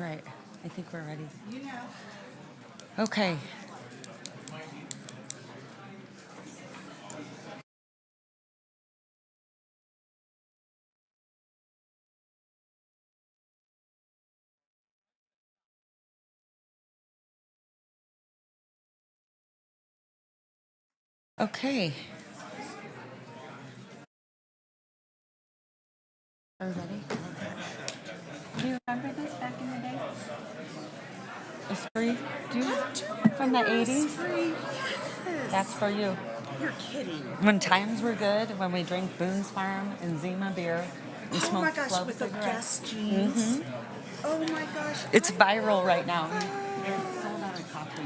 Right. I think we're ready. Okay. Okay. Are we ready? Do you remember this back in the day? It's free. Do you? From the 80s? Free. Yes. That's for you. You're kidding. When times were good, when we drank Boone's Farm and Zima beer, we Oh my smoked gosh, club with the cigarettes. Guess jeans. Oh my gosh. It's viral right now. They're sold out of coffee.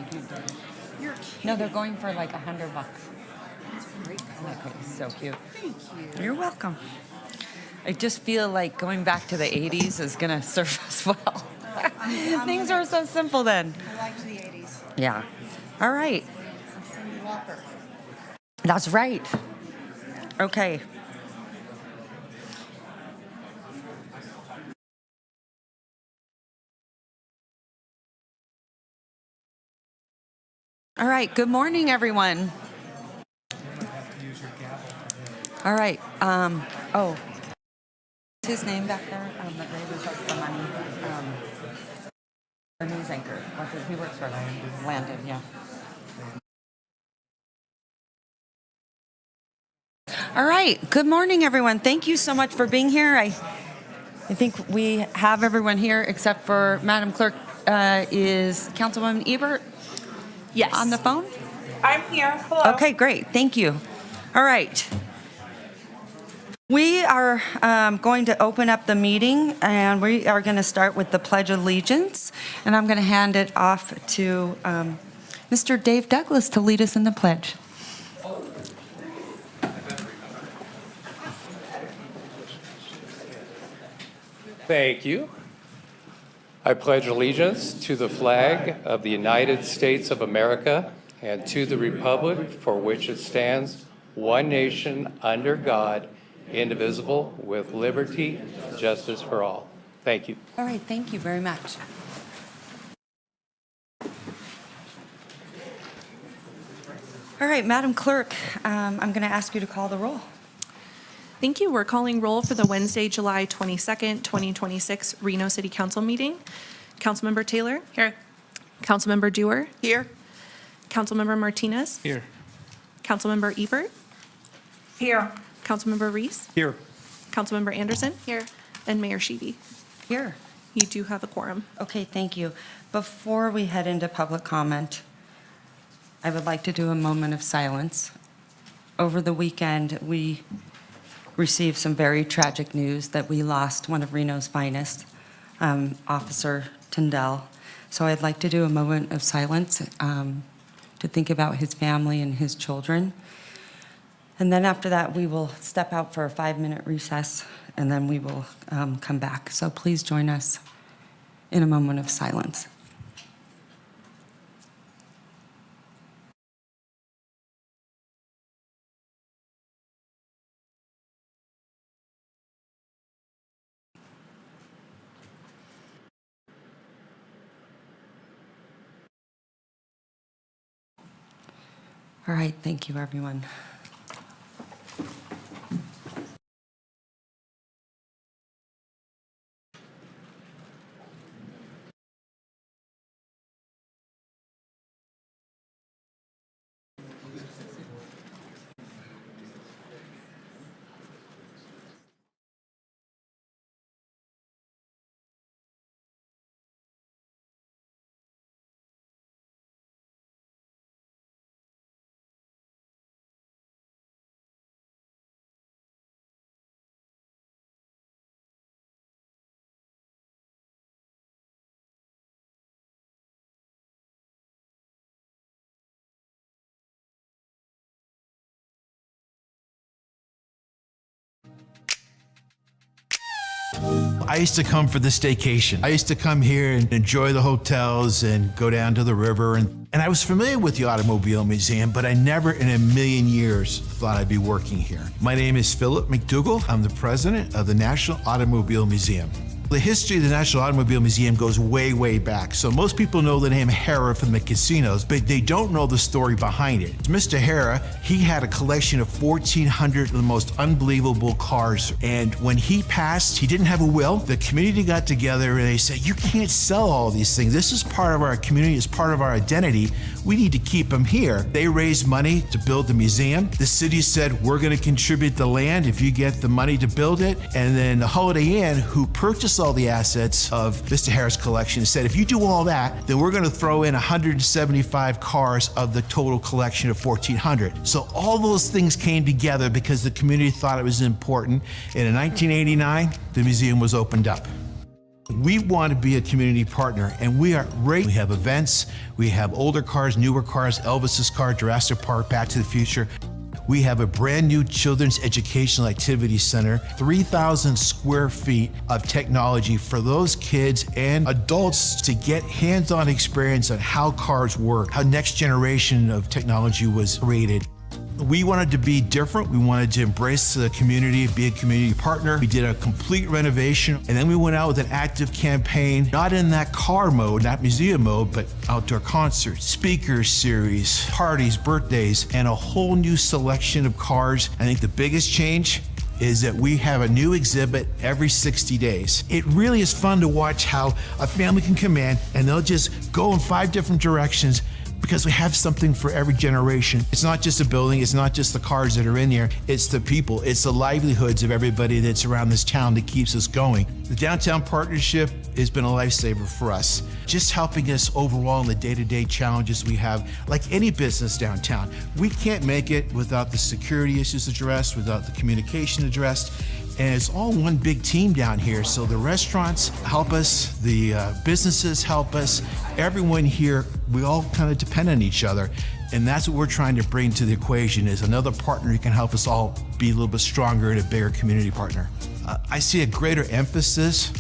You're kidding. No, they're going for like $100. That's great. Okay, so cute. Thank you. You're welcome. I just feel like going back to the 80s is going to serve us well. Things were so simple then. I liked the 80s. Yeah. All right. Cindy Lauper. That's right. Okay. All right. Good morning, everyone. All right. Oh, what's his name back there? That raises up the money. The news anchor. He works for Landon. Yeah. All right. Good morning, everyone. Thank you so much for being here. I think we have everyone here except for Madam Clerk. Is Councilwoman Ebert? Yes. On the phone? I'm here. Hello. Okay, great. Thank you. All right. We are going to open up the meeting, and we are going to start with the Pledge of Allegiance. And I'm going to hand it off to Mr. Dave Douglas to lead us in the pledge. Thank you. I pledge allegiance to the flag of the United States of America and to the republic for which it stands, one nation, under God, indivisible, with liberty and justice for all. Thank you. All right, thank you very much. All right, Madam Clerk, I'm going to ask you to call the roll. Thank you. We're calling roll for the Wednesday, July 22nd, 2026 Reno City Council meeting. Councilmember Taylor? Here. Councilmember Dewar? Here. Councilmember Martinez? Here. Councilmember Ebert? Here. Councilmember Reese? Here. Councilmember Anderson? Here. And Mayor Sheedy. Here. You do have a quorum. Okay, thank you. Before we head into public comment, I would like to do a moment of silence. Over the weekend, we received some very tragic news that we lost one of Reno's finest, Officer Tyndall. So I'd like to do a moment of silence to think about his family and his children. And then after that, we will step out for a 5-minute recess, and then we will come back. So please join us in a moment of silence. All right, thank you, everyone. I used to come for the staycation. I used to come here and enjoy the hotels and go down to the river. And I was familiar with the Automobile Museum, but I never in a million years thought I'd be working here. My name is Philip McDougall. I'm the president of the National Automobile Museum. The history of the National Automobile Museum goes way, way back. So most people know the name Hara from the casinos, but they don't know the story behind it. Mr. Hara, he had a collection of 1,400 of the most unbelievable cars. And when he passed, he didn't have a will. The community got together and they said, you can't sell all these things. This is part of our community, it's part of our identity. We need to keep them here. They raised money to build the museum. The city said, we're going to contribute the land if you get the money to build it. And then the Holiday Inn, who purchased all the assets of Mr. Harris' collection, said, if you do all that, then we're going to throw in 175 cars of the total collection of 1,400. So all those things came together because the community thought it was important. And in 1989, the museum was opened up. We want to be a community partner, and we are great. We have events, we have older cars, newer cars, Elvis's car, Jurassic Park, Back to the Future. We have a brand new children's educational activity center, 3,000 square feet of technology for those kids and adults to get hands-on experience on how cars work, how next generation of technology was created. We wanted to be different. We wanted to embrace the community, be a community partner. We did a complete renovation, and then we went out with an active campaign, not in that car mode, not museum mode, but outdoor concerts, speaker series, parties, birthdays, and a whole new selection of cars. I think the biggest change is that we have a new exhibit every 60 days. It really is fun to watch how a family can come in and they'll just go in 5 different directions, because we have something for every generation. It's not just a building, it's not just the cars that are in there, it's the people, it's the livelihoods of everybody that's around this town that keeps us going. The Downtown Partnership has been a lifesaver for us, just helping us overall in the day-to-day challenges we have, like any business downtown. We can't make it without the security issues addressed, without the communication addressed, and it's all one big team down here. So the restaurants help us, the businesses help us, everyone here, we all kind of depend on each other. And that's what we're trying to bring to the equation, is another partner who can help us all be a little bit stronger and a bigger community partner. I see a greater emphasis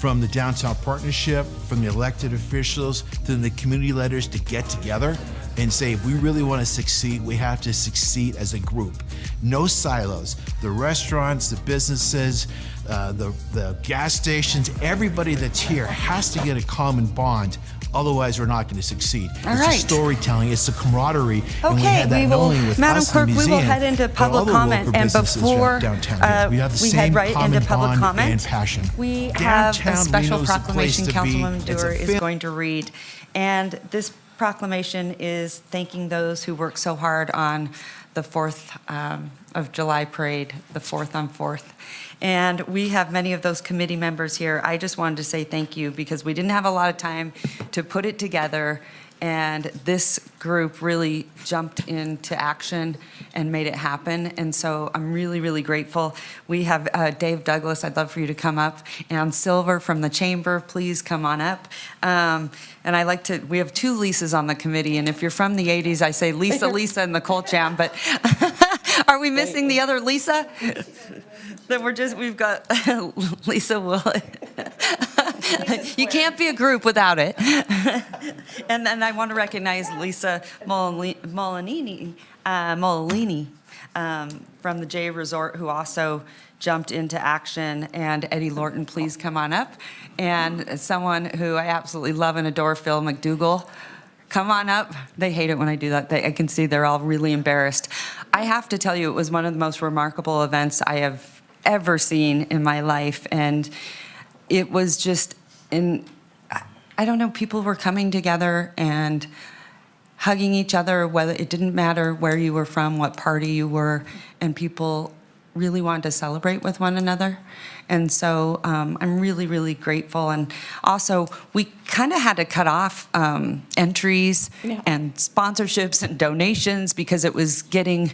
from the Downtown Partnership, from the elected officials, to the community leaders to get together and say, if we really want to succeed, we have to succeed as a group. No silos. The restaurants, the businesses, the gas stations, everybody that's here has to get a common bond. Otherwise, we're not going to succeed. All It's right. the storytelling, it's the camaraderie. And we Okay, had that we not will, only with Madam us in Clerk, the we will museum, head into but public other comment. local And businesses before downtown here. We have the we same head right common into public bond comment, and passion. we have a Downtown special Reno is the place proclamation to be. Councilwoman It's a Dewar is fam- going to read. And this proclamation is thanking those who worked so hard on the 4th of July parade, the 4th on 4th. And we have many of those committee members here. I just wanted to say thank you because we didn't have a lot of time to put it together. And this group really jumped into action and made it happen. And so I'm really, really grateful. We have Dave Douglas, I'd love for you to come up. And Silver from the Chamber, please come on up. And I like to, we have 2 Lisas on the committee. And if you're from the 80s, I say Lisa, Lisa, and the Colcham. But are we missing the other Lisa? Then we've got Lisa Willett. You can't be a group without it. And then I want to recognize Lisa Molinini from the J Resort, who also jumped into action. And Eddie Lorton, please come on up. And someone who I absolutely love and adore, Phil McDougall. Come on up. They hate it when I do that. I can see they're all really embarrassed. I have to tell you, it was one of the most remarkable events I have ever seen in my life. And it was just, I don't know, people were coming together and hugging each other, whether it didn't matter where you were from, what party you were, and people really wanted to celebrate with one another. And so I'm really, really grateful. And also, we kind of had to cut off entries and sponsorships and donations because it was getting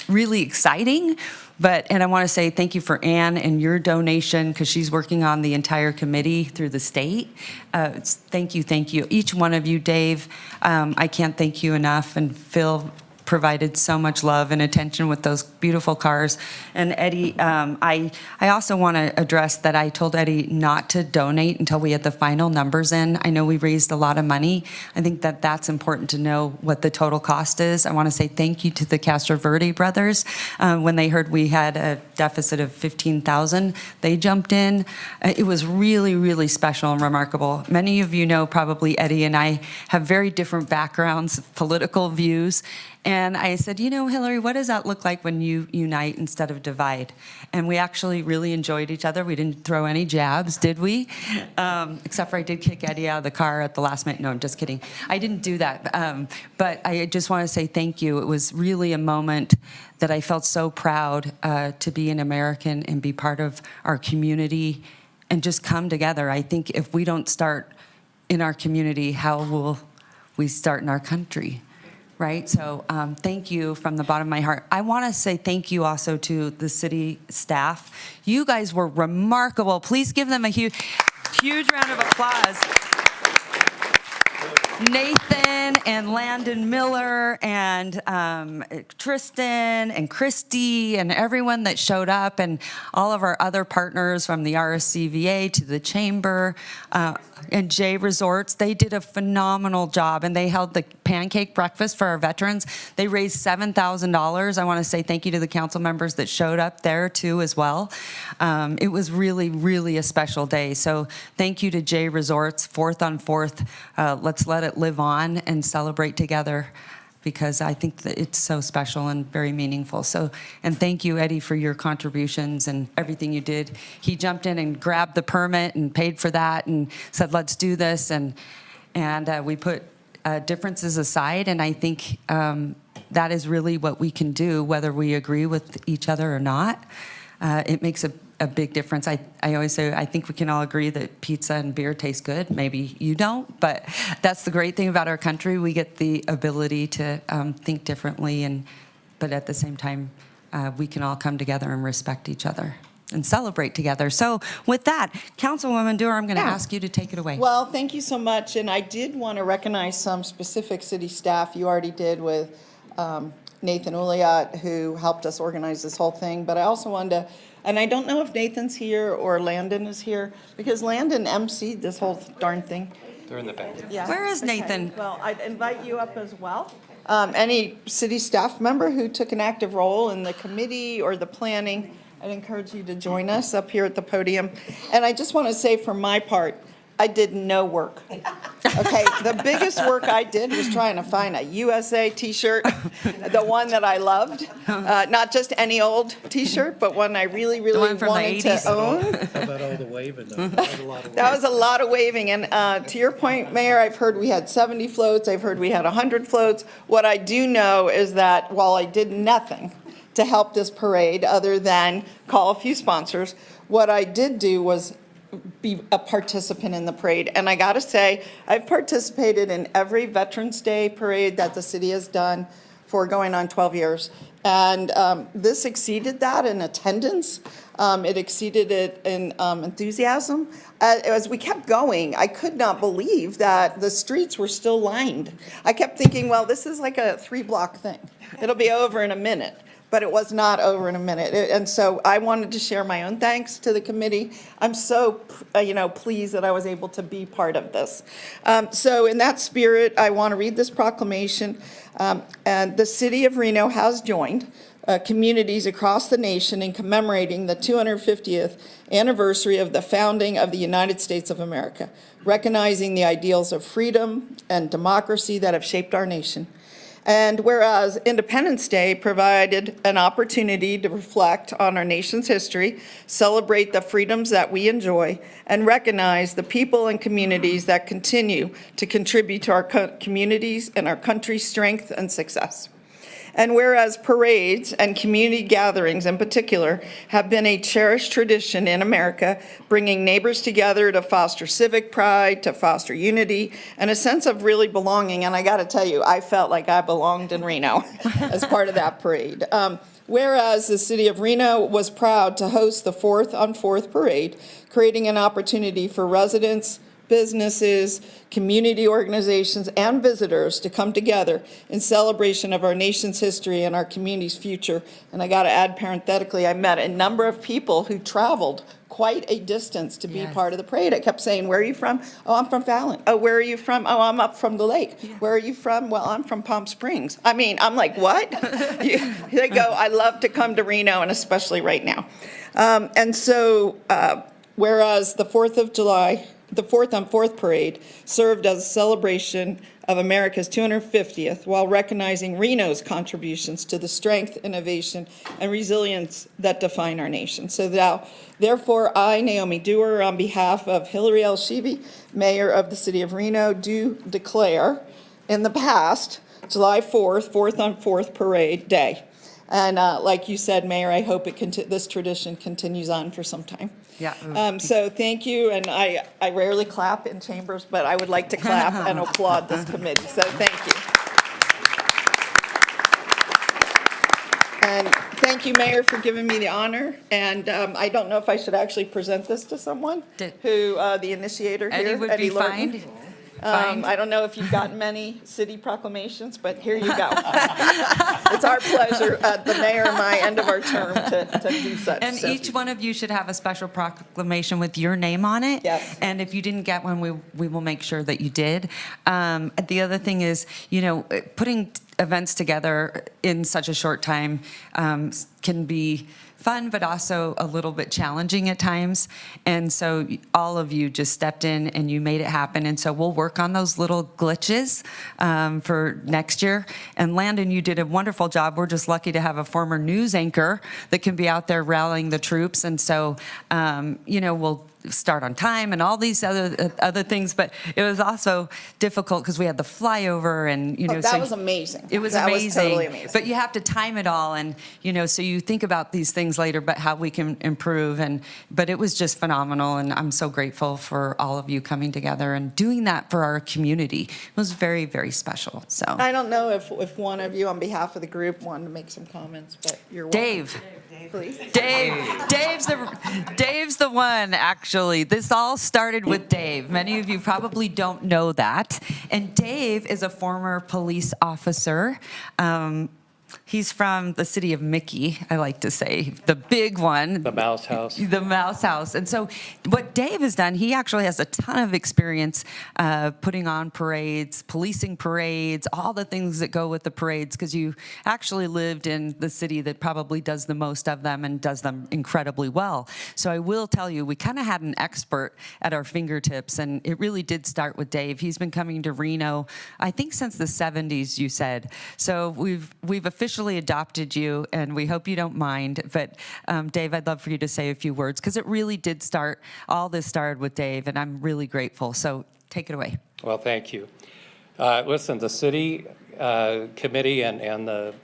really exciting. And I want to say thank you for Ann and your donation because she's working on the entire committee through the state. Thank you, thank you. Each one of you, Dave, I can't thank you enough. And Phil, provided so much love and attention with those beautiful cars. And Eddie, I also want to address that I told Eddie not to donate until we had the final numbers in. I know we raised a lot of money. I think that that's important to know what the total cost is. I want to say thank you to the Castroverde brothers. When they heard we had a deficit of $15,000, they jumped in. It was really, really special and remarkable. Many of you know probably Eddie and I have very different backgrounds, political views. And I said, Hillary, what does that look like when you unite instead of divide? And we actually really enjoyed each other. We didn't throw any jabs, did we? Except for I did kick Eddie out of the car at the last minute. No, I'm just kidding. I didn't do that. But I just want to say thank you. It was really a moment that I felt so proud to be an American and be part of our community and just come together. I think if we don't start in our community, how will we start in our country? Right? So thank you from the bottom of my heart. I want to say thank you also to the city staff. You guys were remarkable. Please give them a huge round of applause. Nathan and Landon Miller and Tristan and Christy and everyone that showed up and all of our other partners from the RSCVA to the Chamber and J Resorts. They did a phenomenal job, and they held the pancake breakfast for our veterans. They raised $7,000. I want to say thank you to the council members that showed up there too as well. It was really, really a special day. So thank you to J Resorts, 4th on 4th. Let's let it live on and celebrate together, because I think that it's so special and very meaningful. So, and thank you, Eddie, for your contributions and everything you did. He jumped in and grabbed the permit and paid for that and said, let's do this. And we put differences aside, and I think that is really what we can do, whether we agree with each other or not. It makes a big difference. I always say, I think we can all agree that pizza and beer taste good. Maybe you don't, but that's the great thing about our country. We get the ability to think differently, but at the same time, we can all come together and respect each other and celebrate together. So with that, Councilwoman Dewar, I'm going to ask you to take it away. Well, thank you so much. And I did want to recognize some specific city staff. You already did with Nathan Uliat, who helped us organize this whole thing. But I also wanted to, and I don't know if Nathan's here or Landon is here, because Landon emceed this whole darn thing. They're in the back. Yeah. Where is Okay. Nathan? Well, I'd invite you up as well. Any city staff member who took an active role in the committee or the planning, I'd encourage you to join us up here at the podium. And I just want to say, for my part, I did no work. Okay, the biggest work I did was trying to find a USA T-shirt, the one that I loved, not just any old T-shirt, but one I really, really one from the wanted to 80s. own. How about all the waving, though? That was a lot of That was a lot of waving, and to your point, Mayor, I've heard we had 70 floats, I've heard we had 100 floats. What I do know is that while I did nothing to help this parade, other than call a few sponsors, what I did do was be a participant in the parade. And I gotta say, I've participated in every Veterans Day parade that the city has done for going on 12 years. And this exceeded that in attendance. It exceeded it in enthusiasm. As we kept going, I could not believe that the streets were still lined. I kept thinking, well, this is like a 3-block thing. It'll be over in a minute. But it was not over in a minute. And so I wanted to share my own thanks to the committee. I'm so, pleased that I was able to be part of this. So in that spirit, I want to read this proclamation. And the city of Reno has joined communities across the nation in commemorating the 250th anniversary of the founding of the United States of America, recognizing the ideals of freedom and democracy that have shaped our nation. And whereas Independence Day provided an opportunity to reflect on our nation's history, celebrate the freedoms that we enjoy, and recognize the people and communities that continue to contribute to our communities and our country's strength and success. And whereas parades and community gatherings in particular have been a cherished tradition in America, bringing neighbors together to foster civic pride, to foster unity, and a sense of really belonging. And I got to tell you, I felt like I belonged in Reno as part of that parade. Whereas the city of Reno was proud to host the 4th on 4th parade, creating an opportunity for residents, businesses, community organizations, and visitors to come together in celebration of our nation's history and our community's future. And I got to add parenthetically, I met a number of people who traveled quite a distance to be Yes. part of the parade. I kept saying, where are you from? Oh, I'm from Fallon. Oh, where are you from? Oh, I'm up from the lake. Where are you from? Well, I'm from Palm Springs. I mean, I'm like, what? They go, I love to come to Reno, and especially right now. And so, whereas the 4th of July, the 4th on 4th parade served as a celebration of America's 250th while recognizing Reno's contributions to the strength, innovation, and resilience that define our nation. So now, therefore, I, Naomi Dewar, on behalf of Hillary L. Sheevy, Mayor of the City of Reno, do declare in the past July 4th, 4th on 4th Parade Day. And like you said, Mayor, I hope this tradition continues on for some time. Yeah. So thank you, and I rarely clap in chambers, but I would like to clap and applaud this committee, so thank you. And thank you, Mayor, for giving me the honor, and I don't know if I should actually present this to someone, who, the initiator here, Eddie would be Lorton. fined. I don't know if you've gotten many city proclamations, but here you go. It's our pleasure, the mayor and my end of our term, to do such. And So- each one of you should have a special proclamation with your name on it. Yes. And if you didn't get one, we will make sure that you did. The other thing is, putting events together in such a short time can be fun, but also a little bit challenging at times. And so all of you just stepped in and you made it happen. And so we'll work on those little glitches for next year. And Landon, you did a wonderful job. We're just lucky to have a former news anchor that can be out there rallying the troops. And so, we'll start on time and all these other things, but it was also difficult because we had the flyover and that was amazing. It was That amazing. was totally amazing. But you have to time it all, and so you think about these things later, but how we can improve. But it was just phenomenal, and I'm so grateful for all of you coming together and doing that for our community. It was very, very special. So I don't know if one of you, on behalf of the group, wanted to make some comments, but you're welcome. Dave. Please. Dave's the one, actually. This all started with Dave. Many of you probably don't know that. And Dave is a former police officer. He's from the city of Mickey, I like to say, the big one. The Mouse House. The Mouse House. And so what Dave has done, he actually has a ton of experience putting on parades, policing parades, all the things that go with the parades, because you actually lived in the city that probably does the most of them and does them incredibly well. So I will tell you, we kind of had an expert at our fingertips, and it really did start with Dave. He's been coming to Reno, I think since the 70s, you said. So we've officially adopted you, and we hope you don't mind. But Dave, I'd love for you to say a few words, because it really did start, all this started with Dave, and I'm really grateful. So take it away. Well, thank you. Listen, the city committee and the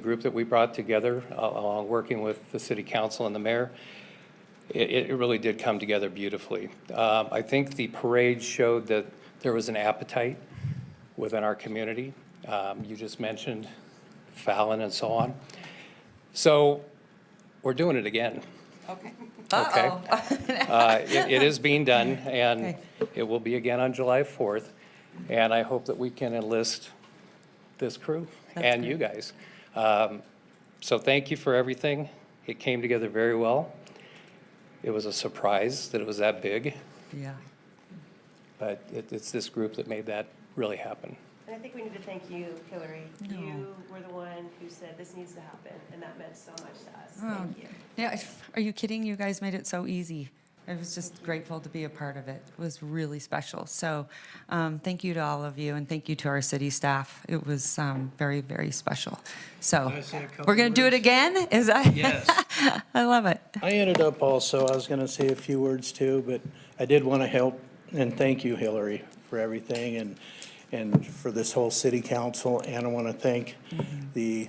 group that we brought together, along working with the city council and the mayor, it really did come together beautifully. I think the parade showed that there was an appetite within our community. You just mentioned Fallon and so on. So we're doing it again. Okay. Okay. It is being done, and Okay. it will be again on July 4th. And I hope that we can enlist this crew and you guys. So thank you for everything. It came together very well. It was a surprise that it was that big, Yeah. but it's this group that made that really happen. And I think we need to thank you, Hillary. You were the one who said this needs to happen, and that meant so much to us. Thank you. Yeah, are you kidding? You guys made it so easy. I was just grateful to be a part of it. It was really special. So thank you to all of you, and thank you to our city staff. It was very, very special. So Can I say a couple we're going to do it words? again? Is that? Yes. I love it. I ended up also, I was going to say a few words too, but I did want to help and thank you, Hillary, for everything and for this whole city council. And I want to thank the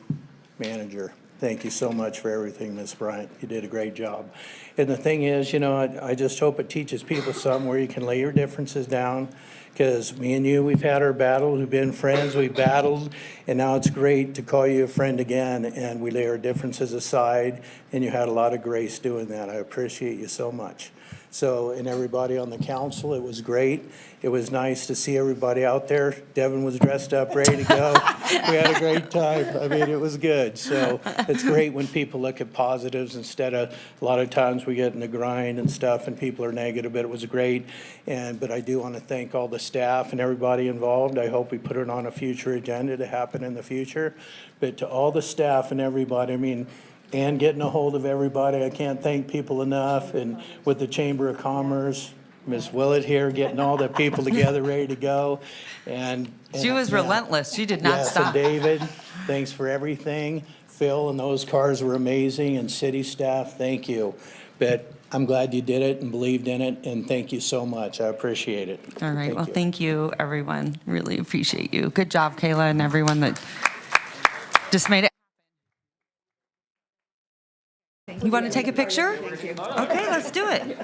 manager. Thank you so much for everything, Ms. Bryant. You did a great job. And the thing is, I just hope it teaches people something where you can lay your differences down. Because me and you, we've had our battles, we've been friends, we've battled, and now it's great to call you a friend again, and we lay our differences aside, and you had a lot of grace doing that. I appreciate you so much. So, and everybody on the council, it was great. It was nice to see everybody out there. Devin was dressed up, ready to go. We had a great time. I mean, it was good. So it's great when people look at positives instead of, a lot of times we get in the grind and stuff and people are negative, but it was great. But I do want to thank all the staff and everybody involved. I hope we put it on a future agenda to happen in the future. But to all the staff and everybody, I mean, and getting a hold of everybody. I can't thank people enough. And with the Chamber of Commerce, Ms. Willett here, getting all the people together, ready to go. And She was yeah. relentless. She did not Yes, stop. and David, thanks for everything. Phil and those cars were amazing, and city staff, thank you. But I'm glad you did it and believed in it, and thank you so much. I appreciate it. All right, well, you. thank you, everyone. Really appreciate you. Good job, Kayla, and everyone that just made it. You want to take a picture? Okay, let's do it.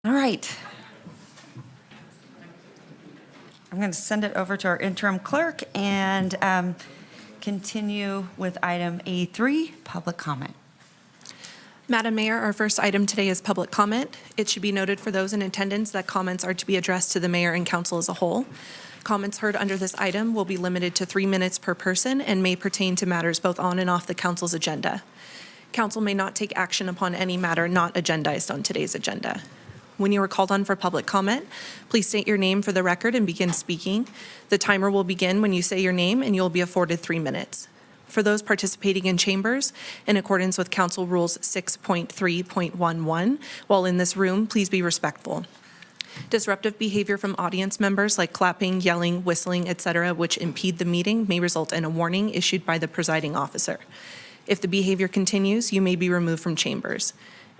All right. I'm going to send it over to our interim clerk and continue with item A3, public comment. Madam Mayor, our first item today is public comment. It should be noted for those in attendance that comments are to be addressed to the mayor and council as a whole. Comments heard under this item will be limited to 3 minutes per person and may pertain to matters both on and off the council's agenda. Council may not take action upon any matter not agendized on today's agenda. When you are called on for public comment, please state your name for the record and begin speaking. The timer will begin when you say your name, and you'll be afforded 3 minutes. For those participating in chambers, in accordance with Council Rules 6.3.11, while in this room, please be respectful. Disruptive behavior from audience members like clapping, yelling, whistling, etc., which impede the meeting, may result in a warning issued by the presiding officer. If the behavior continues, you may be removed from chambers.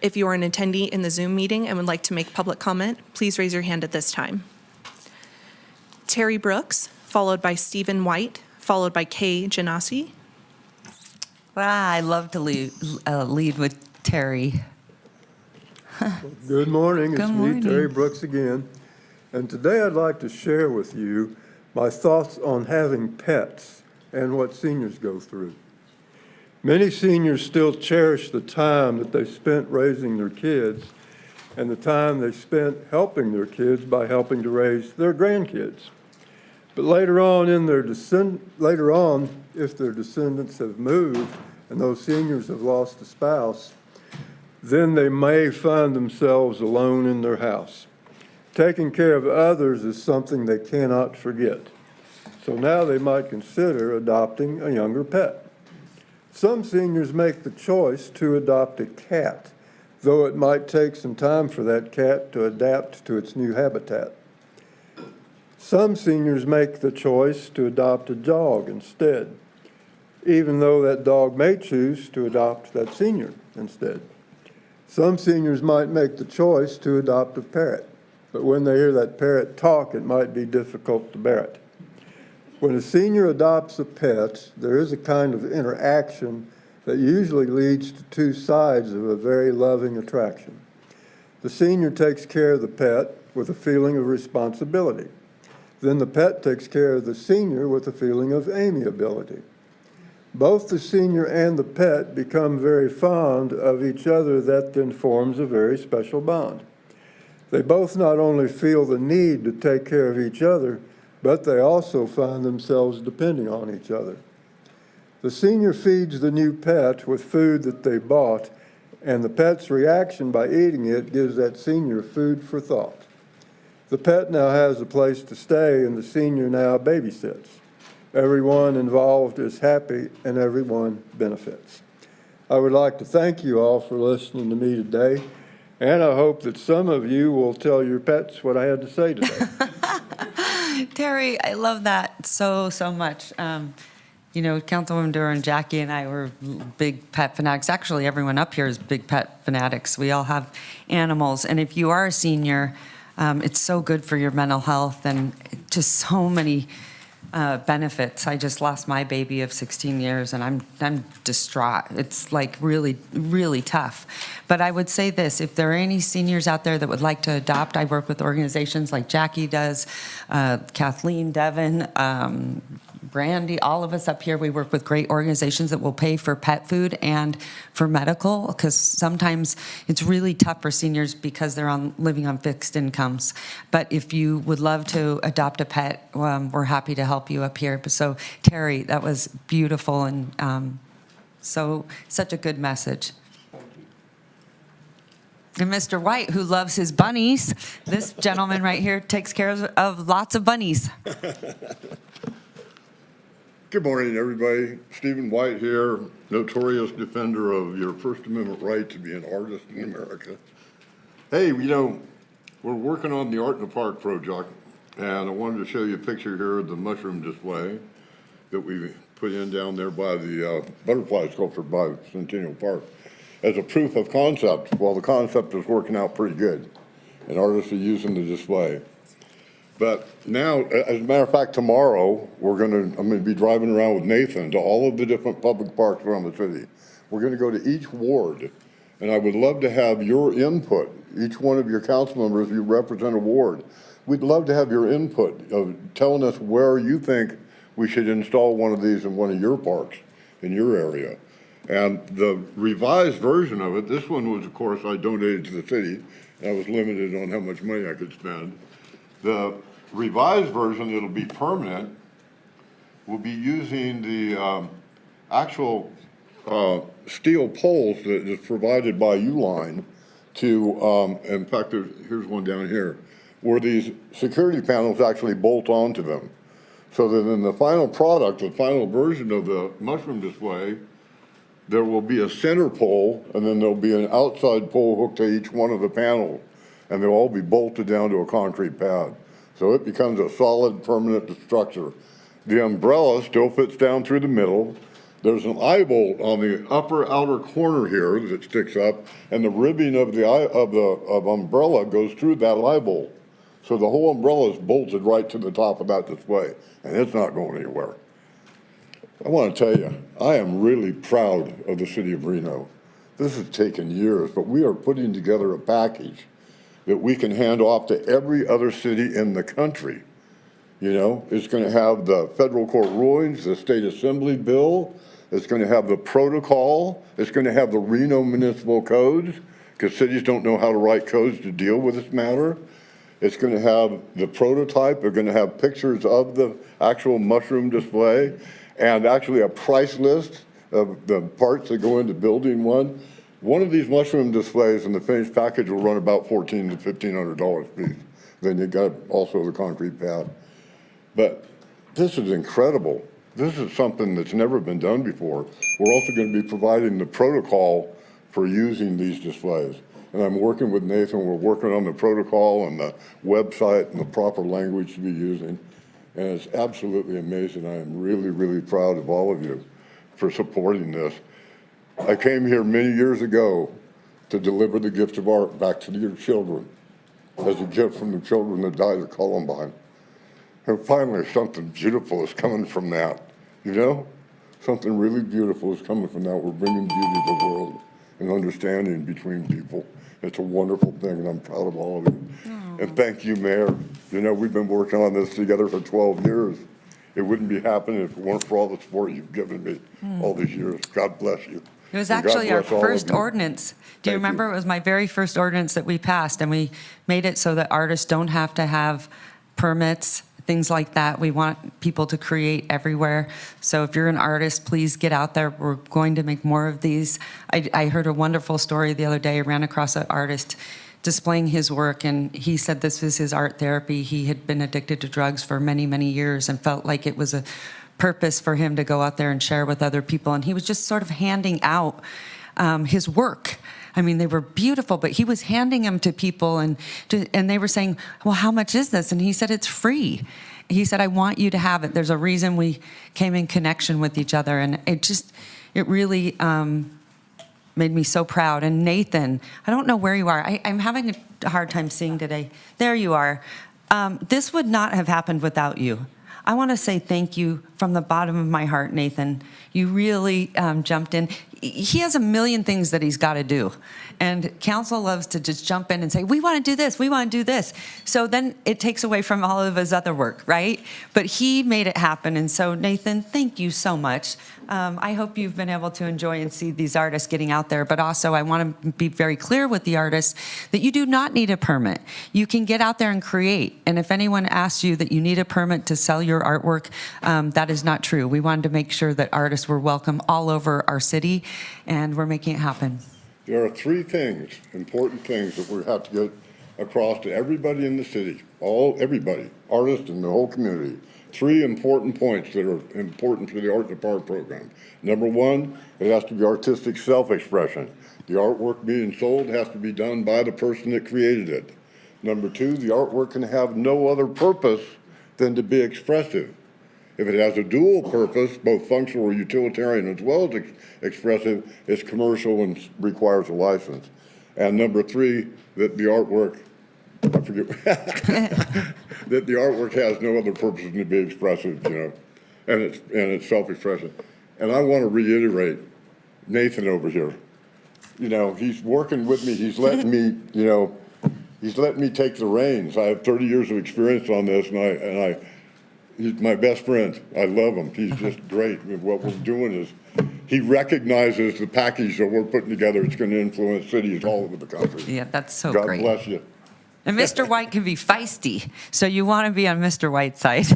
If you are an attendee in the Zoom meeting and would like to make public comment, please raise your hand at this time. Terry Brooks, followed by Stephen White, followed by Kay Janasi. I love to lead with Terry. Good morning. Good It's morning. me, Terry Brooks again. And today I'd like to share with you my thoughts on having pets and what seniors go through. Many seniors still cherish the time that they spent raising their kids and the time they spent helping their kids by helping to raise their grandkids. But later on, if their descendants have moved and those seniors have lost a spouse, then they may find themselves alone in their house. Taking care of others is something they cannot forget. So now they might consider adopting a younger pet. Some seniors make the choice to adopt a cat, though it might take some time for that cat to adapt to its new habitat. Some seniors make the choice to adopt a dog instead, even though that dog may choose to adopt that senior instead. Some seniors might make the choice to adopt a parrot, but when they hear that parrot talk, it might be difficult to bear it. When a senior adopts a pet, there is a kind of interaction that usually leads to two sides of a very loving attraction. The senior takes care of the pet with a feeling of responsibility. Then the pet takes care of the senior with a feeling of amiability. Both the senior and the pet become very fond of each other. That then forms a very special bond. They both not only feel the need to take care of each other, but they also find themselves depending on each other. The senior feeds the new pet with food that they bought, and the pet's reaction by eating it gives that senior food for thought. The pet now has a place to stay, and the senior now babysits. everyone involved is happy, and everyone benefits. I would like to thank you all for listening to me today, and I hope that some of you will tell your pets what I had to say today. Terry, I love that so much. You know, Councilwoman Duran, Jackie, and I were big pet fanatics. Actually, everyone up here is big pet fanatics. We all have animals. And if you are a senior, it's so good for your mental health and just so many benefits. I just lost my baby of 16 years, and I'm distraught. It's like really, really tough. But I would say this, if there are any seniors out there that would like to adopt, I work with organizations like Jackie does, Kathleen, Devin, Brandy, all of us up here, we work with great organizations that will pay for pet food and for medical, because sometimes it's really tough for seniors because they're living on fixed incomes. But if you would love to adopt a pet, we're happy to help you up here. So Terry, that was beautiful and such a good message. And Mr. White, who loves his bunnies, this gentleman right here takes care of lots of bunnies. Good morning, everybody. Stephen White here, notorious defender of your First Amendment right to be an artist in America. Hey, you know, we're working on the Art in the Park project, and I wanted to show you a picture here of the mushroom display that we put in down there by the butterfly sculpture by Centennial Park as a proof of concept. Well, the concept is working out pretty good, and artists are using the display. But now, as a matter of fact, tomorrow, I'm gonna be driving around with Nathan to all of the different public parks around the city. We're gonna go to each ward, and I would love to have your input. Each one of your council members, you represent a ward. We'd love to have your input of telling us where you think we should install one of these in one of your parks in your area. And the revised version of it, this one was, of course, I donated to the city, and I was limited on how much money I could spend. The revised version that'll be permanent will be using the actual steel poles that is provided by Uline to, in fact, here's one down here, where these security panels actually bolt onto them. So that in the final product, the final version of the mushroom display, there will be a center pole, and then there'll be an outside pole hooked to each one of the panels, and they'll all be bolted down to a concrete pad. So it becomes a solid, permanent structure. The umbrella still fits down through the middle. There's an eye bolt on the upper outer corner here that sticks up, and the ribbing of the umbrella goes through that eye bolt. So the whole umbrella is bolted right to the top of that display, and it's not going anywhere. I want to tell you, I am really proud of the city of Reno. This has taken years, but we are putting together a package that we can hand off to every other city in the country. You know, it's going to have the federal court rulings, the state assembly bill, it's going to have the protocol, it's going to have the Reno municipal codes, because cities don't know how to write codes to deal with this matter. It's going to have the prototype, they're going to have pictures of the actual mushroom display, and actually a price list of the parts that go into building one. One of these mushroom displays in the finished package will run about $1,400 to $1,500 a piece. Then you got also the concrete pad. But this is incredible. This is something that's never been done before. We're also going to be providing the protocol for using these displays. And I'm working with Nathan, we're working on the protocol and the website and the proper language to be using. And it's absolutely amazing. I am really, really proud of all of you for supporting this. I came here many years ago to deliver the gift of art back to your children as a gift from the children that died at Columbine. And finally, something beautiful is coming from that, you know? Something really beautiful is coming from that. We're bringing beauty to the world and understanding between people. It's a wonderful thing, and I'm proud of all of you. And thank you, Mayor. You know, we've been working on this together for 12 years. It wouldn't be happening if it weren't for all the support you've given me all these years. God bless you. It was And God actually our bless all of first you. ordinance. Do you Thank you. remember? It was my very first ordinance that we passed, and we made it so that artists don't have to have permits, things like that. We want people to create everywhere. So if you're an artist, please get out there. We're going to make more of these. I heard a wonderful story the other day. I ran across an artist displaying his work, and he said this was his art therapy. He had been addicted to drugs for many, many years and felt like it was a purpose for him to go out there and share with other people. And he was just sort of handing out his work. I mean, they were beautiful, but he was handing them to people, and they were saying, well, how much is this? And he said, it's free. He said, I want you to have it. There's a reason we came in connection with each other. And it really made me so proud. And Nathan, I don't know where you are. I'm having a hard time seeing today. There you are. This would not have happened without you. I want to say thank you from the bottom of my heart, Nathan. You really jumped in. He has a million things that he's got to do. And council loves to just jump in and say, we want to do this, we want to do this. So then it takes away from all of his other work, right? But he made it happen. And so, Nathan, thank you so much. I hope you've been able to enjoy and see these artists getting out there. But also, I want to be very clear with the artists that you do not need a permit. You can get out there and create. And if anyone asks you that you need a permit to sell your artwork, that is not true. We wanted to make sure that artists were welcome all over our city, and we're making it happen. There are three things, important things that we have to get across to everybody in the city, everybody, artists and the whole community. Three important points that are important to the Art in the Park program. Number one, it has to be artistic self-expression. The artwork being sold has to be done by the person that created it. Number two, the artwork can have no other purpose than to be expressive. If it has a dual purpose, both functional or utilitarian as well as expressive, it's commercial and requires a license. And number three, that the artwork, I forget, that the artwork has no other purpose than to be expressive, and it's self-expression. And I want to reiterate, Nathan over here, he's working with me, he's letting me, he's letting me take the reins. I have 30 years of experience on this, and he's my best friend. I love him. He's just great. And what we're doing is he recognizes the package that we're putting together. It's going to influence cities all over the country. Yeah, that's so God great. bless you. And Mr. White can be feisty, so you want to be on Mr. White's side.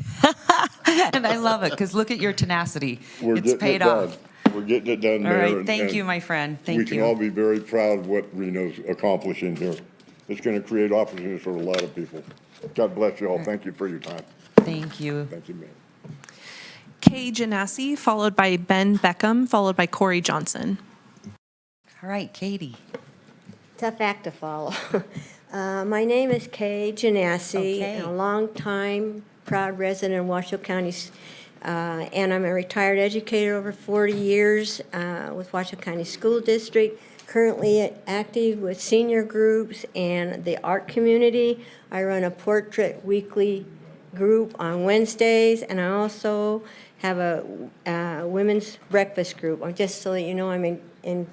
And I love it, because look at your tenacity. It's paid off. We're getting it done All there. right, thank you, my friend. Thank We can you. all be very proud of what Reno's accomplishing here. It's going to create opportunities for a lot of people. God bless you all. Thank you for your time. Thank you. Thank you, ma'am. Kay Janassi, followed by Ben Beckham, followed by Corey Johnson. All right, Katie. Tough act to follow. My name is Kay Janassi, Okay. and a long-time proud resident of Washoe County, and I'm a retired educator over 40 years with Washoe County School District, currently active with senior groups and the art community. I run a portrait weekly group on Wednesdays, and I also have a women's breakfast group. Just so that you know, I'm in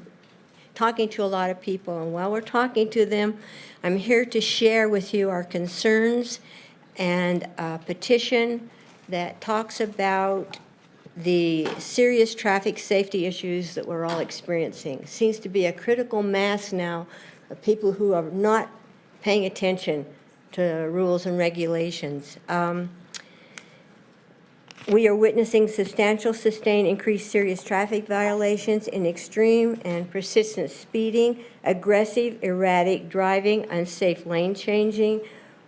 talking to a lot of people, and while we're talking to them, I'm here to share with you our concerns and a petition that talks about the serious traffic safety issues that we're all experiencing. Seems to be a critical mass now of people who are not paying attention to rules and regulations. We are witnessing substantial, sustained, increased serious traffic violations in extreme and persistent speeding, aggressive, erratic driving, unsafe lane changing,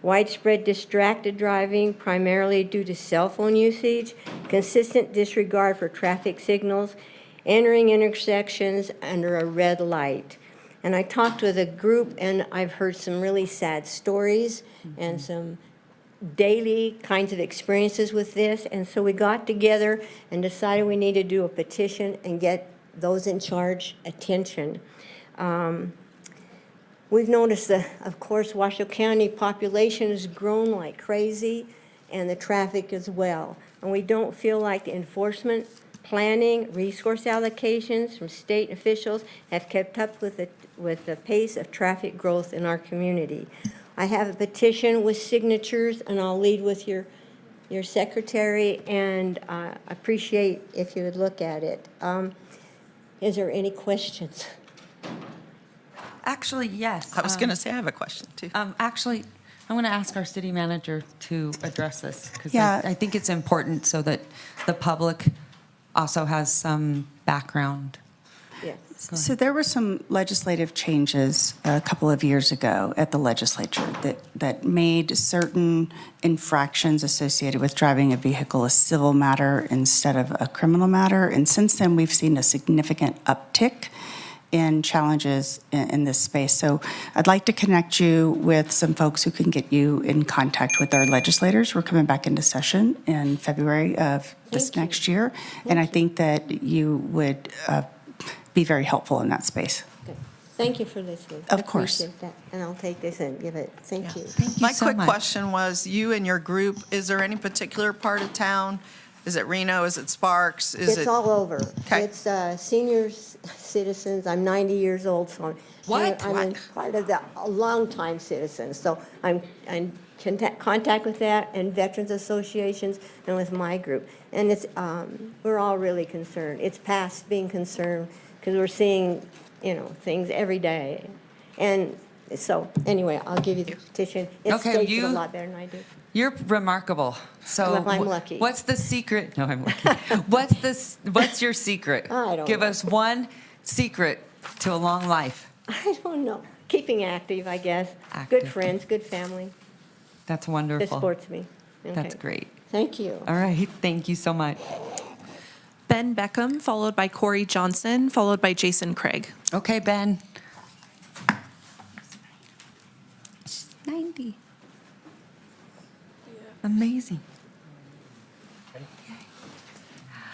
widespread distracted driving, primarily due to cell phone usage, consistent disregard for traffic signals, entering intersections under a red light. And I talked with a group, and I've heard some really sad stories and some daily kinds of experiences with this, and so we got together and decided we need to do a petition and get those in charge attention. We've noticed that, of course, Washoe County population has grown like crazy, and the traffic as well. And we don't feel like the enforcement, planning, resource allocations from state officials have kept up with the pace of traffic growth in our community. I have a petition with signatures, and I'll lead with your secretary, and appreciate if you would look at it. Is there any questions? Actually, yes. I was going to say I have a question, too. Actually, I want to ask our city manager to address this, because Yeah. I think it's important so that the public also has some background. Yes. So there were some legislative changes a couple of years ago at the legislature that made certain infractions associated with driving a vehicle a civil matter instead of a criminal matter. And since then, we've seen a significant uptick in challenges in this space. So I'd like to connect you with some folks who can get you in contact with our legislators. We're coming back into session in February of this Thank you. next year. And I think that you would be very helpful in that space. Good. Thank you for listening. Of course. I appreciate that. And I'll take this and give it, thank you. Thank you My so quick much. question was, you and your group, is there any particular part of town? Is it Reno? Is it Sparks? Is It's it? all over. Okay. It's senior citizens. I'm 90 years old, so What? I'm in part of the longtime citizens. So I'm in contact with that and veterans associations and with my group. And it's, we're all really concerned. It's past being concerned because we're seeing, things every day. And so, anyway, I'll give you the petition. It Okay, states it a you- lot better than I do. You're remarkable. So Well, I'm lucky. What's the secret? No, I'm lucky. What's your secret? I don't Give know. us one secret to a long life. I don't know. Keeping active, I guess. Active. Good friends, good family. That's This wonderful. sports me. That's Okay. great. Thank you. All right. Thank you so much. Ben Beckham, followed by Corey Johnson, followed by Jason Craig. Okay, Ben. 90. Amazing.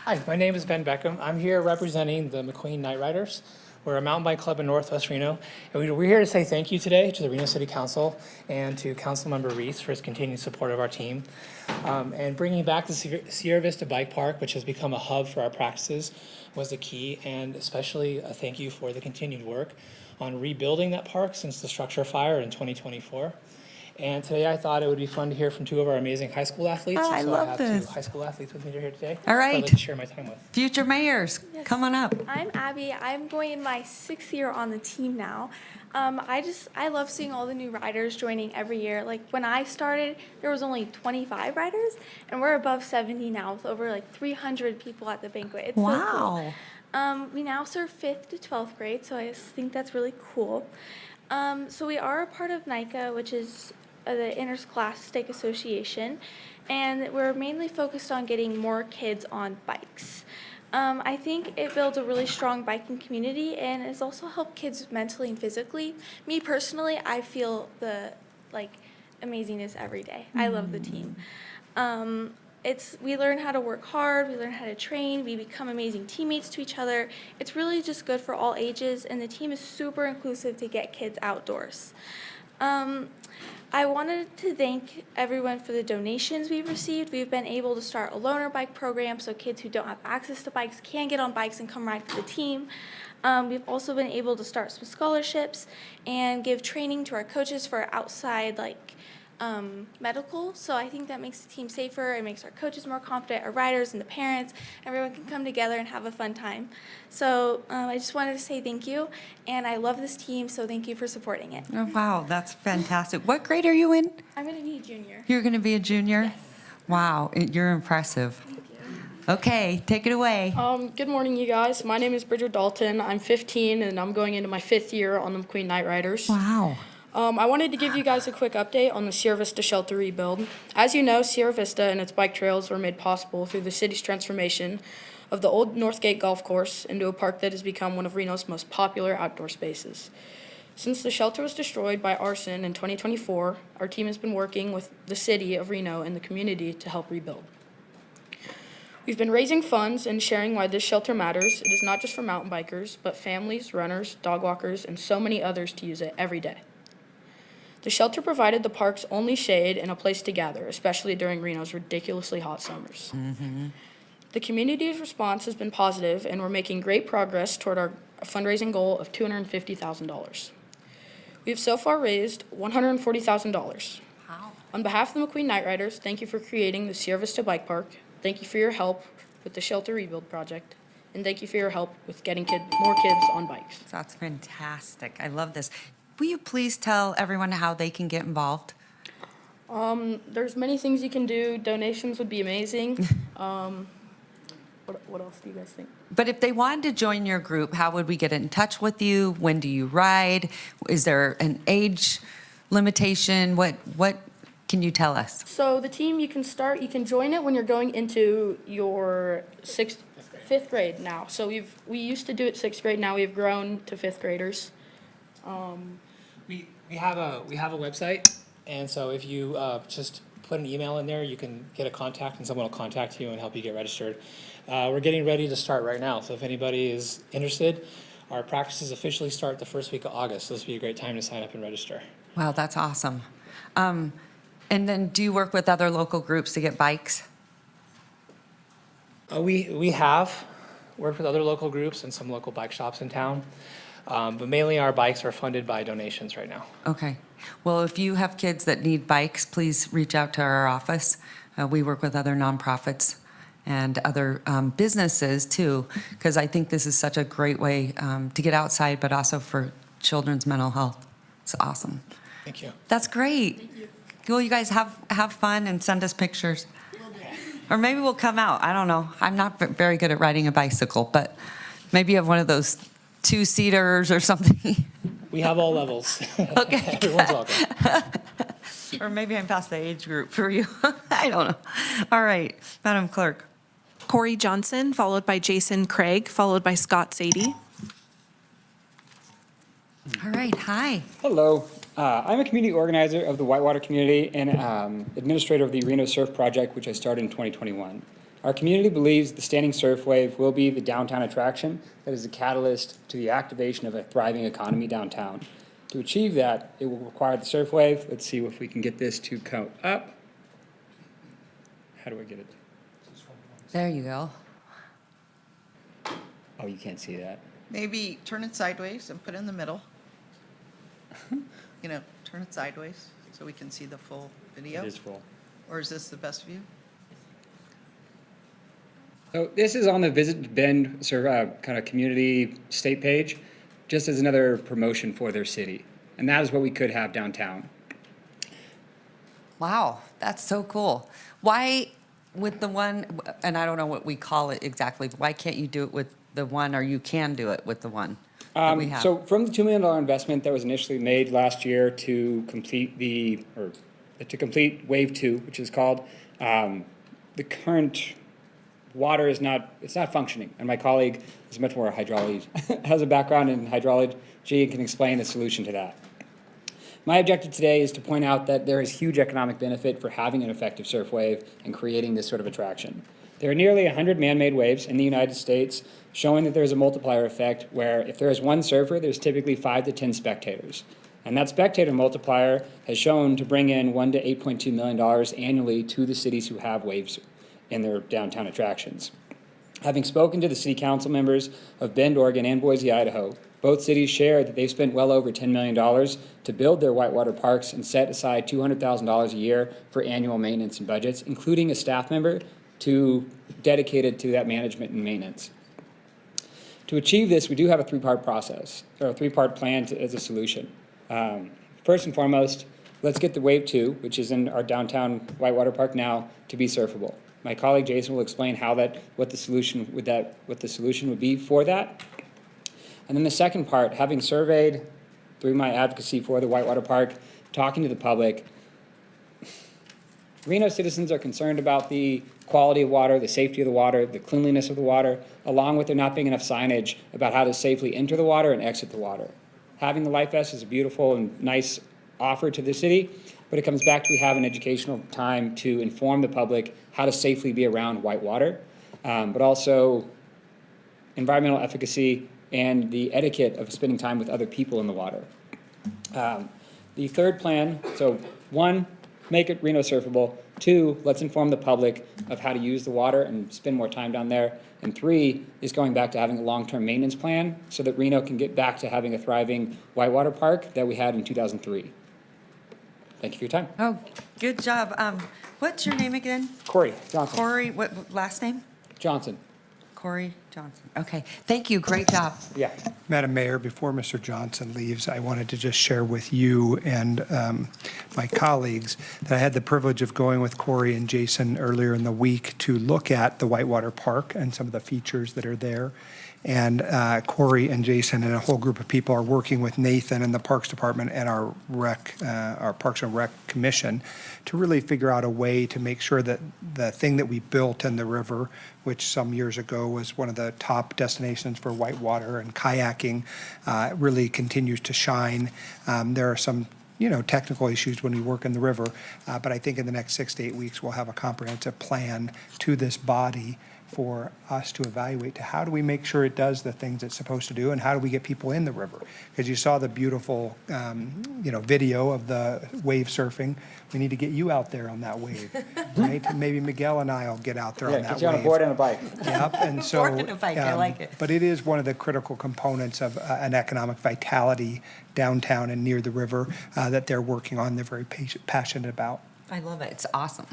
Hi, my name is Ben Beckham. I'm here representing the McQueen Night Riders. We're a mountain bike club in Northwest Reno, and we're here to say thank you today to the Reno City Council and to Councilmember Reese for his continued support of our team. And bringing back the Sierra Vista Bike Park, which has become a hub for our practices, was the key, and especially a thank you for the continued work on rebuilding that park since the structure fire in 2024. And today I thought it would be fun to hear from two of our amazing high school athletes. Oh, I So love have this. two high school athletes with me here today. All who right. I'd like to share my time with. Future mayors, come on up. I'm Abby. I'm going in my 6th year on the team now. I love seeing all the new riders joining every year. Like when I started, there was only 25 riders, and we're above 70 now with over like 300 people at the banquet. It's so Wow. cool. We now serve 5th to 12th grade, so I just think that's really cool. So we are a part of NICA, which is the Interscholastic Association, and we're mainly focused on getting more kids on bikes. I think it builds a really strong biking community, and it's also helped kids mentally and physically. Me personally, I feel the amazingness every day. I love the team. We learn how to work hard, we learn how to train, we become amazing teammates to each other. It's really just good for all ages, and the team is super inclusive to get kids outdoors. I wanted to thank everyone for the donations we've received. We've been able to start a loaner bike program so kids who don't have access to bikes can get on bikes and come ride for the team. We've also been able to start some scholarships and give training to our coaches for outside medical. So I think that makes the team safer. It makes our coaches more confident, our riders and the parents. Everyone can come together and have a fun time. So I just wanted to say thank you, and I love this team, so thank you for supporting it. Oh, wow, that's fantastic. What grade are you in? I'm going to be a junior. You're going to be a junior? Yes. Wow, you're impressive. Thank you. Okay, take it away. Good morning, you guys. My name is Bridget Dalton. I'm 15, and I'm going into my 5th year on the McQueen Night Riders. Wow. I wanted to give you guys a quick update on the Sierra Vista shelter rebuild. As you know, Sierra Vista and its bike trails were made possible through the city's transformation of the old Northgate Golf Course into a park that has become one of Reno's most popular outdoor spaces. Since the shelter was destroyed by arson in 2024, our team has been working with the city of Reno and the community to help rebuild. We've been raising funds and sharing why this shelter matters. It is not just for mountain bikers, but families, runners, dog walkers, and so many others to use it every day. The shelter provided the park's only shade and a place to gather, especially during Reno's ridiculously hot summers. Mm-hmm. The community's response has been positive, and we're making great progress toward our fundraising goal of $250,000. We have so far raised $140,000. Wow. On behalf of the McQueen Night Riders, thank you for creating the Sierra Vista Bike Park. Thank you for your help with the shelter rebuild project, and thank you for your help with getting more kids on bikes. That's fantastic. I love this. Will you please tell everyone how they can get involved? There's many things you can do. Donations would be amazing. What else do you guys think? But if they wanted to join your group, how would we get in touch with you? When do you ride? Is there an age limitation? What can you tell us? So the team, you can join it when you're going into your fifth grade now. So we used to do it sixth grade, now we've grown to fifth graders. We have a website, and so if you just put an email in there, you can get a contact, and someone will contact you and help you get registered. We're getting ready to start right now, so if anybody is interested, our practices officially start the first week of August. So this would be a great time to sign up and register. Wow, that's awesome. And then do you work with other local groups to get bikes? We have worked with other local groups and some local bike shops in town, but mainly our bikes are funded by donations right now. Okay. Well, if you have kids that need bikes, please reach out to our office. We work with other nonprofits and other businesses too, because I think this is such a great way to get outside, but also for children's mental health. It's awesome. Thank you. That's great. Thank you. Well, you guys have fun and send us pictures. Or maybe we'll come out. I don't know. I'm not very good at riding a bicycle, but maybe you have one of those two-seaters or something. We have all levels. Okay. Everyone's welcome. Or maybe I'm past the age group for you. I don't know. All right, Madam Clerk. Corey Johnson, followed by Jason Craig, followed by Scott Sadie. All right, hi. Hello. I'm a community organizer of the Whitewater community and administrator of the Reno Surf Project, which I started in 2021. Our community believes the standing surf wave will be the downtown attraction that is a catalyst to the activation of a thriving economy downtown. To achieve that, it will require the surf wave. Let's see if we can get this to come up. How do I get it? There you go. Oh, you can't see that. Maybe turn it sideways and put it in the middle. Turn it sideways so we can see the full video. It is full. Or is this the best view? So this is on the Visit Bend kind of community state page, just as another promotion for their city. And that is what we could have downtown. Wow, that's so cool. Why with the one, and I don't know what we call it exactly, but why can't you do it with the one, or you can do it with the one that we have? So from the $2 million investment that was initially made last year to complete complete Wave 2, which is called, the current water is not functioning. And my colleague is much more hydrology, has a background in hydrology and can explain the solution to that. My objective today is to point out that there is huge economic benefit for having an effective surf wave and creating this sort of attraction. There are nearly 100 man-made waves in the United States, showing that there's a multiplier effect where if there is one surfer, there's typically 5 to 10 spectators. And that spectator multiplier has shown to bring in $1 to $8.2 million annually to the cities who have waves in their downtown attractions. Having spoken to the city council members of Bend, Oregon and Boise, Idaho, both cities shared that they've spent well over $10 million to build their whitewater parks and set aside $200,000 a year for annual maintenance and budgets, including a staff member dedicated to that management and maintenance. To achieve this, we do have a three-part process, or a three-part plan as a solution. First and foremost, let's get the Wave 2, which is in our downtown Whitewater Park now, to be surfable. My colleague Jason will explain what the solution would be for that. And then the second part, having surveyed through my advocacy for the Whitewater Park, talking to the public, Reno citizens are concerned about the quality of water, the safety of the water, the cleanliness of the water, along with there not being enough signage about how to safely enter the water and exit the water. Having the life vest is a beautiful and nice offer to the city, but it comes back to we have an educational time to inform the public how to safely be around whitewater, but also environmental efficacy and the etiquette of spending time with other people in the water. The third plan, so 1, make it Reno surfable. 2, let's inform the public of how to use the water and spend more time down there. And 3 is going back to having a long-term maintenance plan so that Reno can get back to having a thriving whitewater park that we had in 2003. Thank you for your time. Oh, good job. What's your name again? Corey Johnson. Corey, what last name? Johnson. Corey Johnson. Okay, thank you, great job. Yeah. Madam Mayor, before Mr. Johnson leaves, I wanted to just share with you and my colleagues that I had the privilege of going with Corey and Jason earlier in the week to look at the Whitewater Park and some of the features that are there. And Corey and Jason and a whole group of people are working with Nathan and the Parks Department and our Parks and Rec Commission to really figure out a way to make sure that the thing that we built in the river, which some years ago was one of the top destinations for whitewater and kayaking, really continues to shine. There are some technical issues when we work in the river, but I think in the next 6 to 8 weeks, we'll have a comprehensive plan to this body for us to evaluate to how do we make sure it does the things it's supposed to do, and how do we get people in the river? Because you saw the beautiful, video of the wave surfing. We need to get you out there on that wave, right? And maybe Miguel and I will get out there on that wave. Get you on a board and a bike. Yep, and so. Board and a bike, I like it. But it is one of the critical components of an economic vitality downtown and near the river that they're working on, they're very passionate about. I love it, it's awesome.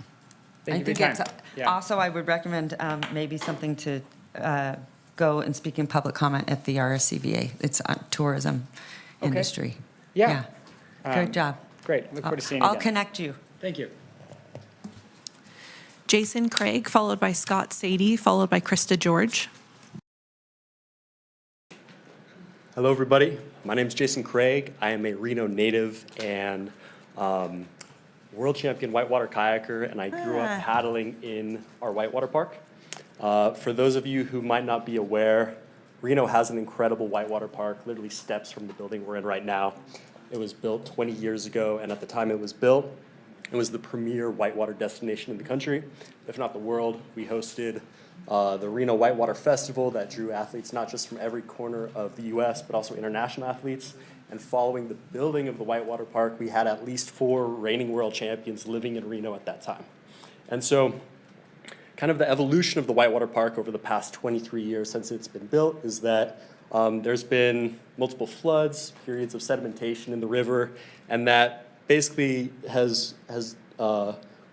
Thank you for I your think time. it's, Yeah. also, I would recommend maybe something to go and speak in public comment at the RSCVA. It's tourism industry. Yeah. Great job. Great. Look forward to seeing you I'll again. connect you. Thank you. Jason Craig, followed by Scott Sadie, followed by Krista George. Hello, everybody. My name is Jason Craig. I am a Reno native and world champion whitewater kayaker, and I grew up paddling in our whitewater park. For those of you who might not be aware, Reno has an incredible whitewater park, literally steps from the building we're in right now. It was built 20 years ago, and at the time it was built, it was the premier whitewater destination in the country, if not the world. We hosted the Reno Whitewater Festival that drew athletes not just from every corner of the U.S., but also international athletes. And following the building of the Whitewater Park, we had at least 4 reigning world champions living in Reno at that time. And so kind of the evolution of the Whitewater Park over the past 23 years since it's been built is that there's been multiple floods, periods of sedimentation in the river, and that basically has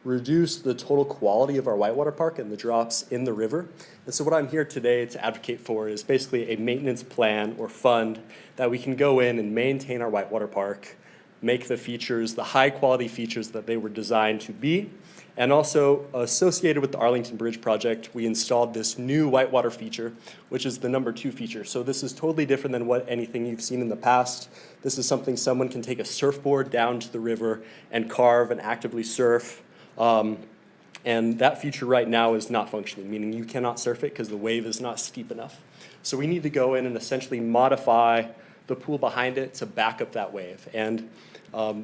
reduced the total quality of our whitewater park and the drops in the river. And so what I'm here today to advocate for is basically a maintenance plan or fund that we can go in and maintain our whitewater park, make the features, the high quality features that they were designed to be. And also associated with the Arlington Bridge project, we installed this new whitewater feature, which is the number 2 feature. So this is totally different than what anything you've seen in the past. This is something someone can take a surfboard down to the river and carve and actively surf. And that feature right now is not functioning, meaning you cannot surf it because the wave is not steep enough. So we need to go in and essentially modify the pool behind it to back up that wave. And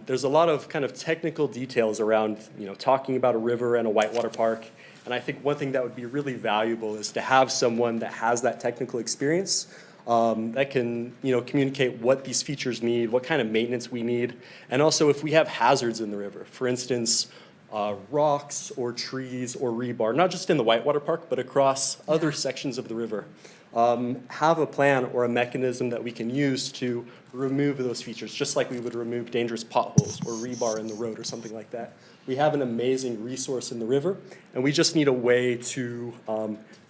there's a lot of kind of technical details around, talking about a river and a whitewater park. And I think one thing that would be really valuable is to have someone that has that technical experience that can, communicate what these features need, what kind of maintenance we need, and also if we have hazards in the river. For instance, rocks or trees or rebar, not just in the whitewater park, but across other sections of the river. Have a plan or a mechanism that we can use to remove those features, just like we would remove dangerous potholes or rebar in the road or something like that. We have an amazing resource in the river, and we just need a way to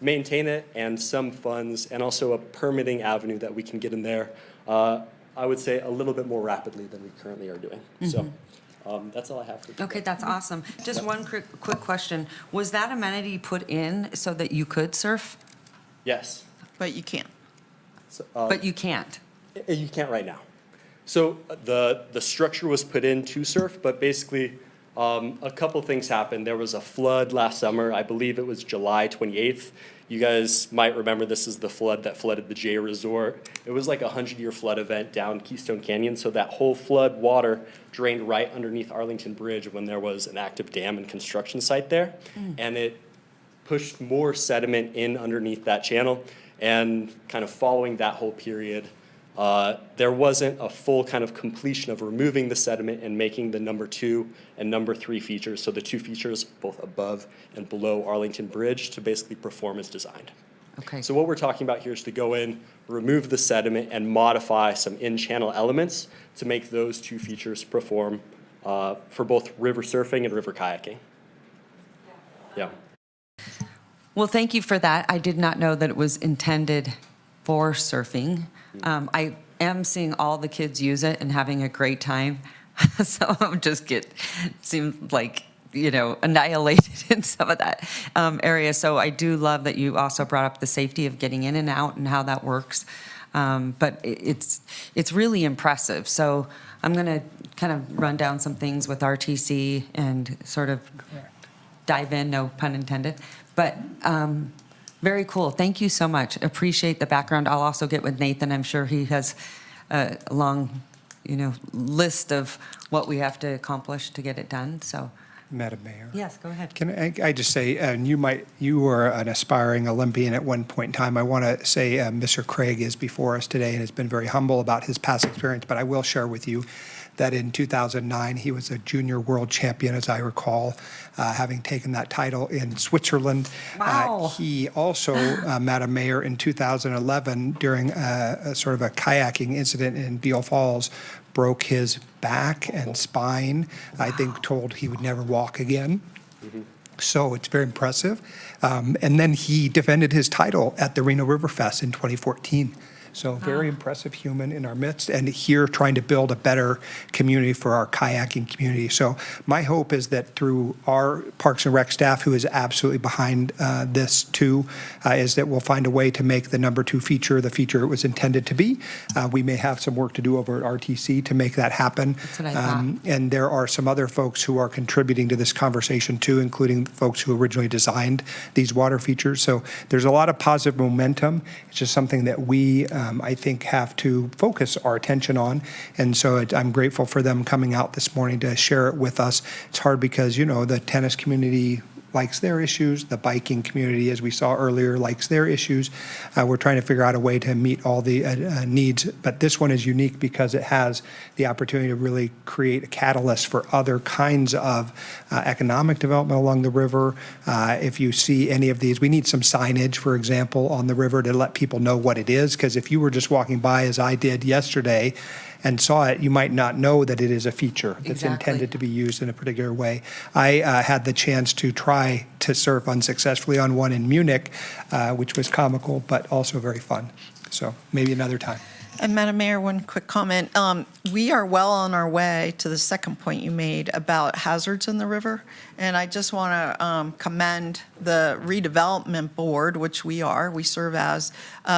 maintain it and some funds and also a permitting avenue that we can get in there, I would say a little bit more rapidly than we currently are doing. So that's all I have for today. Okay, that's awesome. Just one quick question. Was that amenity put in so that you could surf? Yes. But you can't. So, But you can't? You can't right now. So the structure was put in to surf, but basically a couple things happened. There was a flood last summer. I believe it was July 28th. You guys might remember this is the flood that flooded the J Resort. It was like a 100-year flood event down Keystone Canyon. So that whole flood water drained right underneath Arlington Bridge when there was an active dam and construction site there. And it pushed more sediment in underneath that channel. And kind of following that whole period, there wasn't a full kind of completion of removing the sediment and making the number 2 and number 3 features, so the 2 features both above and below Arlington Bridge, to basically perform as designed. Okay. So what we're talking about here is to go in, remove the sediment, and modify some in-channel elements to make those 2 features perform for both river surfing and river kayaking. Yeah. Well, thank you for that. I did not know that it was intended for surfing. I am seeing all the kids use it and having a great time. So I'm just seems like, annihilated in some of that area. So I do love that you also brought up the safety of getting in and out and how that works. But it's really impressive. So I'm going to kind of run down some things with RTC and sort of dive in, no pun intended. But very cool. Thank you so much. Appreciate the background. I'll also get with Nathan. I'm sure he has a long, list of what we have to accomplish to get it done. So, Madam Mayor. yes, go ahead. Can I just say, and you were an aspiring Olympian at one point in time. I want to say Mr. Craig is before us today and has been very humble about his past experience, but I will share with you that in 2009, he was a junior world champion, as I recall, having taken that title in Switzerland. Wow. He also, Madam Mayor, in 2011, during a sort of a kayaking incident in Beal Falls, broke his back and spine. I think told he would never walk again. So it's very impressive. And then he defended his title at the Reno River Fest in 2014. So very impressive human in our midst, and here trying to build a better community for our kayaking community. So my hope is that through our Parks and Rec staff, who is absolutely behind this too, is that we'll find a way to make the number 2 feature the feature it was intended to be. We may have some work to do over at RTC to make that happen. That's what I thought. And there are some other folks who are contributing to this conversation too, including folks who originally designed these water features. So there's a lot of positive momentum. It's just something that we, I think, have to focus our attention on. And so I'm grateful for them coming out this morning to share it with us. It's hard because, the tennis community likes their issues. The biking community, as we saw earlier, likes their issues. We're trying to figure out a way to meet all the needs. But this one is unique because it has the opportunity to really create a catalyst for other kinds of economic development along the river. If you see any of these, we need some signage, for example, on the river to let people know what it is. Because if you were just walking by, as I did yesterday, and saw it, you might not know that it is a feature that's intended to be used in a particular way. I had the chance to try to surf unsuccessfully on one in Munich, which was comical, but also very fun. So maybe another time. And Madam Mayor, one quick comment. We are well on our way to the second point you made about hazards in the river. And I just want to commend the Redevelopment Board, which we serve as,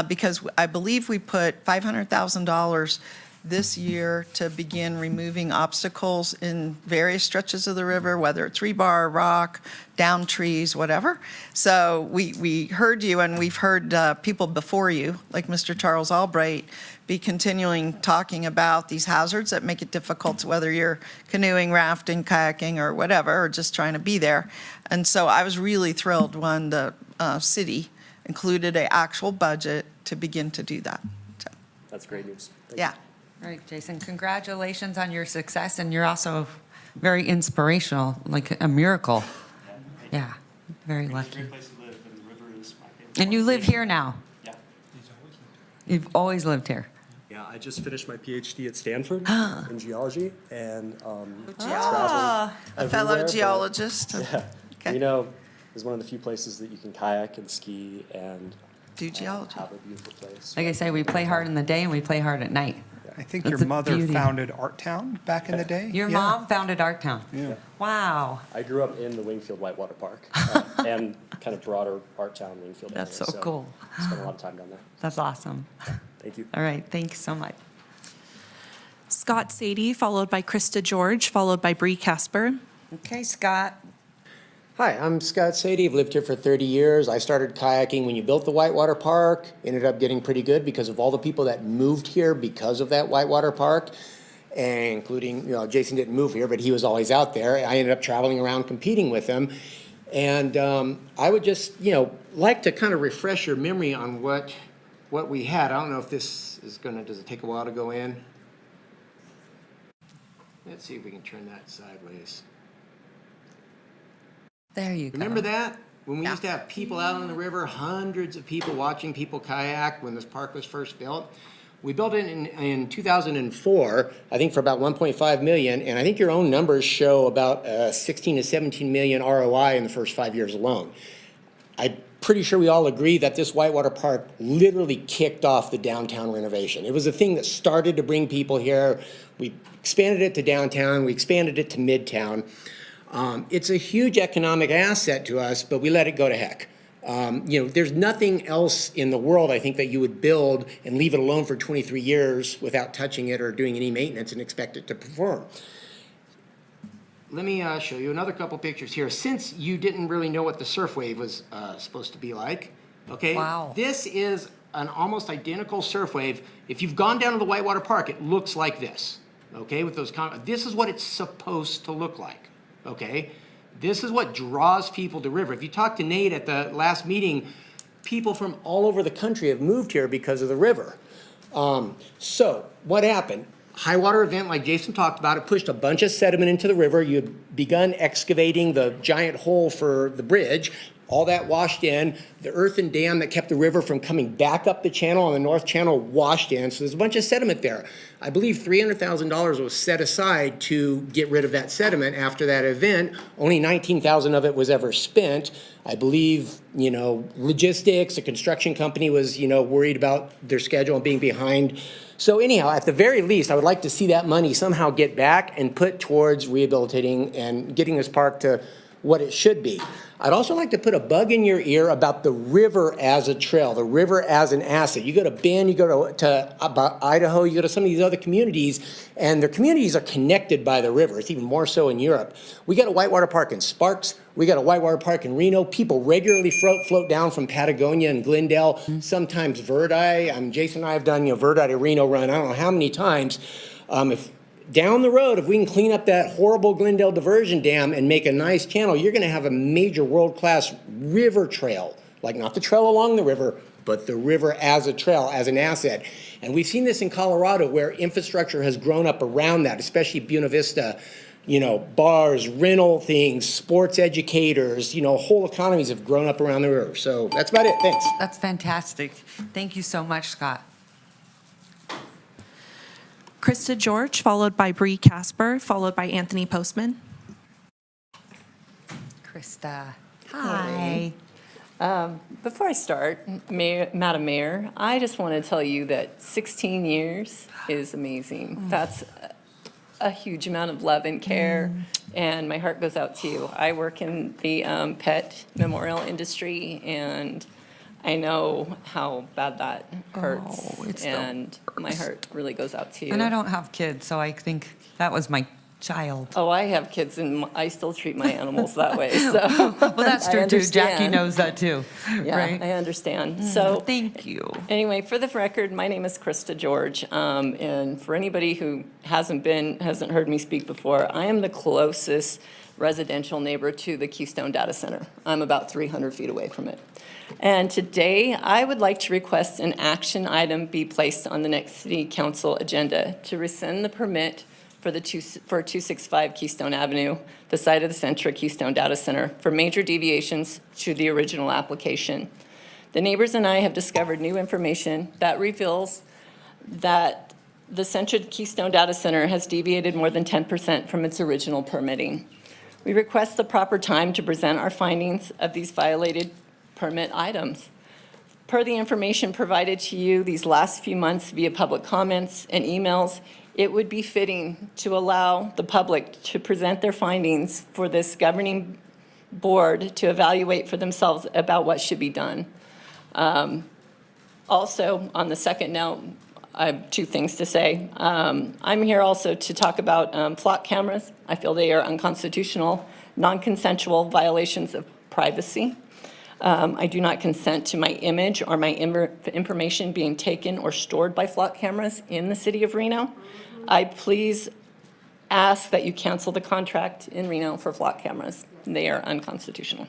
because I believe we put $500,000 this year to begin removing obstacles in various stretches of the river, whether it's rebar, rock, down trees, whatever. So we heard you, and we've heard people before you, like Mr. Charles Albright, be continuing talking about these hazards that make it difficult, whether you're canoeing, rafting, kayaking, or whatever, or just trying to be there. And so I was really thrilled when the city included an actual budget to begin to do that. So, That's great news. yeah. All right, Jason, congratulations on your success, and you're also very inspirational, like a miracle. Yeah, very lucky. Great place to live, and the river is my favorite. And you live here now? Yeah. You've always lived here? Yeah, I just finished my PhD at Stanford in geology, and A fellow geologist. Yeah, Okay. Reno is one of the few places that you can kayak and ski and Do geology. have a beautiful place. Like I say, we play hard in the day and we play hard at night. I think That's your the mother beauty. founded Art Town back in the day. Your Yeah. mom founded Art Town? Yeah. Wow. I grew up in the Wingfield Whitewater Park and kind of broader Art Town Wingfield area. That's so cool. Spent a lot of time down there. That's awesome. Thank you. All right, thanks so much. Scott Sadie, followed by Krista George, followed by Bree Casper. Okay, Scott. Hi, I'm Scott Sadie. I've lived here for 30 years. I started kayaking when you built the Whitewater Park. Ended up getting pretty good because of all the people that moved here because of that Whitewater Park, and including, Jason didn't move here, but he was always out there. I ended up traveling around competing with him. And I would just, like to kind of refresh your memory on what we had. I don't know if this is does it take a while to go in? Let's see if we can turn that sideways. There you go. Remember that? When we used to have people out on the river, hundreds of people watching people kayak when this park was first built. We built it in 2004, I think for about 1.5 million, and I think your own numbers show about 16 to 17 million ROI in the first 5 years alone. I pretty sure we all agree that this Whitewater Park literally kicked off the downtown renovation. It was a thing that started to bring people here. We expanded it to downtown, we expanded it to midtown. It's a huge economic asset to us, but we let it go to heck. There's nothing else in the world, I think, that you would build and leave it alone for 23 years without touching it or doing any maintenance and expect it to perform. Let me show you another couple pictures here. Since you didn't really know what the surf wave was supposed to be like, okay? Wow. This is an almost identical surf wave. If you've gone down to the Whitewater Park, it looks like this, okay? With those, this is what it's supposed to look like, okay? This is what draws people to river. If you talk to Nate at the last meeting, people from all over the country have moved here because of the river. So what happened? High water event, like Jason talked about, it pushed a bunch of sediment into the river. You had begun excavating the giant hole for the bridge. All that washed in. The earthen dam that kept the river from coming back up the channel on the north channel washed in. So there's a bunch of sediment there. I believe $300,000 was set aside to get rid of that sediment after that event. Only $19,000 of it was ever spent. I believe, logistics, the construction company was, worried about their schedule and being behind. So anyhow, at the very least, I would like to see that money somehow get back and put towards rehabilitating and getting this park to what it should be. I'd also like to put a bug in your ear about the river as a trail, the river as an asset. You go to Bend, you go to Idaho, you go to some of these other communities, and their communities are connected by the river. It's even more so in Europe. We got a Whitewater Park in Sparks. We got a Whitewater Park in Reno. People regularly float down from Patagonia and Glendale, sometimes Verdi. Jason and I have done Verdi to Reno run I don't know how many times. If down the road, if we can clean up that horrible Glendale diversion dam and make a nice channel, you're going to have a major world-class river trail, like not the trail along the river, but the river as a trail, as an asset. And we've seen this in Colorado where infrastructure has grown up around that, especially Buena Vista, bars, rental things, sports educators, whole economies have grown up around the river. So that's about it. Thanks. That's fantastic. Thank you so much, Scott. Krista George, followed by Bree Casper, followed by Anthony Postman. Krista, hi. Before I start, Madam Mayor, I just want to tell you that 16 years is amazing. That's a huge amount of love and care, and my heart goes out to you. I work in the pet memorial industry, and I know how bad that hurts, and my heart really goes out to you. And I don't have kids, so I think that was my child. Oh, I have kids, and I still treat my animals that way, so. Well, that's true, too. Jackie understand. knows that, too, Yeah, right? I understand. So, thank you. Anyway, for the record, my name is Krista George, and for anybody who hasn't heard me speak before, I am the closest residential neighbor to the Keystone Data Center. I'm about 300 feet away from it. And today, I would like to request an action item be placed on the next City Council agenda to rescind the permit for 265 Keystone Avenue, the site of the Centra Keystone Data Center, for major deviations to the original application. The neighbors and I have discovered new information that reveals that the Centra Keystone Data Center has deviated more than 10% from its original permitting. We request the proper time to present our findings of these violated permit items. Per the information provided to you these last few months via public comments and emails, it would be fitting to allow the public to present their findings for this governing board to evaluate for themselves about what should be done. Also, on the second note, I have two things to say. I'm here also to talk about flock cameras. I feel they are unconstitutional, non-consensual violations of privacy. I do not consent to my image or my information being taken or stored by flock cameras in the city of Reno. I please ask that you cancel the contract in Reno for flock cameras. They are unconstitutional.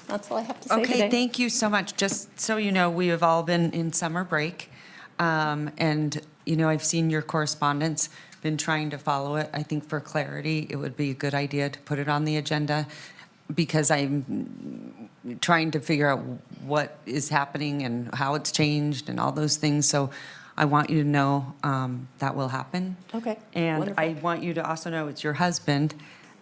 That's all I have to say today. Okay, thank you so much. Just so you know, we have all been in summer break, and, I've seen your correspondence, been trying to follow it. I think for clarity, it would be a good idea to put it on the agenda, because I'm trying to figure out what is happening and how it's changed and all those things. So I want you to know that will happen. Okay, And wonderful. I want you to also know it's your husband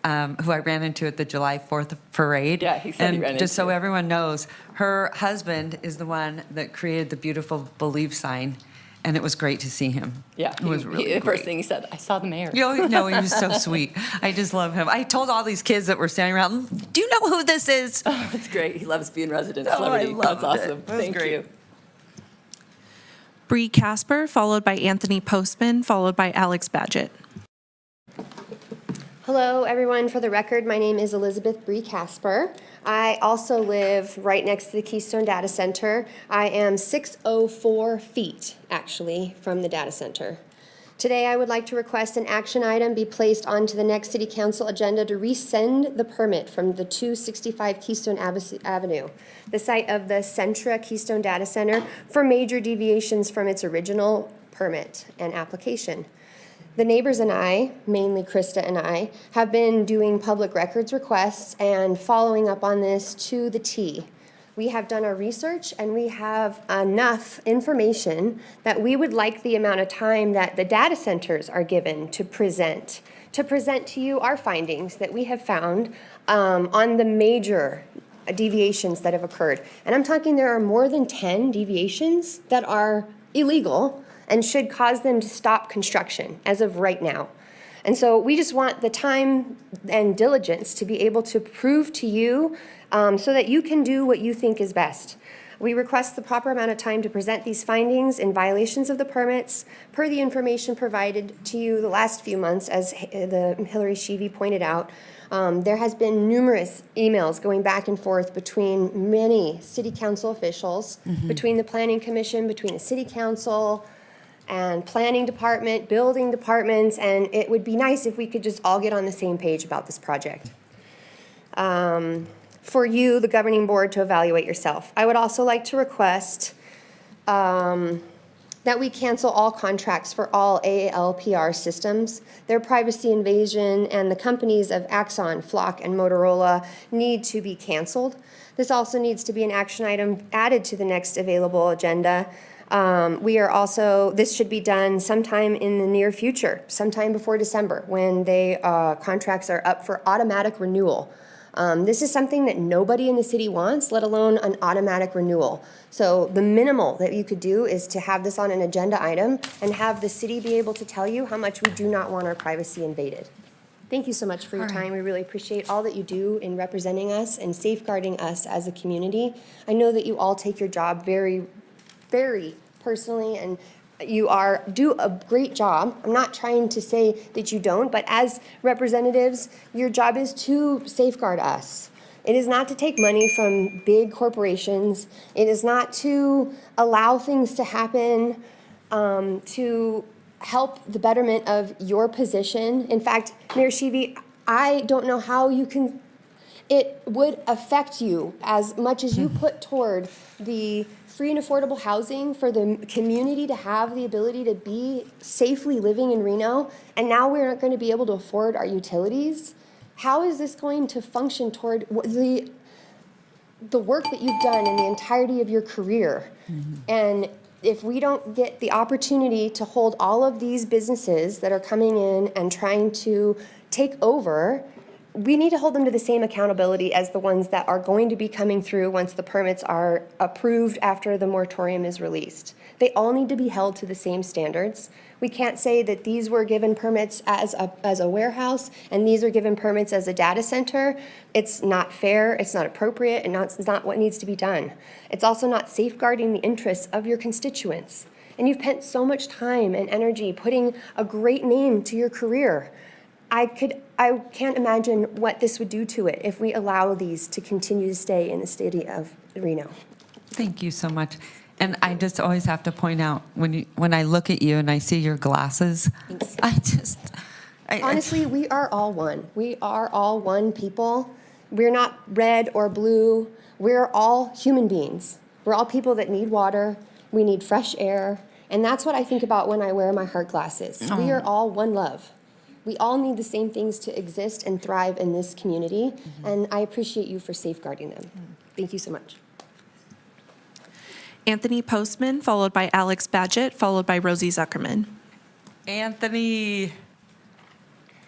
who I ran into at the July 4th parade. Yeah, he said he ran And just so into you. everyone knows, her husband is the one that created the beautiful Believe sign, and it was great to see him. Yeah, It was really the first great. thing he said, I saw the mayor. No, he was so sweet. I just love him. I told all these kids that were standing around, do you know who this is? Oh, that's great. He loves being resident Oh, I celebrity. loved That's it. awesome. It was Thank great. you. Bree Casper, followed by Anthony Postman, followed by Alex Badgett. Hello, everyone. For the record, my name is Elizabeth Bree Casper. I also live right next to the Keystone Data Center. I am 604 feet, actually, from the data center. Today, I would like to request an action item be placed onto the next City Council agenda to rescind the permit from the 265 Keystone Avenue, the site of the Centra Keystone Data Center, for major deviations from its original permit and application. The neighbors and I, mainly Krista and I, have been doing public records requests and following up on this to the T. We have done our research and we have enough information that we would like the amount of time that the data centers are given to present to you our findings that we have found on the major deviations that have occurred. And I'm talking there are more than 10 deviations that are illegal and should cause them to stop construction as of right now. And so we just want the time and diligence to be able to prove to you so that you can do what you think is best. We request the proper amount of time to present these findings in violations of the permits per the information provided to you the last few months, as the Hillary Sheevy pointed out. There has been numerous emails going back and forth between many city council officials, between the planning commission, between the city council, and planning department, building departments, and it would be nice if we could just all get on the same page about this project. For you, the governing board, to evaluate yourself. I would also like to request that we cancel all contracts for all ALPR systems. Their privacy invasion and the companies of Axon, Flock, and Motorola need to be canceled. This also needs to be an action item added to the next available agenda. This should be done sometime in the near future, sometime before December, when contracts are up for automatic renewal. This is something that nobody in the city wants, let alone an automatic renewal. So the minimal that you could do is to have this on an agenda item and have the city be able to tell you how much we do not want our privacy invaded. Thank you so much for your time. We really appreciate all that you do in representing us and safeguarding us as a community. I know that you all take your job very, very personally, and you do a great job. I'm not trying to say that you don't, but as representatives, your job is to safeguard us. It is not to take money from big corporations. It is not to allow things to happen to help the betterment of your position. In fact, Mayor Sheevy, I don't know how you can, it would affect you as much as you put toward the free and affordable housing for the community to have the ability to be safely living in Reno, and now we're not going to be able to afford our utilities. How is this going to function toward the work that you've done in the entirety of your career? And if we don't get the opportunity to hold all of these businesses that are coming in and trying to take over, we need to hold them to the same accountability as the ones that are going to be coming through once the permits are approved after the moratorium is released. They all need to be held to the same standards. We can't say that these were given permits as a warehouse and these are given permits as a data center. It's not fair, it's not appropriate, and it's not what needs to be done. It's also not safeguarding the interests of your constituents. And you've spent so much time and energy putting a great name to your career. I can't imagine what this would do to it if we allow these to continue to stay in the city of Reno. Thank you so much. And I just always have to point out, when I look at you and I see your glasses, Honestly, we are all one. We are all one people. We're not red or blue. We're all human beings. We're all people that need water. We need fresh air. And that's what I think about when I wear my heart glasses. We are all one love. We all need the same things to exist and thrive in this community, and I appreciate you for safeguarding them. Thank you so much. Anthony Postman, followed by Alex Badgett, followed by Rosie Zuckerman. Anthony.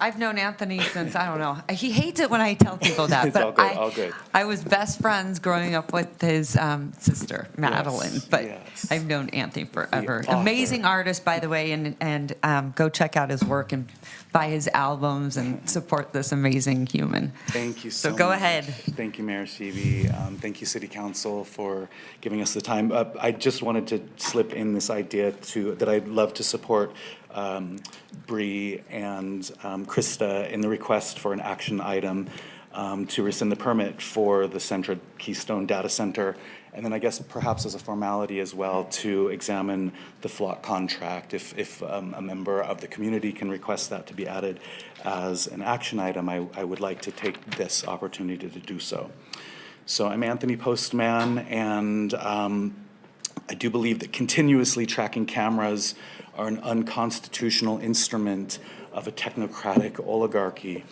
I've known Anthony since, I don't know, he hates it when I tell people that, It's but all good, all good. I was best friends growing up with his sister, Madeline, but yes. I've known Anthony forever. author. Amazing artist, by the way, and go check out his work and buy his albums and support this amazing human. Thank you so much. So go ahead. Thank you, Mayor Seavey. Thank you, City Council, for giving us the time. I just wanted to slip in this idea that I'd love to support Bree and Krista in the request for an action item to rescind the permit for the Central Keystone Data Center. And then I guess perhaps as a formality as well to examine the flock contract. If a member of the community can request that to be added as an action item, I would like to take this opportunity to do so. So I'm Anthony Postman, and I do believe that continuously tracking cameras are an unconstitutional instrument of a technocratic oligarchy.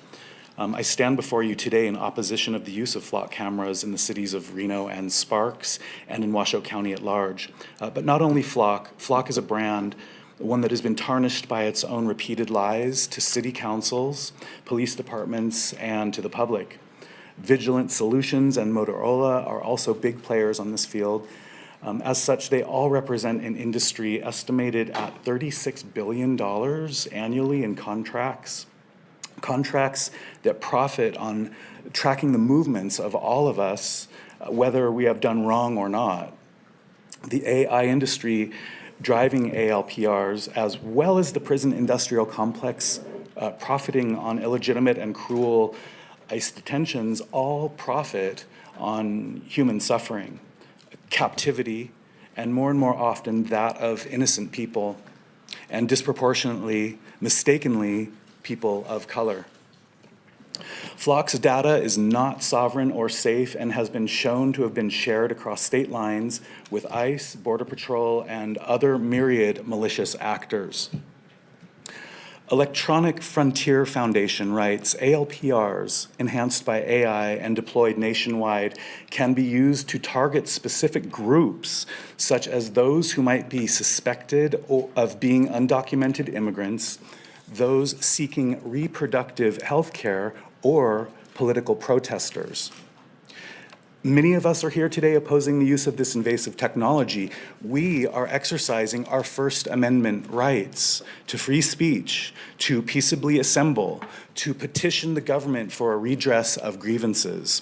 I stand before you today in opposition of the use of flock cameras in the cities of Reno and Sparks and in Washoe County at large. But not only flock is a brand, one that has been tarnished by its own repeated lies to city councils, police departments, and to the public. Vigilant Solutions and Motorola are also big players on this field. As such, they all represent an industry estimated at $36 billion annually in contracts that profit on tracking the movements of all of us, whether we have done wrong or not. The AI industry driving ALPRs, as well as the prison industrial complex profiting on illegitimate and cruel ICE detentions, all profit on human suffering, captivity, and more often that of innocent people, and disproportionately, mistakenly, people of color. Flock's data is not sovereign or safe and has been shown to have been shared across state lines with ICE, Border Patrol, and other myriad malicious actors. Electronic Frontier Foundation writes, ALPRs, enhanced by AI and deployed nationwide, can be used to target specific groups, such as those who might be suspected of being undocumented immigrants, those seeking reproductive health care, or political protesters. Many of us are here today opposing the use of this invasive technology. We are exercising our First Amendment rights to free speech, to peaceably assemble, to petition the government for a redress of grievances.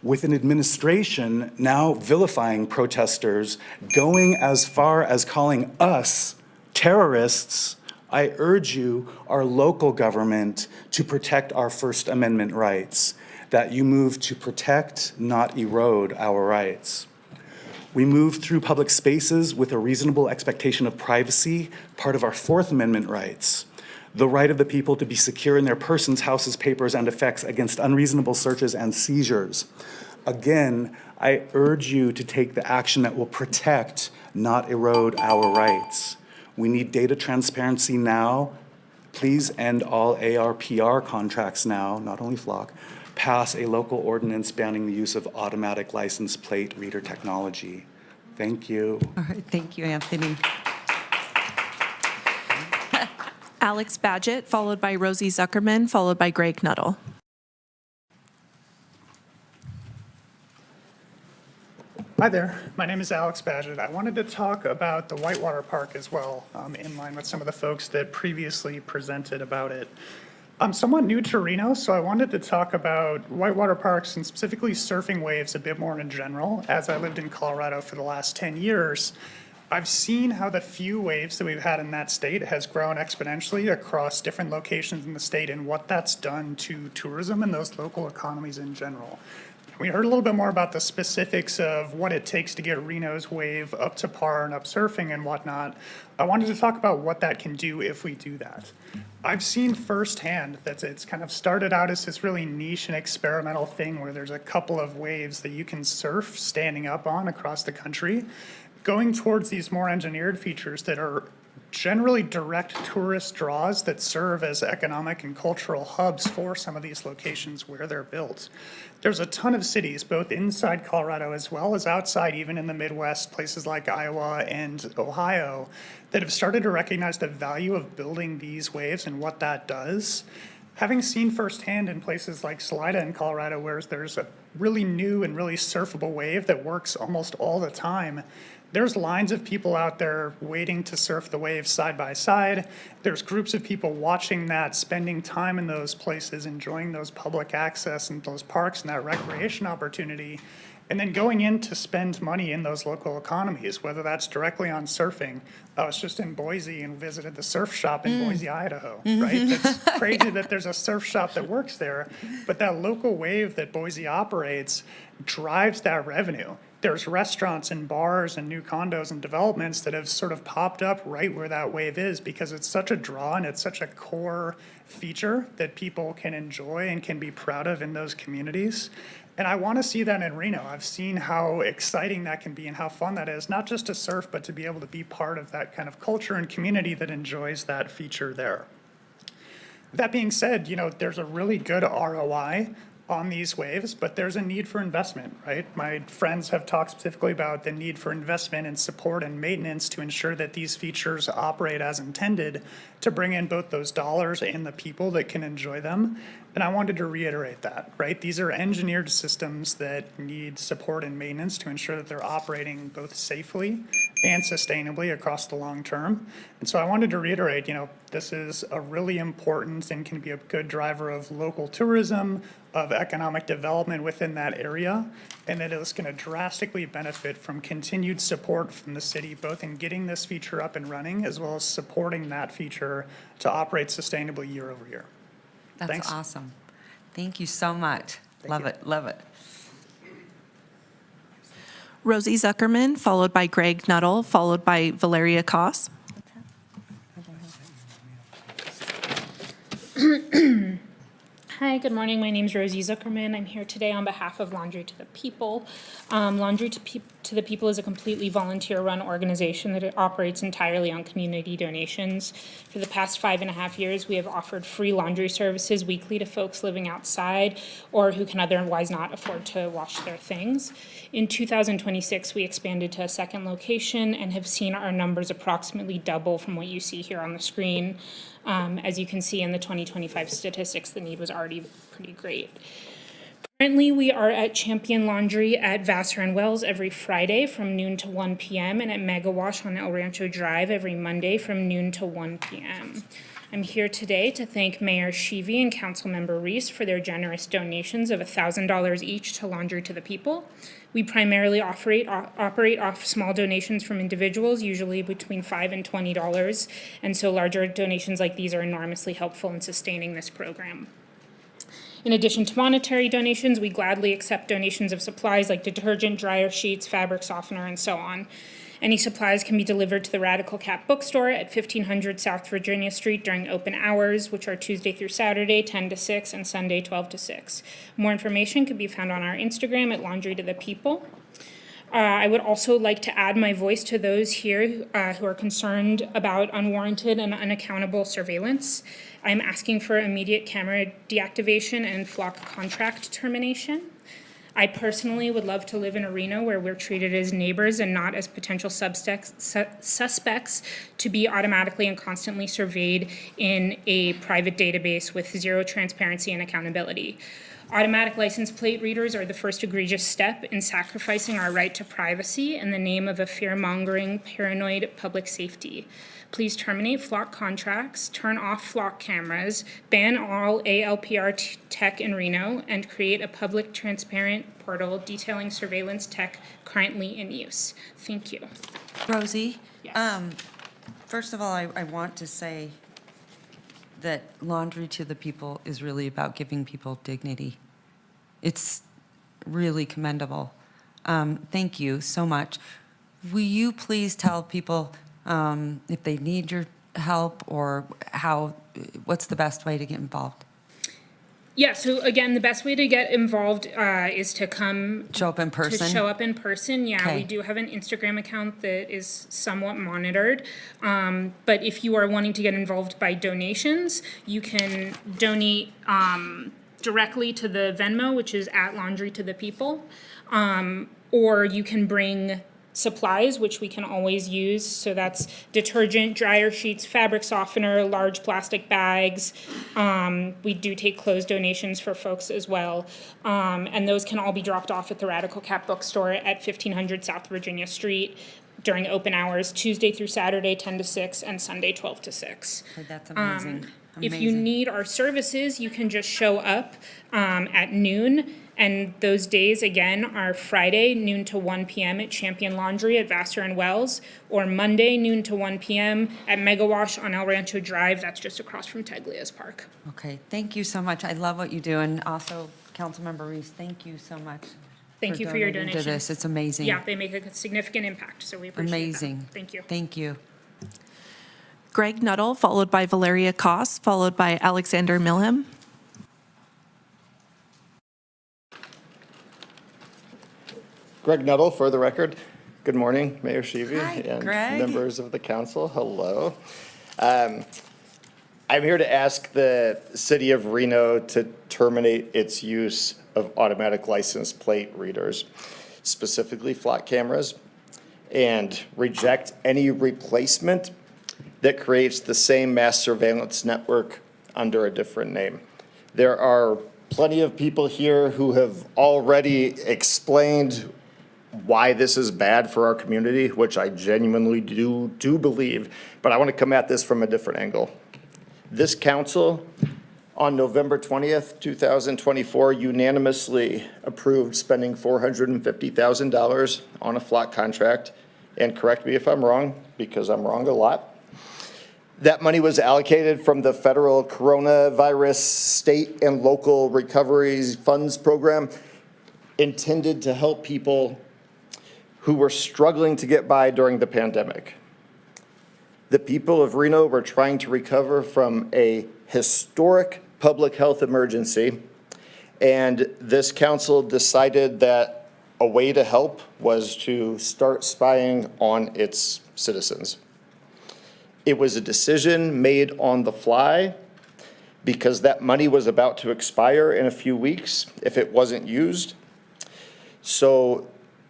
With an administration now vilifying protesters, going as far as calling us terrorists, I urge you, our local government, to protect our First Amendment rights, that you move to protect, not erode our rights. We move through public spaces with a reasonable expectation of privacy, part of our Fourth Amendment rights, the right of the people to be secure in their persons, houses, papers, and effects against unreasonable searches and seizures. Again, I urge you to take the action that will protect, not erode our rights. We need data transparency now. Please end all ARPR contracts now, not only Flock. Pass a local ordinance banning the use of automatic license plate reader technology. Thank you. All right, thank you, Anthony. Alex Badgett, followed by Rosie Zuckerman, followed by Greg Nuttall. Hi there, my name is Alex Badgett. I wanted to talk about the Whitewater Park as well, in line with some of the folks that previously presented about it. I'm somewhat new to Reno, so I wanted to talk about whitewater parks and specifically surfing waves a bit more in general. As I lived in Colorado for the last 10 years, I've seen how the few waves that we've had in that state has grown exponentially across different locations in the state and what that's done to tourism and those local economies in general. We heard a little bit more about the specifics of what it takes to get Reno's wave up to par and up surfing and whatnot. I wanted to talk about what that can do if we do that. I've seen firsthand that it's kind of started out as this really niche and experimental thing where there's a couple of waves that you can surf standing up on across the country, going towards these more engineered features that are generally direct tourist draws that serve as economic and cultural hubs for some of these locations where they're built. There's a ton of cities, both inside Colorado as well as outside, even in the Midwest, places like Iowa and Ohio, that have started to recognize the value of building these waves and what that does. Having seen firsthand in places like Salida in Colorado, where there's a really new and really surfable wave that works almost all the time, there's lines of people out there waiting to surf the waves side by side. There's groups of people watching that, spending time in those places, enjoying those public access and those parks and that recreation opportunity, and then going in to spend money in those local economies, whether that's directly on surfing. I was just in Boise and visited the surf shop in Boise, Idaho, right? It's crazy that there's a surf shop that works there, but that local wave that Boise operates drives that revenue. There's restaurants and bars and new condos and developments that have sort of popped up right where that wave is because it's such a draw and it's such a core feature that people can enjoy and can be proud of in those communities. And I want to see that in Reno. I've seen how exciting that can be and how fun that is, not just to surf, but to be able to be part of that kind of culture and community that enjoys that feature there. That being said, there's a really good ROI on these waves, but there's a need for investment, right? My friends have talked specifically about the need for investment and support and maintenance to ensure that these features operate as intended to bring in both those dollars and the people that can enjoy them. And I wanted to reiterate that, right? These are engineered systems that need support and maintenance to ensure that they're operating both safely and sustainably across the long term. And so I wanted to reiterate, this is a really important and can be a good driver of local tourism, of economic development within that area, and that it's going to drastically benefit from continued support from the city, both in getting this feature up and running, as well as supporting that feature to operate sustainably year over year. That's Thanks. awesome. Thank you so much. Love it, love it. Rosie Zuckerman, followed by Greg Nuttall, followed by Valeria Koss. Hi, good morning. My name is Rosie Zuckerman. I'm here today on behalf of Laundry to the People. Laundry to the People is a completely volunteer-run organization that operates entirely on community donations. For the past 5.5 years, we have offered free laundry services weekly to folks living outside or who can otherwise not afford to wash their things. In 2026, we expanded to a second location and have seen our numbers approximately double from what you see here on the screen. As you can see in the 2025 statistics, the need was already pretty great. Currently, we are at Champion Laundry at Vassar and Wells every Friday from noon to 1 p.m. and at Mega Wash on El Rancho Drive every Monday from noon to 1 p.m. I'm here today to thank Mayor Sheevy and Councilmember Reese for their generous donations of $1,000 each to Laundry to the People. We primarily operate off small donations from individuals, usually between $5 and $20, and so larger donations like these are enormously helpful in sustaining this program. In addition to monetary donations, we gladly accept donations of supplies like detergent, dryer sheets, fabric softener, and so on. Any supplies can be delivered to the Radical Cat Bookstore at 1500 South Virginia Street during open hours, which are Tuesday through Saturday, 10 to 6, and Sunday, 12 to 6. More information can be found on our Instagram at Laundry to the People. I would also like to add my voice to those here who are concerned about unwarranted and unaccountable surveillance. I'm asking for immediate camera deactivation and flock contract termination. I personally would love to live in a Reno where we're treated as neighbors and not as potential suspects to be automatically and constantly surveyed in a private database with zero transparency and accountability. Automatic license plate readers are the first egregious step in sacrificing our right to privacy in the name of a fear-mongering, paranoid public safety. Please terminate flock contracts, turn off flock cameras, ban all ALPR tech in Reno, and create a public, transparent portal detailing surveillance tech currently in use. Thank you. Rosie? Yes. First of all, I want to say that Laundry to the People is really about giving people dignity. It's really commendable. Thank you so much. Will you please tell people if they need your help or what's the best way to get involved? Yeah, so again, the best way to get involved is to come. Show up in person? To show up in person, yeah. Okay. We do have an Instagram account that is somewhat monitored. But if you are wanting to get involved by donations, you can donate directly to the Venmo, which is @LaundryToThePeople. Or you can bring supplies, which we can always use. So that's detergent, dryer sheets, fabric softener, large plastic bags. We do take clothes donations for folks as well. And those can all be dropped off at the Radical Cap Bookstore at 1500 South Virginia Street during open hours, Tuesday through Saturday, 10 to 6, and Sunday, 12 to 6. Okay, that's amazing. If you need our services, you can just show up at noon. And those days, again, are Friday, noon to 1 p.m. at Champion Laundry at Vassar and Wells, or Monday, noon to 1 p.m. at Mega Wash on El Rancho Drive. That's just across from Teglia's Park. Okay, thank you so much. I love what you do. And also, Councilmember Reese, thank you so much. Thank you for your donating donation. to this. It's amazing. Yeah, they make a significant impact, so we appreciate that. Amazing. Thank you. Thank you. Greg Nuttall, followed by Valeria Koss, followed by Alexander Milham. Greg Nuttall, for the record. Good morning, Mayor Sheevy Hi, and Greg. members of the council. Hello. I'm here to ask the city of Reno to terminate its use of automatic license plate readers, specifically flock cameras, and reject any replacement that creates the same mass surveillance network under a different name. There are plenty of people here who have already explained why this is bad for our community, which I genuinely do believe, but I want to come at this from a different angle. This council, on November 20th, 2024, unanimously approved spending $450,000 on a flock contract, and correct me if I'm wrong, because I'm wrong a lot. That money was allocated from the federal coronavirus state and local recovery funds program, intended to help people who were struggling to get by during the pandemic. The people of Reno were trying to recover from a historic public health emergency, and this council decided that a way to help was to start spying on its citizens. It was a decision made on the fly because that money was about to expire in a few weeks if it wasn't used. So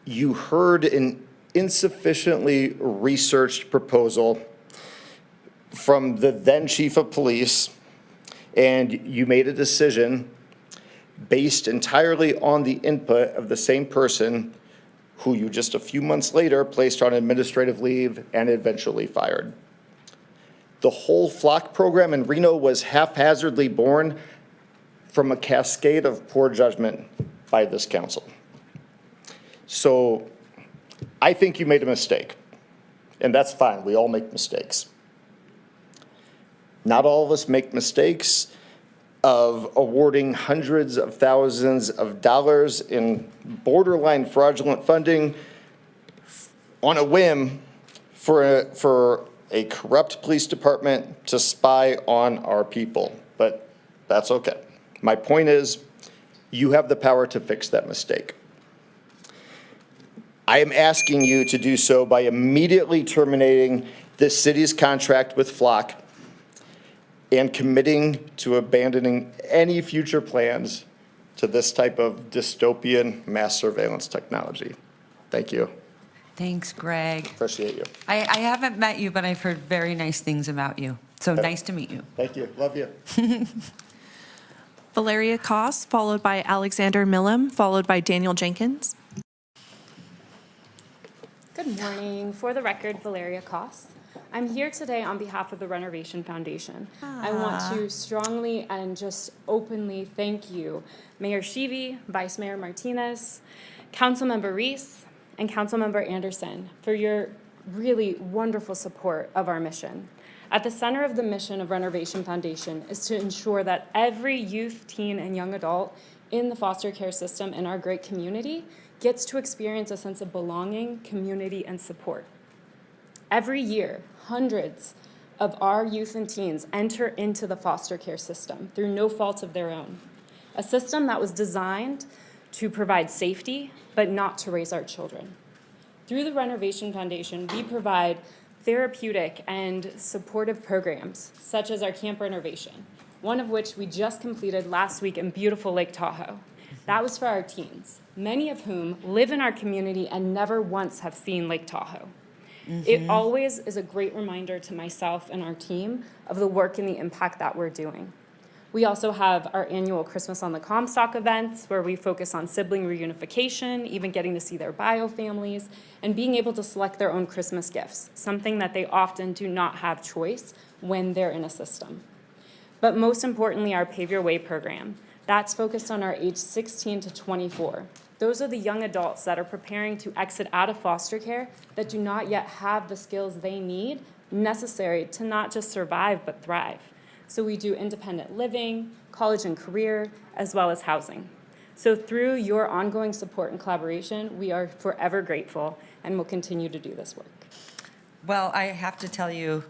you heard an insufficiently researched proposal from the then chief of police, and you made a decision based entirely on the input of the same person who you just a few months later placed on administrative leave and eventually fired. The whole flock program in Reno was haphazardly born from a cascade of poor judgment by this council. So I think you made a mistake, and that's fine. We all make mistakes. Not all of us make mistakes of awarding hundreds of thousands of dollars in borderline fraudulent funding on a whim for a corrupt police department to spy on our people, but that's okay. My point is, you have the power to fix that mistake. I am asking you to do so by immediately terminating the city's contract with Flock and committing to abandoning any future plans to this type of dystopian mass surveillance technology. Thank you. Thanks, Greg. Appreciate you. I haven't met you, but I've heard very nice things about you. So nice to meet you. Thank you. Love you. Valeria Koss, followed by Alexander Milham, followed by Daniel Jenkins. Good morning. For the record, Valeria Koss. I'm here today on behalf of the Renovation Foundation. I want to strongly and just openly thank you, Mayor Sheevy, Vice Mayor Martinez, Councilmember Reese, and Councilmember Anderson for your really wonderful support of our mission. At the center of the mission of Renovation Foundation is to ensure that every youth, teen, and young adult in the foster care system in our great community gets to experience a sense of belonging, community, and support. Every year, hundreds of our youth and teens enter into the foster care system through no fault of their own. a system that was designed to provide safety, but not to raise our children. Through the Renovation Foundation, we provide therapeutic and supportive programs, such as our camp renovation, one of which we just completed last week in beautiful Lake Tahoe. That was for our teens, many of whom live in our community and never once have seen Lake Tahoe. It always is a great reminder to myself and our team of the work and the impact that we're doing. We also have our annual Christmas on the Comstock events where we focus on sibling reunification, even getting to see their bio families, and being able to select their own Christmas gifts, something that they often do not have choice when they're in a system. But most importantly, our Pave Your Way program. That's focused on our age 16 to 24. Those are the young adults that are preparing to exit out of foster care that do not yet have the skills they need necessary to not just survive but thrive. So we do independent living, college and career, as well as housing. So through your ongoing support and collaboration, we are forever grateful and will continue to do this work. Well, I have to tell you,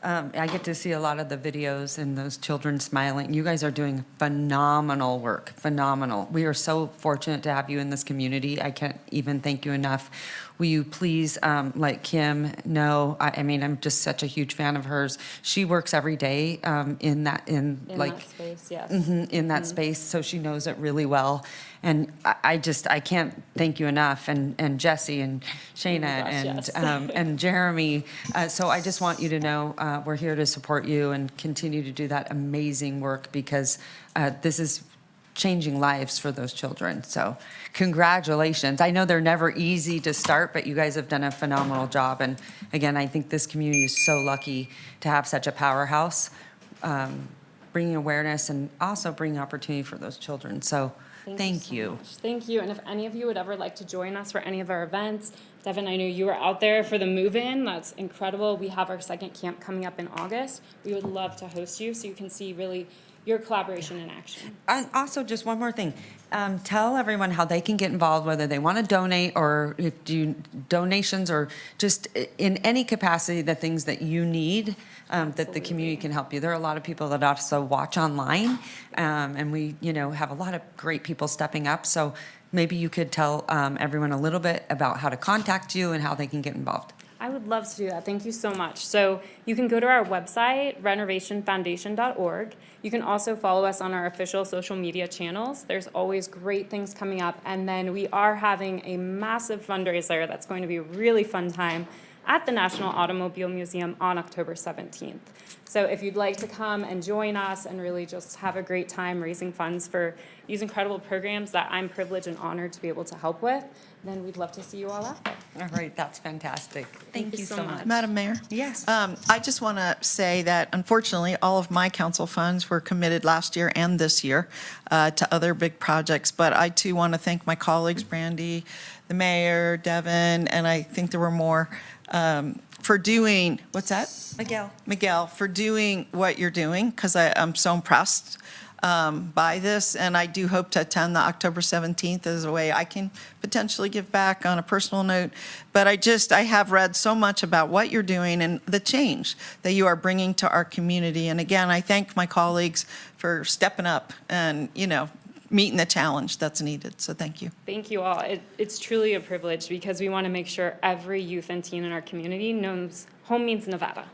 I get to see a lot of the videos and those children smiling. You guys are doing phenomenal work, phenomenal. We are so fortunate to have you in this community. I can't even thank you enough. Will you please let Kim know? I mean, I'm just such a huge fan of hers. She works every day in that Space, yes. in that space, so she knows it really well. And I can't thank you enough. And Jesse and Shayna yes. and Jeremy. So I just want you to know we're here to support you and continue to do that amazing work because this is changing lives for those children. So congratulations. I know they're never easy to start, but you guys have done a phenomenal job. And again, I think this community is so lucky to have such a powerhouse, bringing awareness and also bringing opportunity for those children. So thank you. Much. Thank you. And if any of you would ever like to join us for any of our events, Devin, I know you were out there for the move-in. That's incredible. We have our second camp coming up in August. We would love to host you so you can see really your collaboration in action. And also, just one more thing. Tell everyone how they can get involved, whether they want to donate or if do donations or just in any capacity, the things that you need that the community can help you. There are a lot of people that also watch online, and we, have a lot of great people stepping up. So maybe you could tell everyone a little bit about how to contact you and how they can get involved. I would love to do that. Thank you so much. So you can go to our website, renovationfoundation.org. You can also follow us on our official social media channels. There's always great things coming up. And then we are having a massive fundraiser that's going to be a really fun time at the National Automobile Museum on October 17th. So if you'd like to come and join us and really just have a great time raising funds for these incredible programs that I'm privileged and honored to be able to help with, then we'd love to see you all out there. All right, that's fantastic. Thank you so much. Madam Mayor? Yes. I just want to say that unfortunately, all of my council funds were committed last year and this year to other big projects. But I too want to thank my colleagues, Brandy, the mayor, Devin, and I think there were more, for doing, what's that? Miguel, for doing what you're doing, because I'm so impressed by this, and I do hope to attend the October 17th as a way I can potentially give back on a personal note. But I have read so much about what you're doing and the change that you are bringing to our community. And again, I thank my colleagues for stepping up and, meeting the challenge that's needed. So thank you. Thank you all. It's truly a privilege because we want to make sure every youth and teen in our community knows home means Nevada.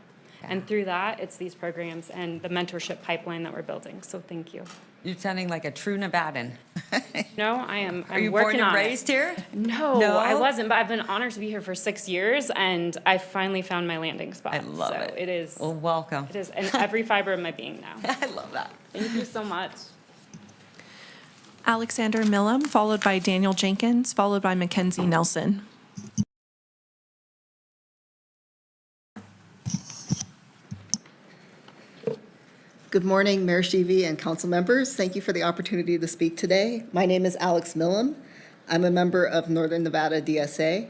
And through that, it's these programs and the mentorship pipeline that we're building. So thank you. You're sounding like a true Nevadan. No, I am. Are you working born and on it. raised here? No, No? I wasn't, but I've been honored to be here for 6 years, and I finally found my landing spot. I love so it. It is. Well, welcome. It is in every fiber of my being now. I love that. Thank you so much. Alexander Millam, followed by Daniel Jenkins, followed by Mackenzie Nelson. Good morning, Mayor Sheevy and council members. Thank you for the opportunity to speak today. My name is Alex Millam. I'm a member of Northern Nevada DSA,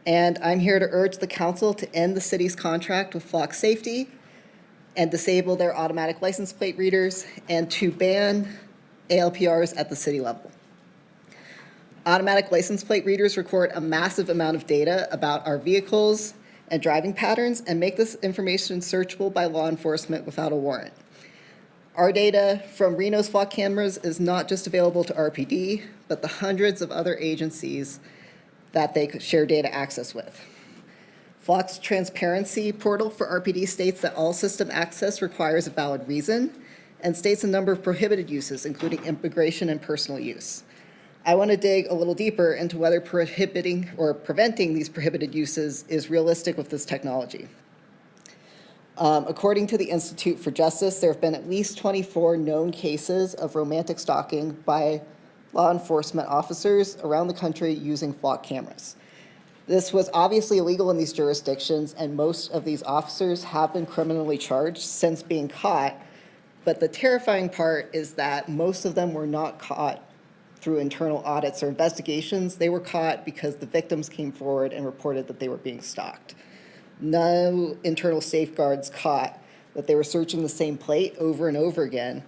and I'm here to urge the council to end the city's contract with Flock Safety and disable their automatic license plate readers and to ban ALPRs at the city level. Automatic license plate readers record a massive amount of data about our vehicles and driving patterns and make this information searchable by law enforcement without a warrant. Our data from Reno's flock cameras is not just available to RPD, but the hundreds of other agencies that they could share data access with. Flock's transparency portal for RPD states that all system access requires a valid reason and states a number of prohibited uses, including immigration and personal use. I want to dig a little deeper into whether prohibiting or preventing these prohibited uses is realistic with this technology. According to the Institute for Justice, there have been at least 24 known cases of romantic stalking by law enforcement officers around the country using flock cameras. This was obviously illegal in these jurisdictions, and most of these officers have been criminally charged since being caught. But the terrifying part is that most of them were not caught through internal audits or investigations. They were caught because the victims came forward and reported that they were being stalked. No internal safeguards caught that they were searching the same plate over and over again,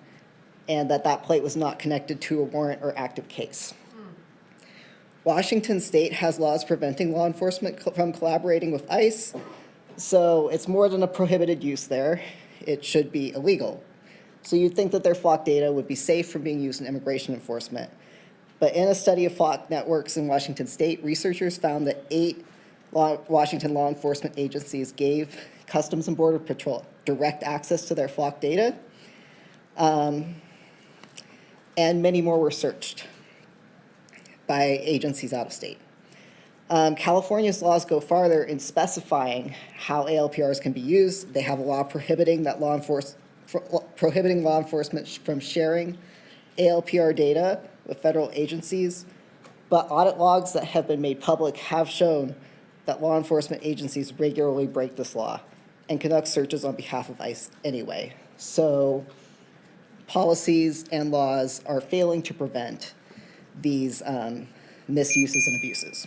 and that plate was not connected to a warrant or active case. Washington State has laws preventing law enforcement from collaborating with ICE, so it's more than a prohibited use there. It should be illegal. So you'd think that their flock data would be safe from being used in immigration enforcement. But in a study of flock networks in Washington State, researchers found that 8 Washington law enforcement agencies gave Customs and Border Patrol direct access to their flock data, and many more were searched by agencies out of state. California's laws go farther in specifying how ALPRs can be used. They have a law prohibiting law enforcement from sharing ALPR data with federal agencies, but audit logs that have been made public have shown that law enforcement agencies regularly break this law and conduct searches on behalf of ICE anyway. So policies and laws are failing to prevent these misuses and abuses.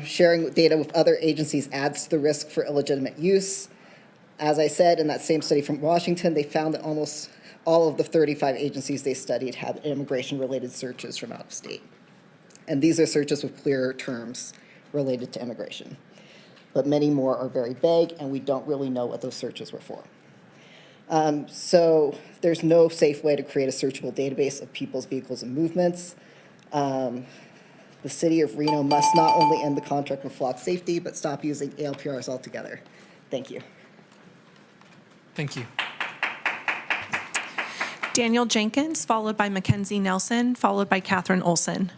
Sharing data with other agencies adds to the risk for illegitimate use. As I said, in that same study from Washington, they found that almost all of the 35 agencies they studied had immigration-related searches from out of state. And these are searches with clear terms related to immigration. But many more are very vague, and we don't really know what those searches were for. So there's no safe way to create a searchable database of people's vehicles and movements. The city of Reno must not only end the contract with flock safety, but stop using ALPRs altogether. Thank you. Thank you. Daniel Jenkins, followed by Mackenzie Nelson, followed by Catherine Olson.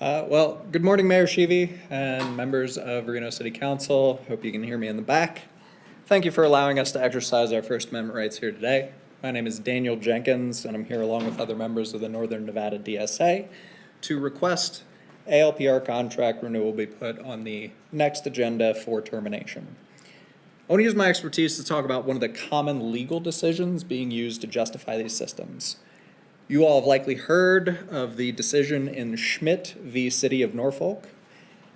Well, good morning, Mayor Sheevy and members of Reno City Council. Hope you can hear me in the back. Thank you for allowing us to exercise our First Amendment rights here today. My name is Daniel Jenkins, and I'm here along with other members of the Northern Nevada DSA to request ALPR contract renewal be put on the next agenda for termination. I want to use my expertise to talk about one of the common legal decisions being used to justify these systems. You all have likely heard of the decision in Schmidt v. City of Norfolk,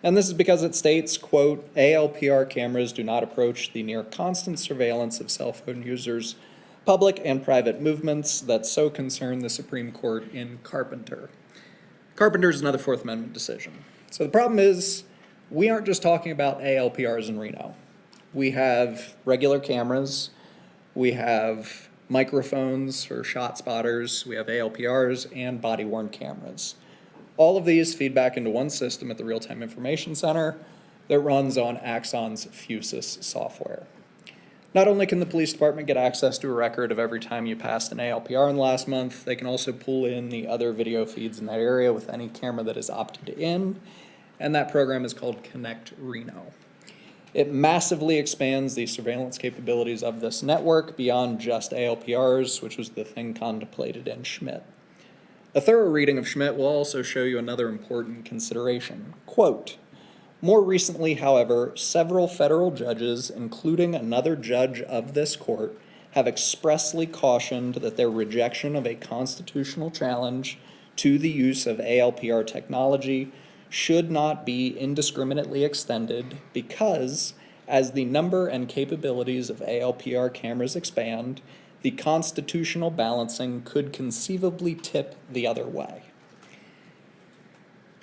and this is because it states, quote, ALPR cameras do not approach the near constant surveillance of cell phone users' public and private movements that so concern the Supreme Court in Carpenter. Carpenter is another Fourth Amendment decision. So the problem is, we aren't just talking about ALPRs in Reno. We have regular cameras, we have microphones for shot spotters, we have ALPRs and body-worn cameras. All of these feed back into one system at the Real-Time Information Center that runs on Axon's Fusus software. Not only can the police department get access to a record of every time you passed an ALPR in the last month, they can also pull in the other video feeds in that area with any camera that is opted in, and that program is called Connect Reno. It massively expands the surveillance capabilities of this network beyond just ALPRs, which was the thing contemplated in Schmidt. A thorough reading of Schmidt will also show you another important consideration. Quote, more recently, however, several federal judges, including another judge of this court, have expressly cautioned that their rejection of a constitutional challenge to the use of ALPR technology should not be indiscriminately extended because, as the number and capabilities of ALPR cameras expand, the constitutional balancing could conceivably tip the other way.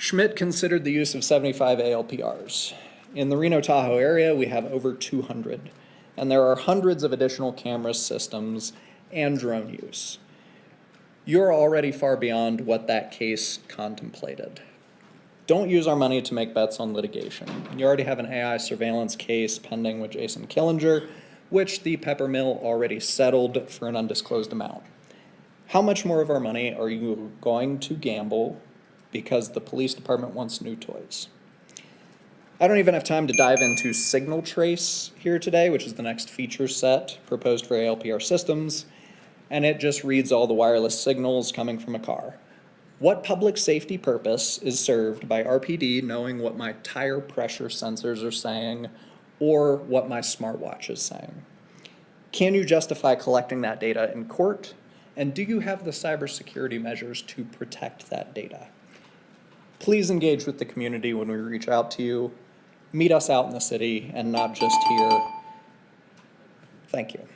Schmidt considered the use of 75 ALPRs. In the Reno Tahoe area, we have over 200, and there are hundreds of additional camera systems and drone use. You're already far beyond what that case contemplated. Don't use our money to make bets on litigation. You already have an AI surveillance case pending with Jason Killinger, which the Peppermill already settled for an undisclosed amount. How much more of our money are you going to gamble because the police department wants new toys? I don't even have time to dive into Signal Trace here today, which is the next feature set proposed for ALPR systems, and it just reads all the wireless signals coming from a car. What public safety purpose is served by RPD knowing what my tire pressure sensors are saying or what my smartwatch is saying? Can you justify collecting that data in court? And do you have the cybersecurity measures to protect that data? Please engage with the community when we reach out to you. Meet us out in the city and not just here. Thank you.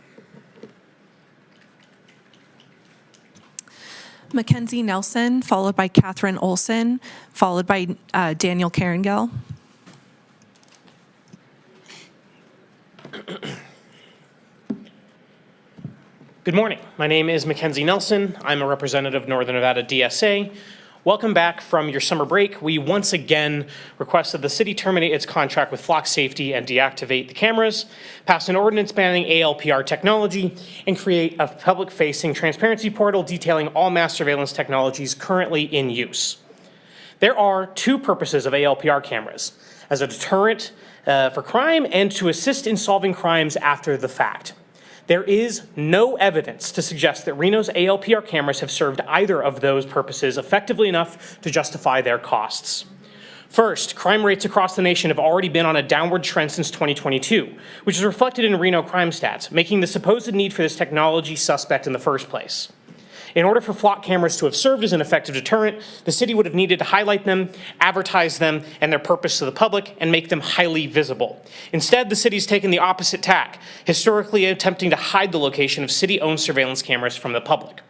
Mackenzie Nelson, followed by Catherine Olson, followed by Daniel Carringell. Good morning. My name is Mackenzie Nelson. I'm a representative of Northern Nevada DSA. Welcome back from your summer break. We once again requested the city terminate its contract with Flock Safety and deactivate the cameras, pass an ordinance banning ALPR technology, and create a public-facing transparency portal detailing all mass surveillance technologies currently in use. There are two purposes of ALPR cameras: as a deterrent for crime and to assist in solving crimes after the fact. There is no evidence to suggest that Reno's ALPR cameras have served either of those purposes effectively enough to justify their costs. First, crime rates across the nation have already been on a downward trend since 2022, which is reflected in Reno crime stats, making the supposed need for this technology suspect in the first place. In order for flock cameras to have served as an effective deterrent, the city would have needed to highlight them, advertise them and their purpose to the public, and make them highly visible. Instead, the city's taken the opposite tack, historically attempting to hide the location of city-owned surveillance cameras from the public.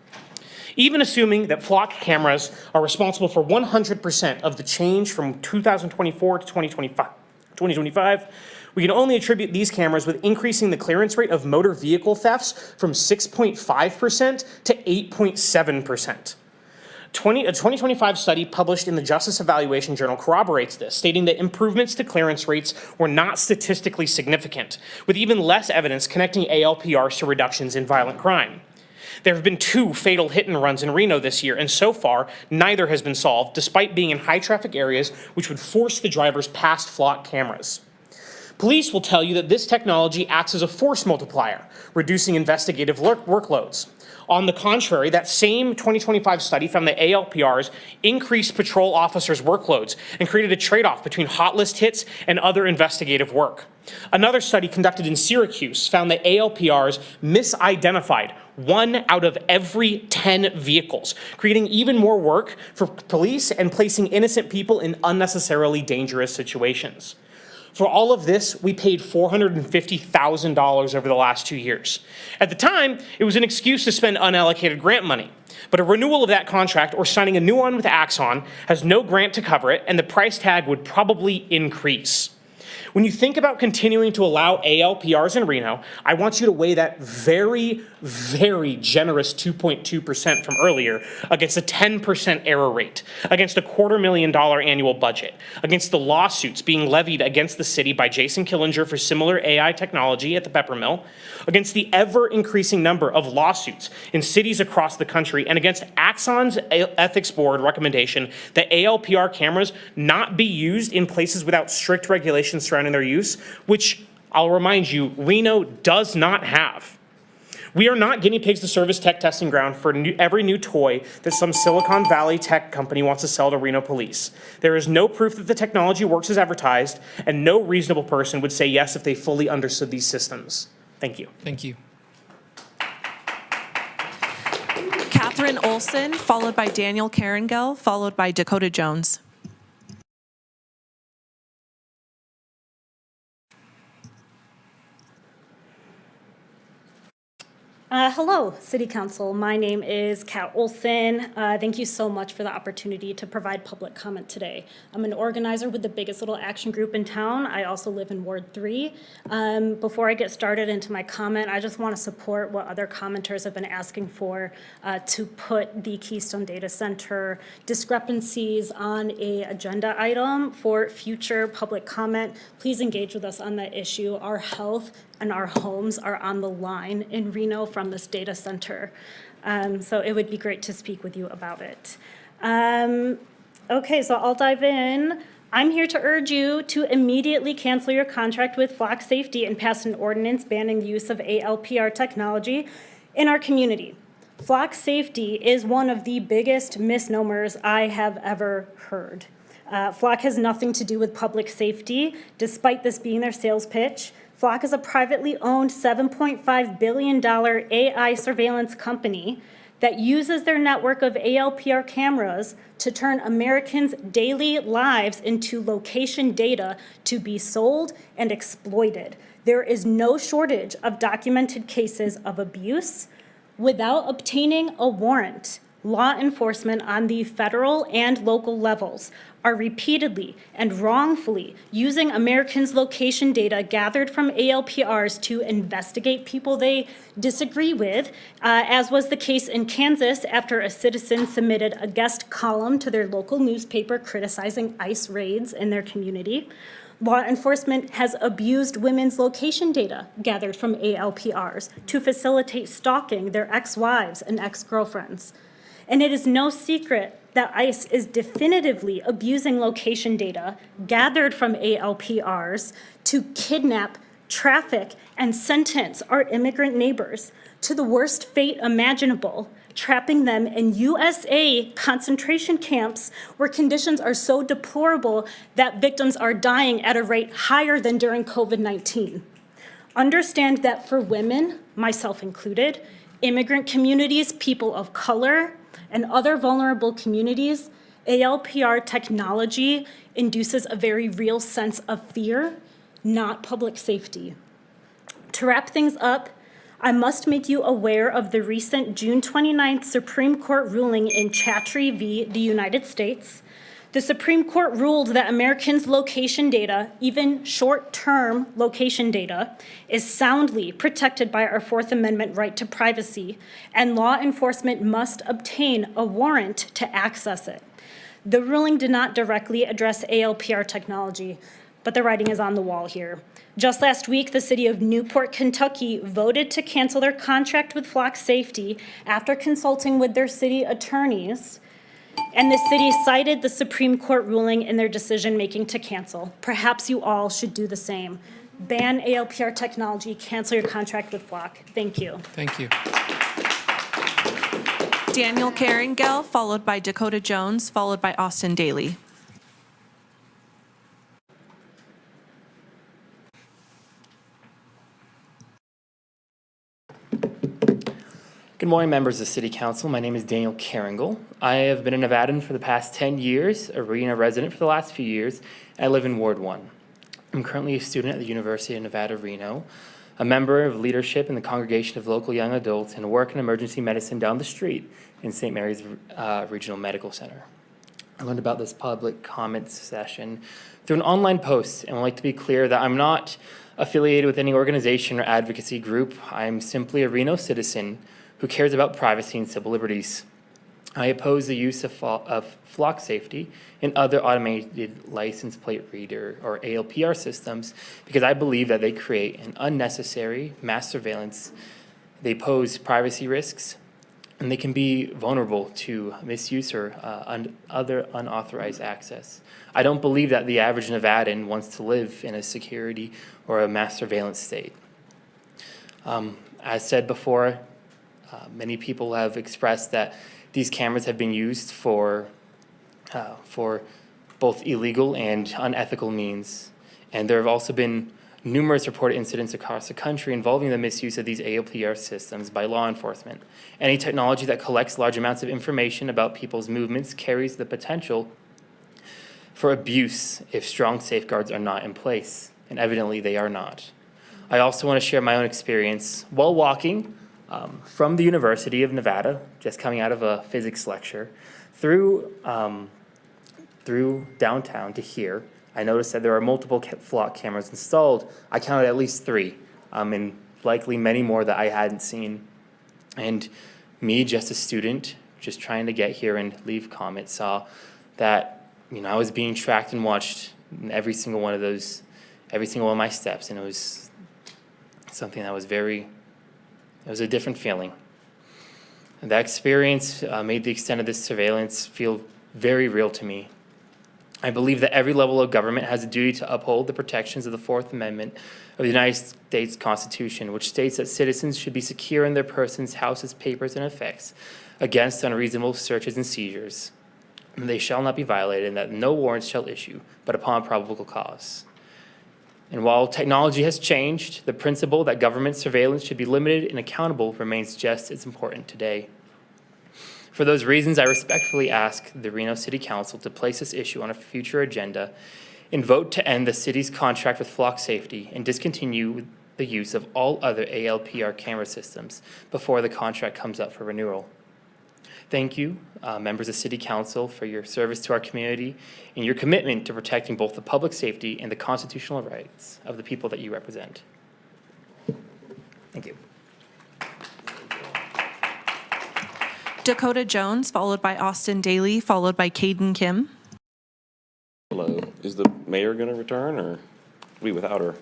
Even assuming that flock cameras are responsible for 100% of the change from 2024 to 2025, we can only attribute these cameras with increasing the clearance rate of motor vehicle thefts from 6.5% to 8.7%. A 2025 study published in the Justice Evaluation Journal corroborates this, stating that improvements to clearance rates were not statistically significant, with even less evidence connecting ALPRs to reductions in violent crime. There have been 2 fatal hit-and-runs in Reno this year, and so far, neither has been solved, despite being in high-traffic areas which would force the drivers past flock cameras. Police will tell you that this technology acts as a force multiplier, reducing investigative workloads. On the contrary, that same 2025 study found that ALPRs increased patrol officers' workloads and created a trade-off between hot list hits and other investigative work. Another study conducted in Syracuse found that ALPRs misidentified 1 out of every 10 vehicles, creating even more work for police and placing innocent people in unnecessarily dangerous situations. For all of this, we paid $450,000 over the last 2 years. At the time, it was an excuse to spend unallocated grant money. But a renewal of that contract or signing a new one with Axon has no grant to cover it, and the price tag would probably increase. When you think about continuing to allow ALPRs in Reno, I want you to weigh that very, very generous 2.2% from earlier against a 10% error rate, against a $250,000 annual budget, against the lawsuits being levied against the city by Jason Killinger for similar AI technology at the Peppermill, against the ever-increasing number of lawsuits in cities across the country, and against Axon's ethics board recommendation that ALPR cameras not be used in places without strict regulations surrounding their use, which I'll remind you, Reno does not have. We are not guinea pigs to serve as tech testing ground for every new toy that some Silicon Valley tech company wants to sell to Reno police. There is no proof that the technology works as advertised, and no reasonable person would say yes if they fully understood these systems. Thank you. Thank you. Catherine Olson, followed by Daniel Carringell, followed by Dakota Jones. Hello, City Council. My name is Kat Olson. Thank you so much for the opportunity to provide public comment today. I'm an organizer with the biggest little action group in town. I also live in Ward 3. Before I get started into my comment, I just want to support what other commenters have been asking for to put the Keystone Data Center discrepancies on a agenda item for future public comment. Please engage with us on that issue. Our health and our homes are on the line in Reno from this data center. So it would be great to speak with you about it. Okay, so I'll dive in. I'm here to urge you to immediately cancel your contract with Flock Safety and pass an ordinance banning the use of ALPR technology in our community. Flock Safety is one of the biggest misnomers I have ever heard. Flock has nothing to do with public safety, despite this being their sales pitch. Flock is a privately owned $7.5 billion AI surveillance company that uses their network of ALPR cameras to turn Americans' daily lives into location data to be sold and exploited. There is no shortage of documented cases of abuse. Without obtaining a warrant, law enforcement on the federal and local levels are repeatedly and wrongfully using Americans' location data gathered from ALPRs to investigate people they disagree with, as was the case in Kansas after a citizen submitted a guest column to their local newspaper criticizing ICE raids in their community. Law enforcement has abused women's location data gathered from ALPRs to facilitate stalking their ex-wives and ex-girlfriends. And it is no secret that ICE is definitively abusing location data gathered from ALPRs to kidnap, traffic, and sentence our immigrant neighbors to the worst fate imaginable, trapping them in USA concentration camps where conditions are so deplorable that victims are dying at a rate higher than during COVID-19. Understand that for women, myself included, immigrant communities, people of color, and other vulnerable communities, ALPR technology induces a very real sense of fear, not public safety. To wrap things up, I must make you aware of the recent June 29th Supreme Court ruling in Chattree v. the United States. The Supreme Court ruled that Americans' location data, even short-term location data, is soundly protected by our Fourth Amendment right to privacy, and law enforcement must obtain a warrant to access it. The ruling did not directly address ALPR technology, but the writing is on the wall here. Just last week, the city of Newport, Kentucky voted to cancel their contract with Flock Safety after consulting with their city attorneys, and the city cited the Supreme Court ruling in their decision-making to cancel. Perhaps you all should do the same. Ban ALPR technology, cancel your contract with Flock. Thank you. Thank you. Daniel Carringell, followed by Dakota Jones, followed by Austin Daly. Good morning, members of City Council. My name is Daniel Carringell. I have been a Nevadan for the past 10 years, a Reno resident for the last few years, and I live in Ward 1. I'm currently a student at the University of Nevada, Reno, a member of leadership in the Congregation of Local Young Adults, and work in emergency medicine down the street in St. Mary's Regional Medical Center. I learned about this public comment session through an online post, and would like to be clear that I'm not affiliated with any organization or advocacy group. I'm simply a Reno citizen who cares about privacy and civil liberties. I oppose the use of Flock Safety and other automated license plate reader or ALPR systems because I believe that they create an unnecessary mass surveillance. They pose privacy risks, and they can be vulnerable to misuse or other unauthorized access. I don't believe that the average Nevadan wants to live in a security or a mass surveillance state. As said before, many people have expressed that these cameras have been used for both illegal and unethical means. And there have also been numerous reported incidents across the country involving the misuse of these ALPR systems by law enforcement. Any technology that collects large amounts of information about people's movements carries the potential for abuse if strong safeguards are not in place, and evidently they are not. I also want to share my own experience. While walking From the University of Nevada, just coming out of a physics lecture, through downtown to here, I noticed that there are multiple flock cameras installed. I counted at least 3, and likely many more that I hadn't seen. And me, just a student, just trying to get here and leave comment, saw that, I was being tracked and watched in every single one of my steps, and it was something that was it was a different feeling. And that experience made the extent of this surveillance feel very real to me. I believe that every level of government has a duty to uphold the protections of the Fourth Amendment of the United States Constitution, which states that citizens should be secure in their persons, houses, papers, and effects against unreasonable searches and seizures. And they shall not be violated, and that no warrants shall issue, but upon probable cause. And while technology has changed, the principle that government surveillance should be limited and accountable remains just as important today. For those reasons, I respectfully ask the Reno City Council to place this issue on a future agenda and vote to end the city's contract with Flock Safety and discontinue the use of all other ALPR camera systems before the contract comes up for renewal. Thank you, members of City Council, for your service to our community and your commitment to protecting both the public safety and the constitutional rights of the people that you represent. Thank you. Dakota Jones, followed by Austin Daly, followed by Caden Kim. Hello. Is the mayor going to return, or we without her?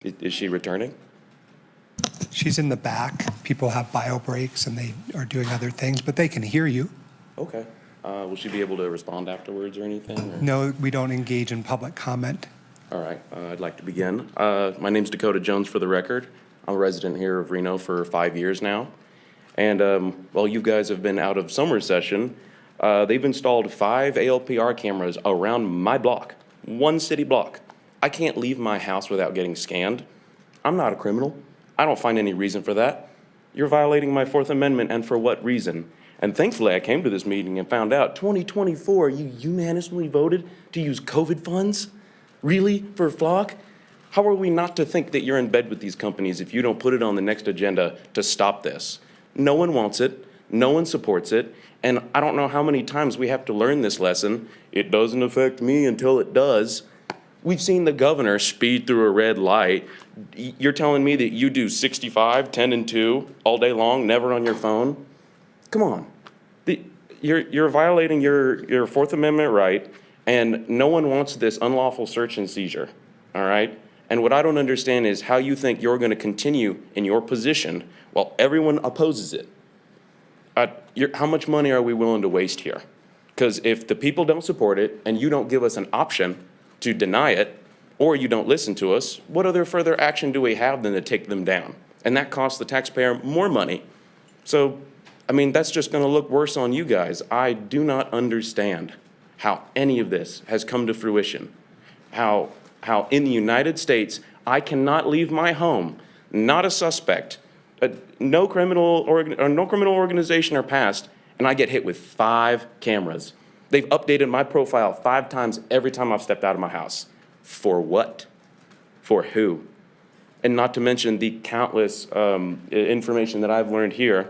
Is she returning? She's in the back. People have bio breaks and they are doing other things, but they can hear you. Okay. Will she be able to respond afterwards or anything? Or? No, we don't engage in public comment. All right. I'd like to begin. My name's Dakota Jones, for the record. I'm a resident here of Reno for 5 years now. And while you guys have been out of summer session, they've installed 5 ALPR cameras around my block, 1 city block. I can't leave my house without getting scanned. I'm not a criminal. I don't find any reason for that. You're violating my Fourth Amendment, and for what reason? And thankfully, I came to this meeting and found out 2024, you unanimously voted to use COVID funds? Really? For Flock? How are we not to think that you're in bed with these companies if you don't put it on the next agenda to stop this? No one wants it. No one supports it. And I don't know how many times we have to learn this lesson. It doesn't affect me until it does. We've seen the governor speed through a red light. You're telling me that you do 65, 10 and 2 all day long, never on your phone? Come on. You're violating your Fourth Amendment right, and no one wants this unlawful search and seizure, all right? And what I don't understand is how you think you're going to continue in your position while everyone opposes it. How much money are we willing to waste here? Because if the people don't support it and you don't give us an option to deny it, or you don't listen to us, what other further action do we have than to take them down? And that costs the taxpayer more money. So, I mean, that's just going to look worse on you guys. I do not understand how any of this has come to fruition. How in the United States, I cannot leave my home, not a suspect, no criminal organization or past, and I get hit with 5 cameras. They've updated my profile 5 times every time I've stepped out of my house. For what? For who? And not to mention the countless information that I've learned here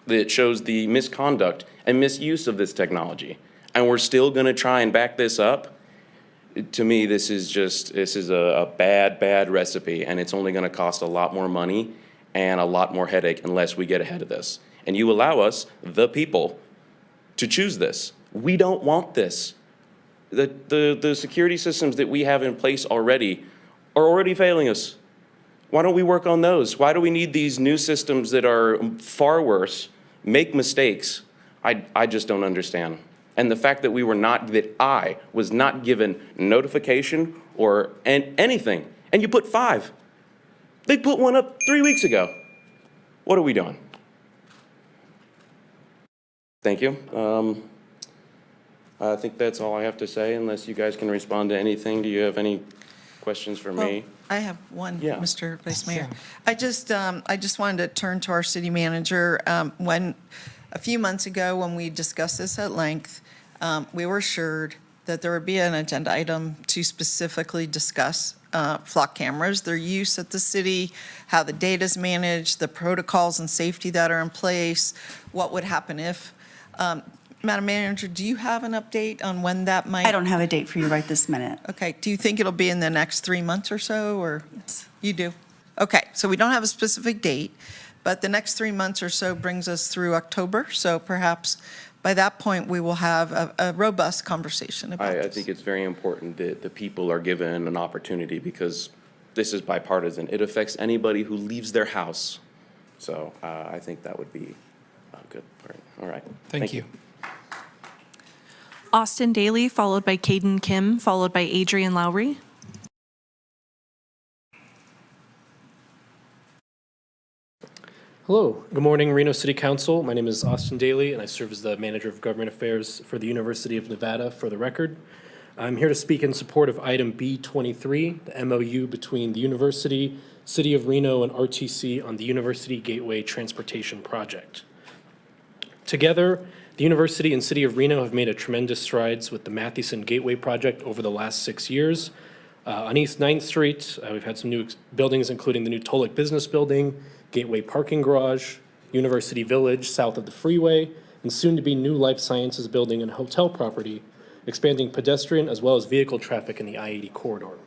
that shows the misconduct and misuse of this technology. And we're still gonna try and back this up? To me, this is a bad recipe, and it's only gonna cost a lot more money and a lot more headache unless we get ahead of this. And you allow us, the people, to choose this. We don't want this. The security systems that we have in place already are already failing us. Why don't we work on those? Why do we need these new systems that are far worse, make mistakes? I just don't understand. And the fact that I was not given notification or anything, and you put 5. They put one up 3 weeks ago. What are we doing? Thank you. I think that's all I have to say, unless you guys can respond to anything. Do you have any questions for me? I have one, Yeah. Mr. Vice Mayor. I just wanted to turn to our city manager. A few months ago, when we discussed this at length, we were assured that there would be an agenda item to specifically discuss flock cameras, their use at the city, how the data's managed, the protocols and safety that are in place, what would happen if. Madam Manager, do you have an update on when that might? I don't have a date for you right this minute. Okay, do you think it'll be in the next 3 months or so, or? You do? Okay, so we don't have a specific date, but the next 3 months or so brings us through October, so perhaps by that point, we will have a robust conversation about I this. think it's very important that the people are given an opportunity because this is bipartisan. It affects anybody who leaves their house. So I think that would be good. All right. Thank you. Austin Daly, followed by Caden Kim, followed by Adrian Lowry. Hello, good morning, Reno City Council. My name is Austin Daly, and I serve as the Manager of Government Affairs for the University of Nevada, for the record. I'm here to speak in support of item B23, the MOU between the University, City of Reno, and RTC on the University Gateway Transportation Project. Together, the University and City of Reno have made a tremendous strides with the Mathewson Gateway Project over the last 6 years. On East 9th Street, we've had some new buildings, including the new Tolic Business Building, Gateway Parking Garage, University Village south of the freeway, and soon-to-be new Life Sciences Building and hotel property, expanding pedestrian as well as vehicle traffic in the I-80 corridor.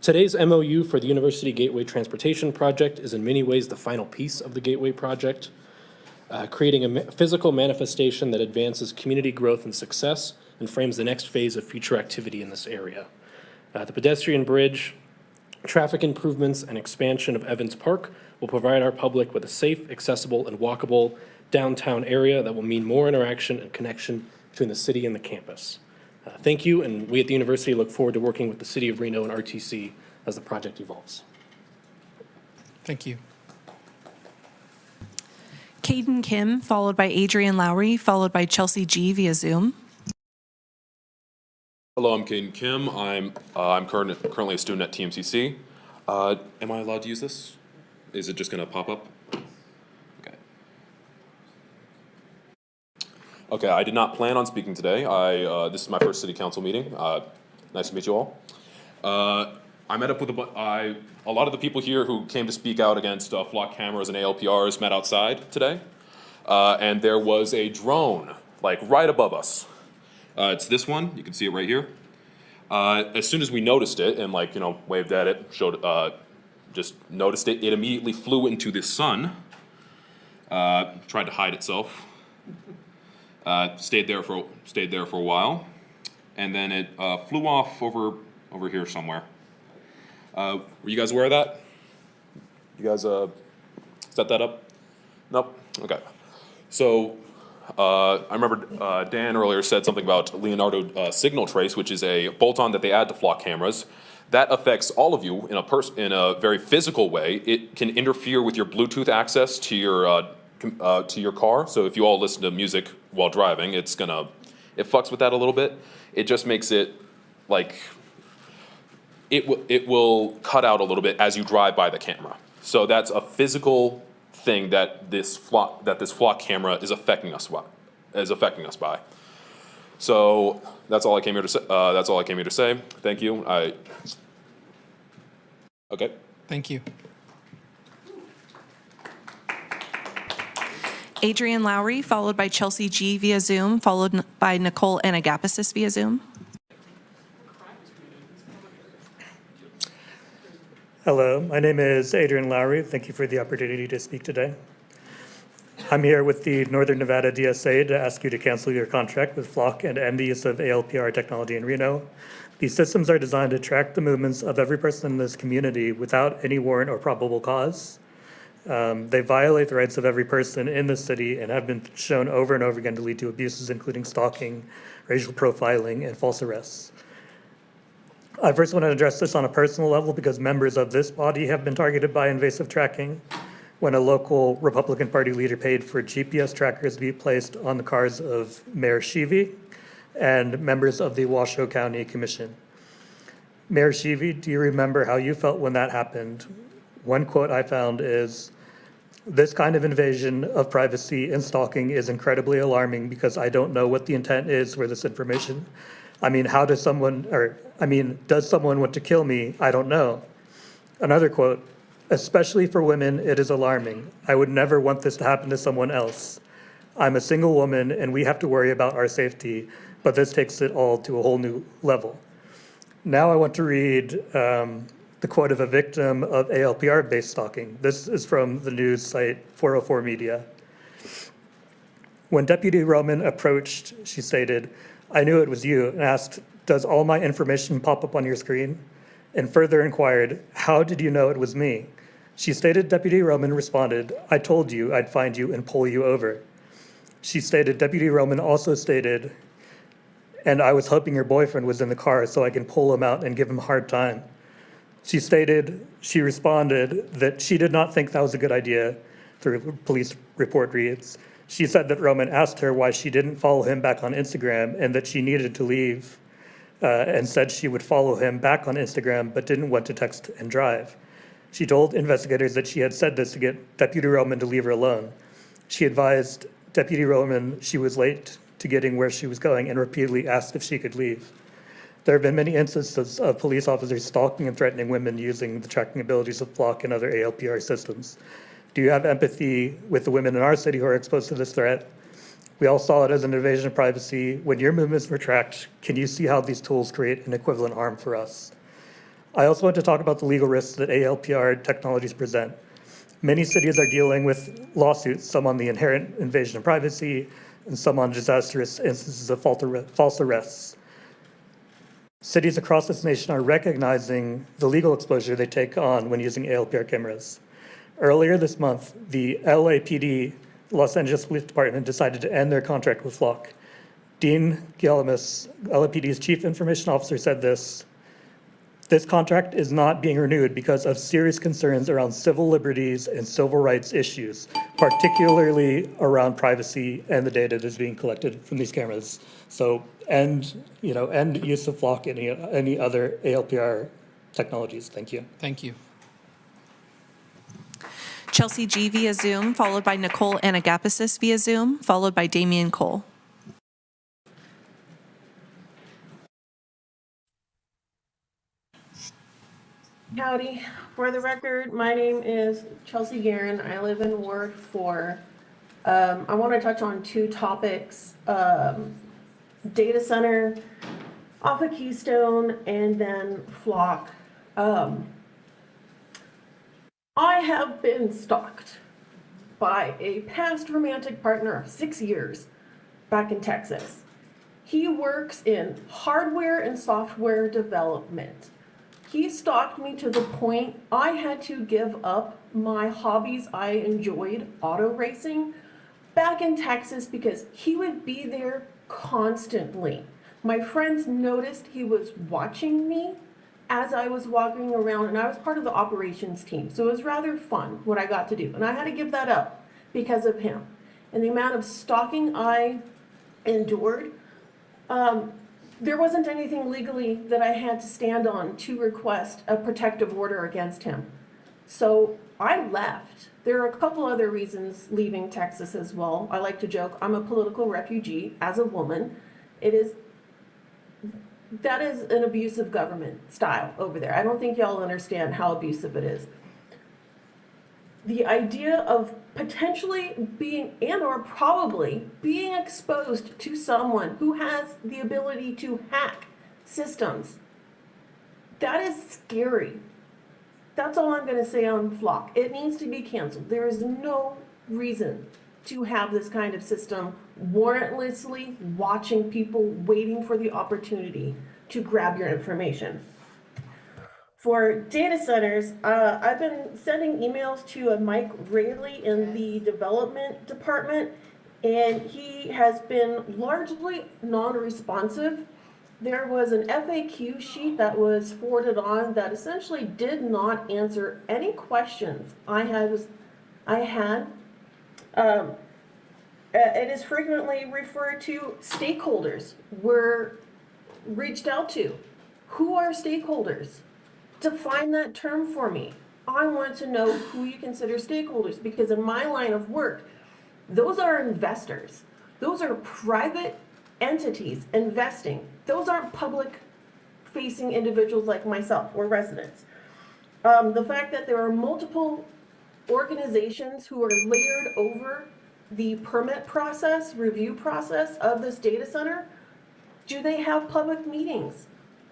Today's MOU for the University Gateway Transportation Project is in many ways the final piece of the Gateway Project, creating a physical manifestation that advances community growth and success and frames the next phase of future activity in this area. The pedestrian bridge, traffic improvements, and expansion of Evans Park will provide our public with a safe, accessible, and walkable downtown area that will mean more interaction and connection between the city and the campus. Thank you, and we at the university look forward to working with the City of Reno and RTC as the project evolves. Thank you. Caden Kim, followed by Adrian Lowry, followed by Chelsea G via Zoom. Hello, I'm Caden Kim. I'm currently a student at TMCC. Am I allowed to use this? Is it just going to pop up? Okay. Okay, I did not plan on speaking today. This is my first city council meeting. Nice to meet you all. I met up with a lot of the people here who came to speak out against flock cameras and ALPRs met outside today. And there was a drone, like right above us. It's this one, you can see it right here. As soon as we noticed it and waved at it, just noticed it, it immediately flew into the sun, tried to hide itself, stayed there for a while, and then it flew off over here somewhere. Were you guys aware of that? You guys set that up? Nope, okay. So, I remember Dan earlier said something about Leonardo Signal Trace, which is a bolt-on that they add to flock cameras. That affects all of you in a very physical way. It can interfere with your Bluetooth access to your car. So if you all listen to music while driving, it fucks with that a little bit. It just makes it like it will cut out a little bit as you drive by the camera. So that's a physical thing that this flock camera is affecting us by. So that's all I came here to say. Thank you. Okay. Thank you. Adrian Lowry, followed by Chelsea G via Zoom, followed by Nicole Anagapasis via Zoom. Hello, my name is Adrian Lowry. Thank you for the opportunity to speak today. I'm here with the Northern Nevada DSA to ask you to cancel your contract with Flock and end the use of ALPR technology in Reno. These systems are designed to track the movements of every person in this community without any warrant or probable cause. They violate the rights of every person in the city and have been shown over and over again to lead to abuses, including stalking, racial profiling, and false arrests. I first want to address this on a personal level because members of this body have been targeted by invasive tracking when a local Republican Party leader paid for GPS trackers to be placed on the cars of Mayor Sheevy and members of the Washoe County Commission. Mayor Sheevy, do you remember how you felt when that happened? One quote I found is, "This kind of invasion of privacy and stalking is incredibly alarming because I don't know what the intent is for this information. I mean, does someone want to kill me? I don't know. Another quote, especially for women, it is alarming. I would never want this to happen to someone else. I'm a single woman and we have to worry about our safety, but this takes it all to a whole new level. Now I want to read the quote of a victim of ALPR-based stalking. This is from the news site 404 Media. When Deputy Roman approached, she stated, "I knew it was you," and asked, "Does all my information pop up on your screen?" And further inquired, "How did you know it was me?" She stated Deputy Roman responded, "I told you I'd find you and pull you over." She stated Deputy Roman also stated, "And I was hoping your boyfriend was in the car so I can pull him out and give him a hard time." She responded that she did not think that was a good idea, the police report reads. She said that Roman asked her why she didn't follow him back on Instagram and that she needed to leave, and said she would follow him back on Instagram but didn't want to text and drive. She told investigators that she had said this to get Deputy Roman to leave her alone. She advised Deputy Roman she was late to getting where she was going and repeatedly asked if she could leave. There have been many instances of police officers stalking and threatening women using the tracking abilities of Flock and other ALPR systems. Do you have empathy with the women in our city who are exposed to this threat? We all saw it as an invasion of privacy. When your movements were tracked, can you see how these tools create an equivalent harm for us? I also want to talk about the legal risks that ALPR technologies present. Many cities are dealing with lawsuits, some on the inherent invasion of privacy and some on disastrous instances of false arrests. Cities across this nation are recognizing the legal exposure they take on when using ALPR cameras. Earlier this month, the LAPD, Los Angeles Police Department, decided to end their contract with Flock. Dean Galamis, LAPD's chief information officer, said this contract is not being renewed because of serious concerns around civil liberties and civil rights issues, particularly around privacy and the data that is being collected from these cameras. So end use of Flock and any other ALPR technologies. Thank you. Thank you. Chelsea G via Zoom, followed by Nicole Anagapasis via Zoom, followed by Damian Cole. Howdy. For the record, my name is Chelsea Guerin. I live in Ward 4. I want to touch on two topics, data center off of Keystone and then Flock. I have been stalked by a past romantic partner of 6 years back in Texas. He works in hardware and software development. He stalked me to the point I had to give up my hobbies I enjoyed, auto racing, back in Texas because he would be there constantly. My friends noticed he was watching me as I was walking around, and I was part of the operations team, so it was rather fun what I got to do, and I had to give that up because of him. And the amount of stalking I endured, there wasn't anything legally that I had to stand on to request a protective order against him. So I left. There are a couple other reasons leaving Texas as well. I like to joke, I'm a political refugee as a woman. That is an abusive government style over there. I don't think y'all understand how abusive it is. The idea of potentially being and or probably being exposed to someone who has the ability to hack systems, that is scary. That's all I'm going to say on Flock. It needs to be canceled. There is no reason to have this kind of system warrantlessly watching people, waiting for the opportunity to grab your information. For data centers, I've been sending emails to a Mike Rayleigh in the development department, and he has been largely non-responsive. There was an FAQ sheet that was forwarded on that essentially did not answer any questions I had. It is frequently referred to stakeholders were reached out to. Who are stakeholders? Define that term for me. I want to know who you consider stakeholders, because in my line of work, those are investors. Those are private entities investing. those aren't public-facing individuals like myself. We're residents. The fact that there are multiple organizations who are layered over the permit process, review process of this data center, do they have public meetings?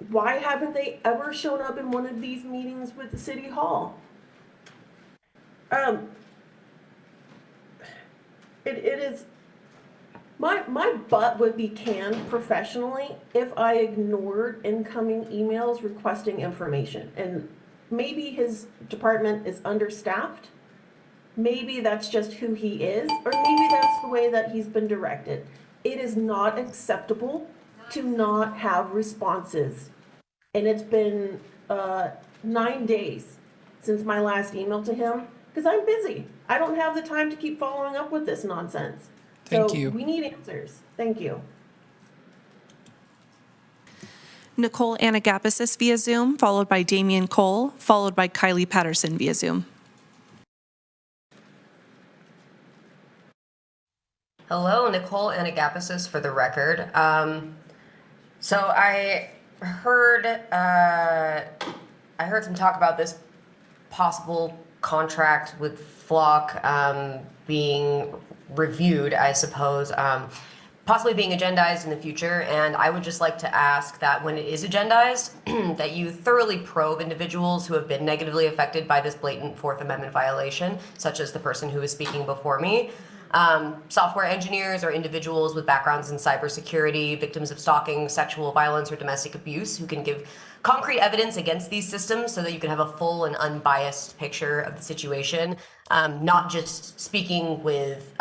Why haven't they ever shown up in one of these meetings with the city hall? It is, my butt would be canned professionally if I ignored incoming emails requesting information. And maybe his department is understaffed. Maybe that's just who he is, or maybe that's the way that he's been directed. It is not acceptable to not have responses. And it's been 9 days since my last email to him, because I'm busy. I don't have the time to keep following up with this nonsense. Thank So you. we need answers. Thank you. Nicole Anagapasis via Zoom, followed by Damian Cole, followed by Kylie Patterson via Zoom. Hello, Nicole Anagapasis for the record. So I heard some talk about this possible contract with Flock being reviewed, I suppose, possibly being agendized in the future. And I would just like to ask that when it is agendized, that you thoroughly probe individuals who have been negatively affected by this blatant Fourth Amendment violation, such as the person who was speaking before me. Software engineers or individuals with backgrounds in cybersecurity, victims of stalking, sexual violence, or domestic abuse who can give concrete evidence against these systems so that you can have a full and unbiased picture of the situation, not just speaking with,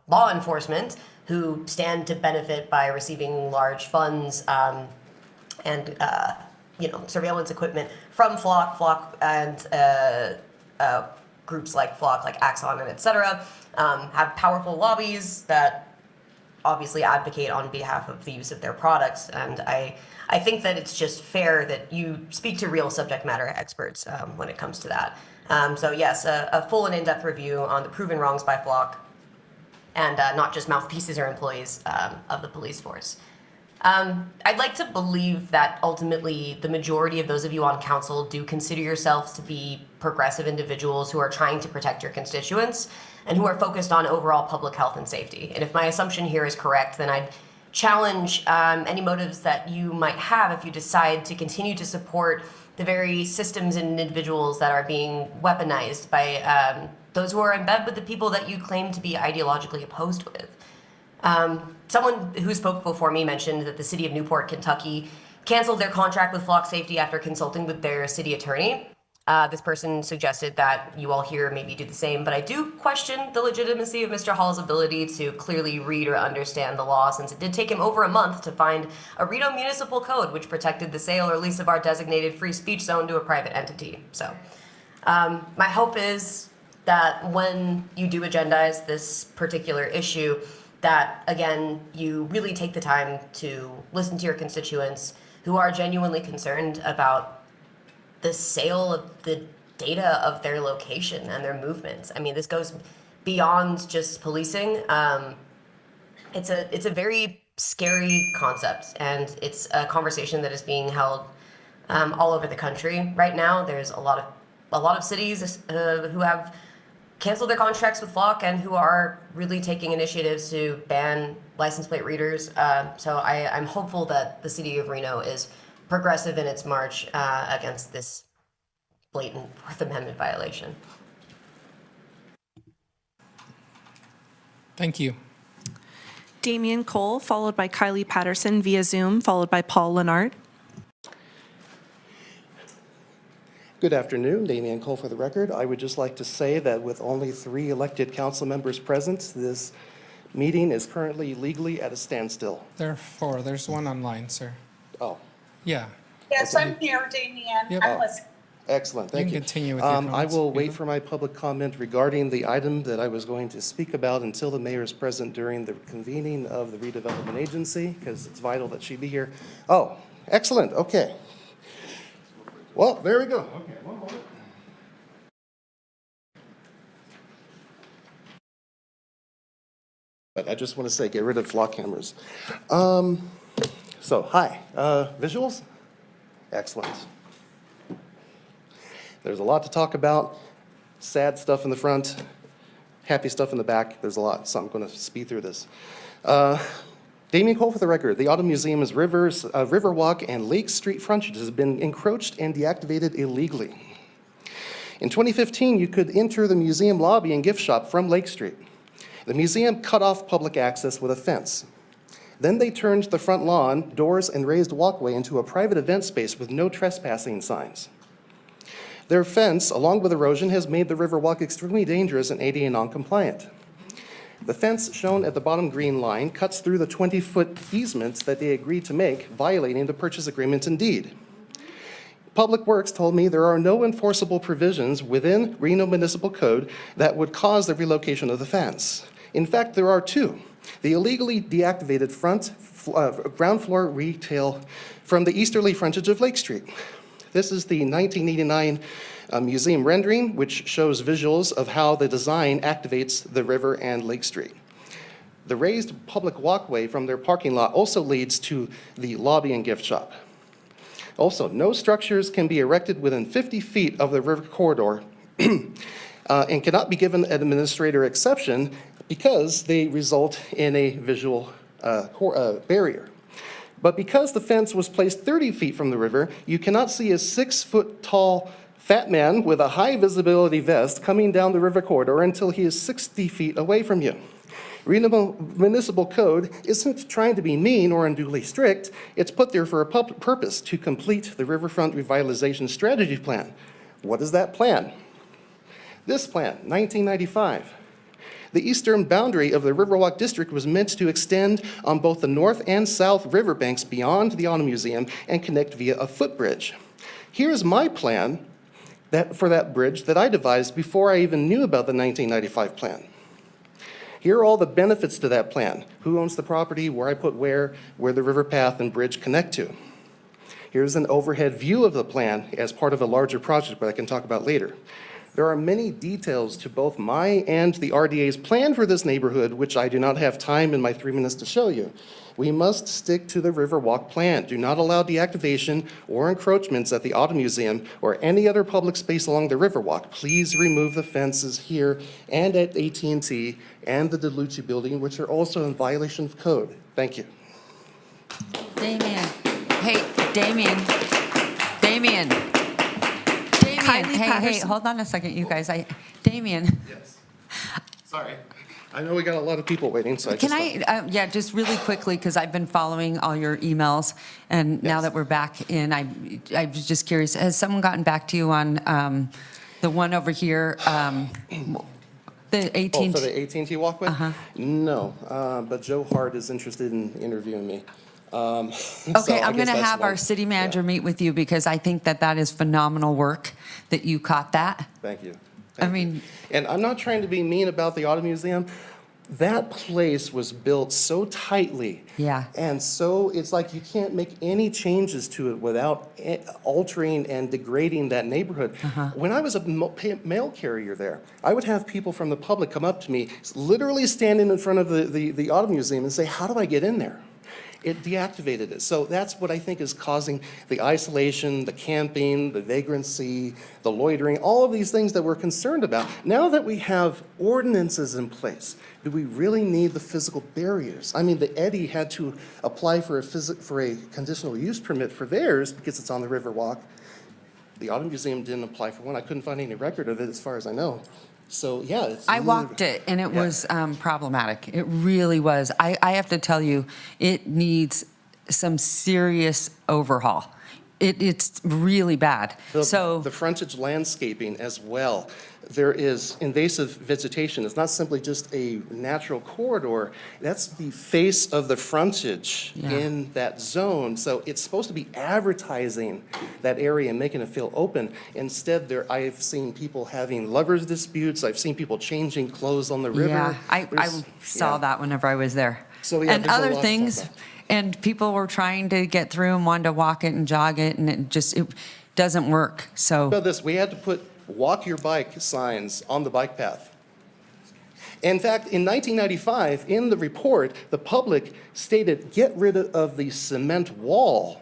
law enforcement who stand to benefit by receiving large funds and surveillance equipment from Flock and groups like Flock, like Axon and et cetera, have powerful lobbies that obviously advocate on behalf of the use of their products. And I think that it's just fair that you speak to real subject matter experts when it comes to that. So yes, a full and in-depth review on the proven wrongs by Flock and not just mouthpieces or employees of the police force. I'd like to believe that ultimately the majority of those of you on council do consider yourselves to be progressive individuals who are trying to protect your constituents and who are focused on overall public health and safety. And if my assumption here is correct, then I'd challenge any motives that you might have if you decide to continue to support the very systems and individuals that are being weaponized by those who are in bed with the people that you claim to be ideologically opposed with. Someone who spoke before me mentioned that the city of Newport, Kentucky canceled their contract with Flock Safety after consulting with their city attorney. This person suggested that you all here maybe do the same, but I do question the legitimacy of Mr. Hall's ability to clearly read or understand the law, since it did take him over a month to find a Reno municipal code which protected the sale or lease of our designated free speech zone to a private entity. So my hope is that when you do agendize this particular issue, that, again, you really take the time to listen to your constituents who are genuinely concerned about the sale of the data of their location and their movements. I mean, this goes beyond just policing. It's a very scary concept, and it's a conversation that is being held all over the country right now. There's a lot of cities who have canceled their contracts with Flock and who are really taking initiatives to ban license plate readers. So I'm hopeful that the city of Reno is progressive in its march against this blatant Fourth Amendment violation. Thank you. Damian Cole, followed by Kylie Patterson via Zoom, followed by Paul Lennart. Good afternoon, Damian Cole for the record. I would just like to say that with only 3 elected council members present, this meeting is currently legally at a standstill. There are 4. There's one online, sir. Oh. Yeah. Yes, I'm here, Damien. Yep. I'm listening. Excellent, thank you. You can continue with your I comments. will wait for my public comment regarding the item that I was going to speak about until the mayor is present during the convening of the redevelopment agency, because it's vital that she be here. Oh, excellent, okay. Well, there we go. Okay, one moment. But I just want to say, get rid of flock cameras. So, hi, visuals? Excellent. There's a lot to talk about, sad stuff in the front, happy stuff in the back. There's a lot, so I'm going to speed through this. Damien Cole for the record. The Auto Museum's Riverwalk and Lake Street frontage has been encroached and deactivated illegally. In 2015, you could enter the museum lobby and gift shop from Lake Street. The museum cut off public access with a fence. Then they turned the front lawn, doors, and raised walkway into a private event space with no trespassing signs. Their fence, along with erosion, has made the Riverwalk extremely dangerous and ADA non-compliant. The fence shown at the bottom green line cuts through the 20-foot easements that they agreed to make, violating the purchase agreement and deed. Public Works told me there are no enforceable provisions within Reno Municipal Code that would cause the relocation of the fence. In fact, there are two. The illegally deactivated ground floor retail from the easterly frontage of Lake Street. This is the 1989 museum rendering, which shows visuals of how the design activates the river and Lake Street. The raised public walkway from their parking lot also leads to the lobby and gift shop. Also, no structures can be erected within 50 feet of the river corridor and cannot be given an administrator exception because they result in a visual barrier. But because the fence was placed 30 feet from the river, you cannot see a 6-foot-tall fat man with a high visibility vest coming down the river corridor until he is 60 feet away from you. Reno Municipal Code isn't trying to be mean or unduly strict. It's put there for a purpose, to complete the Riverfront Revitalization Strategy Plan. What is that plan? This plan, 1995. The eastern boundary of the Riverwalk District was meant to extend on both the north and south riverbanks beyond the Auto Museum and connect via a footbridge. Here's my plan for that bridge that I devised before I even knew about the 1995 plan. Here are all the benefits to that plan. Who owns the property, where I put where the river path and bridge connect to. Here's an overhead view of the plan as part of a larger project, but I can talk about later. There are many details to both my and the RDA's plan for this neighborhood, which I do not have time in my 3 minutes to show you. We must stick to the Riverwalk plan. Do not allow deactivation or encroachments at the Auto Museum or any other public space along the Riverwalk. Please remove the fences here and at AT&T and the DeLucci building, which are also in violation of code. Thank you. Damien. Hey, Damien. Damien. Hey, hold on a second, you guys. Damien. Yes. Sorry. I know we got a lot of people waiting, so just really quickly, because I've been following all your emails, and now that we're back in, I was just curious, has someone gotten back to you on the one over here, the AT&T? Oh, for the AT&T walkway? No, but Joe Hart is interested in interviewing me. Okay, I'm going to have our city manager meet with you, because I think that is phenomenal work that you caught that. Thank you. And I'm not trying to be mean about the Auto Museum. That place was built so tightly. Yeah. And so it's like you can't make any changes to it without altering and degrading that neighborhood. When I was a mail carrier there, I would have people from the public come up to me, literally standing in front of the Auto Museum and say, how do I get in there? It deactivated it. So that's what I think is causing the isolation, the camping, the vagrancy, the loitering, all of these things that we're concerned about. Now that we have ordinances in place, do we really need the physical barriers? I mean, the Eddy had to apply for a conditional use permit for theirs because it's on the Riverwalk. The Auto Museum didn't apply for one. I couldn't find any record of it as far as I know. So, yeah. I walked it, and it was problematic. It really was. I have to tell you, it needs some serious overhaul. It's really bad. The frontage landscaping as well. There is invasive vegetation. It's not simply just a natural corridor. That's the face of the frontage in that zone. So it's supposed to be advertising that area and making it feel open. Instead, I've seen people having lovers disputes. I've seen people changing clothes on the river. Yeah, I saw that whenever I was there. So, yeah, and there's a other lot things. And people were trying to get through and wanted to walk it and jog it, and it doesn't work. So about this, we had to put walk your bike signs on the bike path. In fact, in 1995, in the report, the public stated, get rid of the cement wall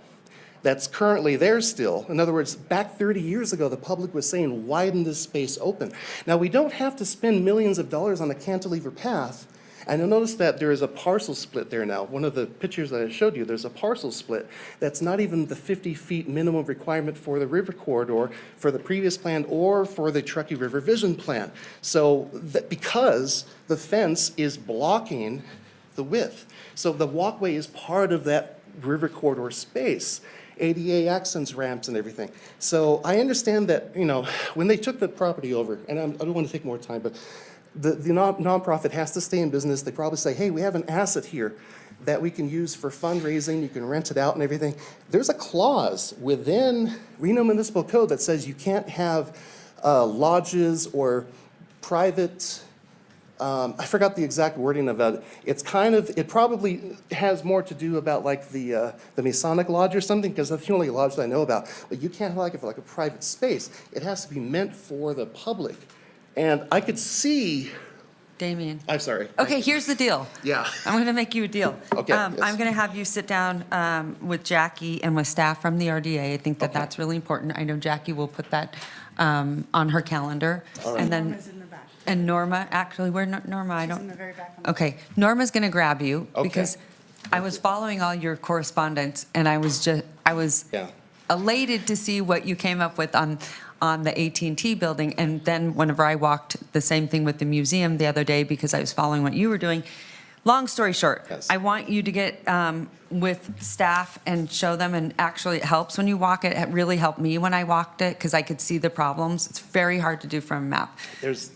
that's currently there still. In other words, back 30 years ago, the public was saying, widen this space open. Now, we don't have to spend millions of dollars on a cantilever path. And you'll notice that there is a parcel split there now. One of the pictures that I showed you, there's a parcel split. That's not even the 50 feet minimum requirement for the river corridor, for the previous plan, or for the Truckee River Vision Plan. So because the fence is blocking the width. So the walkway is part of that river corridor space. ADA access ramps and everything. So I understand that, you know, when they took the property over, and I don't want to take more time, but the nonprofit has to stay in business. They probably say, hey, we have an asset here that we can use for fundraising. You can rent it out and everything. There's a clause within Reno Municipal Code that says you can't have lodges or private, I forgot the exact wording of that. It's kind of, it probably has more to do about like the Masonic Lodge or something, because that's the only lodge that I know about. But you can't like it for like a private space. It has to be meant for the public. And I could see, Damien. I'm sorry. Okay, here's the deal. Yeah. I'm going to make you a deal. Okay, yes. I'm going to have you sit down with Jackie and with staff from the RDA. I think that Okay. that's really important. I know Jackie will put that on her calendar. All right. And then, Norma's in the back. and Norma, actually, where Norma? I She's don't. in the very back. Okay, Norma's going to grab you Okay. because I was following all your correspondence and I was Yeah. elated to see what you came up with on the AT&T building. And then whenever I walked the same thing with the museum the other day because I was following what you were doing. Long story short, Yes. I want you to get with staff and show them, and actually it helps when you walk it. It really helped me when I walked it because I could see the problems. It's very hard to do from a map.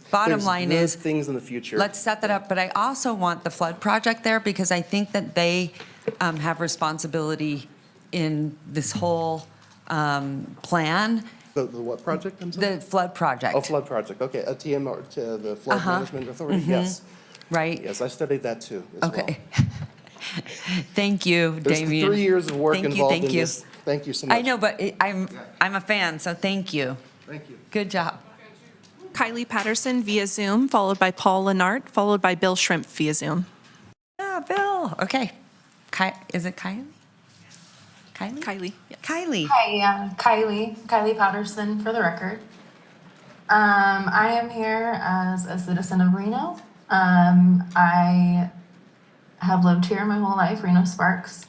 Bottom line good is, things in the future. let's set that up, but I also want the flood project there because I think that they have responsibility in this whole plan. The what project, I'm sorry? The flood project. Oh, flood project, okay, a TMR, to the Flood Uh-huh. Management Authority, yes. Right? Yes, I studied that too, as well. Okay. Thank you, There's Damien. 3 years of work Thank you, involved thank in you. this. Thank you so much. I know, but I'm a fan, so thank you. Thank you. Good job. Kylie Patterson via Zoom, followed by Paul Lenart, followed by Bill Shrimp via Zoom. Ah, Bill. Okay. Is it Kylie? Kylie? Kylie, yes. Kylie. Hi, Kylie Patterson for the record. I am here as a citizen of Reno. I have lived here my whole life, Reno Sparks.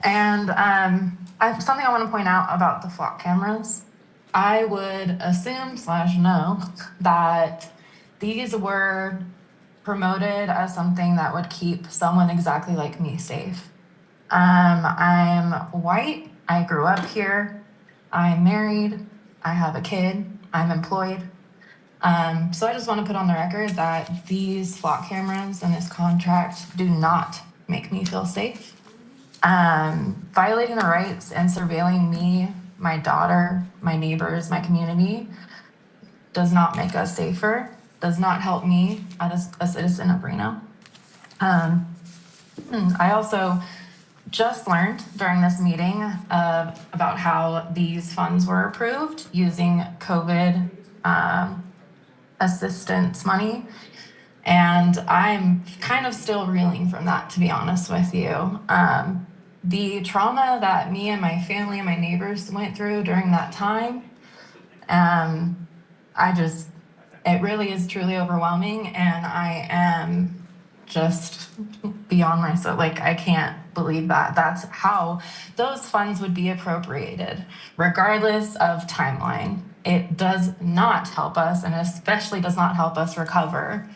And I have something I want to point out about the flock cameras. I would assume / know that these were promoted as something that would keep someone exactly like me safe. I'm white. I grew up here. I'm married. I have a kid. I'm employed. So I just want to put on the record that these flock cameras and this contract do not make me feel safe. Violating the rights and surveilling me, my daughter, my neighbors, my community does not make us safer, does not help me as a citizen of Reno. I also just learned during this meeting about how these funds were approved using COVID assistance money. And I'm kind of still reeling from that, to be honest with you. The trauma that me and my family and my neighbors went through during that time, it really is truly overwhelming. And I am just beyond myself. Like, I can't believe that that's how those funds would be appropriated, regardless of timeline. It does not help us, and especially does not help us recover.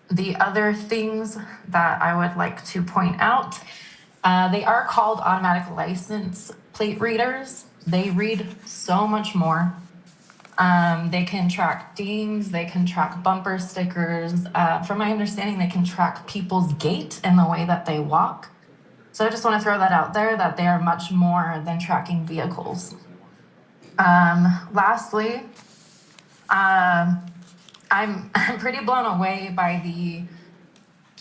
The other things that I would like to point out, they are called automatic license plate readers. They read so much more. They can track dings, they can track bumper stickers. From my understanding, they can track people's gait and the way that they walk. So I just want to throw that out there, that they are much more than tracking vehicles. Lastly, I'm pretty blown away by the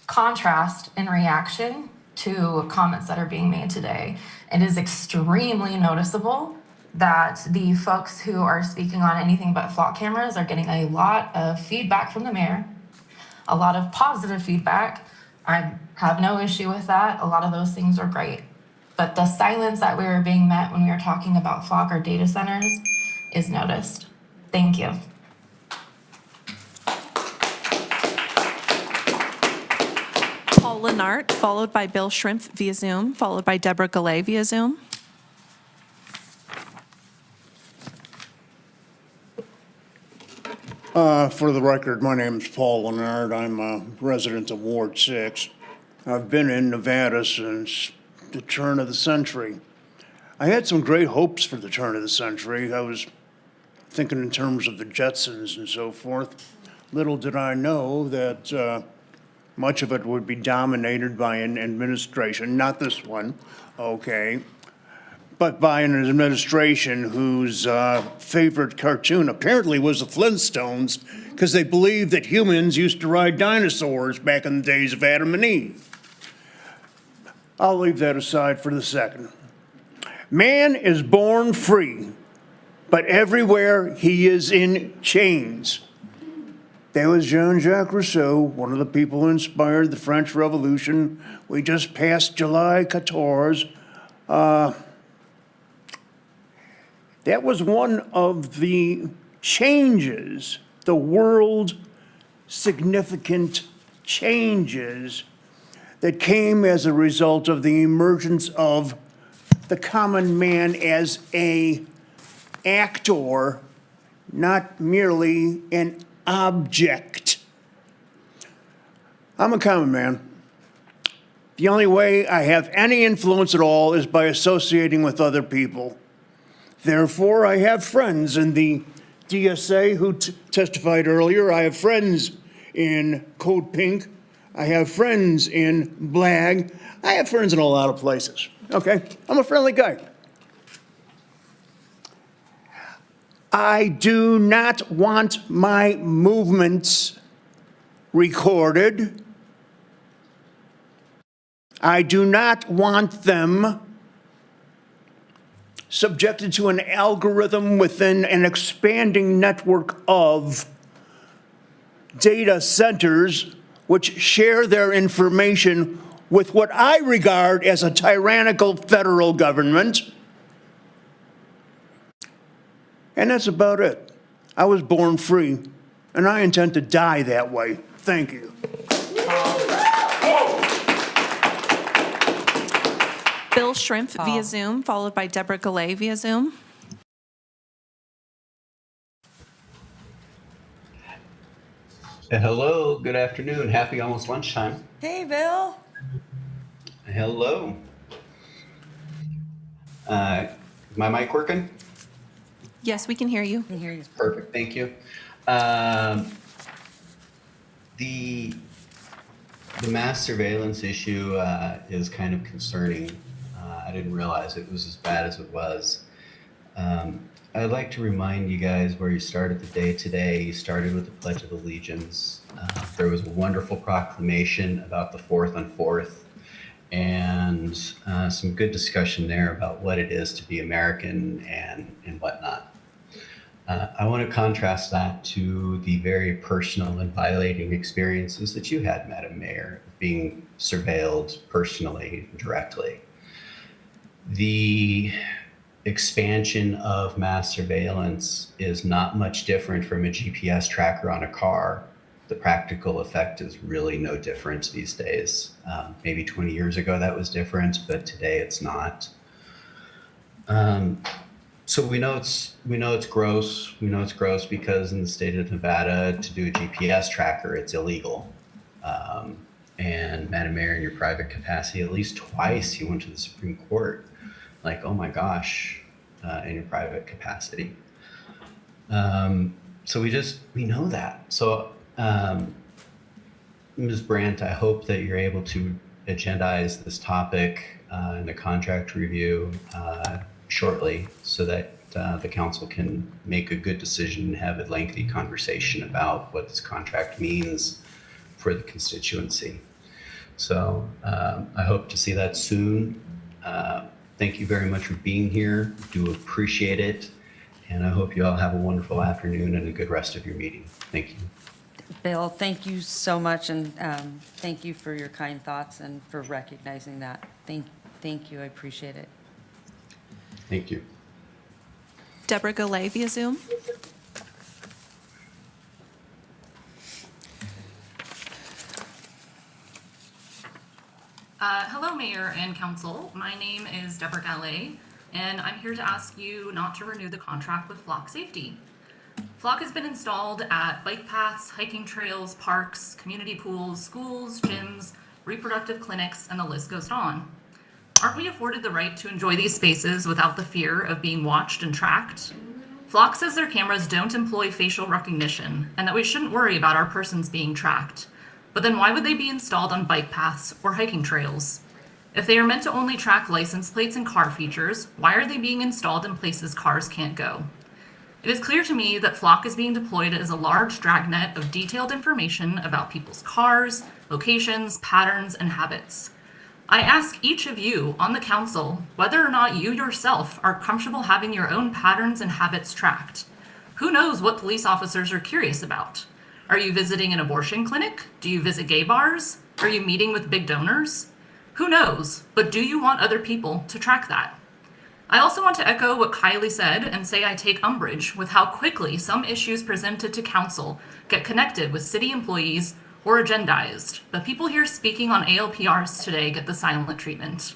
contrast in reaction to comments that are being made today. It is extremely noticeable that the folks who are speaking on anything but flock cameras are getting a lot of feedback from the mayor, a lot of positive feedback. I have no issue with that. A lot of those things are great. But the silence that we were being met when we were talking about flock or data centers is noticed. Thank you. Paul Lenart, followed by Bill Schrimpf via Zoom, followed by Deborah Gallet via Zoom. For the record, my name is Paul Lenard. I'm a resident of Ward 6. I've been in Nevada since the turn of the century. I had some great hopes for the turn of the century. I was thinking in terms of the Jetsons and so forth. Little did I know that much of it would be dominated by an administration, not this one, okay, but by an administration whose favorite cartoon apparently was the Flintstones, because they believed that humans used to ride dinosaurs back in the days of Adam and Eve. I'll leave that aside for the second. Man is born free, but everywhere he is in chains. That was Jean-Jacques Rousseau, one of the people who inspired the French Revolution. We just passed July 14. That was one of the changes, the world significant changes that came as a result of the emergence of the common man as an actor, not merely an object. I'm a common man. The only way I have any influence at all is by associating with other people. Therefore, I have friends in the DSA who testified earlier. I have friends in Code Pink. I have friends in Blag. I have friends in a lot of places, okay? I'm a friendly guy. I do not want my movements recorded. I do not want them subjected to an algorithm within an expanding network of data centers which share their information with what I regard as a tyrannical federal government. And that's about it. I was born free, and I intend to die that way. Thank you. Bill Schrimpf via Zoom, followed by Deborah Gallet via Zoom. Hello, good afternoon. Happy almost lunchtime. Hey, Bill. Hello. My mic working? Yes, we can hear you. Perfect, thank you. The mass surveillance issue is kind of concerning. I didn't realize it was as bad as it was. I'd like to remind you guys where you started the day today. You started with the Pledge of Allegiance. There was a wonderful proclamation about the 4th on 4th and some good discussion there about what it is to be American and whatnot. I want to contrast that to the very personal and violating experiences that you had, Madam Mayor, being surveilled personally, directly. The expansion of mass surveillance is not much different from a GPS tracker on a car. The practical effect is really no different these days. Maybe 20 years ago that was different, but today it's not. So we know it's gross. We know it's gross because in the state of Nevada, to do a GPS tracker, it's illegal. And Madam Mayor, in your private capacity, at least twice you went to the Supreme Court. Like, oh my gosh, in your private capacity. So we know that. So Ms. Brandt, I hope that you're able to agendize this topic in the contract review shortly so that the council can make a good decision and have a lengthy conversation about what this contract means for the constituency. So I hope to see that soon. Thank you very much for being here. Do appreciate it. And I hope you all have a wonderful afternoon and a good rest of your meeting. Thank you. Bill, thank you so much, and thank you for your kind thoughts and for recognizing that. Thank you, I appreciate it. Thank you. Deborah Galay via Zoom. Hello, Mayor and Council. My name is Deborah Gallet, and I'm here to ask you not to renew the contract with Flock Safety. Flock has been installed at bike paths, hiking trails, parks, community pools, schools, gyms, reproductive clinics, and the list goes on. Aren't we afforded the right to enjoy these spaces without the fear of being watched and tracked? Flock says their cameras don't employ facial recognition and that we shouldn't worry about our persons being tracked. But then why would they be installed on bike paths or hiking trails? If they are meant to only track license plates and car features, why are they being installed in places cars can't go? It is clear to me that Flock is being deployed as a large dragnet of detailed information about people's cars, locations, patterns, and habits. I ask each of you on the council whether or not you yourself are comfortable having your own patterns and habits tracked. Who knows what police officers are curious about? Are you visiting an abortion clinic? Do you visit gay bars? Are you meeting with big donors? Who knows, but do you want other people to track that? I also want to echo what Kylie said and say I take umbrage with how quickly some issues presented to council get connected with city employees or agendized. The people here speaking on ALPRs today get the silent treatment.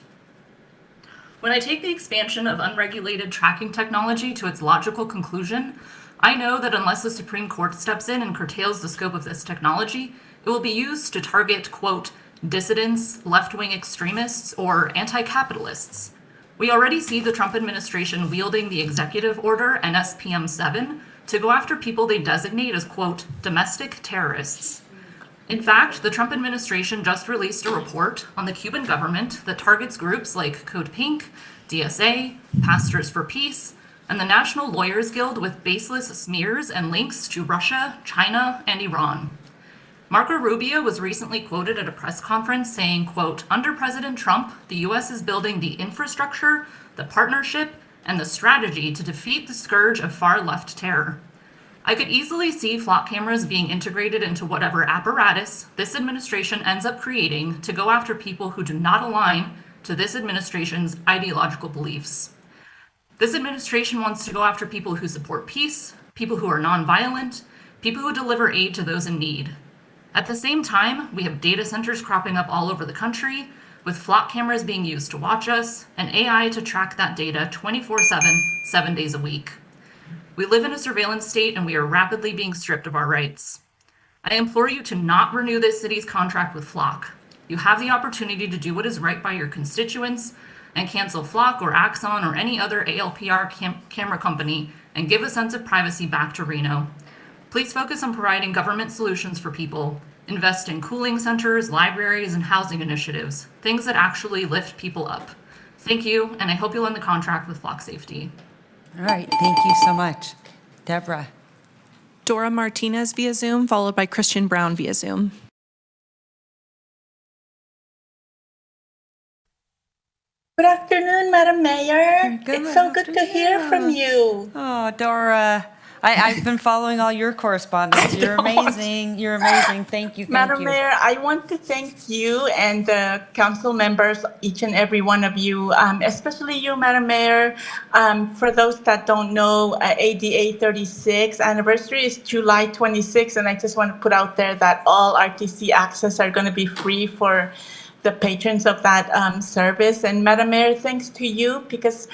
When I take the expansion of unregulated tracking technology to its logical conclusion, I know that unless the Supreme Court steps in and curtails the scope of this technology, it will be used to target, quote, dissidents, left-wing extremists, or anti-capitalists. We already see the Trump administration wielding the executive order NSPM 7 to go after people they designate as, quote, domestic terrorists. In fact, the Trump administration just released a report on the Cuban government that targets groups like Code Pink, DSA, Pastors for Peace, and the National Lawyers Guild with baseless smears and links to Russia, China, and Iran. Marco Rubio was recently quoted at a press conference saying, quote, under President Trump, the U.S. is building the infrastructure, the partnership, and the strategy to defeat the scourge of far-left terror. I could easily see Flock cameras being integrated into whatever apparatus this administration ends up creating to go after people who do not align to this administration's ideological beliefs. This administration wants to go after people who support peace, people who are nonviolent, people who deliver aid to those in need. At the same time, we have data centers cropping up all over the country, with Flock cameras being used to watch us, and AI to track that data 24/7, 7 days a week. We live in a surveillance state, and we are rapidly being stripped of our rights. I implore you to not renew this city's contract with Flock. You have the opportunity to do what is right by your constituents and cancel Flock or Axon or any other ALPR camera company and give a sense of privacy back to Reno. Please focus on providing government solutions for people. Invest in cooling centers, libraries, and housing initiatives, things that actually lift people up. Thank you, and I hope you'll end the contract with Flock Safety. All right, thank you so much. Deborah. Dora Martinez via Zoom, followed by Christian Brown via Zoom. Good afternoon, Madam Mayor. It's so good to hear from you. Oh, Dora. I've been following all your correspondence. You're amazing. You're amazing. Thank you. Thank Madam you. Mayor, I want to thank you and the council members, each and every one of you, especially you, Madam Mayor. For those that don't know, ADA 36 anniversary is July 26, and I just want to put out there that all RTC access are going to be free for the patrons of that service. And Madam Mayor, thanks to you, because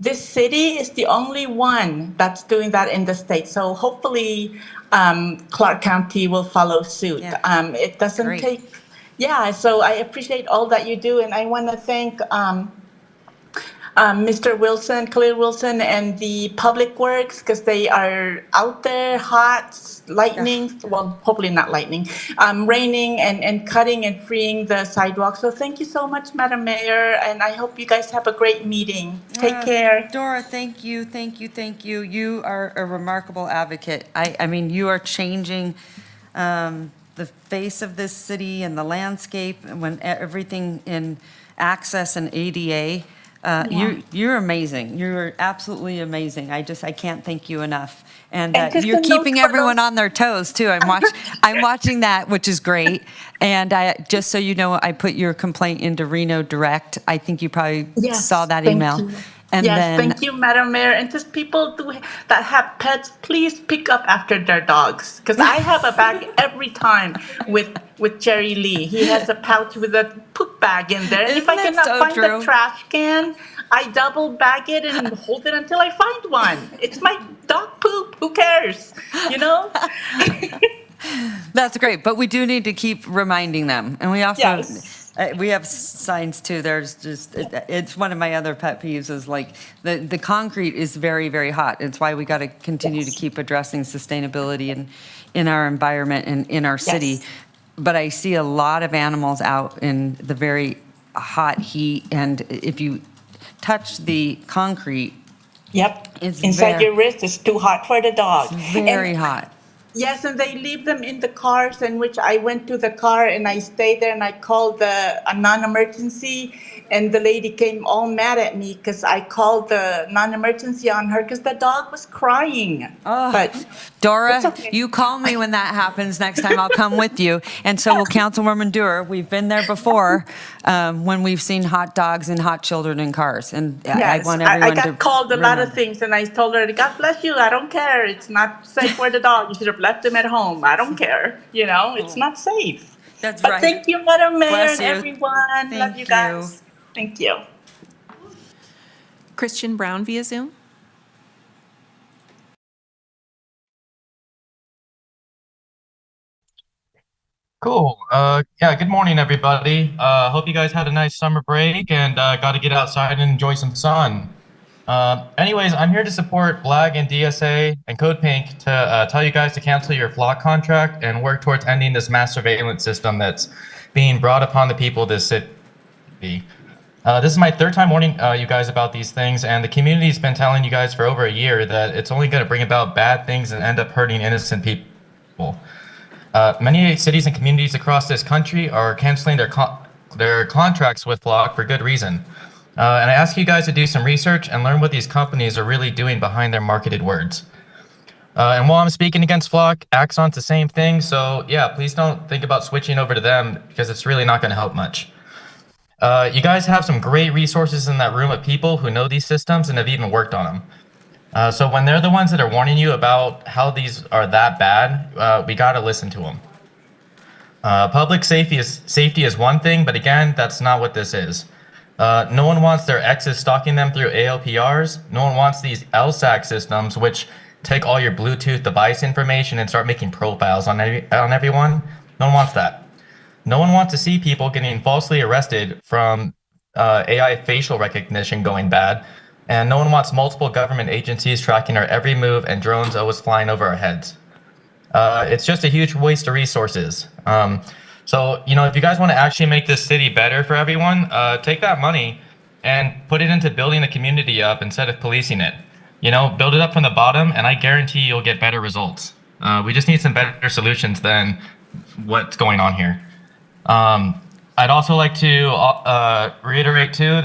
this city is the only one that's doing that in the state. So hopefully Clark County will follow suit. Yeah. It doesn't Great. take, so I appreciate all that you do. And I want to thank Mr. Wilson, Khalil Wilson, and the Public Works, because they are out there hot, lightning, well, hopefully not lightning, raining and cutting and freeing the sidewalk. So thank you so much, Madam Mayor, and I hope you guys have a great meeting. Take care. Dora, thank you, thank you, thank you. You are a remarkable advocate. I mean, you are changing the face of this city and the landscape when everything in access and ADA. You're amazing. You're absolutely amazing. I can't thank you enough. And And just you're a note keeping for everyone those- on their toes too. I'm watching that, which is great. And just so you know, I put your complaint into Reno Direct. I think you probably saw that thank email. you. And Yes, then thank you, Madam Mayor. And just people that have pets, please pick up after their dogs. Because I have a bag every time with Jerry Lee. He has a pouch with a poop bag in there. And if I Isn't it cannot so find true? the trash can, I double bag it and hold it until I find one. It's my dog poop. Who cares? You know? That's great, but we do need to keep reminding them. And we also, Yes. we have signs too. There's just, it's one of my other pet peeves is like, the concrete is very, very hot. It's why we got to continue to keep addressing sustainability in our environment and in our city. Yes. But I see a lot of animals out in the very hot heat, and if you touch the concrete, Yep. it's Inside very, your wrist is too hot for the dog. very And hot. yes, and they leave them in the cars, in which I went to the car and I stayed there and I called a non-emergency, and the lady came all mad at me because I called the non-emergency on her because the dog was crying. But Dora, it's okay. you call me when that happens next time. I'll come with you. And so will Councilwoman Dewar. We've been there before when we've seen hot dogs and hot children in cars. And I Yes, want I everyone to got called a lot of remember. things, and I told her, God bless you, I don't care. It's not safe for the dog. You should have left him at home. I don't care. You know, it's not safe. That's But right. thank you, Madam Mayor Bless and you. everyone. Love Thank you guys. Thank you. Christian Brown via Zoom. Cool. Yeah, good morning, everybody. Hope you guys had a nice summer break and got to get outside and enjoy some sun. Anyways, I'm here to support BLAG and DSA and Code Pink to tell you guys to cancel your flock contract and work towards ending this mass surveillance system that's being brought upon the people of this city. This is my third time warning you guys about these things, and the community's been telling you guys for over a year that it's only going to bring about bad things and end up hurting innocent people. Many cities and communities across this country are canceling their contracts with Flock for good reason. And I ask you guys to do some research and learn what these companies are really doing behind their marketed words. And while I'm speaking against Flock, Axon's the same thing, so yeah, please don't think about switching over to them because it's really not going to help much. You guys have some great resources in that room of people who know these systems and have even worked on them. So when they're the ones that are warning you about how these are that bad, we got to listen to them. Public safety is one thing, but again, that's not what this is. No one wants their exes stalking them through ALPRs. No one wants these LSAC systems, which take all your Bluetooth device information and start making profiles on everyone. No one wants that. No one wants to see people getting falsely arrested from AI facial recognition going bad. And no one wants multiple government agencies tracking our every move and drones always flying over our heads. It's just a huge waste of resources. So, you know, if you guys want to actually make this city better for everyone, take that money and put it into building the community up instead of policing it. You know, build it up from the bottom, and I guarantee you'll get better results. We just need some better solutions than what's going on here. I'd also like to reiterate too,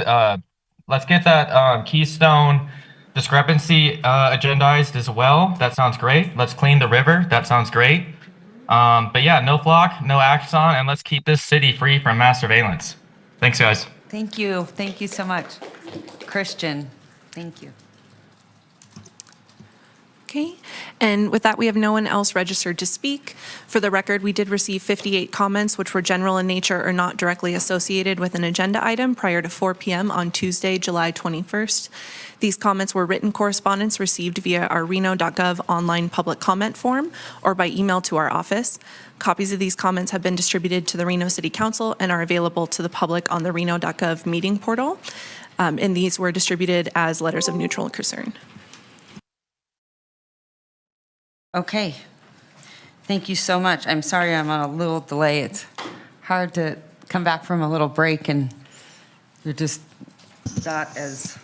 let's get that Keystone discrepancy agendized as well. That sounds great. Let's clean the river. That sounds great. But yeah, no Flock, no Axon, and let's keep this city free from mass surveillance. Thanks, guys. Thank you. Thank you so much. Christian, thank you. Okay, and with that, we have no one else registered to speak. For the record, we did receive 58 comments, which were general in nature or not directly associated with an agenda item prior to 4 p.m. on Tuesday, July 21st. These comments were written correspondence received via our reno.gov online public comment form or by email to our office. Copies of these comments have been distributed to the Reno City Council and are available to the public on the reno.gov meeting portal. And these were distributed as letters of neutral concern. Okay. Thank you so much. I'm sorry I'm on a little delay. It's hard to come back from a little break and you're just not as,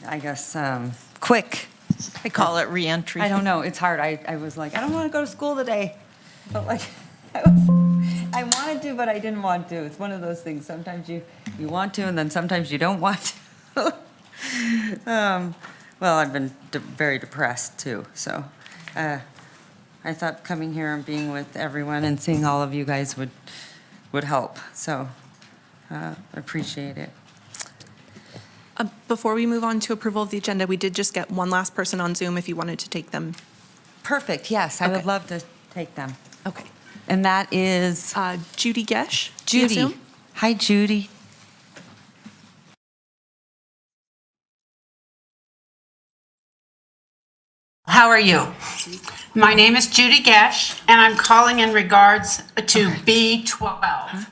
I guess, quick. I call it reentry. I don't know. It's hard. I was like, I don't want to go to school today. But like, I wanted to, but I didn't want to. It's one of those things. Sometimes you want to, and then sometimes you don't want to. Well, I've been very depressed too, so I thought coming here and being with everyone and seeing all of you guys would help, so appreciate it. Before we move on to approval of the agenda, we did just get one last person on Zoom if you wanted to take them. Perfect, yes, I would Okay. love to take them. Okay. And that is Judy Gesh. via Judy. Zoom. Hi, Judy. How are you? My name is Judy Gesh, and I'm calling in regards to B12,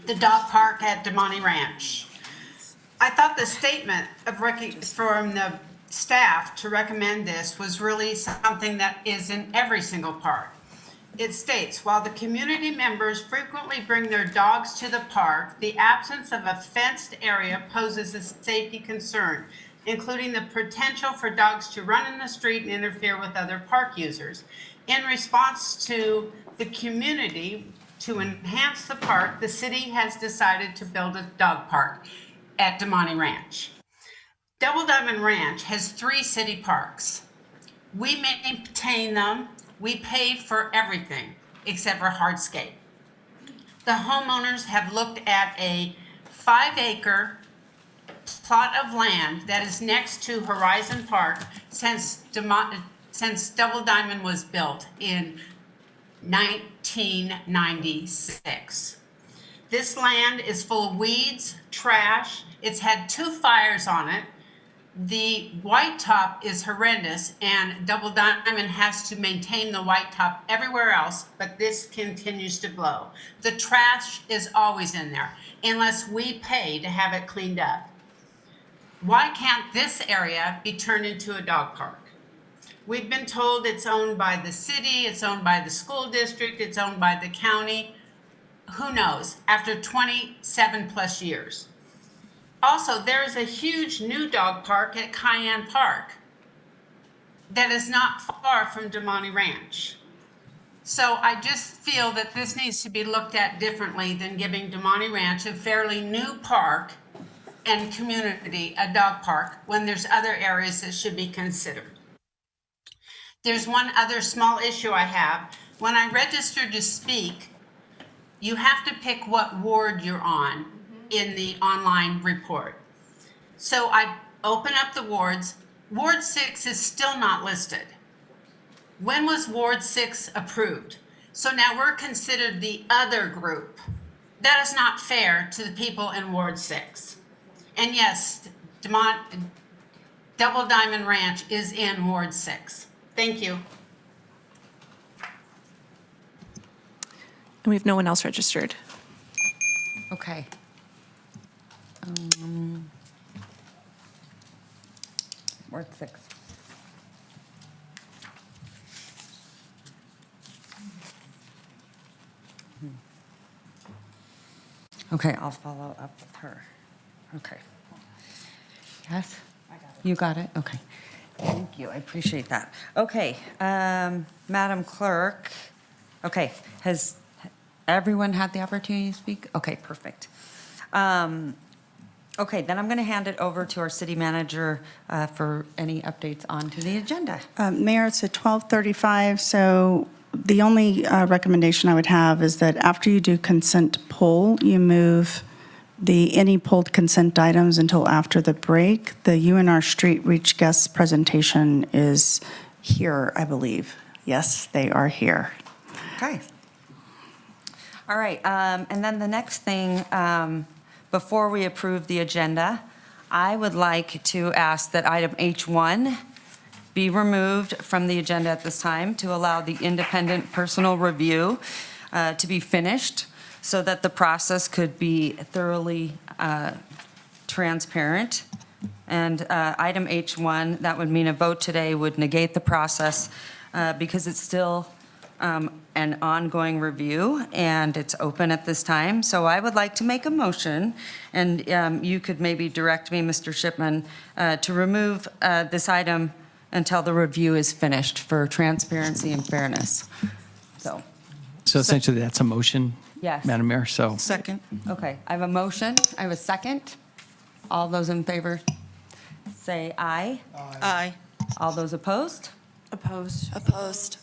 the dog park at Demonte Ranch. I thought the statement from the staff to recommend this was really something that is in every single park. It states, while the community members frequently bring their dogs to the park, the absence of a fenced area poses a safety concern, including the potential for dogs to run in the street and interfere with other park users. In response to the community to enhance the park, the city has decided to build a dog park at Demonte Ranch. Double Diamond Ranch has 3 city parks. We maintain them. We pay for everything except for hardscape. The homeowners have looked at a 5-acre plot of land that is next to Horizon Park since Double Diamond was built in 1996. This land is full of weeds, trash. It's had 2 fires on it. The white top is horrendous, and Double Diamond has to maintain the white top everywhere else, but this continues to blow. The trash is always in there, unless we pay to have it cleaned up. Why can't this area be turned into a dog park? We've been told it's owned by the city, it's owned by the school district, it's owned by the county. Who knows, after 27 plus years. Also, there is a huge new dog park at Cayenne Park that is not far from Demonte Ranch. So I just feel that this needs to be looked at differently than giving Demonte Ranch, a fairly new park and community, a dog park, when there's other areas that should be considered. There's one other small issue I have. When I registered to speak, you have to pick what ward you're on in the online report. So I open up the wards. Ward 6 is still not listed. When was Ward 6 approved? So now we're considered the other group. That is not fair to the people in Ward 6. And yes, Double Diamond Ranch is in Ward 6. Thank you. And we have no one else registered. Okay. Ward 6. Okay, I'll follow up with her. Okay. Yes? You got it? Okay. Thank you, I appreciate that. Okay, Madam Clerk, okay, has everyone had the opportunity to speak? Okay, perfect. Okay, then I'm going to hand it over to our city manager for any updates onto the agenda. Mayor, it's at 12:35, so the only recommendation I would have is that after you do consent pull, you move any pulled consent items until after the break. The UNR Street Reach Guest presentation is here, I believe. Yes, they are here. Okay. All right, and then the next thing, before we approve the agenda, I would like to ask that item H1 be removed from the agenda at this time to allow the independent personal review to be finished so that the process could be thoroughly transparent. And item H1, that would mean a vote today would negate the process because it's still an ongoing review and it's open at this time. So I would like to make a motion, and you could maybe direct me, Mr. Shipman, to remove this item until the review is finished for transparency and fairness. So essentially, that's a motion? Yes. Madam Mayor, so. Second. Okay, I have a motion, I have a second. All those in favor, say aye. Aye. All those opposed? Opposed? Opposed.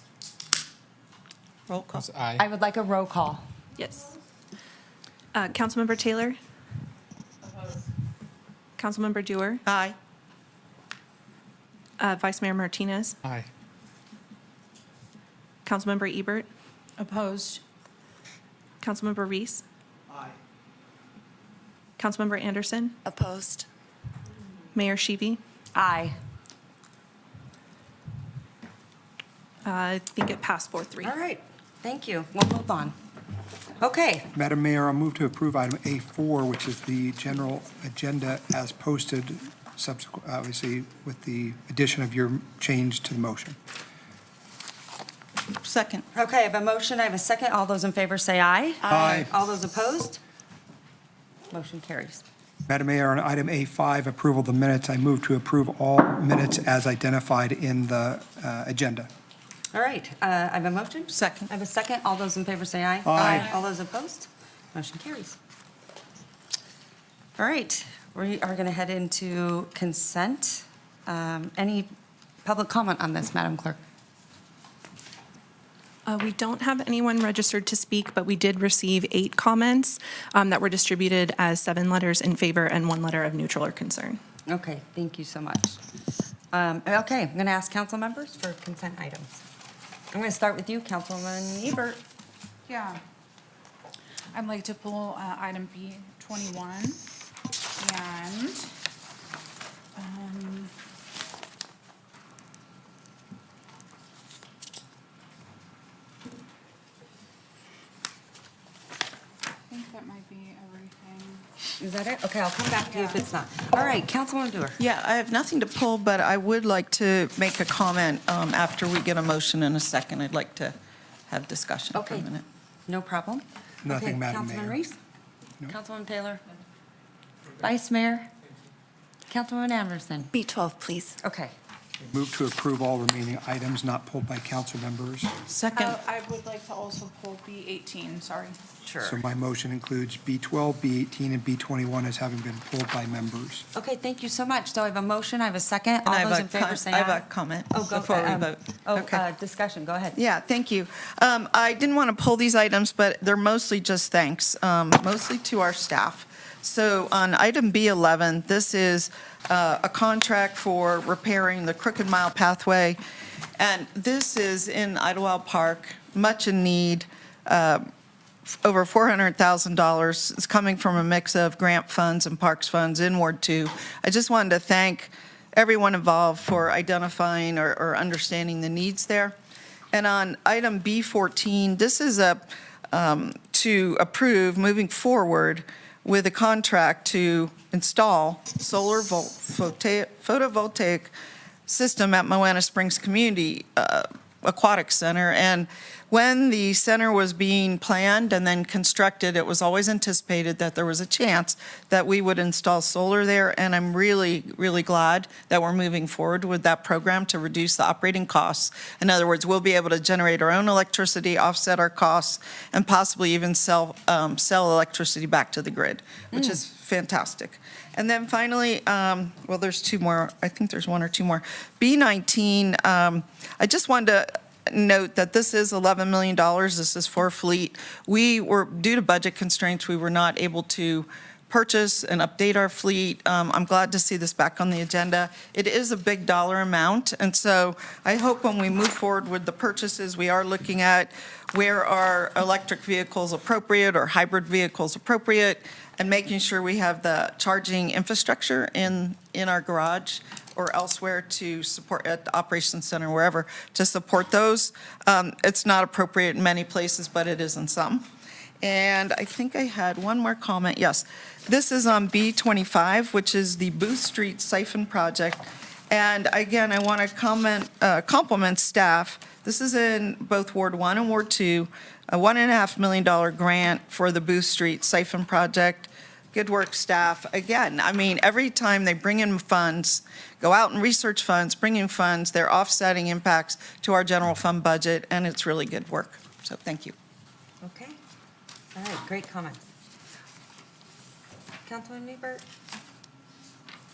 Roll call. I would like a roll call. Yes. Councilmember Taylor? Councilmember Dewar? Aye. Vice Mayor Martinez? Aye. Councilmember Ebert? Opposed. Councilmember Reese? Aye. Councilmember Anderson? Opposed. Mayor Sheevy? Aye. I think it passed 4-3. All right, thank you. We'll move on. Okay, Madam Mayor, I'll move to approve item A4, which is the general agenda as posted, subsequent, obviously, with the addition of your change to the motion. Second. okay, I have a motion, I have a second. All those in favor say aye. Aye. All those opposed? Motion carries. Madam Mayor, on item A5, approval of the minutes, I move to approve all minutes as identified in the agenda. All right, I have a motion. Second. I have a second. All those in favor say aye. Aye. All those opposed? Motion carries. All right, we are going to head into consent. Any public comment on this, Madam Clerk? We don't have anyone registered to speak, but we did receive 8 comments that were distributed as 7 letters in favor and 1 letter of neutral or concern. Okay, thank you so much. Okay, I'm going to ask council members for consent items. I'm going to start with you, Councilwoman Ebert. Yeah. I'd like to pull item B21 and I think that might be everything. Is that it? Okay, I'll come back to you if it's not. All right, Councilwoman Dewar. Yeah, I have nothing to pull, but I would like to make a comment after we get a motion in a second. I'd like to have discussion for Okay. a minute. No problem. Nothing, Okay, Madam Councilman Mayor. Reese? Councilwoman Taylor? Vice Mayor? Councilwoman Anderson? B12, please. Okay. Move to approve all remaining items not pulled by council members. Second. I would like to also pull B18, sorry. So my motion includes B12, B18, and B21 as having been pulled by members. Okay, thank you so much. So I have a motion, I have a second. And All I have those a in favor com- say I have aye. a comment Oh, go before we ahead. vote. Oh, Okay. discussion, go ahead. Yeah, thank you. I didn't want to pull these items, but they're mostly just thanks, mostly to our staff. So on item B11, this is a contract for repairing the Crooked Mile Pathway. And this is in Idlewild Park, much in need. Over $400,000. It's coming from a mix of grant funds and parks funds in Ward 2. I just wanted to thank everyone involved for identifying or understanding the needs there. And on item B14, this is to approve moving forward with a contract to install solar photovoltaic system at Moana Springs Community Aquatic Center. And when the center was being planned and then constructed, it was always anticipated that there was a chance that we would install solar there. And I'm really, really glad that we're moving forward with that program to reduce the operating costs. In other words, we'll be able to generate our own electricity, offset our costs, and possibly even sell electricity back to the grid, which is fantastic. And then finally, well, there's 2 more. I think there's 1 or 2 more. B19, I just wanted to note that this is $11 million. This is for fleet. We were, due to budget constraints, we were not able to purchase and update our fleet. I'm glad to see this back on the agenda. It is a big dollar amount, and so I hope when we move forward with the purchases, we are looking at where are electric vehicles appropriate or hybrid vehicles appropriate, and making sure we have the charging infrastructure in our garage or elsewhere to support at the operations center, wherever, to support those. It's not appropriate in many places, but it is in some. And I think I had 1 more comment. Yes, this is on B25, which is the Booth Street Siphon Project. And again, I want to compliment staff. This is in both Ward 1 and Ward 2, a $1.5 million grant for the Booth Street Siphon Project. Good work, staff. Again, I mean, every time they bring in funds, go out and research funds, bring in funds, they're offsetting impacts to our general fund budget, and it's really good work. So thank you. Okay. All right, great comments. Councilman Ebert?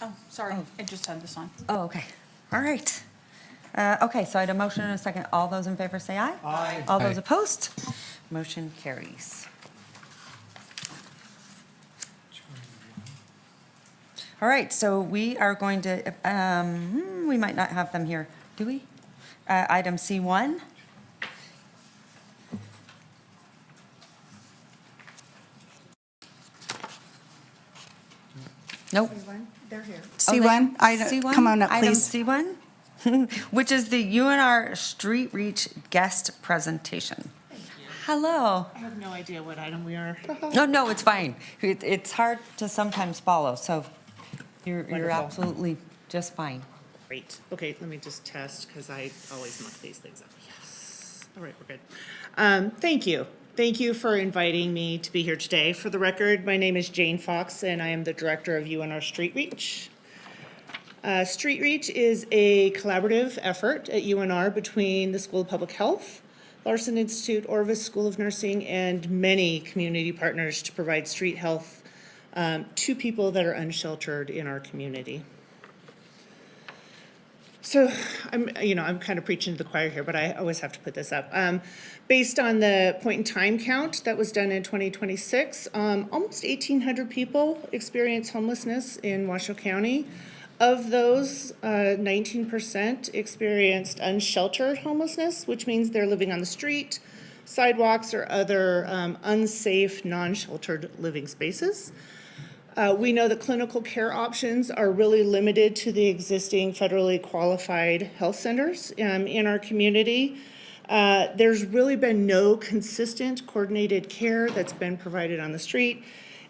Oh, sorry, I just had this on. Oh, okay. All right. Okay, so I had a motion and a second. All those in favor say aye. Aye. All those opposed? Motion carries. All right, so we are going to, we might not have them here, do we? Item C1. Nope. They're here. C1, C1? come on up, please. Item C1, which is the UNR Street Reach guest presentation. Hello. I have no idea what item we are. No, it's fine. It's hard to sometimes follow, so you're Wonderful. absolutely just fine. Great. Okay, let me just test because I always muck these things up. Yes. All right, we're good. Thank you. Thank you for inviting me to be here today. For the record, my name is Jane Fox, and I am the director of UNR Street Reach. Street Reach is a collaborative effort at UNR between the School of Public Health, Larson Institute, Orvis School of Nursing, and many community partners to provide street health to people that are unsheltered in our community. So I'm kind of preaching to the choir here, but I always have to put this up. Based on the point in time count that was done in 2026, almost 1,800 people experience homelessness in Washoe County. Of those, 19% experienced unsheltered homelessness, which means they're living on the street, sidewalks, or other unsafe, non-sheltered living spaces. We know that clinical care options are really limited to the existing federally qualified health centers in our community. There's really been no consistent coordinated care that's been provided on the street.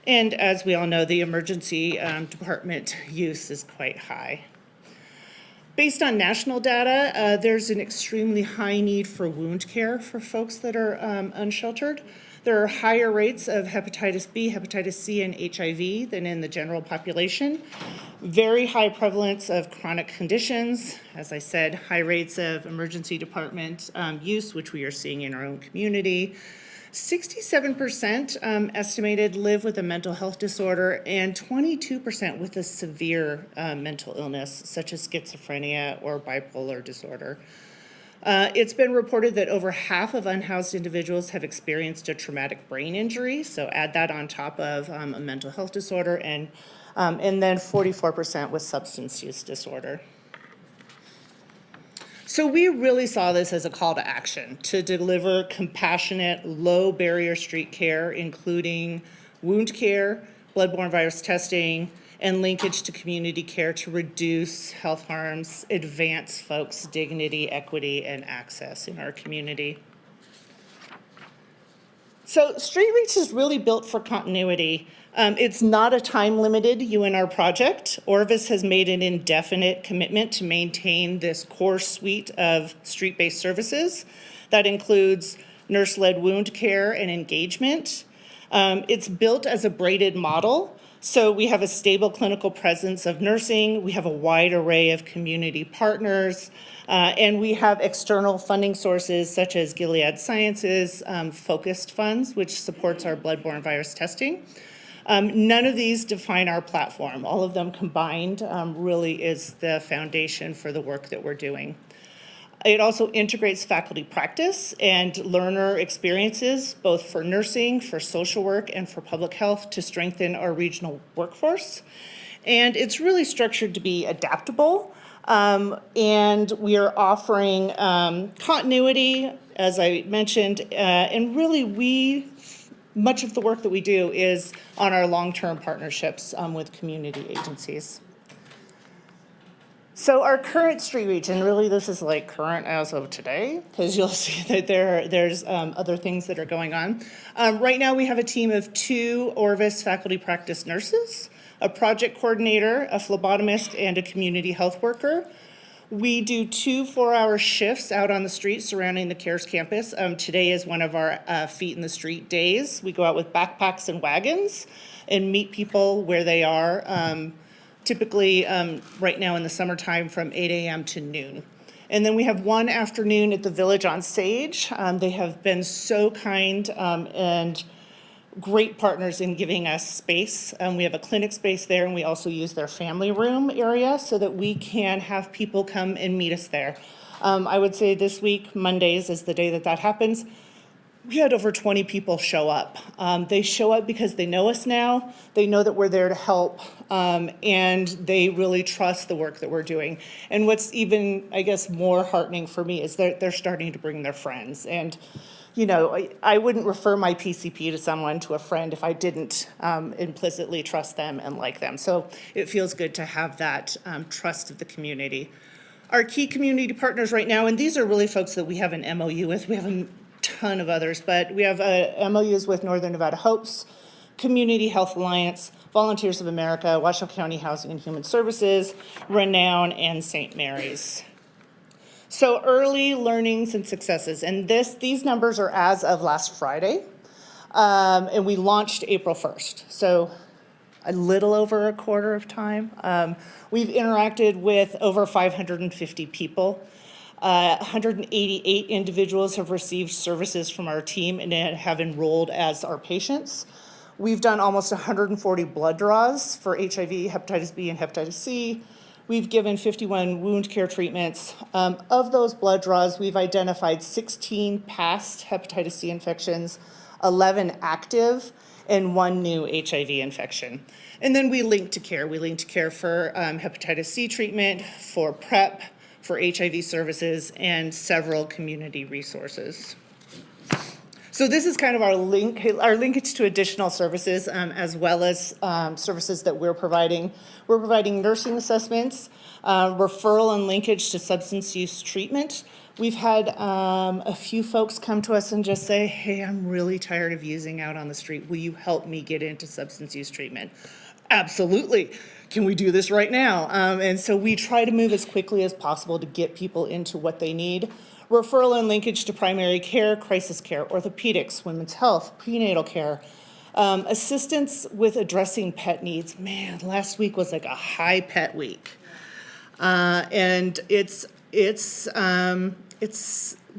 And as we all know, the emergency department use is quite high. Based on national data, there's an extremely high need for wound care for folks that are unsheltered. There are higher rates of hepatitis B, hepatitis C, and HIV than in the general population. Very high prevalence of chronic conditions. As I said, high rates of emergency department use, which we are seeing in our own community. 67% estimated live with a mental health disorder, and 22% with a severe mental illness, such as schizophrenia or bipolar disorder. It's been reported that over half of unhoused individuals have experienced a traumatic brain injury, so add that on top of a mental health disorder, and then 44% with substance use disorder. So we really saw this as a call to action to deliver compassionate, low-barrier street care, including wound care, bloodborne virus testing, and linkage to community care to reduce health harms, advance folks' dignity, equity, and access in our community. So Street Reach is really built for continuity. It's not a time-limited UNR project. Orvis has made an indefinite commitment to maintain this core suite of street-based services. That includes nurse-led wound care and engagement. It's built as a braided model. So we have a stable clinical presence of nursing, we have a wide array of community partners, and we have external funding sources such as Gilead Sciences focused funds, which supports our bloodborne virus testing. None of these define our platform. All of them combined really is the foundation for the work that we're doing. It also integrates faculty practice and learner experiences, both for nursing, for social work, and for public health to strengthen our regional workforce. And it's really structured to be adaptable. And we are offering continuity, as I mentioned, and really much of the work that we do is on our long-term partnerships with community agencies. So our current Street Reach, and really this is like current as of today, because you'll see that there's other things that are going on. Right now we have a team of 2 Orvis faculty practice nurses, a project coordinator, a phlebotomist, and a community health worker. We do 2 4-hour shifts out on the street surrounding the CARES campus. Today is one of our feet in the street days. We go out with backpacks and wagons and meet people where they are. Typically right now in the summertime from 8 a.m. to noon. And then we have one afternoon at the Village on Sage. They have been so kind and great partners in giving us space. We have a clinic space there, and we also use their family room area so that we can have people come and meet us there. I would say this week, Mondays is the day that happens. We had over 20 people show up. They show up because they know us now, they know that we're there to help, and they really trust the work that we're doing. And what's even, I guess, more heartening for me is they're starting to bring their friends. And you know, I wouldn't refer my PCP to someone, to a friend, if I didn't implicitly trust them and like them. So it feels good to have that trust of the community. Our key community partners right now, and these are really folks that we have an MOU with. We have a ton of others, but we have MOUs with Northern Nevada Hopes, Community Health Alliance, Volunteers of America, Washoe County Housing and Human Services, Renown, and St. Mary's. So early learnings and successes, and these numbers are as of last Friday, and we launched April 1st, so a little over a quarter of time. We've interacted with over 550 people. 188 individuals have received services from our team and have enrolled as our patients. We've done almost 140 blood draws for HIV, hepatitis B, and hepatitis C. We've given 51 wound care treatments. Of those blood draws, we've identified 16 past hepatitis C infections, 11 active, and 1 new HIV infection. And then we link to care. We link to care for hepatitis C treatment, for PrEP, for HIV services, and several community resources. So this is kind of our linkage to additional services, as well as services that we're providing. We're providing nursing assessments, referral and linkage to substance use treatment. We've had a few folks come to us and just say, hey, I'm really tired of using out on the street. Will you help me get into substance use treatment? Absolutely. Can we do this right now? And so we try to move as quickly as possible to get people into what they need. Referral and linkage to primary care, crisis care, orthopedics, women's health, prenatal care, assistance with addressing pet needs. Man, last week was like a high pet week. And it's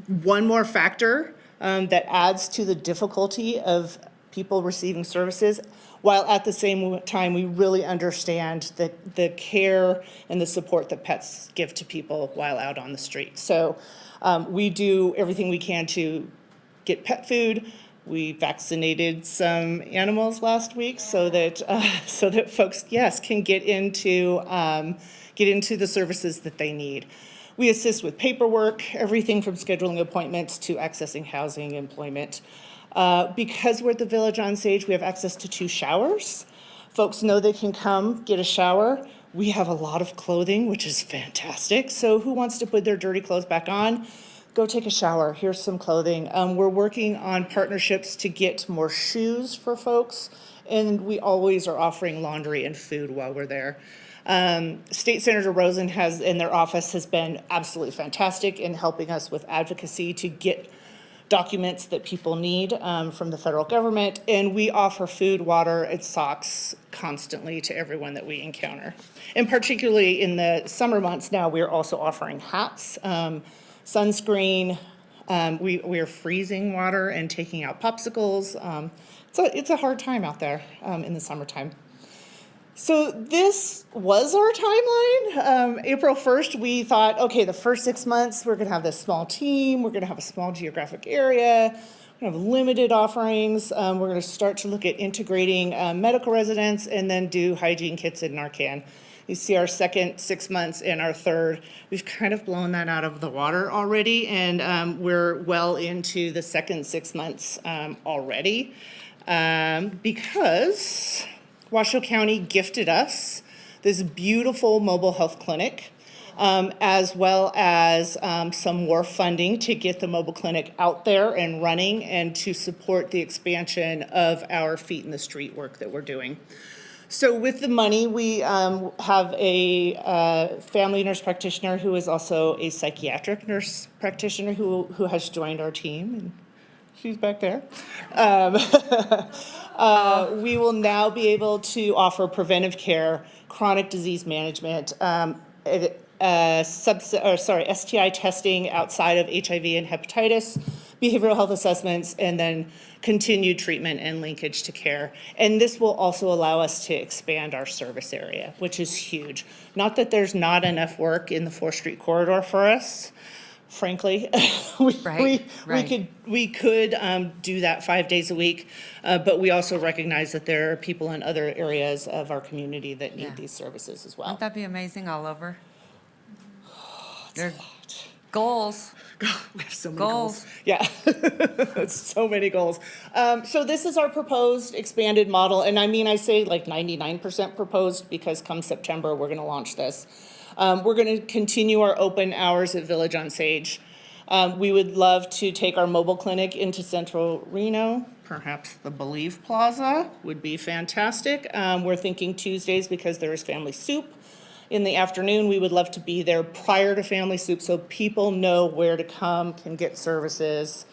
one more factor that adds to the difficulty of people receiving services, while at the same time, we really understand the care and the support that pets give to people while out on the street. So we do everything we can to get pet food. We vaccinated some animals last week so that folks, yes, can get into the services that they need. We assist with paperwork, everything from scheduling appointments to accessing housing, employment. Because we're at the Village on Sage, we have access to 2 showers. Folks know they can come get a shower. We have a lot of clothing, which is fantastic. So who wants to put their dirty clothes back on? Go take a shower. Here's some clothing. We're working on partnerships to get more shoes for folks, and we always are offering laundry and food while we're there. State Senator Rosen in their office has been absolutely fantastic in helping us with advocacy to get documents that people need from the federal government, and we offer food, water, and socks constantly to everyone that we encounter. And particularly in the summer months now, we're also offering hats, sunscreen. We are freezing water and taking out popsicles. It's a hard time out there in the summertime. So this was our timeline. April 1st, we thought, okay, the first 6 months, we're gonna have this small team, we're gonna have a small geographic area, we're gonna have limited offerings, we're gonna start to look at integrating medical residents and then do hygiene kits and Narcan. You see our second 6 months and our third, we've kind of blown that out of the water already, and we're well into the second 6 months already, because Washoe County gifted us this beautiful mobile health clinic, as well as some more funding to get the mobile clinic out there and running and to support the expansion of our feet in the street work that we're doing. So with the money, we have a family nurse practitioner who is also a psychiatric nurse practitioner who has joined our team. And she's back there. We will now be able to offer preventive care, chronic disease management, STI testing outside of HIV and hepatitis, behavioral health assessments, and then continued treatment and linkage to care. And this will also allow us to expand our service area, which is huge. Not that there's not enough work in the 4th Street corridor for us, frankly. We could do that 5 days a week, but we also recognize that there are people in other areas of our community that need these services as well. Wouldn't that be amazing all over? There's goals. We have so many goals. Yeah, so many goals. So this is our proposed expanded model, and I mean, I say like 99% proposed because come September, we're gonna launch this. We're gonna continue our open hours at Village on Sage. We would love to take our mobile clinic into central Reno. Perhaps the Believe Plaza would be fantastic. We're thinking Tuesdays because there is family soup. In the afternoon, we would love to be there prior to family soup so people know where to come, can get services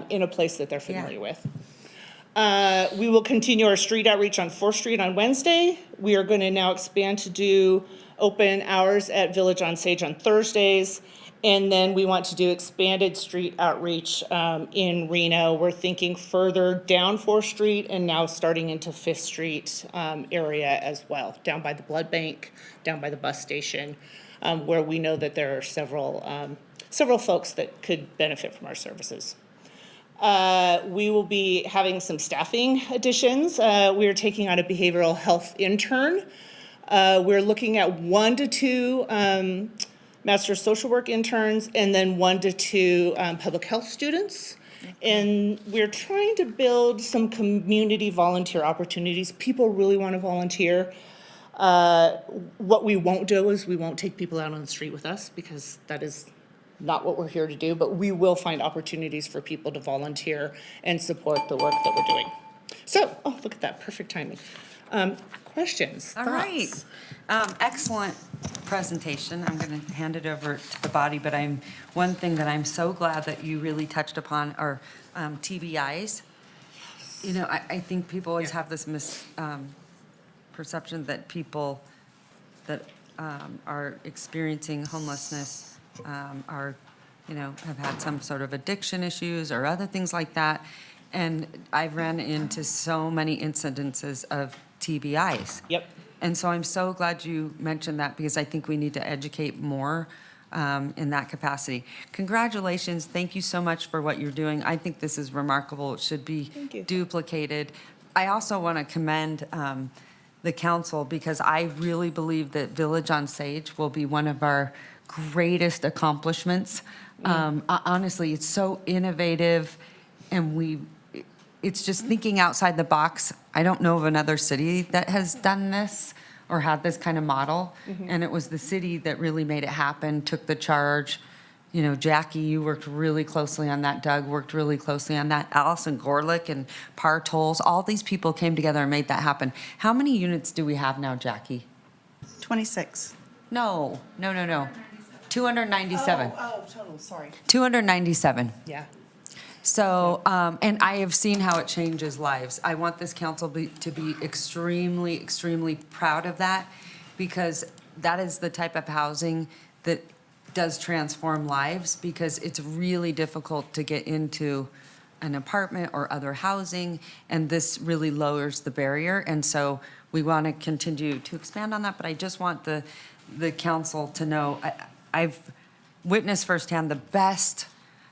in a place that they're familiar with. We will continue our street outreach on 4th Street on Wednesday. We are going to now expand to do open hours at Village on Sage on Thursdays. And then we want to do expanded street outreach in Reno. We're thinking further down 4th Street and now starting into 5th Street area as well, down by the blood bank, down by the bus station, where we know that there are several folks that could benefit from our services. We will be having some staffing additions. We are taking on a behavioral health intern. We're looking at 1 to 2 Master Social Work interns, and then 1 to 2 public health students. And we're trying to build some community volunteer opportunities. People really want to volunteer. What we won't do is we won't take people out on the street with us because that is not what we're here to do, but we will find opportunities for people to volunteer and support the work that we're doing. So, oh, look at that, perfect timing. Questions? All right. Excellent presentation. I'm going to hand it over to the body, but one thing that I'm so glad that you really touched upon are TBIs. You know, I think people always have this perception that people that are experiencing homelessness are, you know, have had some sort of addiction issues or other things like that. And I've ran into so many incidences of TBIs. Yep. And so I'm so glad you mentioned that because I think we need to educate more in that capacity. Congratulations. Thank you so much for what you're doing. I think this is remarkable. It should be duplicated. I also want to commend the council because I really believe that Village on Sage will be one of our greatest accomplishments. Honestly, it's so innovative and it's just thinking outside the box. I don't know of another city that has done this or had this kind of model. And it was the city that really made it happen, took the charge. You know, Jackie, you worked really closely on that. Doug worked really closely on that. Allison Gorlick and Par Tolls, all these people came together and made that happen. How many units do we have now, Jackie? 26. No. 297. Oh, total, sorry. 297. Yeah. So, and I have seen how it changes lives. I want this council to be extremely, extremely proud of that because that is the type of housing that does transform lives because it's really difficult to get into an apartment or other housing, and this really lowers the barrier. And so we want to continue to expand on that, but I just want the council to know I've witnessed firsthand the best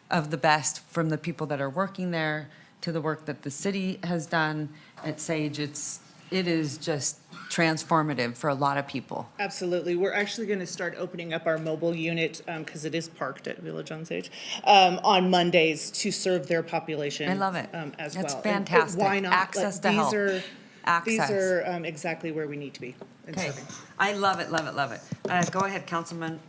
of the best from the people that are working there to the work that the city has done at Sage. It is just transformative for a lot of people. Absolutely. We're actually going to start opening up our mobile unit because it is parked at Village on Sage on Mondays to serve their population. I love it. As That's well. fantastic. Why not? Access to help. These are exactly where we need to be. Okay. I love it, love it, love it. Go ahead, Councilman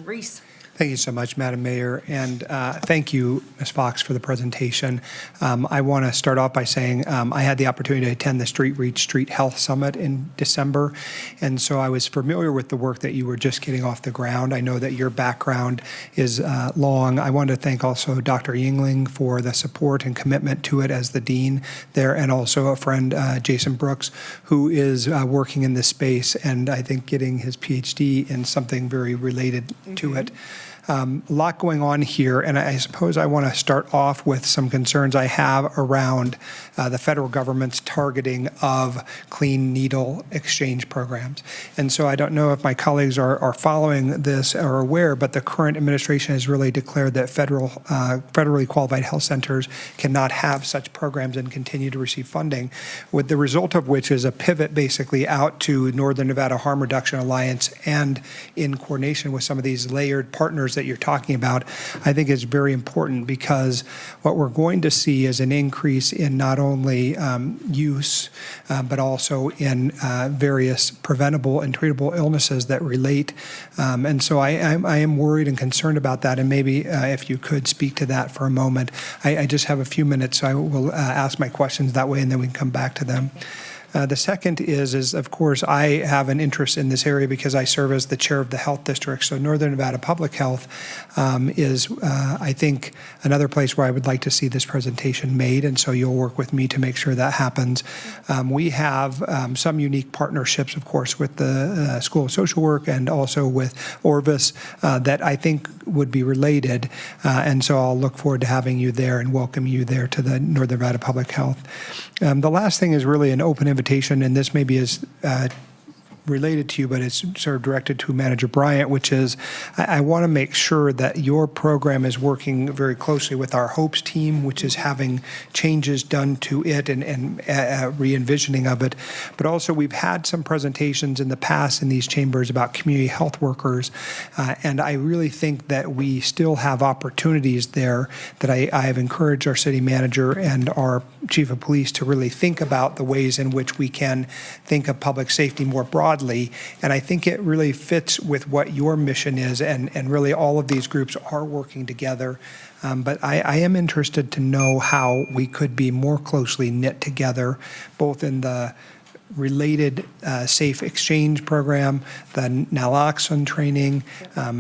Reese. Thank you so much, Madam Mayor, and thank you, Ms. Fox, for the presentation. I want to start off by saying I had the opportunity to attend the Street Reach Street Health Summit in December, and so I was familiar with the work that you were just getting off the ground. I know that your background is long. I wanted to thank also Dr. Yingling for the support and commitment to it as the dean there, and also a friend, Jason Brooks, who is working in this space and I think getting his PhD in something very related to it. A lot going on here, and I suppose I want to start off with some concerns I have around the federal government's targeting of clean needle exchange programs. And so I don't know if my colleagues are following this or aware, but the current administration has really declared that federally qualified health centers cannot have such programs and continue to receive funding, with the result of which is a pivot basically out to Northern Nevada Harm Reduction Alliance, and in coordination with some of these layered partners that you're talking about, I think is very important, because what we're going to see is an increase in not only use, but also in various preventable and treatable illnesses that relate. And so I am worried and concerned about that, and maybe if you could speak to that for a moment. I just have a few minutes, so I will ask my questions that way, and then we can come back to them. The second is of course, I have an interest in this area because I serve as the chair of the health district. So Northern Nevada Public Health is, I think, another place where I would like to see this presentation made, and so you'll work with me to make sure that happens. We have some unique partnerships, of course, with the School of Social Work and also with Orvis that I think would be related, and so I'll look forward to having you there and welcome you there to the Northern Nevada Public Health. The last thing is really an open invitation, and this maybe is related to you, but it's sort of directed to Manager Bryant, which is I want to make sure that your program is working very closely with our HOPES team, which is having changes done to it and re-envisioning of it. But also we've had some presentations in the past in these chambers about community health workers, and I really think that we still have opportunities there that I have encouraged our city manager and our chief of police to really think about the ways in which we can think of public safety more broadly. And I think it really fits with what your mission is, and really all of these groups are working together. But I am interested to know how we could be more closely knit together, both in the related safe exchange program, the naloxone training,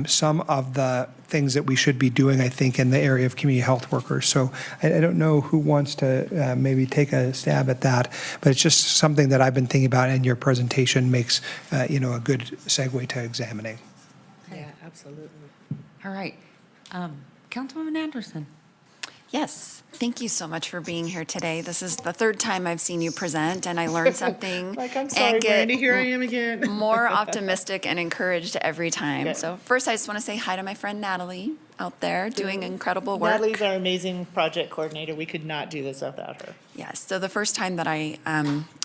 some of the things that we should be doing, I think, in the area of community health workers. So I don't know who wants to maybe take a stab at that, but it's just something that I've been thinking about, and your presentation makes, a good segue to examining. Yeah, absolutely. All right. Councilwoman Anderson. Yes, thank you so much for being here today. This is the third time I've seen you present, and I learned something. I'm sorry, and get Brandy, here I am again. more optimistic and encouraged every time. Okay. So first, I just want to say hi to my friend Natalie out there doing incredible work. Natalie's our amazing project coordinator. We could not do this without her. Yes, so the first time that I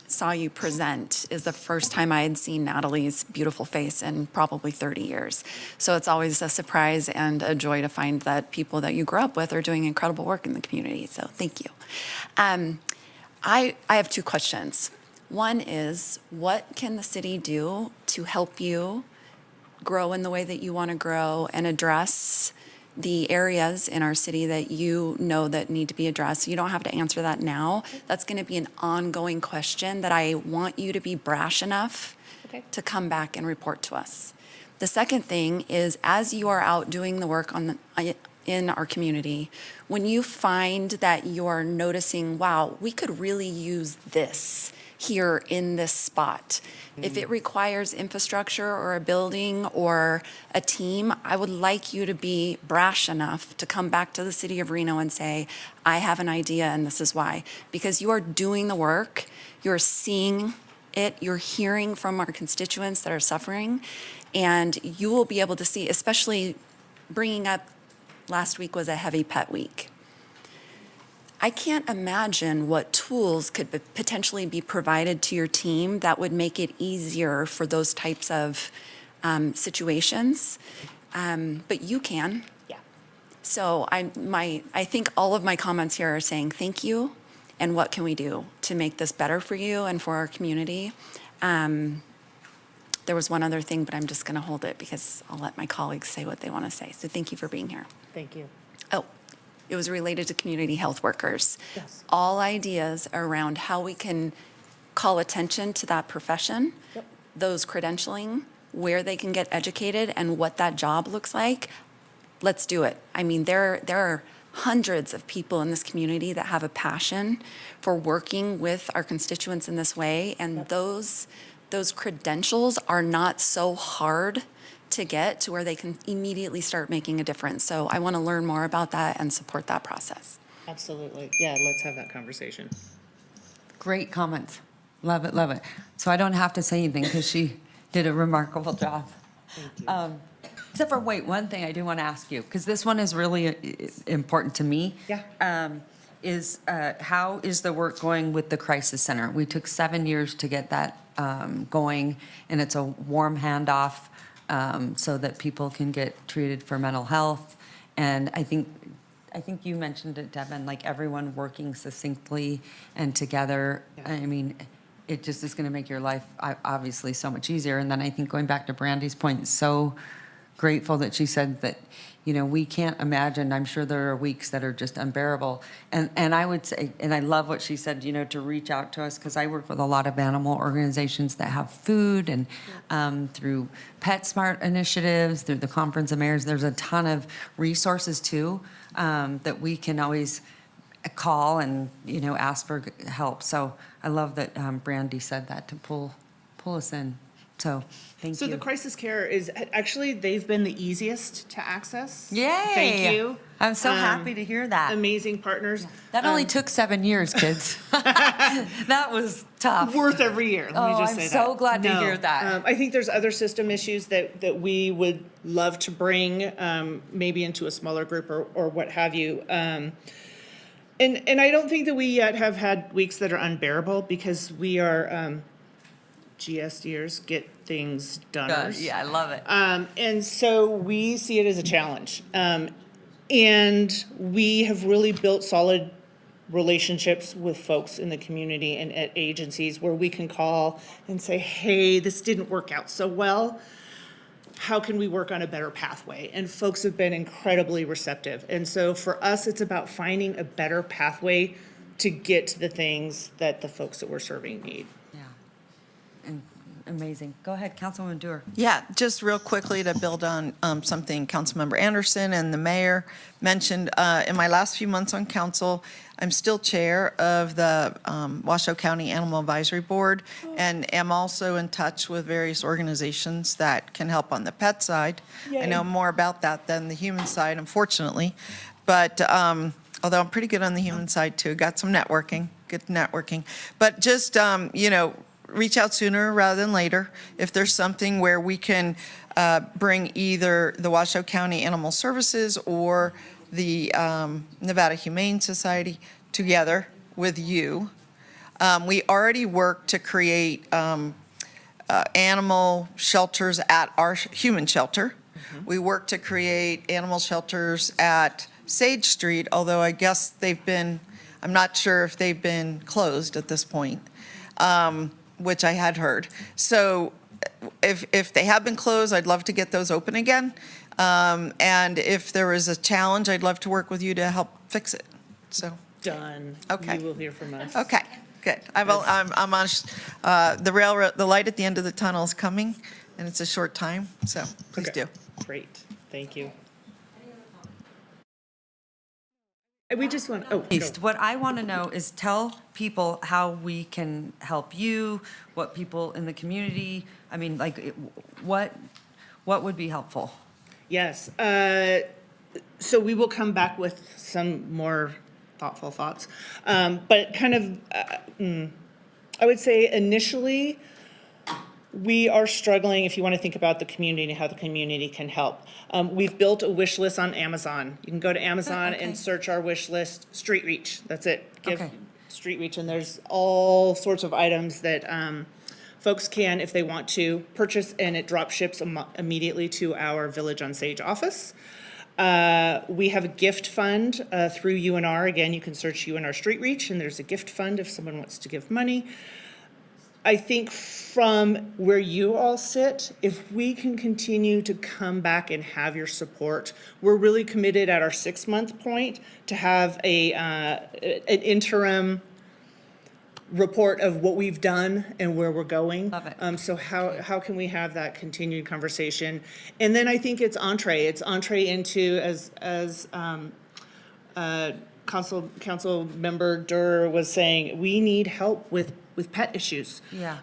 saw you present is the first time I had seen Natalie's beautiful face in probably 30 years. So it's always a surprise and a joy to find that people that you grew up with are doing incredible work in the community. So thank you. I have two questions. One is, what can the city do to help you grow in the way that you want to grow and address the areas in our city that you know that need to be addressed? You don't have to answer that now. That's going to be an ongoing question that I want you to be brash enough to come back and report to us. The second thing is, as you are out doing the work in our community, when you find that you're noticing, wow, we could really use this here in this spot. If it requires infrastructure or a building or a team, I would like you to be brash enough to come back to the city of Reno and say, I have an idea and this is why. Because you are doing the work, you're seeing it, you're hearing from our constituents that are suffering, and you will be able to see, especially bringing up last week was a heavy pet week. I can't imagine what tools could potentially be provided to your team that would make it easier for those types of situations, but you can. Yeah. So I think all of my comments here are saying thank you, and what can we do to make this better for you and for our community. There was one other thing, but I'm just going to hold it because I'll let my colleagues say what they want to say. So thank you for being here. Thank you. Oh, it was related to community health workers. Yes. All ideas around how we can call attention to that profession, those credentialing, where they can get educated, and what that job looks like. Let's do it. I mean, there are hundreds of people in this community that have a passion for working with our constituents in this way, and those credentials are not so hard to get to where they can immediately start making a difference. So I want to learn more about that and support that process. Absolutely. Yeah, let's have that conversation. Great comments. Love it, love it. So I don't have to say anything because she did a remarkable job. Except for, wait, one thing I do want to ask you, because this one is really important to me. Yeah. Is how is the work going with the crisis center? We took 7 years to get that going, and it's a warm handoff so that people can get treated for mental health. And I think you mentioned it, Devin, like everyone working succinctly and together. I mean, it just is going to make your life obviously so much easier. And then I think going back to Brandy's point, so grateful that she said that, you know, we can't imagine, I'm sure there are weeks that are just unbearable. And I would say, and I love what she said, you know, to reach out to us, because I work with a lot of animal organizations that have food, and through PetSmart initiatives, through the Conference of Mayors, there's a ton of resources too, that we can always call and, you know, ask for help. So I love that Brandy said that, to pull us in. So thank So you. the crisis care is, actually, they've been the easiest to access. Yay! Thank you. I'm so happy to hear that. Amazing partners. That only took 7 years, kids. That was tough. Worth every year, let me just say that. I'm so glad to No. hear that. I think there's other system issues that we would love to bring, maybe into a smaller group or what have you. And I don't think that we yet have had weeks that are unbearable, because we are GSDers, get things done. Yeah, I love it. And so we see it as a challenge. And we have really built solid relationships with folks in the community and at agencies where we can call and say, hey, this didn't work out so well. How can we work on a better pathway? And folks have been incredibly receptive. And so for us, it's about finding a better pathway to get to the things that the folks that we're serving need. Yeah. And amazing. Go ahead, Councilwoman Dewar. Yeah, just real quickly to build on something Councilmember Anderson and the mayor mentioned. In my last few months on council, I'm still chair of the Washoe County Animal Advisory Board, and am also in touch with various organizations that can help on the pet side. I know more about that than the human side, unfortunately. But although I'm pretty good on the human side too, got some networking, good networking. But just, you know, reach out sooner rather than later. If there's something where we can bring either the Washoe County Animal Services or the Nevada Humane Society together with you. We already work to create animal shelters at our human shelter. We work to create animal shelters at Sage Street, although I guess they've been, I'm not sure if they've been closed at this point, which I had heard. So if they have been closed, I'd love to get those open again. And if there is a challenge, I'd love to work with you to help fix it. So. Done. Okay. You will hear from us. Okay, good. I'm on, the railroad, the light at the end of the tunnel is coming, and it's a short time, so please Okay. do. Great, thank you. We just want, go. What I want to know is tell people how we can help you, what people in the community, I mean, like, what would be helpful? Yes, so we will come back with some more thoughtful thoughts. But kind of, I would say initially, we are struggling, if you want to think about the community and how the community can help. We've built a wish list on Amazon. You can go to Amazon and search our wish list, Street Reach, that's it. Give Street Reach, and there's all sorts of items that folks can, if they want to, purchase, and it drop ships immediately to our Village on Sage office. We have a gift fund through UNR. Again, you can search UNR Street Reach, and there's a gift fund if someone wants to give money. I think from where you all sit, if we can continue to come back and have your support, we're really committed at our 6-month point to have an interim report of what we've done and where we're going. Love it. So how can we have that continued conversation? And then I think it's entree. It's entree into, as Council Member Durr was saying, we need help with pet issues. Yeah.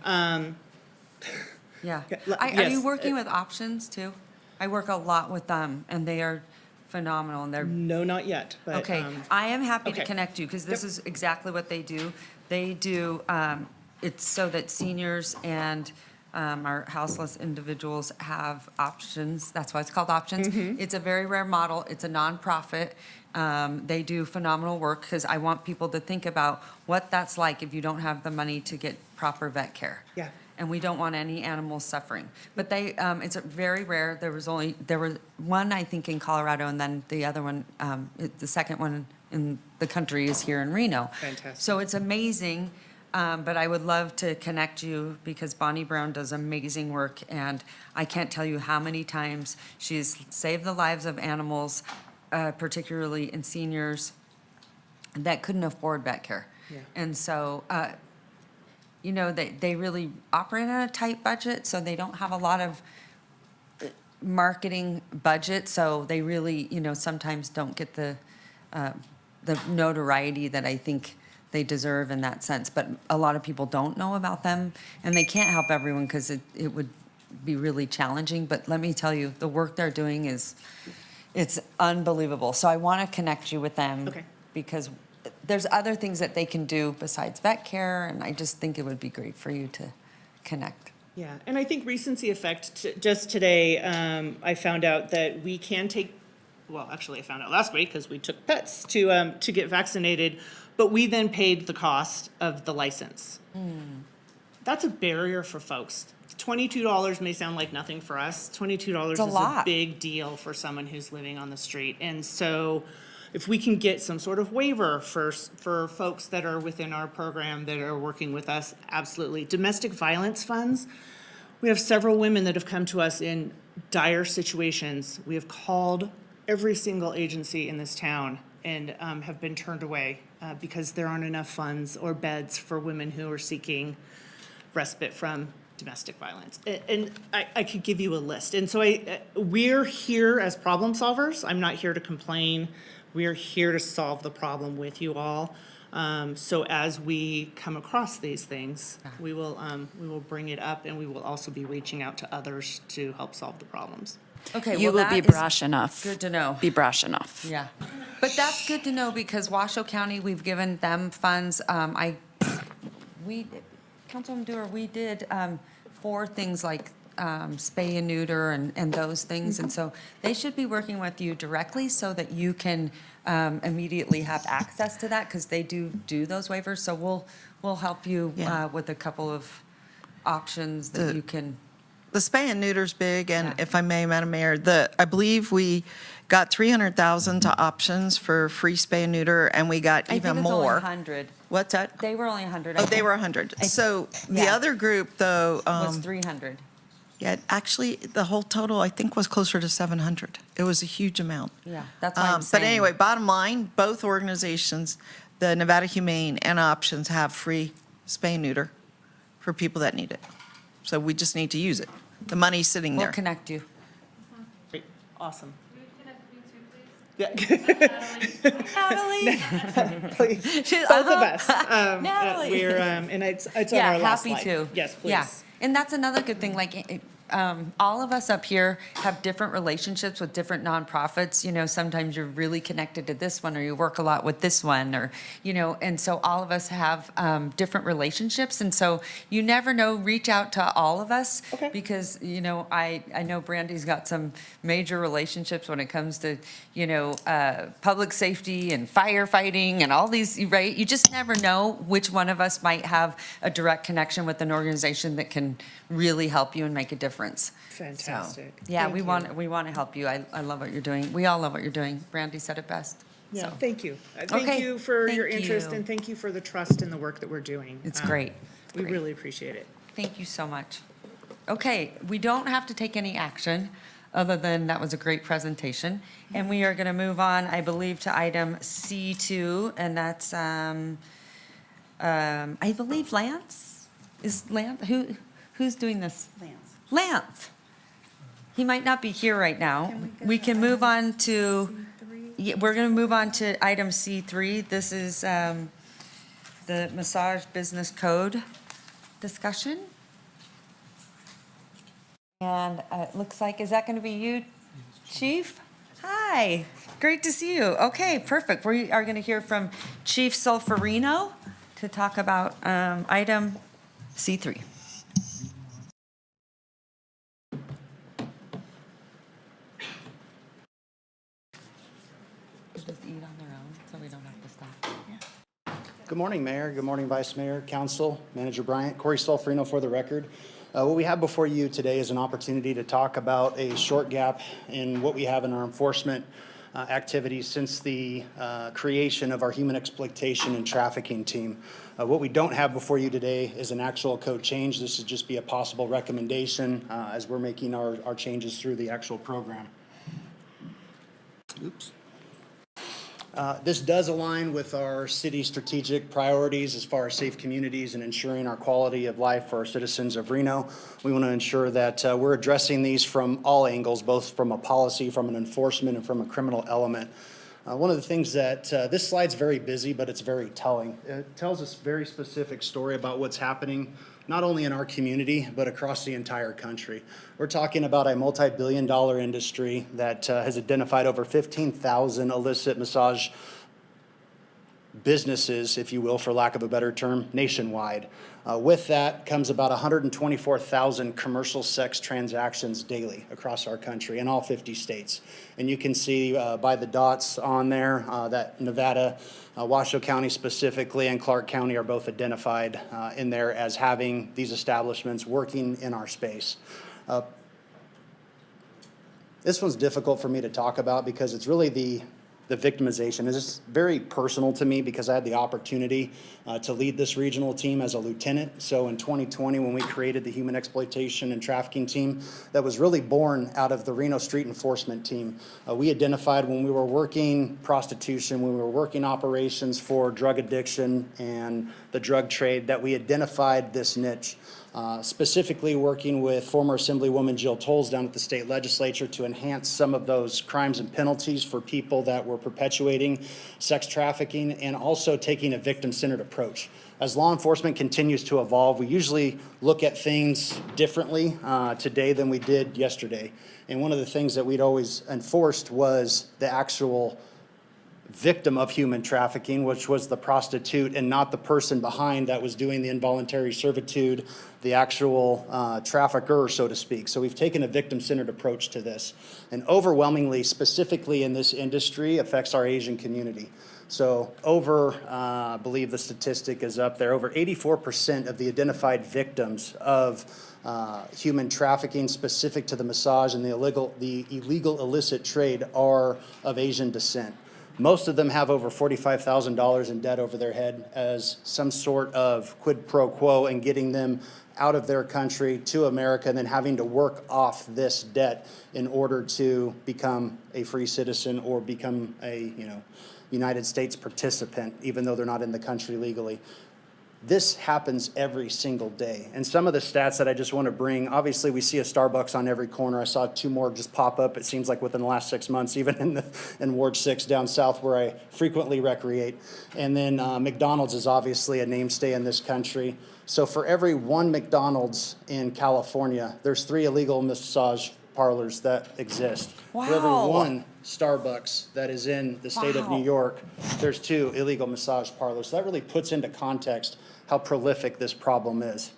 Yeah. Are Yes. you working with options too? I work a lot with them, and they are phenomenal, and they're. No, not yet, but. Okay, I am happy to okay. connect you, because this is exactly what they do. They do, it's so that seniors and our houseless individuals have options. That's why it's called options. It's a very rare model. It's a nonprofit. They do phenomenal work, because I want people to think about what that's like if you don't have the money to get proper vet care. Yeah. And we don't want any animals suffering. But they, it's very rare. There was one, I think, in Colorado, and then the other one, the second one in the country is here in Reno. Fantastic. So it's amazing, but I would love to connect you, because Bonnie Brown does amazing work, and I can't tell you how many times she's saved the lives of animals, particularly in seniors that couldn't afford vet care. Yeah. And so, you know, they really operate on a tight budget, so they don't have a lot of marketing budget, so they really, you know, sometimes don't get the notoriety that I think they deserve in that sense. But a lot of people don't know about them, and they can't help everyone, because it would be really challenging. But let me tell you, the work they're doing it's unbelievable. So I want to connect you with them. Okay. Because there's other things that they can do besides vet care, and I just think it would be great for you to connect. Yeah, and I think recency effect, just today, I found out that we can take, well, actually I found out last week, because we took pets to get vaccinated, but we then paid the cost of the license. That's a barrier for folks. $22 may sound like nothing for us. $22 is a big deal for someone who's living on the street. And so if we can get some sort of waiver for folks that are within our program that are working with us, absolutely. Domestic violence funds, we have several women that have come to us in dire situations. We have called every single agency in this town and have been turned away because there aren't enough funds or beds for women who are seeking respite from domestic violence. And I could give you a list. And so we're here as problem solvers. I'm not here to complain. We're here to solve the problem with you all. So as we come across these things, we will bring it up, and we will also be reaching out to others to help solve the problems. Okay, You well, will be that is brash enough. Good to know. Be brash enough. Yeah, but that's good to know, because Washoe County, we've given them funds. Councilwoman Dewar, we did for things like spay and neuter and those things. And so they should be working with you directly, so that you can immediately have access to that, because they do those waivers. So we'll help you with a couple of options that you can. The spay and neuter's big, and if I may, Madam Mayor, I believe we got 300,000 to options for free spay and neuter, and we got even I think it's only more. 100. What's that? They were only 100. Oh, they were 100. So the other group, though. Was 300. Yeah, actually, the whole total, I think, was closer to 700. It was a huge amount. Yeah, that's what I'm saying. But anyway, bottom line, both organizations, the Nevada Humane and Options, have free spay and neuter for people that need it. So we just need to use it. The money's sitting there. We'll connect you. Great. Awesome. Natalie. Please. Both of us. Natalie. We're, and it's on our last slide. happy to. Yes, please. Yeah, and that's another good thing, like, all of us up here have different relationships with different nonprofits. You know, sometimes you're really connected to this one, or you work a lot with this one, or, you know, and so all of us have different relationships. And so you never know, reach out to all of us. Okay. Because, you know, I know Brandy's got some major relationships when it comes to, you know, public safety and firefighting and all these, right? You just never know which one of us might have a direct connection with an organization that can really help you and make a difference. Fantastic. So, yeah, Thank we you. want to help you. I love what you're doing. We all love what you're doing. Brandy said it best. Yeah, So, thank you. Thank Okay, you for your thank interest, you. and thank you for the trust in the work that we're doing. It's great. We really appreciate it. Thank you so much. Okay, we don't have to take any action, other than that was a great presentation. And we are going to move on, I believe, to item C2, and that's, I believe Lance? Is Lance, who's doing this? Lance. He might not be here right now. We can move on to, we're going to move on to item C3. This is the massage business code discussion. And it looks like, is that going to be you, Chief? Hi, great to see you. Okay, perfect. We are going to hear from Chief Solferino to talk about item C3. Just eat on their own, so we don't have to stop. Good morning, Mayor. Good morning, Vice Mayor, Council, Manager Bryant. Corey Solferino for the record. What we have before you today is an opportunity to talk about a short gap in what we have in our enforcement activities since the creation of our human exploitation and trafficking team. What we don't have before you today is an actual code change. This would just be a possible recommendation as we're making our changes through the actual program. Oops. This does align with our city's strategic priorities as far as safe communities and ensuring our quality of life for our citizens of Reno. We want to ensure that we're addressing these from all angles, both from a policy, from an enforcement, and from a criminal element. One of the things that this slide's very busy, but it's very telling. It tells us a very specific story about what's happening not only in our community, but across the entire country. We're talking about a multi-billion-dollar industry that has identified over 15,000 illicit massage businesses, if you will, for lack of a better term, nationwide. With that comes about 124,000 commercial sex transactions daily across our country in all 50 states. And you can see by the dots on there that Nevada, Washoe County specifically, and Clark County are both identified in there as having these establishments working in our space. This one's difficult for me to talk about because it's really the victimization. It's very personal to me because I had the opportunity to lead this regional team as a lieutenant. So in 2020, when we created the human exploitation and trafficking team, that was really born out of the Reno Street Enforcement team. We identified when we were working prostitution, when we were working operations for drug addiction and the drug trade, that we identified this niche. Specifically working with former Assemblywoman Jill Tolles down at the state legislature to enhance some of those crimes and penalties for people that were perpetuating sex trafficking, and also taking a victim-centered approach. As law enforcement continues to evolve, we usually look at things differently today than we did yesterday. And one of the things that we'd always enforced was the actual victim of human trafficking, which was the prostitute and not the person behind that was doing the involuntary servitude, the actual trafficker, so to speak. So we've taken a victim-centered approach to this. And overwhelmingly, specifically in this industry, affects our Asian community. So I believe the statistic is up there, over 84% of the identified victims of human trafficking specific to the massage and the illegal illicit trade are of Asian descent. Most of them have over $45,000 in debt over their head as some sort of quid pro quo in getting them out of their country to America, and then having to work off this debt in order to become a free citizen or become a United States participant, even though they're not in the country legally. This happens every single day. And some of the stats that I just want to bring, obviously we see a Starbucks on every corner. I saw 2 more just pop up, it seems like within the last 6 months, even in Ward 6 down south where I frequently recreate. And then McDonald's is obviously a mainstay in this country. So for every 1 McDonald's in California, there's 3 illegal massage parlors that exist. Wow. For every 1 Starbucks that is in the state of New York, there's 2 illegal massage parlors. So that really puts into context how prolific this problem is.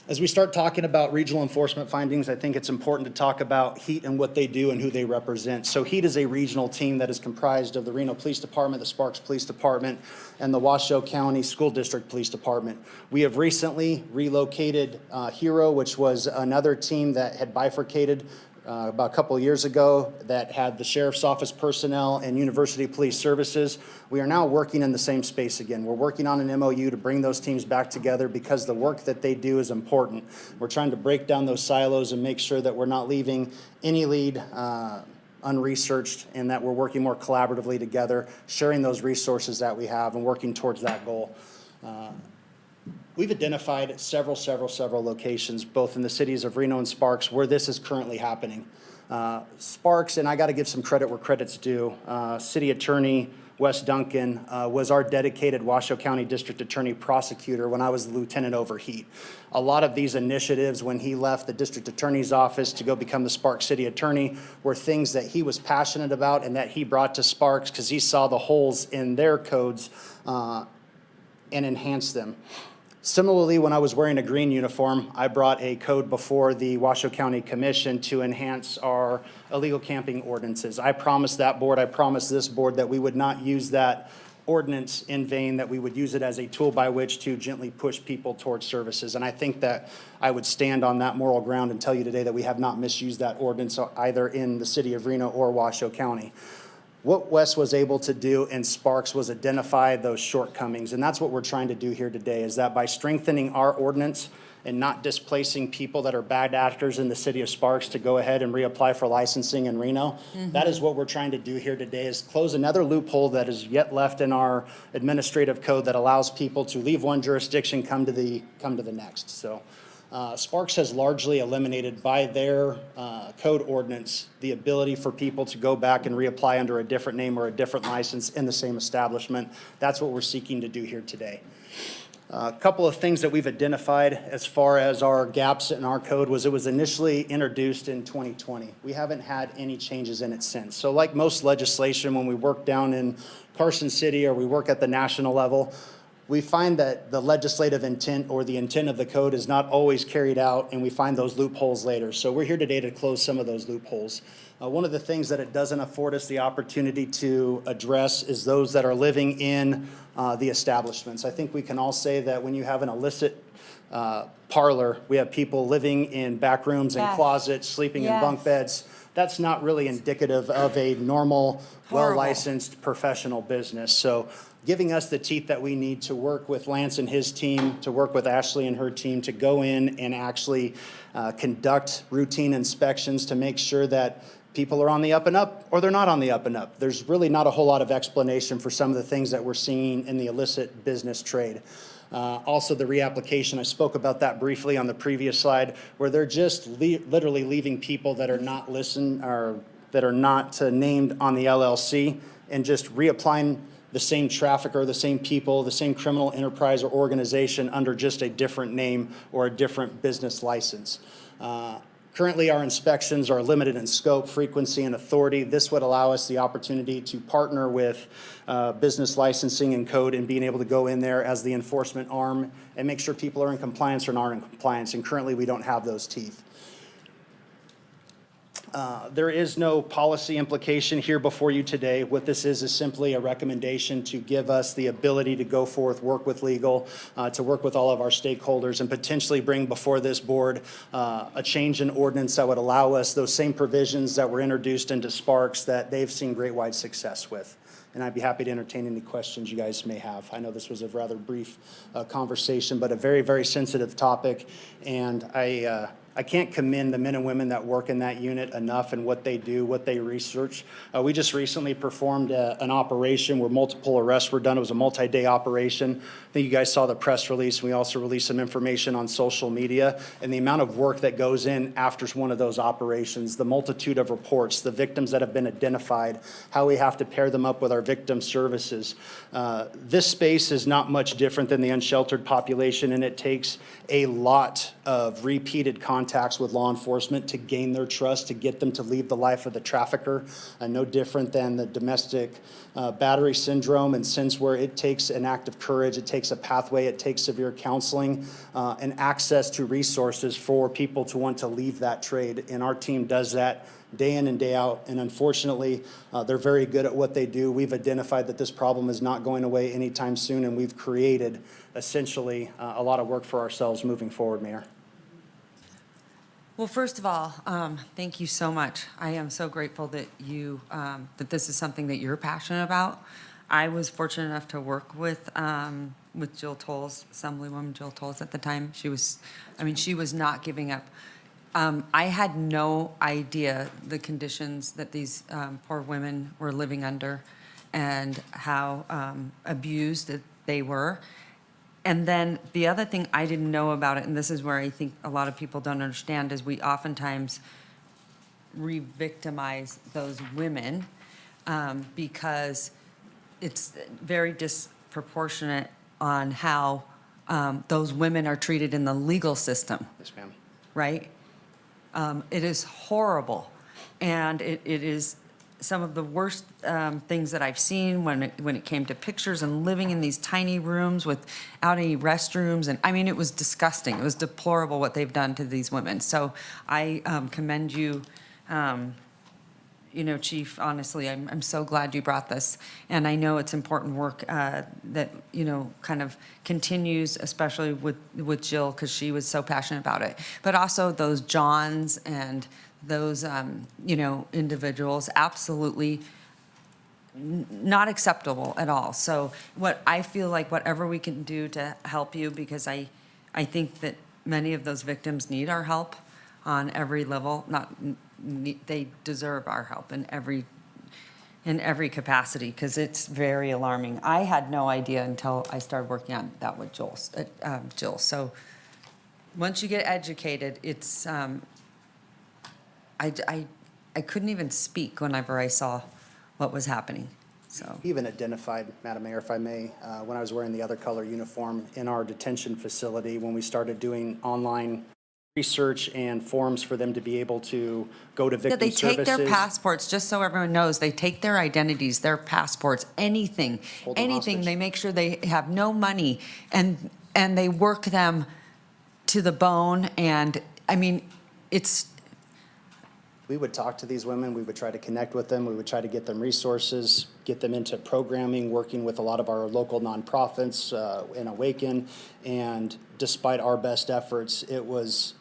As we start talking about regional enforcement findings, I think it's important to talk about HEAT and what they do and who they represent. So HEAT is a regional team that is comprised of the Reno Police Department, the Sparks Police Department, and the Washoe County School District Police Department. We have recently relocated HERO, which was another team that had bifurcated about a couple of years ago that had the Sheriff's Office personnel and University Police Services. We are now working in the same space again. We're working on an MOU to bring those teams back together because the work that they do is important. We're trying to break down those silos and make sure that we're not leaving any lead unresearched, and that we're working more collaboratively together, sharing those resources that we have and working towards that goal. We've identified several locations, both in the cities of Reno and Sparks, where this is currently happening. Sparks, and I got to give some credit where credit's due. City Attorney Wes Duncan, was our dedicated Washoe County District Attorney prosecutor when I was the lieutenant over Heat. A lot of these initiatives, when he left the district attorney's office to go become the Sparks City Attorney, were things that he was passionate about and that he brought to Sparks because he saw the holes in their codes and enhanced them. Similarly, when I was wearing a green uniform, I brought a code before the Washoe County Commission to enhance our illegal camping ordinances. I promised that board, I promised this board that we would not use that ordinance in vain, that we would use it as a tool by which to gently push people towards services. And I think that I would stand on that moral ground and tell you today that we have not misused that ordinance either in the city of Reno or Washoe County. What Wes was able to do in Sparks was identify those shortcomings, and that's what we're trying to do here today, is that by strengthening our ordinance and not displacing people that are bad actors in the city of Sparks to go ahead and reapply for licensing in Reno, that is what we're trying to do here today, is close another loophole that is yet left in our administrative code that allows people to leave one jurisdiction, come to the next. So Sparks has largely eliminated by their code ordinance the ability for people to go back and reapply under a different name or a different license in the same establishment. That's what we're seeking to do here today. A couple of things that we've identified as far as our gaps in our code was it was initially introduced in 2020. We haven't had any changes in it since. So like most legislation, when we work down in Carson City or we work at the national level, we find that the legislative intent or the intent of the code is not always carried out, and we find those loopholes later. So we're here today to close some of those loopholes. One of the things that it doesn't afford us the opportunity to address is those that are living in the establishments. I think we can all say that when you have an illicit parlor, we have people living in back rooms and closets, sleeping in bunk beds. That's not really indicative of a normal, well-licensed professional business. So giving us the teeth that we need to work with Lance and his team, to work with Ashley and her team, to go in and actually conduct routine inspections to make sure that people are on the up and up or they're not on the up and up. There's really not a whole lot of explanation for some of the things that we're seeing in the illicit business trade. Also, the reapplication, I spoke about that briefly on the previous slide, where they're just literally leaving people that are not that are not named on the LLC and just reapplying the same trafficker, the same people, the same criminal enterprise or organization under just a different name or a different business license. Currently, our inspections are limited in scope, frequency, and authority. This would allow us the opportunity to partner with business licensing and code and being able to go in there as the enforcement arm and make sure people are in compliance or aren't in compliance. And currently, we don't have those teeth. There is no policy implication here before you today. What this is simply a recommendation to give us the ability to go forth, work with legal, to work with all of our stakeholders, and potentially bring before this board a change in ordinance that would allow us those same provisions that were introduced into Sparks that they've seen great wide success with. And I'd be happy to entertain any questions you guys may have. I know this was a rather brief conversation, but a very, very sensitive topic, and I can't commend the men and women that work in that unit enough and what they do, what they research. We just recently performed an operation where multiple arrests were done. It was a multi-day operation. I think you guys saw the press release. We also released some information on social media, and the amount of work that goes in after one of those operations, the multitude of reports, the victims that have been identified, how we have to pair them up with our victim services. This space is not much different than the unsheltered population, and it takes a lot of repeated contacts with law enforcement to gain their trust, to get them to leave the life of the trafficker. No different than the domestic battery syndrome, and since where it takes an act of courage, it takes a pathway, it takes severe counseling and access to resources for people to want to leave that trade. And our team does that day in and day out, and unfortunately, they're very good at what they do. We've identified that this problem is not going away anytime soon, and we've created essentially a lot of work for ourselves moving forward, Mayor. Well, first of all, thank you so much. I am so grateful that that this is something that you're passionate about. I was fortunate enough to work with Jill Tolles, Assemblywoman Jill Tolles at the time. She was not giving up. I had no idea the conditions that these poor women were living under and how abused that they were. And then the other thing I didn't know about it, and this is where I think a lot of people don't understand, is we oftentimes re-victimize those women because it's very disproportionate on how those women are treated in the legal system, Yes, ma'am. right? It is horrible, and it is some of the worst things that I've seen when it came to pictures and living in these tiny rooms without any restrooms, and I mean, it was disgusting. It was deplorable what they've done to these women. So I commend you, you know, Chief, honestly, I'm so glad you brought this. And I know it's important work that, you know, kind of continues, especially with Jill, because she was so passionate about it. But also those Johns and those, you know, individuals, absolutely not acceptable at all. So what I feel like whatever we can do to help you, because I think that many of those victims need our help on every level, they deserve our help in every capacity, because it's very alarming. I had no idea until I started working on that with Jill. So once you get educated, it's, I couldn't even speak whenever I saw what was happening, so. Even identified, Madam Mayor, if I may, when I was wearing the other color uniform in our detention facility, when we started doing online research and forms for them to be able to go to Yeah, victim they services. take their passports, just so everyone knows, they take their identities, their passports, anything, Hold them hostage. they make sure they have no money, and they work them to the bone, and, I mean, it's, We would talk to these women, we would try to connect with them, we would try to get them resources, get them into programming, working with a lot of our local nonprofits in Awaken. And despite our best efforts, it was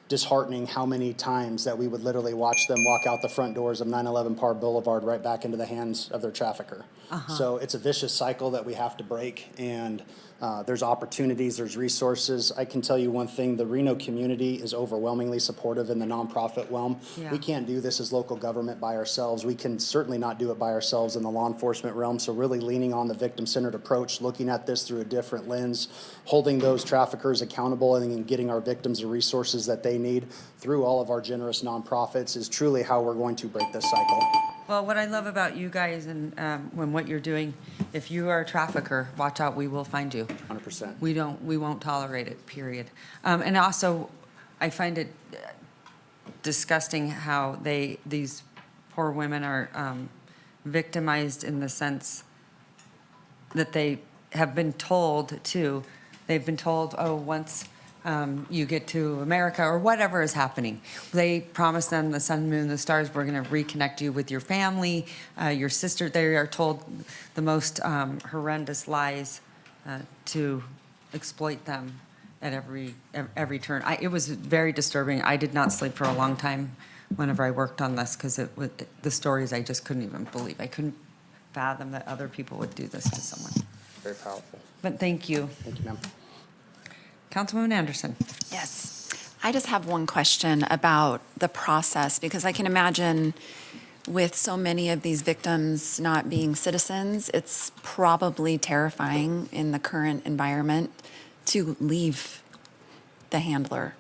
disheartening how many times that we would literally watch them walk out the front doors of 911 Par Boulevard right back into the hands of their trafficker. So it's a vicious cycle that we have to break, and there's opportunities, there's resources. I can tell you one thing, the Reno community is overwhelmingly supportive in the nonprofit realm. Yeah. We can't do this as local government by ourselves. We can certainly not do it by ourselves in the law enforcement realm. So really leaning on the victim-centered approach, looking at this through a different lens, holding those traffickers accountable, and then getting our victims the resources that they need through all of our generous nonprofits is truly how we're going to break this cycle. well, what I love about you guys and when what you're doing, if you are a trafficker, watch out, we will find you. 100%. We won't tolerate it, period. And also, I find it disgusting how these poor women are victimized in the sense that they have been told too. They've been told, oh, once you get to America or whatever is happening, they promise them the sun, moon, the stars, we're going to reconnect you with your family, your sister. They are told the most horrendous lies to exploit them at every turn. It was very disturbing. I did not sleep for a long time whenever I worked on this, because the stories I just couldn't even believe. I couldn't fathom that other people would do this to someone. Very powerful. But thank you. Thank you, ma'am. Councilwoman Anderson. Yes. I just have one question about the process, because I can imagine with so many of these victims not being citizens, it's probably terrifying in the current environment to leave the handler.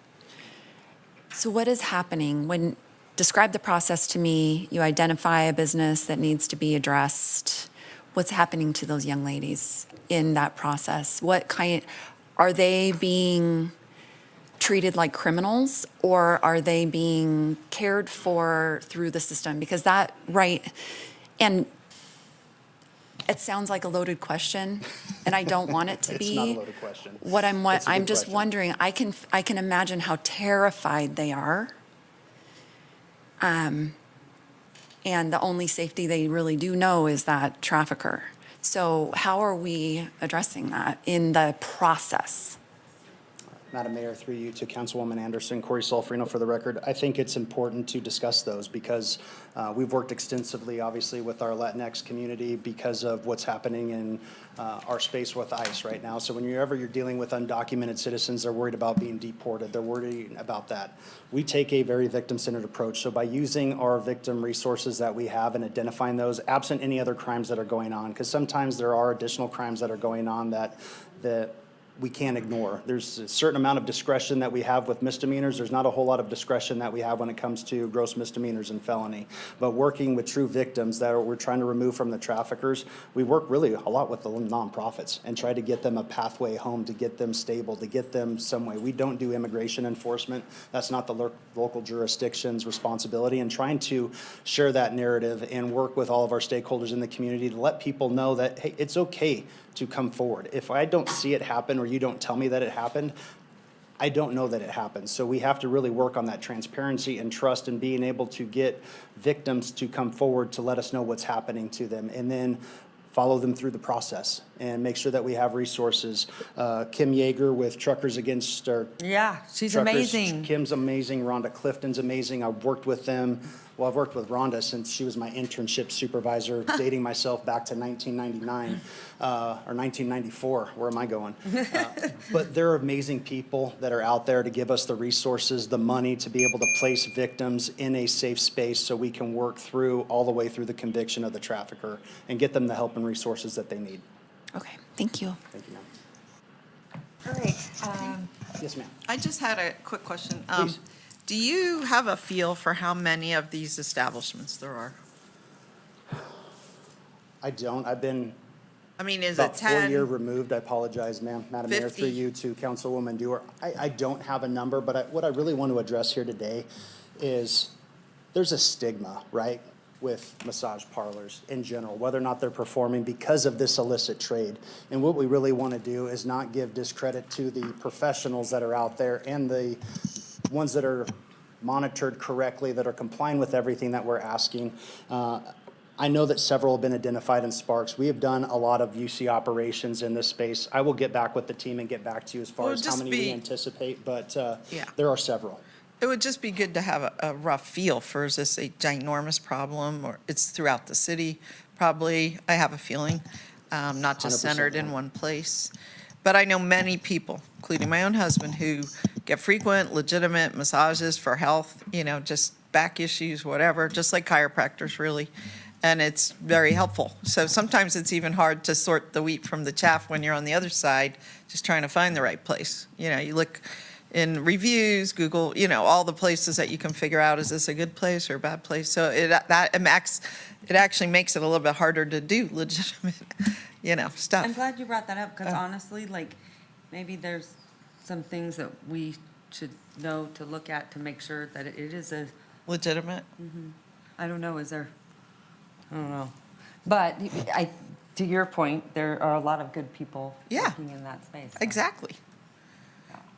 So what is happening describe the process to me? You identify a business that needs to be addressed. What's happening to those young ladies in that process? Are they being treated like criminals, or are they being cared for through the system? Because and it sounds like a loaded question, and I don't want it to be. It's not a loaded question. I'm just wondering, I can imagine how terrified they are. And the only safety they really do know is that trafficker. So how are we addressing that in the process? Madam Mayor, through you to Councilwoman Anderson, Corey Solferino for the record. I think it's important to discuss those because we've worked extensively, obviously, with our Latinx community because of what's happening in our space with ICE right now. So whenever you're dealing with undocumented citizens, they're worried about being deported. They're worried about that. We take a very victim-centered approach. So by using our victim resources that we have and identifying those, absent any other crimes that are going on, because sometimes there are additional crimes that are going on that we can't ignore. There's a certain amount of discretion that we have with misdemeanors. There's not a whole lot of discretion that we have when it comes to gross misdemeanors and felony. But working with true victims that we're trying to remove from the traffickers, we work really a lot with the nonprofits and try to get them a pathway home, to get them stable, to get them some way. We don't do immigration enforcement. That's not the local jurisdiction's responsibility. And trying to share that narrative and work with all of our stakeholders in the community to let people know that, hey, it's okay to come forward. If I don't see it happen or you don't tell me that it happened, I don't know that it happened. So we have to really work on that transparency and trust and being able to get victims to come forward to let us know what's happening to them, and then follow them through the process and make sure that we have resources. Kim Yeager with Truckers Against, Yeah, she's Truckers. amazing. Kim's amazing. Rhonda Clifton's amazing. I've worked with them. Well, I've worked with Rhonda since she was my internship supervisor, dating myself back to 1999 or 1994. Where am I going? But there are amazing people that are out there to give us the resources, the money to be able to place victims in a safe space so we can work through all the way through the conviction of the trafficker and get them the help and resources that they need. Okay, thank you. Thank you, ma'am. All right. Yes, ma'am. I just had a quick question. Please. Do you have a feel for how many of these establishments there are? I don't. I've been I mean, is about it 4 10? year removed. I apologize, ma'am. Madam Mayor, 50? through you to Councilwoman Dewar. I don't have a number, but what I really want to address here today is there's a stigma, right, with massage parlors in general, whether or not they're performing because of this illicit trade. And what we really want to do is not give discredit to the professionals that are out there and the ones that are monitored correctly, that are complying with everything that we're asking. I know that several have been identified in Sparks. We have done a lot of UC operations in this space. I will get back with the team and get back to you as far Well, as how just many we be- anticipate, but Yeah. there are several. It would just be good to have a rough feel for, is this a ginormous problem, or it's throughout the city? Probably, I have a feeling, not just 100% centered in right. one place. But I know many people, including my own husband, who get frequent, legitimate massages for health, just back issues, whatever, just like chiropractors, really. And it's very helpful. So sometimes it's even hard to sort the wheat from the chaff when you're on the other side, just trying to find the right place. You look in reviews, Google, all the places that you can figure out, is this a good place or a bad place? So it actually makes it a little bit harder to do legitimate, stuff. I'm glad you brought that up, because honestly, maybe there's some things that we should know to look at to make sure that it is a, Legitimate. I don't know, is there, I don't know. But to your point, there are a lot of good people Yeah. working in that space. so. Exactly.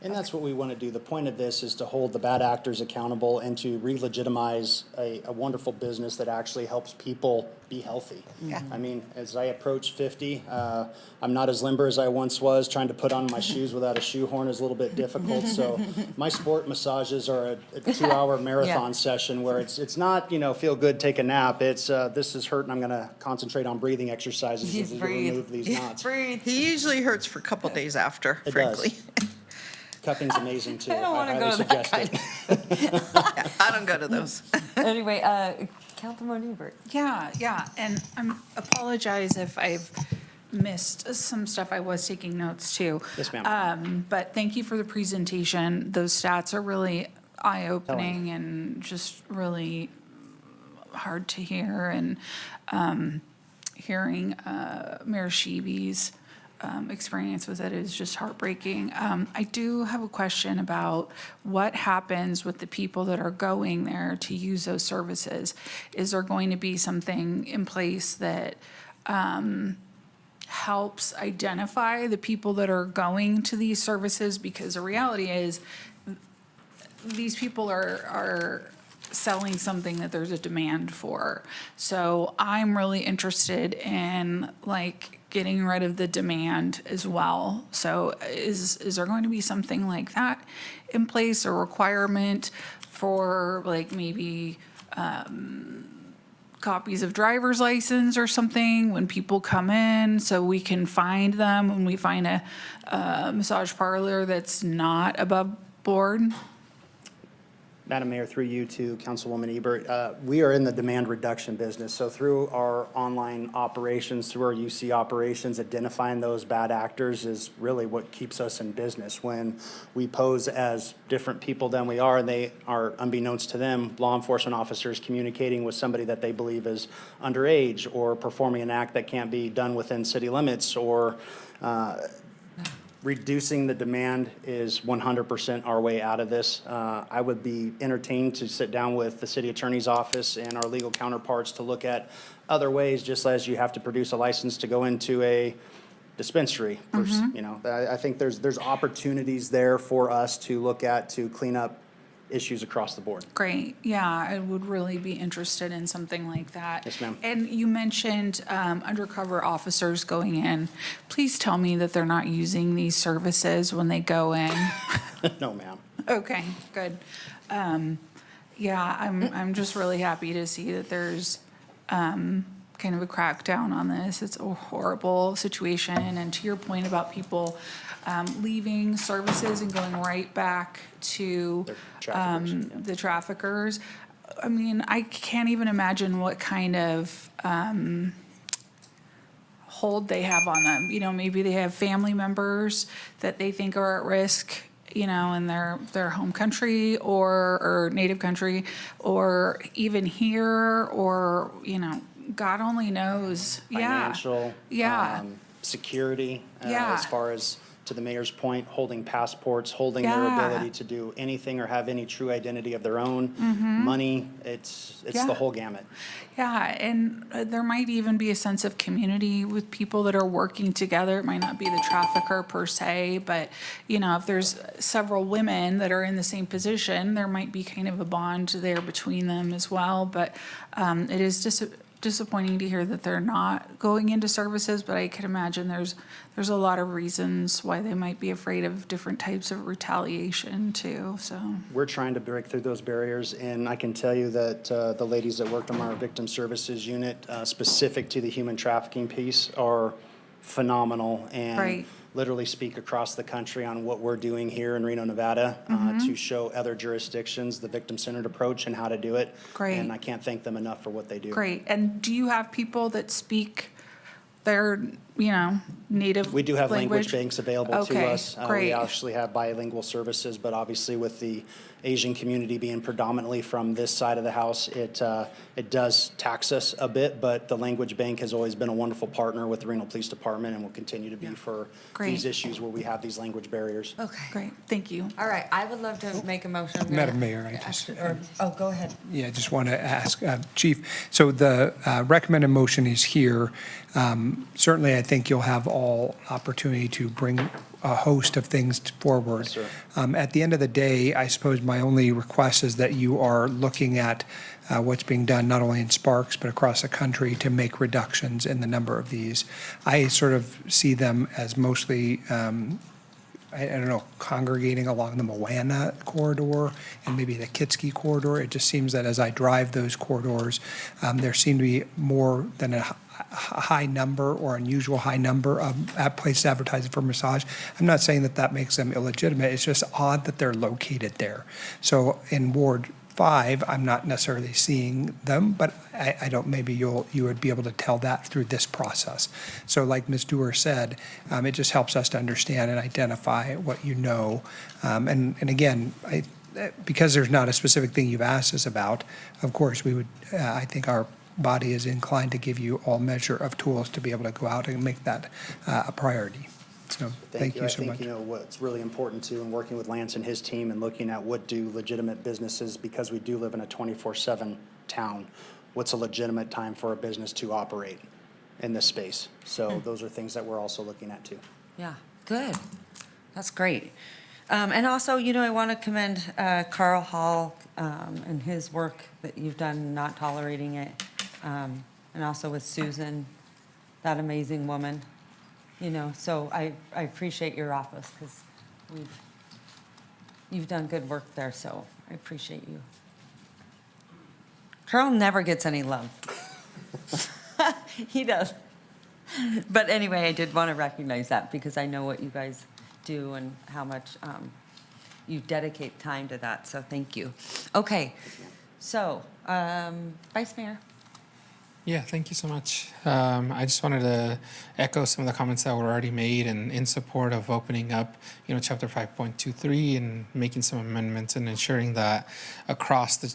And that's what we want to do. The point of this is to hold the bad actors accountable and to re-legitimize a wonderful business that actually helps people be healthy. Yeah. I mean, as I approach 50, I'm not as limber as I once was. Trying to put on my shoes without a shoehorn is a little bit difficult. So my sport massages are a 2-hour marathon session where it's not, feel good, take a nap. It's this is hurting. I'm going to concentrate on breathing exercises as we remove these knots. He usually hurts for a couple days after, It frankly. Cupping's amazing too. I don't wanna highly go to that suggest it. I don't go to those. Anyway, Councilman Ebert. Yeah, and I apologize if I've missed some stuff. I was taking notes too. Yes, ma'am. But thank you for the presentation. Those stats are really eye-opening and just really hard to hear. And hearing Mayor Sheeby's experience with it is just heartbreaking. I do have a question about what happens with the people that are going there to use those services. Is there going to be something in place that helps identify the people that are going to these services? Because the reality is, these people are selling something that there's a demand for. So I'm really interested in getting rid of the demand as well. So is there going to be something like that in place, a requirement for maybe copies of driver's license or something when people come in, so we can find them when we find a massage parlor that's not above board? Madam Mayor, through you to Councilwoman Ebert, we are in the demand reduction business. So through our online operations, through our UC operations, identifying those bad actors is really what keeps us in business. When we pose as different people than we are, and they are, unbeknownst to them, law enforcement officers communicating with somebody that they believe is underage or performing an act that can't be done within city limits, or reducing the demand is 100% our way out of this. I would be entertained to sit down with the city attorney's office and our legal counterparts to look at other ways, just as you have to produce a license to go into a dispensary. You know, I think there's opportunities there for us to look at to clean up issues across the board. Great, yeah, I would really be interested in something like that. Yes, ma'am. And you mentioned undercover officers going in. Please tell me that they're not using these services when they go in. No, ma'am. Okay, good. Yeah, I'm just really happy to see that there's kind of a crackdown on this. It's a horrible situation, and to your point about people leaving services and going right back to the traffickers, I mean, I can't even imagine what kind of hold they have on them. You know, maybe they have family members that they think are at risk, you know, in their home country or native country, or even here, or, you know, God only knows. Financial, Yeah. security, Yeah. as far as, to the mayor's point, holding passports, holding their Yeah. ability to do anything or have any true identity of their own, money, it's Yeah. the whole gamut. Yeah, and there might even be a sense of community with people that are working together. It might not be the trafficker per se, but, you know, if there's several women that are in the same position, there might be kind of a bond there between them as well. But it is disappointing to hear that they're not going into services, but I can imagine there's a lot of reasons why they might be afraid of different types of retaliation too, so. We're trying to break through those barriers, and I can tell you that the ladies that worked on our victim services unit, specific to the human trafficking piece, are phenomenal and Right. literally speak across the country on what we're doing here in Reno, Nevada, to show other jurisdictions the victim-centered approach and how to do it. Great. And I can't thank them enough for what they do. Great, and do you have people that speak their, you know, native We do have language language? banks available to Okay, us. We great. actually have bilingual services, but obviously with the Asian community being predominantly from this side of the house, it does tax us a bit, but the language bank has always been a wonderful partner with the Reno Police Department and will continue to be for Great. these issues where we have these language barriers. Okay. Great, thank you. All right, I would love to make a motion. Madam Mayor, I just- Go ahead. Yeah, I just want to ask, Chief, so the recommended motion is here. Certainly, I think you'll have all opportunity to bring a host of things forward. Yes, sir. At the end of the day, I suppose my only request is that you are looking at what's being done not only in Sparks, but across the country to make reductions in the number of these. I sort of see them as mostly I don't know, congregating along the Moana corridor and maybe the Kitski corridor. It just seems that as I drive those corridors, there seem to be more than a high number or unusual high number of places advertising for massage. I'm not saying that that makes them illegitimate. It's just odd that they're located there. So in Ward 5, I'm not necessarily seeing them, but I don't, maybe you would be able to tell that through this process. So like Ms. Dewar said, it just helps us to understand and identify what you know. And again, because there's not a specific thing you've asked us about, of course, we would, I think our body is inclined to give you all measure of tools to be able to go out and make that a priority. So thank you so I much. think, you know, what's really important too, in working with Lance and his team and looking at what do legitimate businesses, because we do live in a 24/7 town, what's a legitimate time for a business to operate in this space? So those are things that we're also looking at too. Yeah, good. That's great. And also, you know, I want to commend Carl Hall and his work that you've done not tolerating it. And also with Susan, that amazing woman. You know, so I appreciate your office because you've done good work there, so I appreciate you. Carl never gets any love. He does. But anyway, I did want to recognize that because I know what you guys do and how much you dedicate time to that, so thank you. Okay, so, Vice Mayor. Yeah, thank you so much. I just wanted to echo some of the comments that were already made and in support of opening up, Chapter 5.23 and making some amendments and ensuring that across the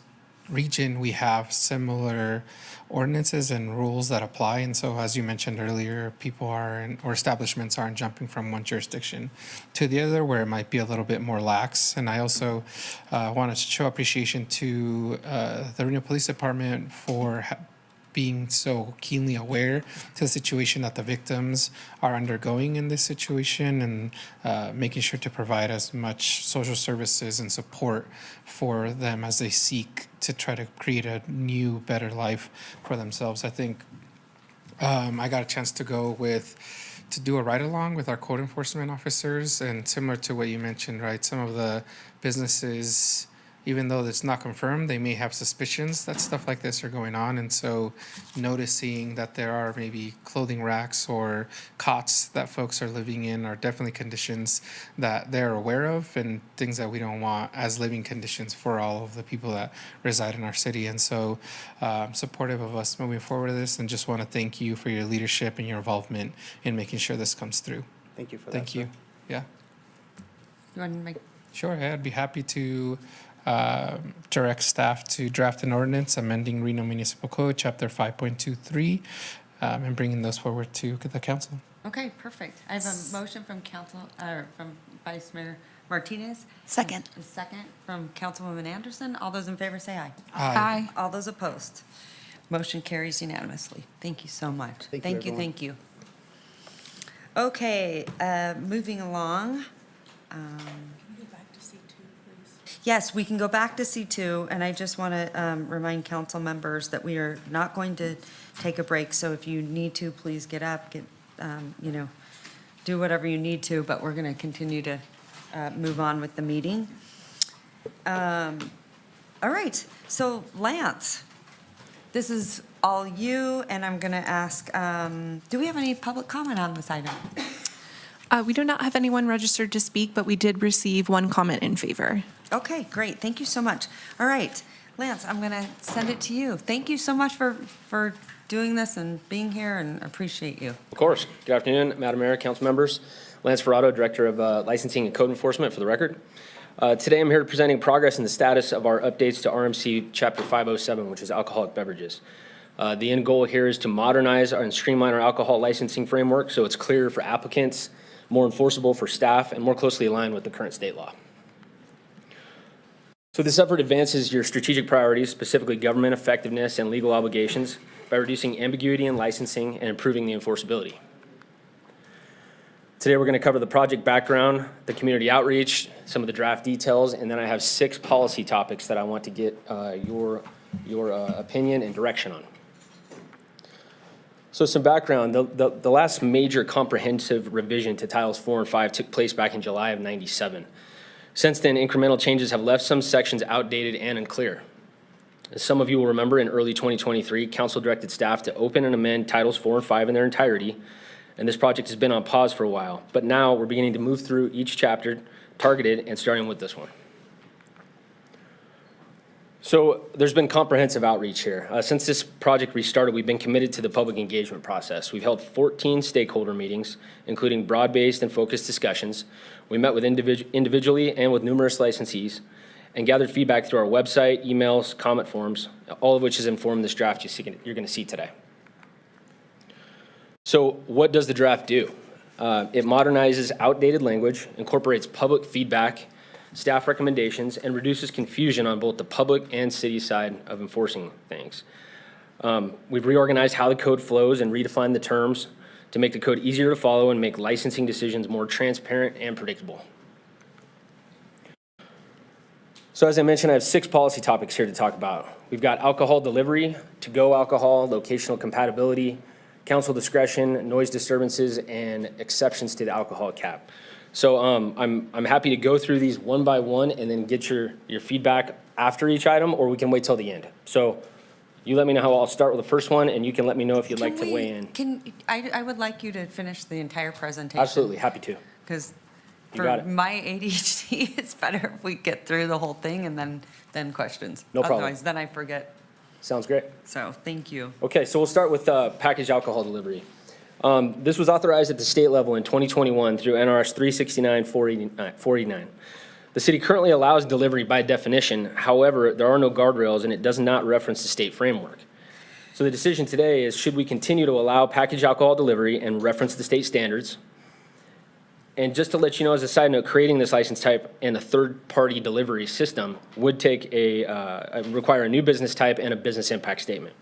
region we have similar ordinances and rules that apply. And so, as you mentioned earlier, people or establishments aren't jumping from one jurisdiction to the other where it might be a little bit more lax. And I also wanted to show appreciation to the Reno Police Department for being so keenly aware to the situation that the victims are undergoing in this situation and making sure to provide as much social services and support for them as they seek to try to create a new, better life for themselves. I think I got a chance to to do a ride-along with our code enforcement officers, and similar to what you mentioned, right, some of the businesses, even though it's not confirmed, they may have suspicions that stuff like this are going on. And so noticing that there are maybe clothing racks or cots that folks are living in are definitely conditions that they're aware of and things that we don't want as living conditions for all of the people that reside in our city. And so I'm supportive of us moving forward with this and just want to thank you for your leadership and your involvement in making sure this comes through. Thank you for that. Thank you. sir. Yeah. You want to make? Sure, I'd be happy to direct staff to draft an ordinance amending Reno Municipal Code, Chapter 5.23, and bringing those forward to the council. Okay, perfect. I have a motion from from Vice Mayor Martinez. Second. A second from Councilwoman Anderson. All those in favor say aye. Aye. All those opposed. Motion carries unanimously. Thank you so much. Thank you, everyone. Thank you. Okay, moving along. Yes, we can go back to C2, and I just want to remind council members that we are not going to take a break, so if you need to, please get up, do whatever you need to, but we're going to continue to move on with the meeting. All right, so Lance, this is all you, and I'm going to ask, do we have any public comment on this item? We do not have anyone registered to speak, but we did receive one comment in favor. Okay, great. Thank you so much. All right, Lance, I'm going to send it to you. Thank you so much for doing this and being here, and appreciate you. Of course. Good afternoon, Madam Mayor, council members. Lance Ferrato, Director of Licensing and Code Enforcement for the record. Today I'm here presenting progress in the status of our updates to RMC Chapter 507, which is alcoholic beverages. The end goal here is to modernize and streamline our alcohol licensing framework so it's clearer for applicants, more enforceable for staff, and more closely aligned with the current state law. So this effort advances your strategic priorities, specifically government effectiveness and legal obligations, by reducing ambiguity in licensing and improving the enforceability. Today we're going to cover the project background, the community outreach, some of the draft details, and then I have 6 policy topics that I want to get your opinion and direction on. So some background, the last major comprehensive revision to Titles 4 and 5 took place back in July of '97. Since then, incremental changes have left some sections outdated and unclear. As some of you will remember, in early 2023, Council directed staff to open and amend Titles 4 and 5 in their entirety, and this project has been on pause for a while. But now we're beginning to move through each chapter targeted and starting with this one. So there's been comprehensive outreach here. Since this project restarted, we've been committed to the public engagement process. We've held 14 stakeholder meetings, including broad-based and focused discussions. We met with individually and with numerous licensees and gathered feedback through our website, emails, comment forms, all of which has informed this draft you're going to see today. So what does the draft do? It modernizes outdated language, incorporates public feedback, staff recommendations, and reduces confusion on both the public and city side of enforcing things. We've reorganized how the code flows and redefined the terms to make the code easier to follow and make licensing decisions more transparent and predictable. So as I mentioned, I have 6 policy topics here to talk about. We've got alcohol delivery, to-go alcohol, locational compatibility, council discretion, noise disturbances, and exceptions to the alcohol cap. So I'm happy to go through these one by one and then get your feedback after each item, or we can wait till the end. So you let me know how. I'll start with the first one, and you can let me know if you'd like to weigh in. I would like you to finish the entire presentation. Absolutely, happy to. Because You got For it. my ADHD, it's better if we get through the whole thing and then questions. No problem. Otherwise, then I forget. Sounds great. So, thank you. Okay, so we'll start with packaged alcohol delivery. This was authorized at the state level in 2021 through NRS 369-489. The city currently allows delivery by definition. However, there are no guardrails and it does not reference the state framework. So the decision today is, should we continue to allow packaged alcohol delivery and reference the state standards? And just to let you know, as a side note, creating this license type and a third-party delivery system would take require a new business type and a business impact statement.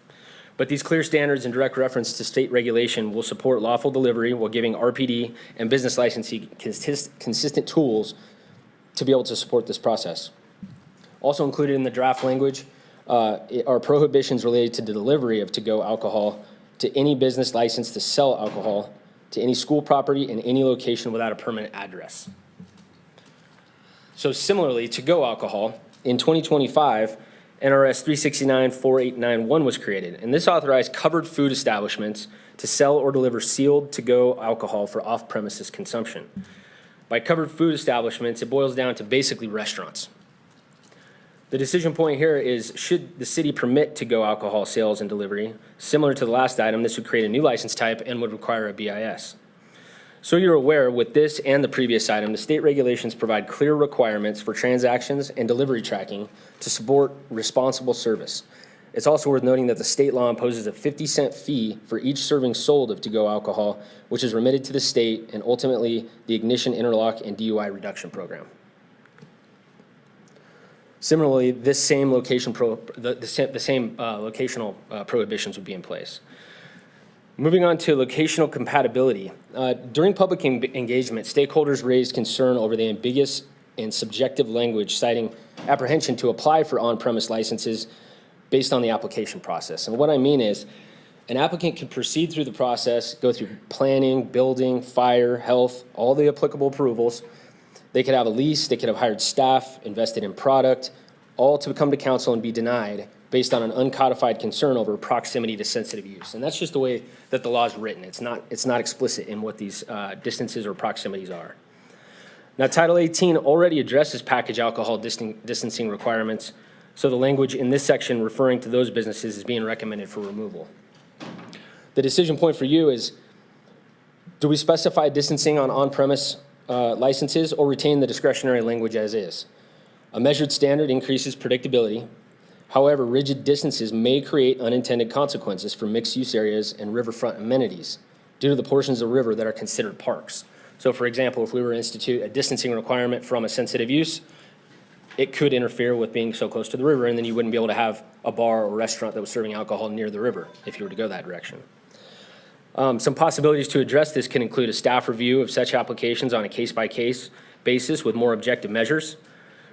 But these clear standards and direct reference to state regulation will support lawful delivery while giving RPD and business licensee consistent tools to be able to support this process. Also included in the draft language are prohibitions related to the delivery of to-go alcohol to any business licensed to sell alcohol to any school property in any location without a permanent address. So similarly, to-go alcohol, in 2025, NRS 369-4891 was created, and this authorized covered food establishments to sell or deliver sealed to-go alcohol for off-premises consumption. By covered food establishments, it boils down to basically restaurants. The decision point here is, should the city permit to-go alcohol sales and delivery? Similar to the last item, this would create a new license type and would require a BIS. So you're aware, with this and the previous item, the state regulations provide clear requirements for transactions and delivery tracking to support responsible service. It's also worth noting that the state law imposes a 50-cent fee for each serving sold of to-go alcohol, which is remitted to the state and ultimately the ignition, interlock, and DUI reduction program. Similarly, this same locational prohibitions would be in place. Moving on to locational compatibility. During public engagement, stakeholders raised concern over the ambiguous and subjective language, citing apprehension to apply for on-premise licenses based on the application process. And what I mean is, an applicant can proceed through the process, go through planning, building, fire, health, all the applicable approvals. They could have a lease, they could have hired staff, invested in product, all to come to council and be denied based on an uncodified concern over proximity to sensitive use. And that's just the way that the law is written. It's not explicit in what these distances or proximities are. Now, Title 18 already addresses packaged alcohol distancing requirements, so the language in this section referring to those businesses is being recommended for removal. The decision point for you is, do we specify distancing on on-premise licenses or retain the discretionary language as is? A measured standard increases predictability. However, rigid distances may create unintended consequences for mixed-use areas and riverfront amenities due to the portions of the river that are considered parks. So, for example, if we were to institute a distancing requirement from a sensitive use, it could interfere with being so close to the river, and then you wouldn't be able to have a bar or restaurant that was serving alcohol near the river if you were to go that direction. Some possibilities to address this can include a staff review of such applications on a case-by-case basis with more objective measures.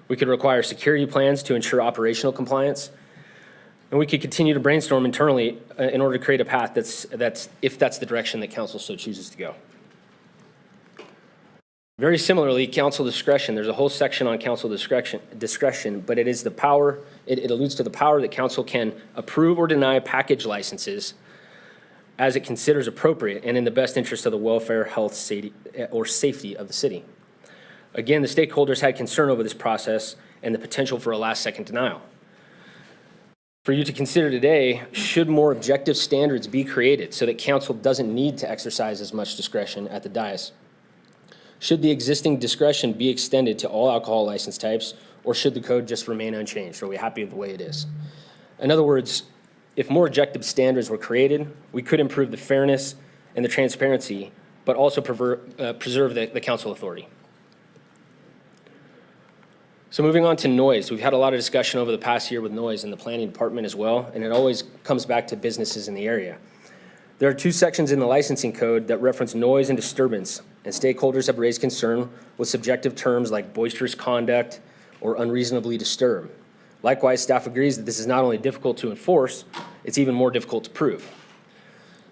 We could require security plans to ensure operational compliance. And we could continue to brainstorm internally in order to create a path if that's the direction that council so chooses to go. Very similarly, council discretion. There's a whole section on council discretion, but it is the power, it alludes to the power that council can approve or deny package licenses as it considers appropriate and in the best interest of the welfare, health, safety of the city. Again, the stakeholders had concern over this process and the potential for a last-second denial. For you to consider today, should more objective standards be created so that council doesn't need to exercise as much discretion at the dais? Should the existing discretion be extended to all alcohol license types, or should the code just remain unchanged? Are we happy with the way it is? In other words, if more objective standards were created, we could improve the fairness and the transparency, but also preserve the council authority. So moving on to noise, we've had a lot of discussion over the past year with noise in the planning department as well, and it always comes back to businesses in the area. There are two sections in the licensing code that reference noise and disturbance, and stakeholders have raised concern with subjective terms like boisterous conduct or unreasonably disturb. Likewise, staff agrees that this is not only difficult to enforce, it's even more difficult to prove.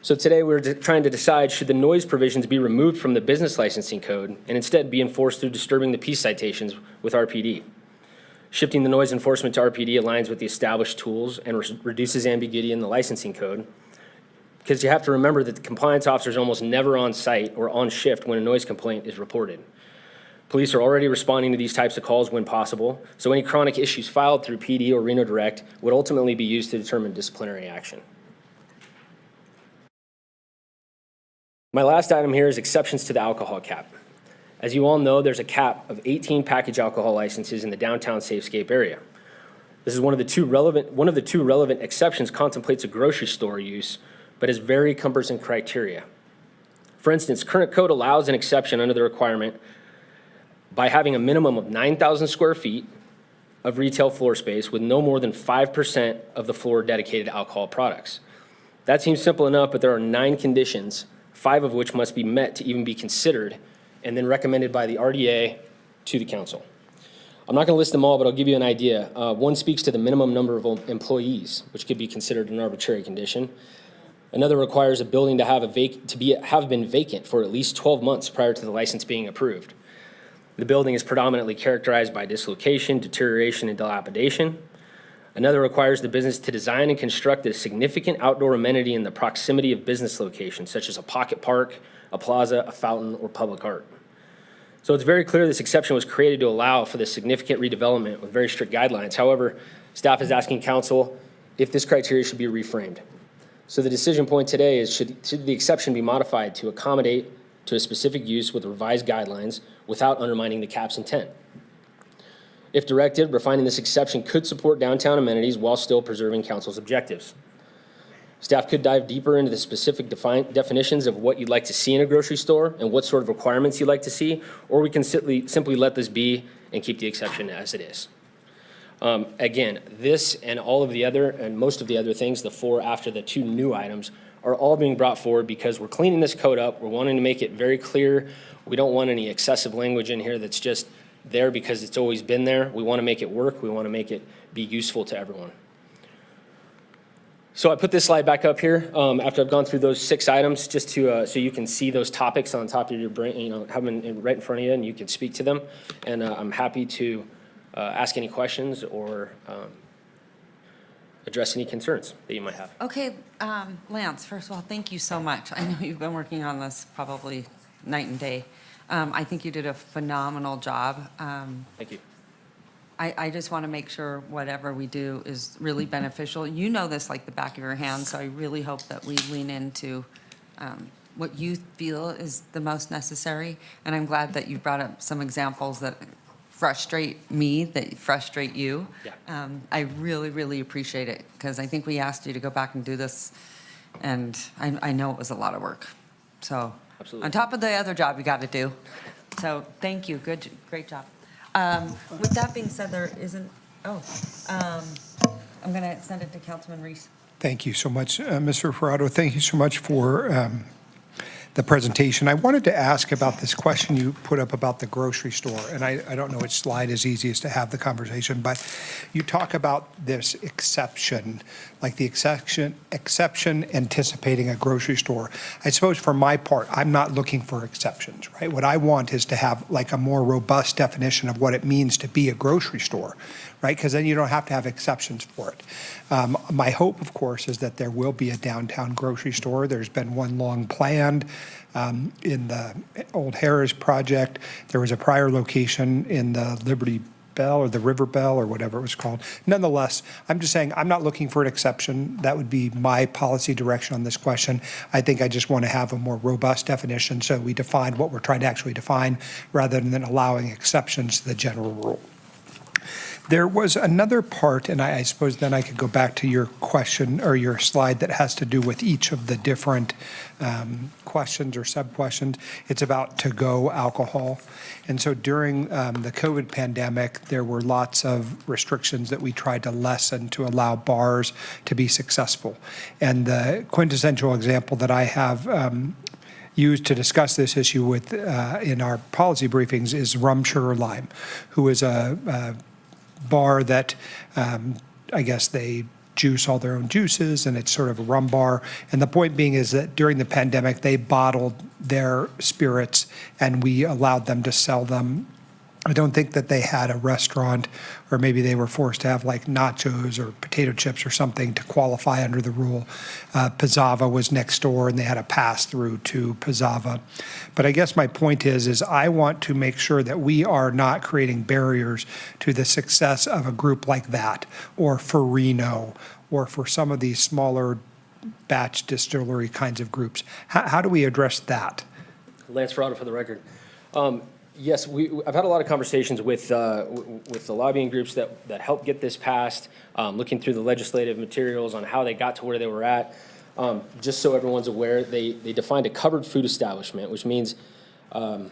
So today we're trying to decide, should the noise provisions be removed from the business licensing code and instead be enforced through disturbing the peace citations with RPD? Shifting the noise enforcement to RPD aligns with the established tools and reduces ambiguity in the licensing code, because you have to remember that the compliance officer is almost never on site or on shift when a noise complaint is reported. Police are already responding to these types of calls when possible, so any chronic issues filed through PD or Reno Direct would ultimately be used to determine disciplinary action. My last item here is exceptions to the alcohol cap. As you all know, there's a cap of 18 package alcohol licenses in the downtown Safescape area. This is one of the two relevant exceptions contemplates a grocery store use, but has very cumbersome criteria. For instance, current code allows an exception under the requirement by having a minimum of 9,000 square feet of retail floor space with no more than 5% of the floor dedicated to alcohol products. That seems simple enough, but there are 9 conditions, 5 of which must be met to even be considered, and then recommended by the RDA to the council. I'm not going to list them all, but I'll give you an idea. One speaks to the minimum number of employees, which could be considered an arbitrary condition. Another requires a building to have been vacant for at least 12 months prior to the license being approved. The building is predominantly characterized by dislocation, deterioration, and dilapidation. Another requires the business to design and construct a significant outdoor amenity in the proximity of business locations, such as a pocket park, a plaza, a fountain, or public art. So it's very clear this exception was created to allow for this significant redevelopment with very strict guidelines. However, staff is asking council if this criteria should be reframed. So the decision point today is should the exception be modified to accommodate to a specific use with revised guidelines without undermining the cap's intent. If directed, refining this exception could support downtown amenities while still preserving council's objectives. Staff could dive deeper into the specific definitions of what you'd like to see in a grocery store and what sort of requirements you'd like to see, or we can simply let this be and keep the exception as it is. Again, this and all of the other, and most of the other things, the 4 after the 2 new items, are all being brought forward because we're cleaning this code up. We're wanting to make it very clear. We don't want any excessive language in here that's just there because it's always been there. We want to make it work. We want to make it be useful to everyone. So I put this slide back up here after I've gone through those 6 items just to so you can see those topics on top of your brain, have them right in front of you and you can speak to them. And I'm happy to ask any questions or address any concerns that you might have. Okay, Lance, first of all, thank you so much. I know you've been working on this probably night and day. I think you did a phenomenal job. Thank you. I just want to make sure whatever we do is really beneficial. You know this like the back of your hand, so I really hope that we lean into what you feel is the most necessary. And I'm glad that you brought up some examples that frustrate me, that frustrate you. Yeah. I really, really appreciate it because I think we asked you to go back and do this, and I know it was a lot of work. So Absolutely. on top of the other job you got to do. So thank you. Great job. With that being said, there isn't, I'm going to send it to Councilman Reese. Thank you so much, Mr. Ferrado. Thank you so much for the presentation. I wanted to ask about this question you put up about the grocery store, and I don't know which slide is easiest to have the conversation, but you talk about this exception, like the exception anticipating a grocery store. I suppose for my part, I'm not looking for exceptions, right? What I want is to have like a more robust definition of what it means to be a grocery store, right? Because then you don't have to have exceptions for it. My hope, of course, is that there will be a downtown grocery store. There's been one long planned in the old Harris project. There was a prior location in the Liberty Bell or the River Bell or whatever it was called. Nonetheless, I'm just saying I'm not looking for an exception. That would be my policy direction on this question. I think I just want to have a more robust definition so we define what we're trying to actually define rather than allowing exceptions to the general rule. There was another part, and I suppose then I could go back to your question or your slide that has to do with each of the different questions or sub-questions. It's about to-go alcohol. And so during the COVID pandemic, there were lots of restrictions that we tried to lessen to allow bars to be successful. And the quintessential example that I have used to discuss this issue with in our policy briefings is Rum Sugar Lime, who is a bar that I guess they juice all their own juices, and it's sort of a rum bar. And the point being is that during the pandemic, they bottled their spirits, and we allowed them to sell them I don't think that they had a restaurant, or maybe they were forced to have like nachos or potato chips or something to qualify under the rule. Pizzava was next door, and they had a pass-through to Pizzava. But I guess my point is I want to make sure that we are not creating barriers to the success of a group like that, or for Reno, or for some of these smaller batch distillery kinds of groups. How do we address that? Lance Ferraro for the record. Yes, I've had a lot of conversations with the lobbying groups that helped get this passed, looking through the legislative materials on how they got to where they were at. Just so everyone's aware, they defined a covered food establishment, which means an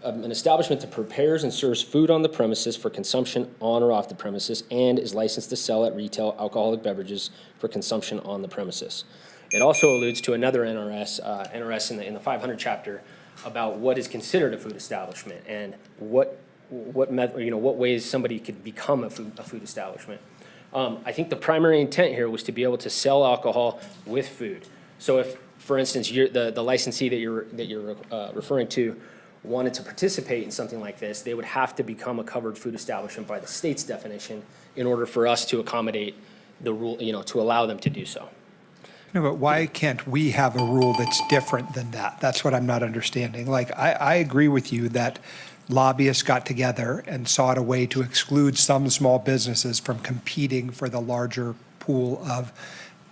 establishment that prepares and serves food on the premises for consumption on or off the premises and is licensed to sell at retail alcoholic beverages for consumption on the premises. It also alludes to another NRS in the 500 chapter, about what is considered a food establishment and what ways somebody could become a food establishment. I think the primary intent here was to be able to sell alcohol with food. So if, for instance, the licensee that you're referring to wanted to participate in something like this, they would have to become a covered food establishment by the state's definition in order for us to accommodate the rule, to allow them to do so. No, but why can't we have a rule that's different than that? That's what I'm not understanding. Like, I agree with you that lobbyists got together and sought a way to exclude some small businesses from competing for the larger pool of,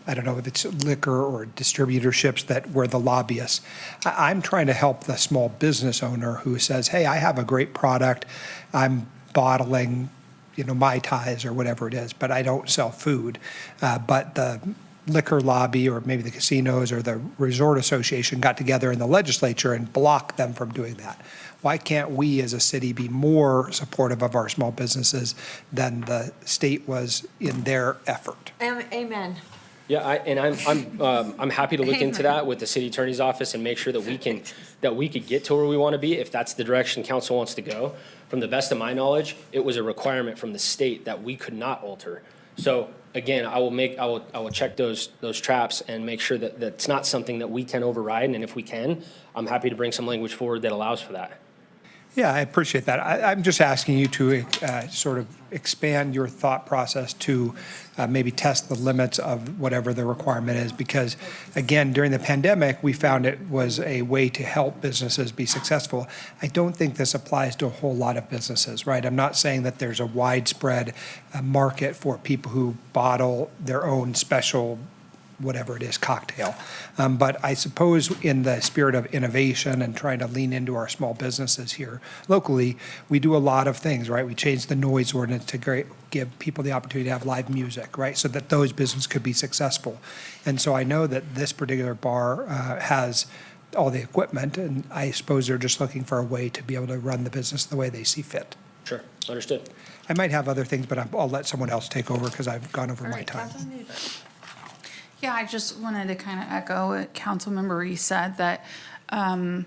I don't know if it's liquor or distributorships that were the lobbyists. I'm trying to help the small business owner who says, hey, I have a great product. I'm bottling, Mai Tais or whatever it is, but I don't sell food. But the liquor lobby, or maybe the casinos or the resort association, got together in the legislature and blocked them from doing that. Why can't we as a city be more supportive of our small businesses than the state was in their effort? Amen. Yeah, I'm happy to look into that with the city attorney's office and make sure that we could get to where we want to be if that's the direction council wants to go. From the best of my knowledge, it was a requirement from the state that we could not alter. So again, I will check those traps and make sure that that's not something that we can override. And if we can, I'm happy to bring some language forward that allows for that. Yeah, I appreciate that. I'm just asking you to sort of expand your thought process to maybe test the limits of whatever the requirement is, because again, during the pandemic, we found it was a way to help businesses be successful. I don't think this applies to a whole lot of businesses, right? I'm not saying that there's a widespread market for people who bottle their own special whatever it is, cocktail. But I suppose in the spirit of innovation and trying to lean into our small businesses here locally, we do a lot of things, right? We changed the noise ordinance to give people the opportunity to have live music, right? So that those businesses could be successful. And so I know that this particular bar has all the equipment, and I suppose they're just looking for a way to be able to run the business the way they see fit. Sure, understood. I might have other things, but I'll let someone else take over because I've gone over my time. Yeah, I just wanted to kind of echo what Councilmember Reese said, that I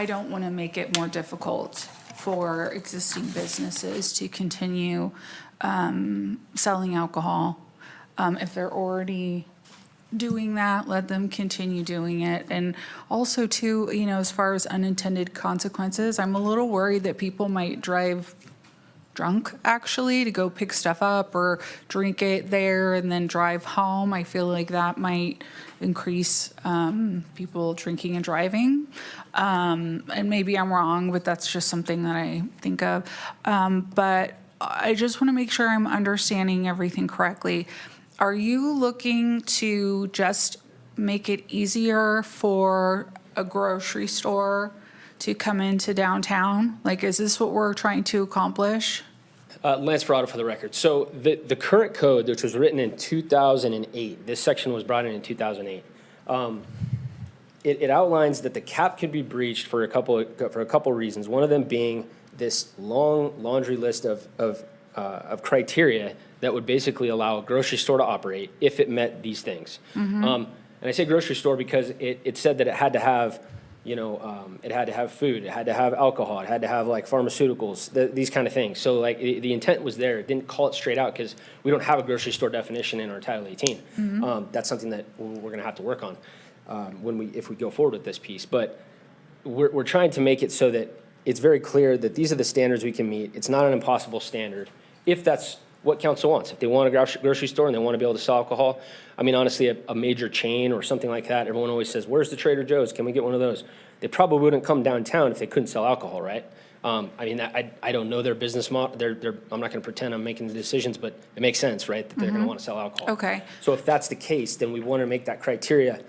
don't want to make it more difficult for existing businesses to continue selling alcohol. If they're already doing that, let them continue doing it. And also too, as far as unintended consequences, I'm a little worried that people might drive drunk actually to go pick stuff up or drink it there and then drive home. I feel like that might increase people drinking and driving. And maybe I'm wrong, but that's just something that I think of. But I just want to make sure I'm understanding everything correctly. Are you looking to just make it easier for a grocery store to come into downtown? Like, is this what we're trying to accomplish? Lance Ferraro for the record. So the current code, which was written in 2008, this section was brought in 2008. It outlines that the cap could be breached for a couple reasons. One of them being this long laundry list of criteria that would basically allow a grocery store to operate if it met these things. Mm-hmm. And I say grocery store because it said that it had to have, it had to have food, it had to have alcohol, it had to have like pharmaceuticals, these kind of things. So like the intent was there. It didn't call it straight out because we don't have a grocery store definition in our Title 18. Mm-hmm. That's something that we're going to have to work on if we go forward with this piece. But we're trying to make it so that it's very clear that these are the standards we can meet. It's not an impossible standard, if that's what council wants. If they want a grocery store and they want to be able to sell alcohol, I mean, honestly, a major chain or something like that, everyone always says, where's the Trader Joe's? Can we get one of those? They probably wouldn't come downtown if they couldn't sell alcohol, right? I mean, I don't know their business model. I'm not going to pretend I'm making the decisions, but it makes sense, right? That they're going to want to sell alcohol. Okay. So if that's the case, then we want to make that criteria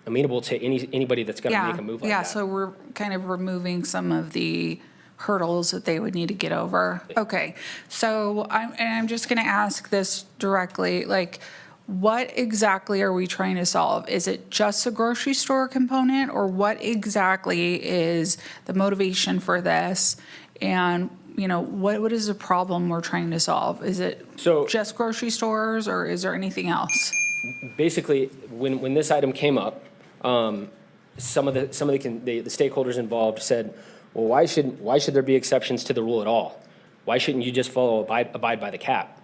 amenable to anybody that's going to make a move like Yeah, that. so we're kind of removing some of the hurdles that they would need to get over. Okay, so I'm just gonna ask this directly, like, what exactly are we trying to solve? Is it just a grocery store component, or what exactly is the motivation for this? And, you know, what is the problem we're trying to solve? Is it just grocery stores, or is there anything else? Basically, when this item came up, some of the stakeholders involved said, well, why should there be exceptions to the rule at all? Why shouldn't you just abide by the cap?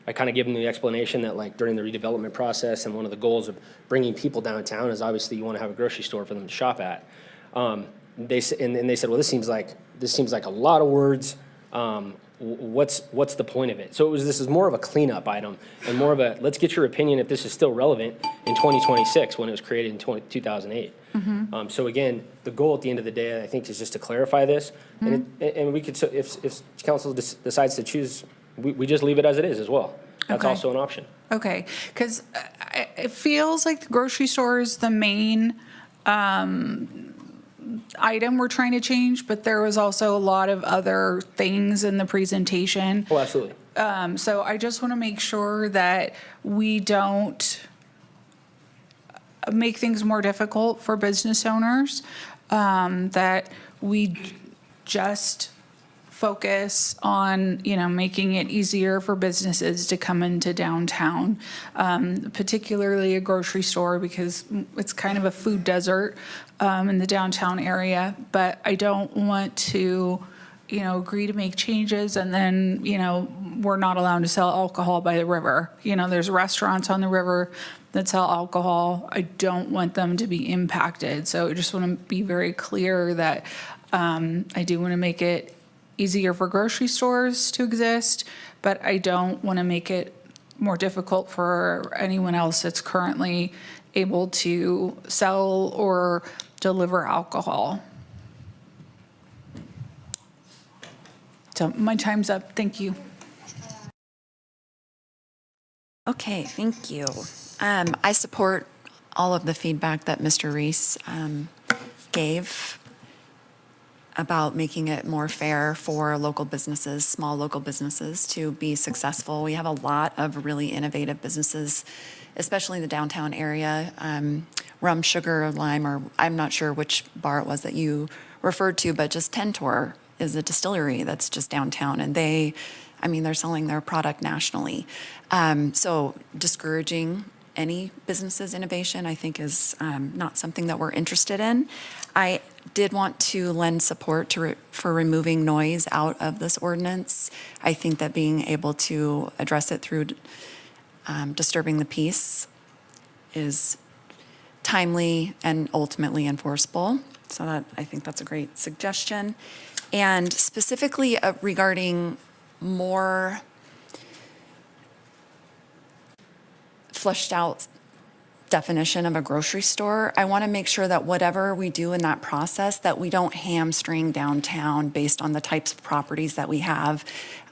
I kind of give them the explanation that, like, during the redevelopment process, and one of the goals of bringing people downtown is obviously you want to have a grocery store for them to shop at. They said, well, this seems like a lot of words. What's the point of it? So this is more of a cleanup item and more of a, let's get your opinion if this is still relevant in 2026 when it was created in 2008. So again, the goal at the end of the day, I think, is just to clarify this. And we could, if council decides to choose, we just leave it as it is as well. That's Okay. also an option. Okay, because it feels like the grocery store is the main item we're trying to change, but there was also a lot of other things in the presentation. Oh, absolutely. So I just want to make sure that we don't make things more difficult for business owners, that we just focus on, you know, making it easier for businesses to come into downtown, particularly a grocery store, because it's kind of a food desert in the downtown area. But I don't want to, you know, agree to make changes and then, you know, we're not allowed to sell alcohol by the river. You know, there's restaurants on the river that sell alcohol. I don't want them to be impacted. So I just want to be very clear that I do want to make it easier for grocery stores to exist, but I don't want to make it more difficult for anyone else that's currently able to sell or deliver alcohol. So my time's up. Thank you. Okay, thank you. I support all of the feedback that Mr. Reese gave about making it more fair for local businesses, small local businesses, to be successful. We have a lot of really innovative businesses, especially in the downtown area. Rum, Sugar, Lime, or I'm not sure which bar it was that you referred to, but just Tentor is a distillery that's just downtown, and they're selling their product nationally. So discouraging any business's innovation, I think, is not something that we're interested in. I did want to lend support for removing noise out of this ordinance. I think that being able to address it through disturbing the peace is timely and ultimately enforceable. So I think that's a great suggestion. And specifically regarding more fleshed out definition of a grocery store, I want to make sure that whatever we do in that process, that we don't hamstring downtown based on the types of properties that we have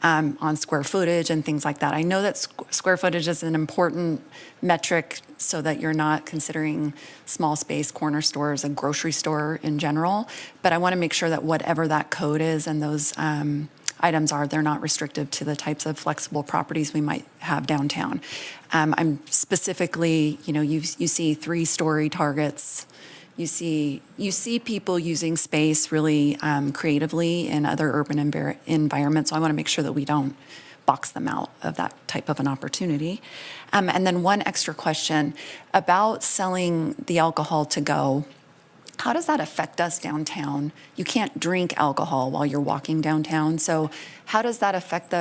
on square footage and things like that. I know that square footage is an important metric so that you're not considering small space corner stores a grocery store in general, but I want to make sure that whatever that code is and those items are, they're not restrictive to the types of flexible properties we might have downtown. I'm specifically, you know, you see 3-story targets. You see people using space really creatively in other urban environments. So I want to make sure that we don't box them out of that type of an opportunity. And then one extra question about selling the alcohol to go. How does that affect us downtown? You can't drink alcohol while you're walking downtown. So how does that affect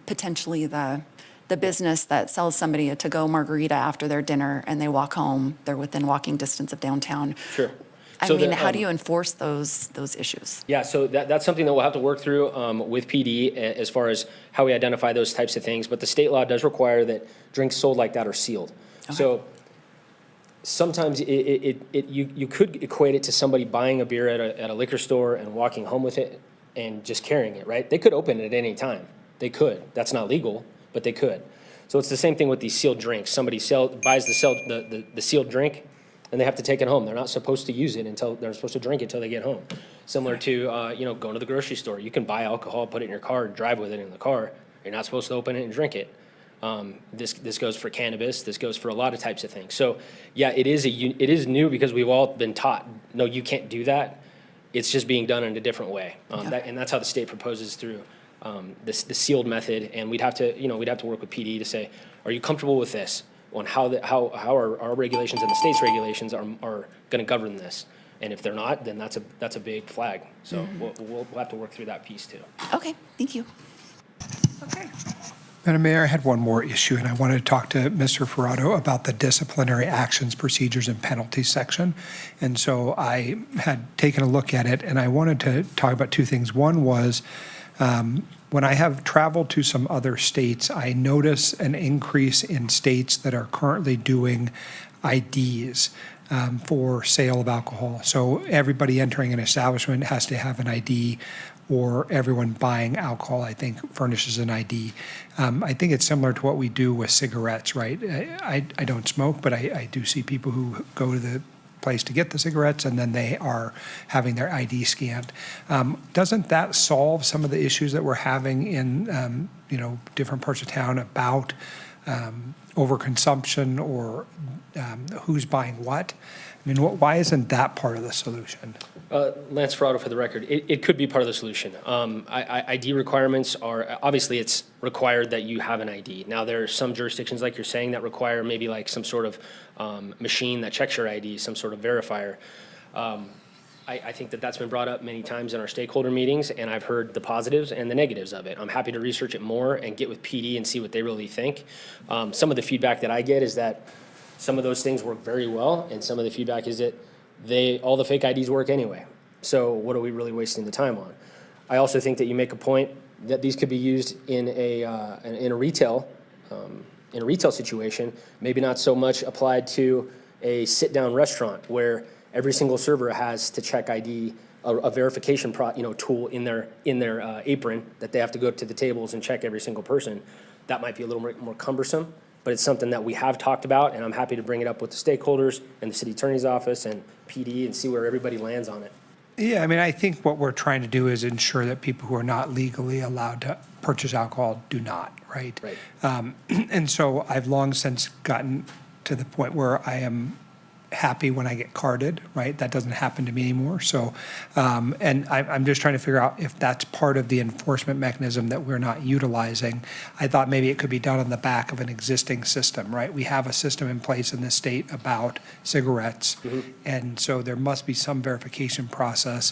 potentially the business that sells somebody a to-go margarita after their dinner and they walk home, they're within walking distance of downtown? Sure. I So mean, the, how do you enforce those issues? Yeah, so that's something that we'll have to work through with PD as far as how we identify those types of things. But the state law does require that drinks sold like that are sealed. So sometimes you could equate it to somebody buying a beer at a liquor store and walking home with it and just carrying it, right? They could open it at any time. They could. That's not legal, but they could. So it's the same thing with these sealed drinks. Somebody buys the sealed drink, and they have to take it home. They're not supposed to use it they're supposed to drink it until they get home. Similar to, going to the grocery store. You can buy alcohol, put it in your car, and drive with it in the car. You're not supposed to open it and drink it. This goes for cannabis. This goes for a lot of types of things. So, yeah, it is new because we've all been taught, no, you can't do that. It's just being done in a different way. And that's how the state proposes through the sealed method. And we'd have to work with PD to say, are you comfortable with this? On how our regulations and the state's regulations are going to govern this. And if they're not, then that's a big flag. So we'll have to work through that piece too. Okay, thank you. Okay. Madam Mayor, I had one more issue, and I wanted to talk to Mr. Ferrato about the disciplinary actions, procedures, and penalties section. And so I had taken a look at it, and I wanted to talk about two things. One was, when I have traveled to some other states, I notice an increase in states that are currently doing IDs for sale of alcohol. So everybody entering an establishment has to have an ID, or everyone buying alcohol, I think, furnishes an ID. I think it's similar to what we do with cigarettes, right? I don't smoke, but I do see people who go to the place to get the cigarettes, and then they are having their ID scanned. Doesn't that solve some of the issues that we're having in different parts of town about overconsumption or who's buying what? I mean, why isn't that part of the solution? Lance Ferrato, for the record, it could be part of the solution. ID requirements are, obviously it's required that you have an ID. Now, there are some jurisdictions, like you're saying, that require maybe like some sort of machine that checks your ID, some sort of verifier. I think that's been brought up many times in our stakeholder meetings, and I've heard the positives and the negatives of it. I'm happy to research it more and get with PD and see what they really think. Some of the feedback that I get is that some of those things work very well, and some of the feedback is that all the fake IDs work anyway. So what are we really wasting the time on? I also think that you make a point that these could be used in a retail situation, maybe not so much applied to a sit-down restaurant where every single server has to check ID, a verification tool in their apron that they have to go to the tables and check every single person. That might be a little more cumbersome, but it's something that we have talked about, and I'm happy to bring it up with the stakeholders and the city attorney's office and PD and see where everybody lands on it. Yeah, I mean, I think what we're trying to do is ensure that people who are not legally allowed to purchase alcohol do not, right? Right. And so I've long since gotten to the point where I am happy when I get carded, right? That doesn't happen to me anymore. So, and I'm just trying to figure out if that's part of the enforcement mechanism that we're not utilizing. I thought maybe it could be done on the back of an existing system, right? We have a system in place in the state about cigarettes. And so there must be some verification process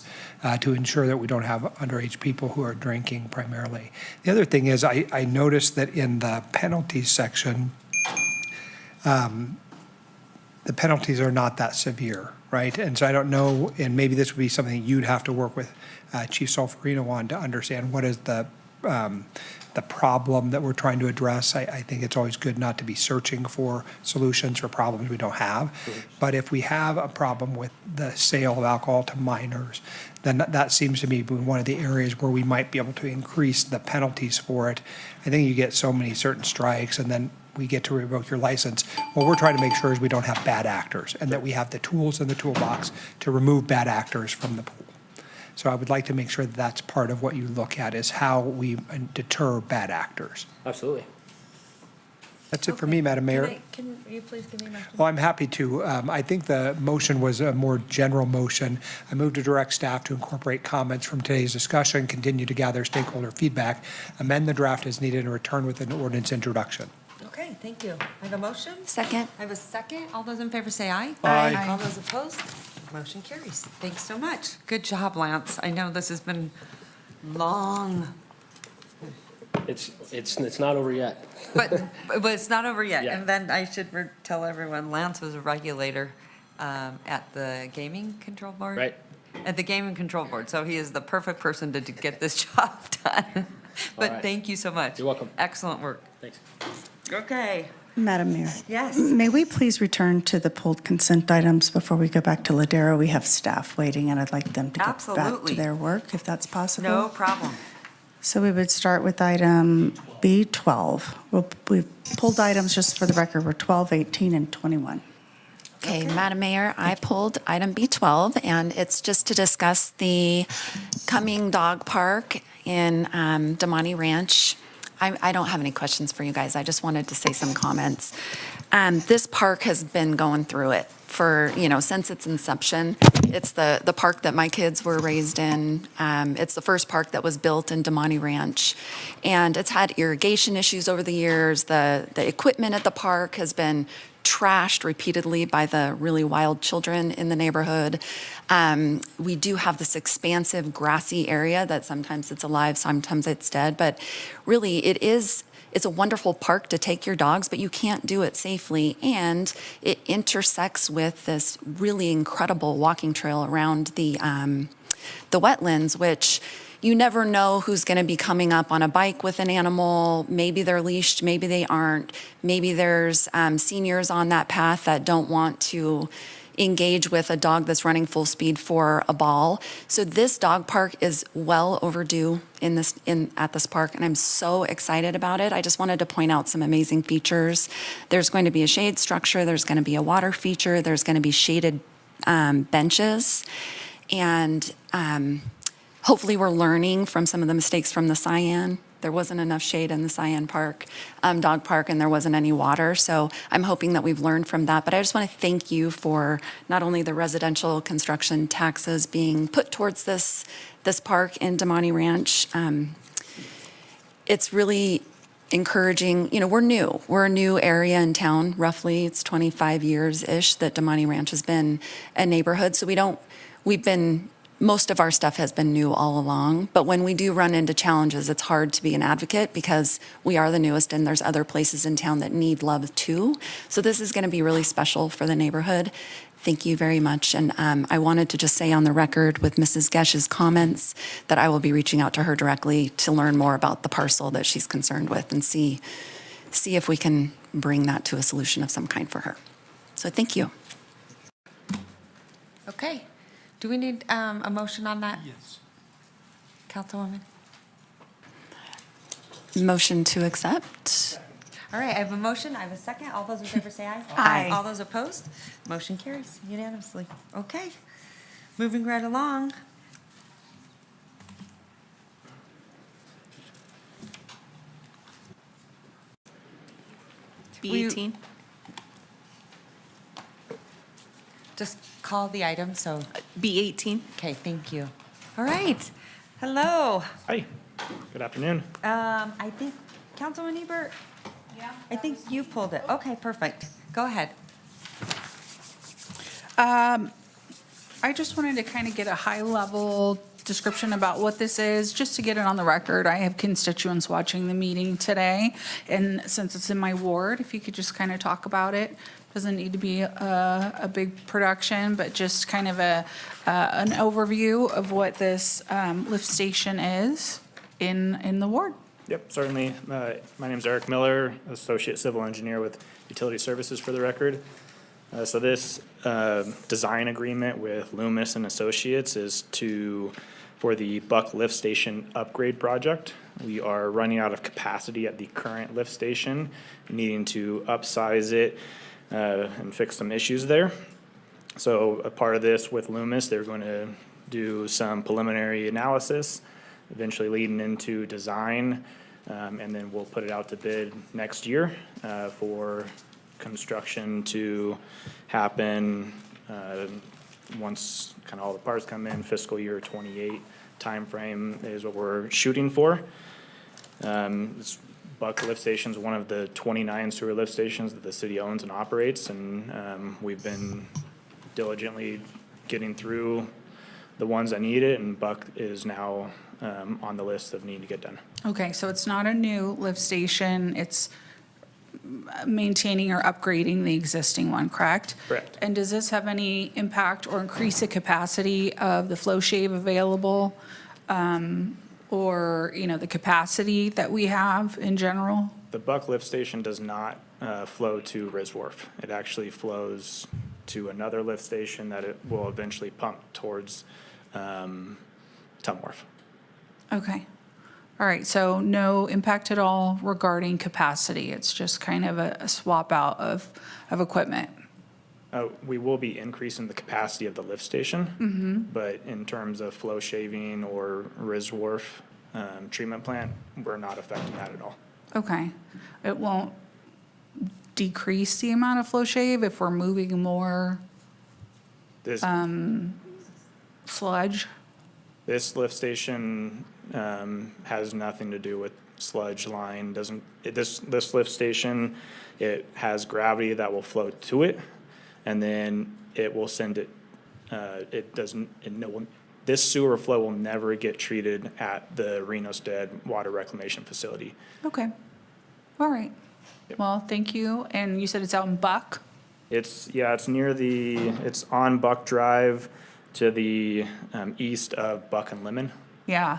to ensure that we don't have underage people who are drinking primarily. The other thing is I noticed that in the penalties section, the penalties are not that severe, right? And so I don't know, and maybe this would be something you'd have to work with Chief Solferino on to understand what is the problem that we're trying to address. I think it's always good not to be searching for solutions for problems we don't have. But if we have a problem with the sale of alcohol to minors, then that seems to be one of the areas where we might be able to increase the penalties for it. I think you get so many certain strikes, and then we get to revoke your license. What we're trying to make sure is we don't have bad actors, and that we have the tools in the toolbox to remove bad actors from the pool. So I would like to make sure that that's part of what you look at, is how we deter bad actors. Absolutely. That's it for me, Madam Mayor. Can you please give me my? Well, I'm happy to. I think the motion was a more general motion. I move to direct staff to incorporate comments from today's discussion, continue to gather stakeholder feedback, amend the draft as needed, and return with an ordinance introduction. Okay, thank you. I have a motion? Second. I have a second. All those in favor say aye. Aye. All those opposed? Motion carries. Thanks so much. Good job, Lance. I know this has been long, It's not over yet. but it's not over yet. Yeah. And then I should tell everyone, Lance was a regulator at the gaming control board. Right. At the gaming control board, so he is the perfect person to get this job done. But right. thank you so much. You're welcome. Excellent work. Thanks. Okay. Madam Mayor. Yes. May we please return to the pulled consent items before we go back to Ladero? We have staff waiting, and I'd like them to get back Absolutely. to their work, if that's possible. No problem. So we would start with item B12. We've pulled items, just for the record, were 12, 18, and 21. Okay, Madam Mayor, I pulled item B12, and it's just to discuss the coming dog park in Damani Ranch. I don't have any questions for you guys. I just wanted to say some comments. This park has been going through it for, since its inception. It's the park that my kids were raised in. It's the first park that was built in Damani Ranch. And it's had irrigation issues over the years. The equipment at the park has been trashed repeatedly by the really wild children in the neighborhood. We do have this expansive grassy area that sometimes it's alive, sometimes it's dead, but really it's a wonderful park to take your dogs, but you can't do it safely. And it intersects with this really incredible walking trail around the wetlands, which you never know who's going to be coming up on a bike with an animal. Maybe they're leashed, maybe they aren't. Maybe there's seniors on that path that don't want to engage with a dog that's running full speed for a ball. So this dog park is well overdue at this park, and I'm so excited about it. I just wanted to point out some amazing features. There's going to be a shade structure, there's going to be a water feature, there's going to be shaded benches, and hopefully we're learning from some of the mistakes from the Cyan. There wasn't enough shade in the Cyan Park, dog park, and there wasn't any water. So I'm hoping that we've learned from that. But I just want to thank you for not only the residential construction taxes being put towards this park in Damani Ranch. It's really encouraging. We're new. We're a new area in town. Roughly, it's 25 years-ish that Damani Ranch has been a neighborhood. So most of our stuff has been new all along, but when we do run into challenges, it's hard to be an advocate because we are the newest and there's other places in town that need love too. So this is going to be really special for the neighborhood. Thank you very much. And I wanted to just say on the record with Mrs. Gesch's comments that I will be reaching out to her directly to learn more about the parcel that she's concerned with and see if we can bring that to a solution of some kind for her. So thank you. Okay. Do we need a motion on that? Yes. Councilwoman? Motion to accept. All right, I have a motion, I have a second. All those in favor say aye. Aye. All those opposed? Motion carries unanimously. Okay, moving right along. B18. Just call the item, so. B18. Okay, thank you. All right, hello. Hi, good afternoon. I think, Councilman Ebert? Yeah. I think you pulled it. Okay, perfect. Go ahead. I just wanted to kind of get a high-level description about what this is, just to get it on the record. I have constituents watching the meeting today, and since it's in my ward, if you could just kind of talk about it. Doesn't need to be a big production, but just kind of an overview of what this lift station is in the ward. Yep, certainly. My name is Eric Miller, Associate Civil Engineer with Utility Services for the record. So this design agreement with Loomis and Associates is for the Buck Lift Station upgrade project. We are running out of capacity at the current lift station, needing to upsize it and fix some issues there. So a part of this with Loomis, they're going to do some preliminary analysis, eventually leading into design, and then we'll put it out to bid next year for construction to happen once kind of all the parts come in. Fiscal year 28 timeframe is what we're shooting for. This Buck Lift Station is one of the 29 sewer lift stations that the city owns and operates, and we've been diligently getting through the ones that need it, and Buck is now on the list of needing to get done. Okay, so it's not a new lift station. It's maintaining or upgrading the existing one, correct? Correct. And does this have any impact or increase the capacity of the flow shave available? Or, the capacity that we have in general? The Buck lift station does not flow to Riz Wharf. It actually flows to another lift station that it will eventually pump towards Tum Wharf. Okay. All right, so no impact at all regarding capacity. It's just kind of a swap out of equipment. We will be increasing the capacity of the lift station, but in terms of flow shaving or Riz Wharf treatment plant, we're not affecting that at all. Okay. It won't decrease the amount of flow shave if we're moving more This, sludge? this lift station has nothing to do with sludge line, this lift station, it has gravity that will flow to it, and then it will send it, this sewer flow will never get treated at the Reno water reclamation facility. Okay. All right. Well, thank you. And you said it's out in Buck? It's it's on Buck Drive to the east of Buck and Lemon. Yeah,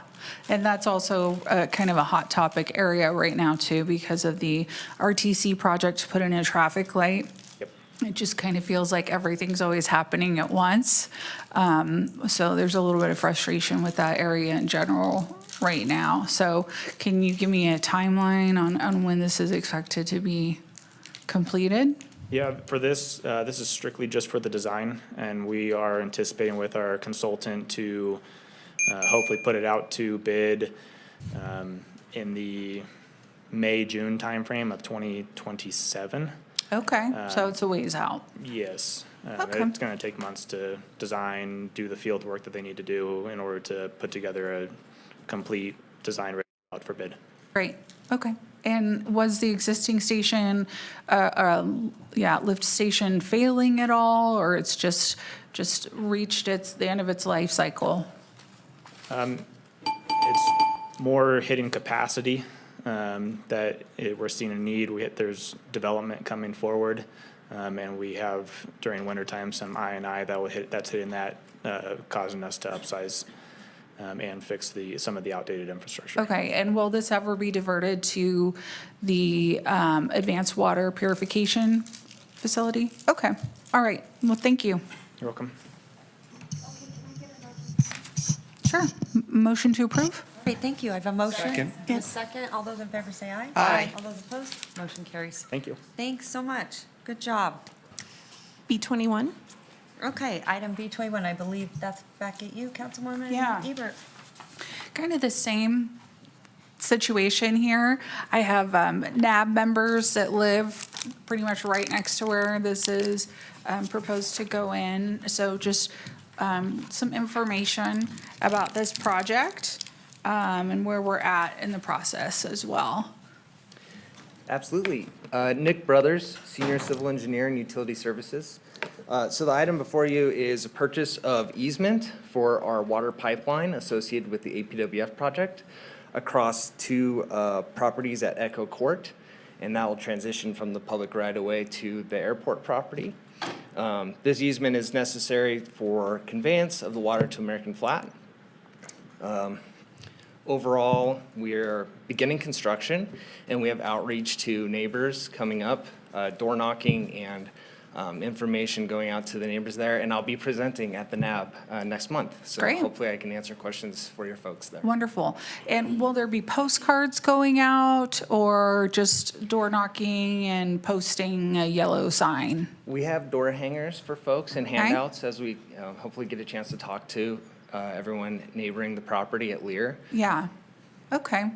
and that's also kind of a hot topic area right now too because of the RTC project to put in a traffic light. Yep. It just kind of feels like everything's always happening at once. So there's a little bit of frustration with that area in general right now. So can you give me a timeline on when this is expected to be completed? Yeah, for this, this is strictly just for the design, and we are anticipating with our consultant to hopefully put it out to bid in the May-June timeframe of 2027. Okay, so it's a ways out. Yes. Okay. It's going to take months to design, do the field work that they need to do in order to put together a complete design ready out for bid. Great, okay. And was the existing station, lift station failing at all, or it's just reached the end of its life cycle? It's more hitting capacity we're seeing a need. There's development coming forward, and we have during wintertime some I&I that's hitting that, causing us to upsize and fix some of the outdated infrastructure. Okay, and will this ever be diverted to the advanced water purification facility? Okay, all right, well, thank you. You're welcome. Sure, motion to approve? Great, thank you. I have a motion. Second. And a second. All those in favor say aye. Aye. All those opposed, motion carries. Thank you. Thanks so much. Good job. B21. Okay, item B21, I believe that's back at you, Councilwoman Yeah. Ebert. Kind of the same situation here. I have NAB members that live pretty much right next to where this is proposed to go in. So just some information about this project and where we're at in the process as well. Absolutely. Nick Brothers, Senior Civil Engineer and Utility Services. So the item before you is a purchase of easement for our water pipeline associated with the APWF project across two properties at Echo Court, and that will transition from the public right-of-way to the airport property. This easement is necessary for conveyance of the water to American Flat. Overall, we're beginning construction, and we have outreach to neighbors coming up, door knocking, and information going out to the neighbors there. And I'll be presenting at the NAB next month. So Great. hopefully I can answer questions for your folks there. Wonderful. And will there be postcards going out or just door knocking and posting a yellow sign? We have door hangers for folks and handouts as we hopefully get a chance to talk to everyone neighboring the property at Lear. Yeah. Okay.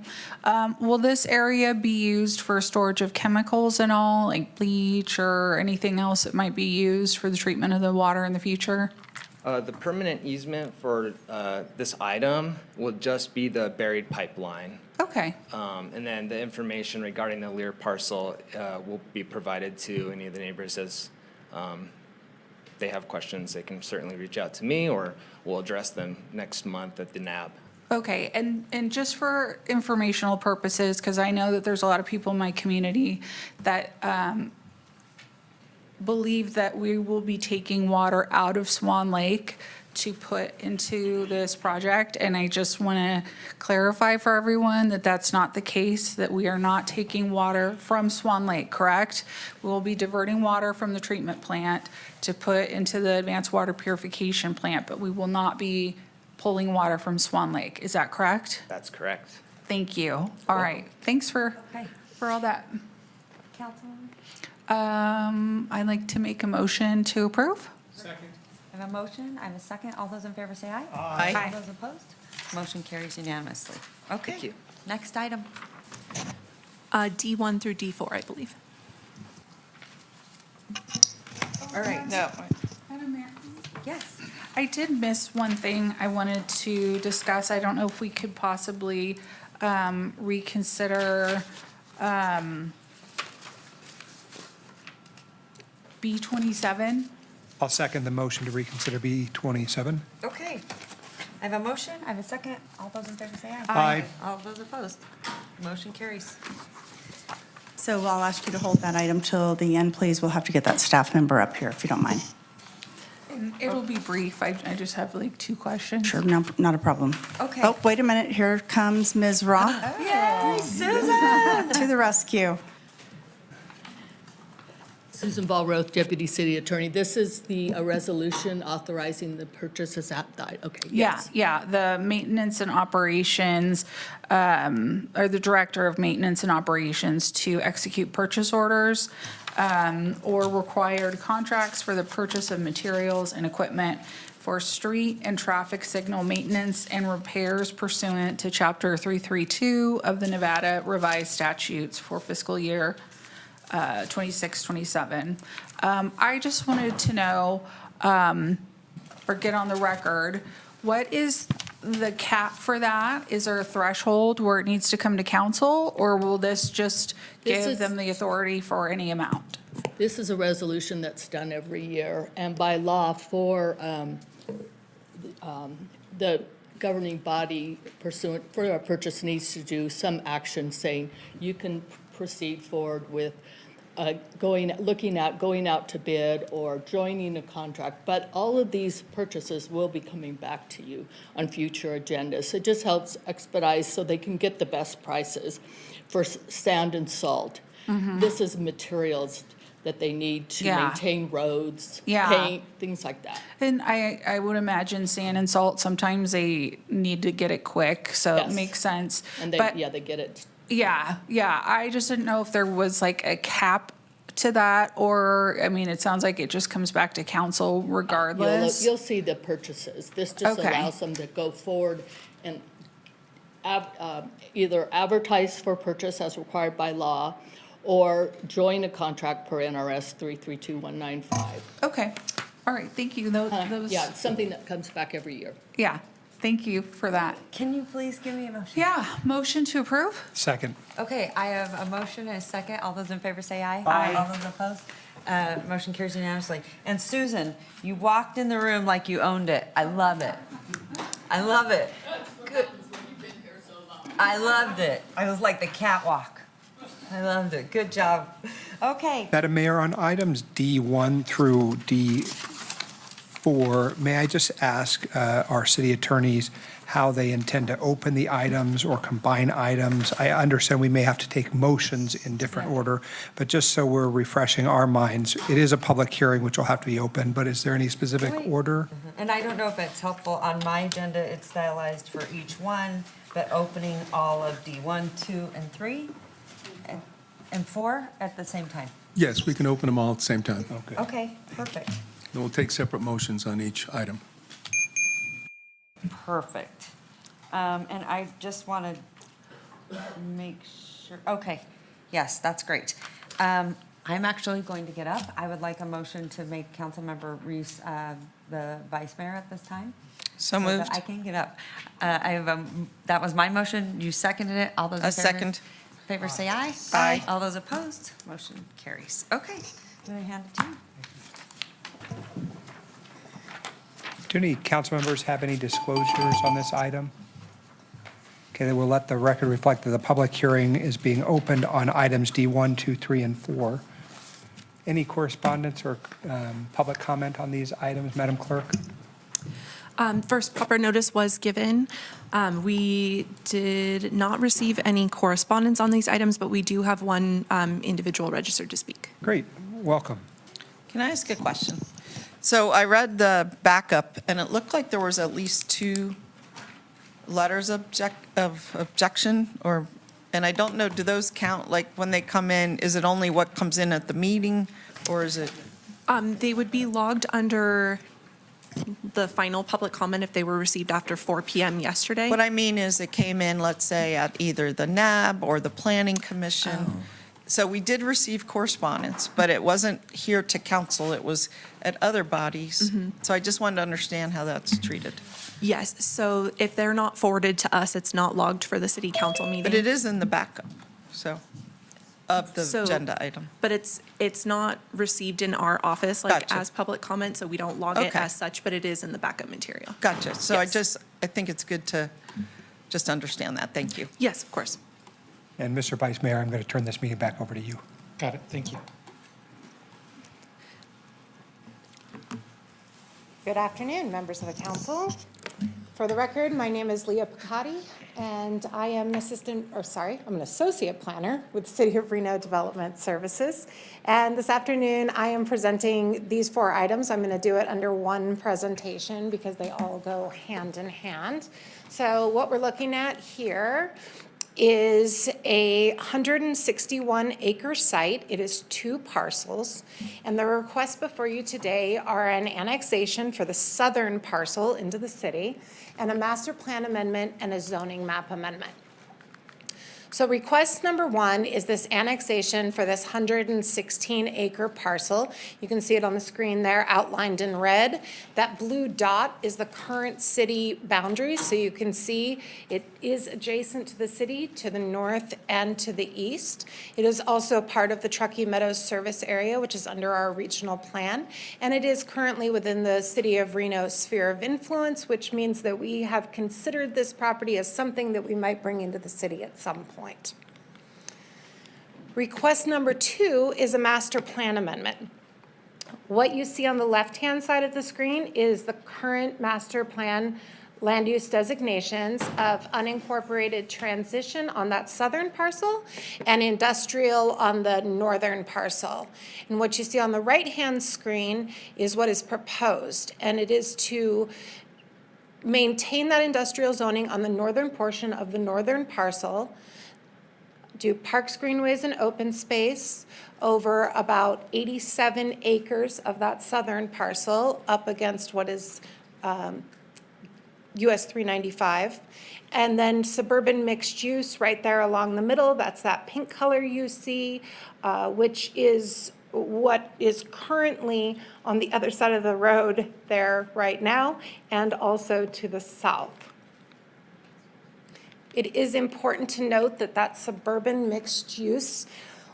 Will this area be used for storage of chemicals and all, like bleach or anything else that might be used for the treatment of the water in the future? The permanent easement for this item will just be the buried pipeline. Okay. And then the information regarding the Lear parcel will be provided to any of the neighbors as they have questions. They can certainly reach out to me, or we'll address them next month at the NAB. Okay, and just for informational purposes, because I know that there's a lot of people in my community that believe that we will be taking water out of Swan Lake to put into this project, and I just want to clarify for everyone that that's not the case, that we are not taking water from Swan Lake, correct? We will be diverting water from the treatment plant to put into the advanced water purification plant, but we will not be pulling water from Swan Lake. Is that correct? That's correct. Thank you. All right, thanks for all that. Councilwoman? I'd like to make a motion to approve. Second. I have a motion, I have a second. All those in favor say aye. Aye. All those opposed? Motion carries unanimously. Okay. Thank you. Next item. D1 through D4, I believe. All right. No. Yes. I did miss one thing I wanted to discuss. I don't know if we could possibly reconsider B27. I'll second the motion to reconsider B27. Okay. I have a motion, I have a second. All those in favor say aye. Aye. All those opposed? Motion carries. So I'll ask you to hold that item till the end, please. We'll have to get that staff member up here if you don't mind. And it'll be brief. I just have like 2 questions. Sure, no, not a problem. Okay. Oh, wait a minute. Here comes Ms. Roth Yay, Susan! to the rescue. Susan Ballroth, Deputy City Attorney. This is a resolution authorizing the purchases at the, okay, yes. Yeah, the maintenance and operations, or the director of maintenance and operations to execute purchase orders or required contracts for the purchase of materials and equipment for street and traffic signal maintenance and repairs pursuant to Chapter 332 of the Nevada Revised Statutes for fiscal year 26, 27. I just wanted to know, or get on the record, what is the cap for that? Is there a threshold where it needs to come to council, or will this just give them the authority for any amount? This is a resolution that's done every year, and by law for the governing body pursuant for a purchase needs to do some action saying you can proceed forward with going out to bid or joining a contract, but all of these purchases will be coming back to you on future agendas. It just helps expedite so they can get the best prices for sand and salt. This is materials that they need to maintain roads, paint, things like that. And I would imagine sand and salt, sometimes they need to get it quick, so it Yes. makes sense. And But- they get it. Yeah, I just didn't know if there was like a cap to that, or, I mean, it sounds like it just comes back to council regardless. You'll see the purchases. This just Okay. allows them to go forward and either advertise for purchase as required by law or join a contract per NRS 332195. Okay, all right, thank you. Those. Yeah, it's something that comes back every year. Yeah, thank you for that. Can you please give me a motion? Yeah, motion to approve? Second. Okay, I have a motion and a second. All those in favor say aye. Aye. All those opposed? Motion carries unanimously. And Susan, you walked in the room like you owned it. I love it. I love it. Good. I loved it. I was like the catwalk. I loved it. Good job. Okay. Madam Mayor, on items D1 through D4, may I just ask our city attorneys how they intend to open the items or combine items? I understand we may have to take motions in different order, but just so we're refreshing our minds, it is a public hearing which will have to be open, but is there any specific order? And I don't know if it's helpful. On my agenda, it's stylized for each one, but opening all of D1, 2, and 3, and 4 at the same time. Yes, we can open them all at the same time. Okay, perfect. And we'll take separate motions on each item. Perfect. And I just want to make sure, okay, yes, that's great. I'm actually going to get up. I would like a motion to make Councilmember Reese the vice mayor at this time. So that moved. I can get up. I have, that was my motion. You seconded it. All those in A second. favor say aye. Aye. All those opposed? Motion carries. Okay, I'm going to hand it to you. Do any council members have any disclosures on this item? Okay, then we'll let the record reflect that the public hearing is being opened on items D1, 2, 3, and 4. Any correspondence or public comment on these items, Madam Clerk? First, proper notice was given. We did not receive any correspondence on these items, but we do have one individual registered to speak. Great, welcome. Can I ask a question? So I read the backup, and it looked like there was at least 2 letters of objection, and I don't know, do those count, like when they come in, is it only what comes in at the meeting, or is it? They would be logged under the final public comment if they were received after 4 p.m. yesterday. What I mean is it came in, let's say, at either the NAB or the Planning Commission. So we did receive correspondence, but it wasn't here to council, it was at other bodies. So I just wanted to understand how that's treated. Yes, so if they're not forwarded to us, it's not logged for the city council meeting. But it is in the backup, of the So- agenda item. But it's not received in our office, like, Gotcha. as public comment, so we don't log it Okay. as such, but it is in the backup material. Gotcha. So Yes. I think it's good to just understand that. Thank you. Yes, of course. And Mr. Vice Mayor, I'm going to turn this meeting back over to you. Got it, thank you. Good afternoon, members of the council. For the record, my name is Leah Picotti, and I am an I'm an associate planner with the City of Reno Development Services. And this afternoon, I am presenting these 4 items. I'm going to do it under one presentation because they all go hand in hand. So what we're looking at here is a 161-acre site. It is 2 parcels. And the requests before you today are an annexation for the southern parcel into the city, and a master plan amendment and a zoning map amendment. So request number 1 is this annexation for this 116-acre parcel. You can see it on the screen there, outlined in red. That blue dot is the current city boundary, so you can see it is adjacent to the city to the north and to the east. It is also part of the Truckee Meadows service area, which is under our regional plan, and it is currently within the City of Reno sphere of influence, which means that we have considered this property as something that we might bring into the city at some point. Request number 2 is a master plan amendment. What you see on the left-hand side of the screen is the current master plan land use designations of unincorporated transition on that southern parcel and industrial on the northern parcel. And what you see on the right-hand screen is what is proposed, and it is to maintain that industrial zoning on the northern portion of the northern parcel, do parks, greenways, and open space over about 87 acres of that southern parcel up against what is US 395. And then suburban mixed use right there along the middle, that's that pink color you see, which is what is currently on the other side of the road there right now, and also to the south. It is important to note that that suburban mixed use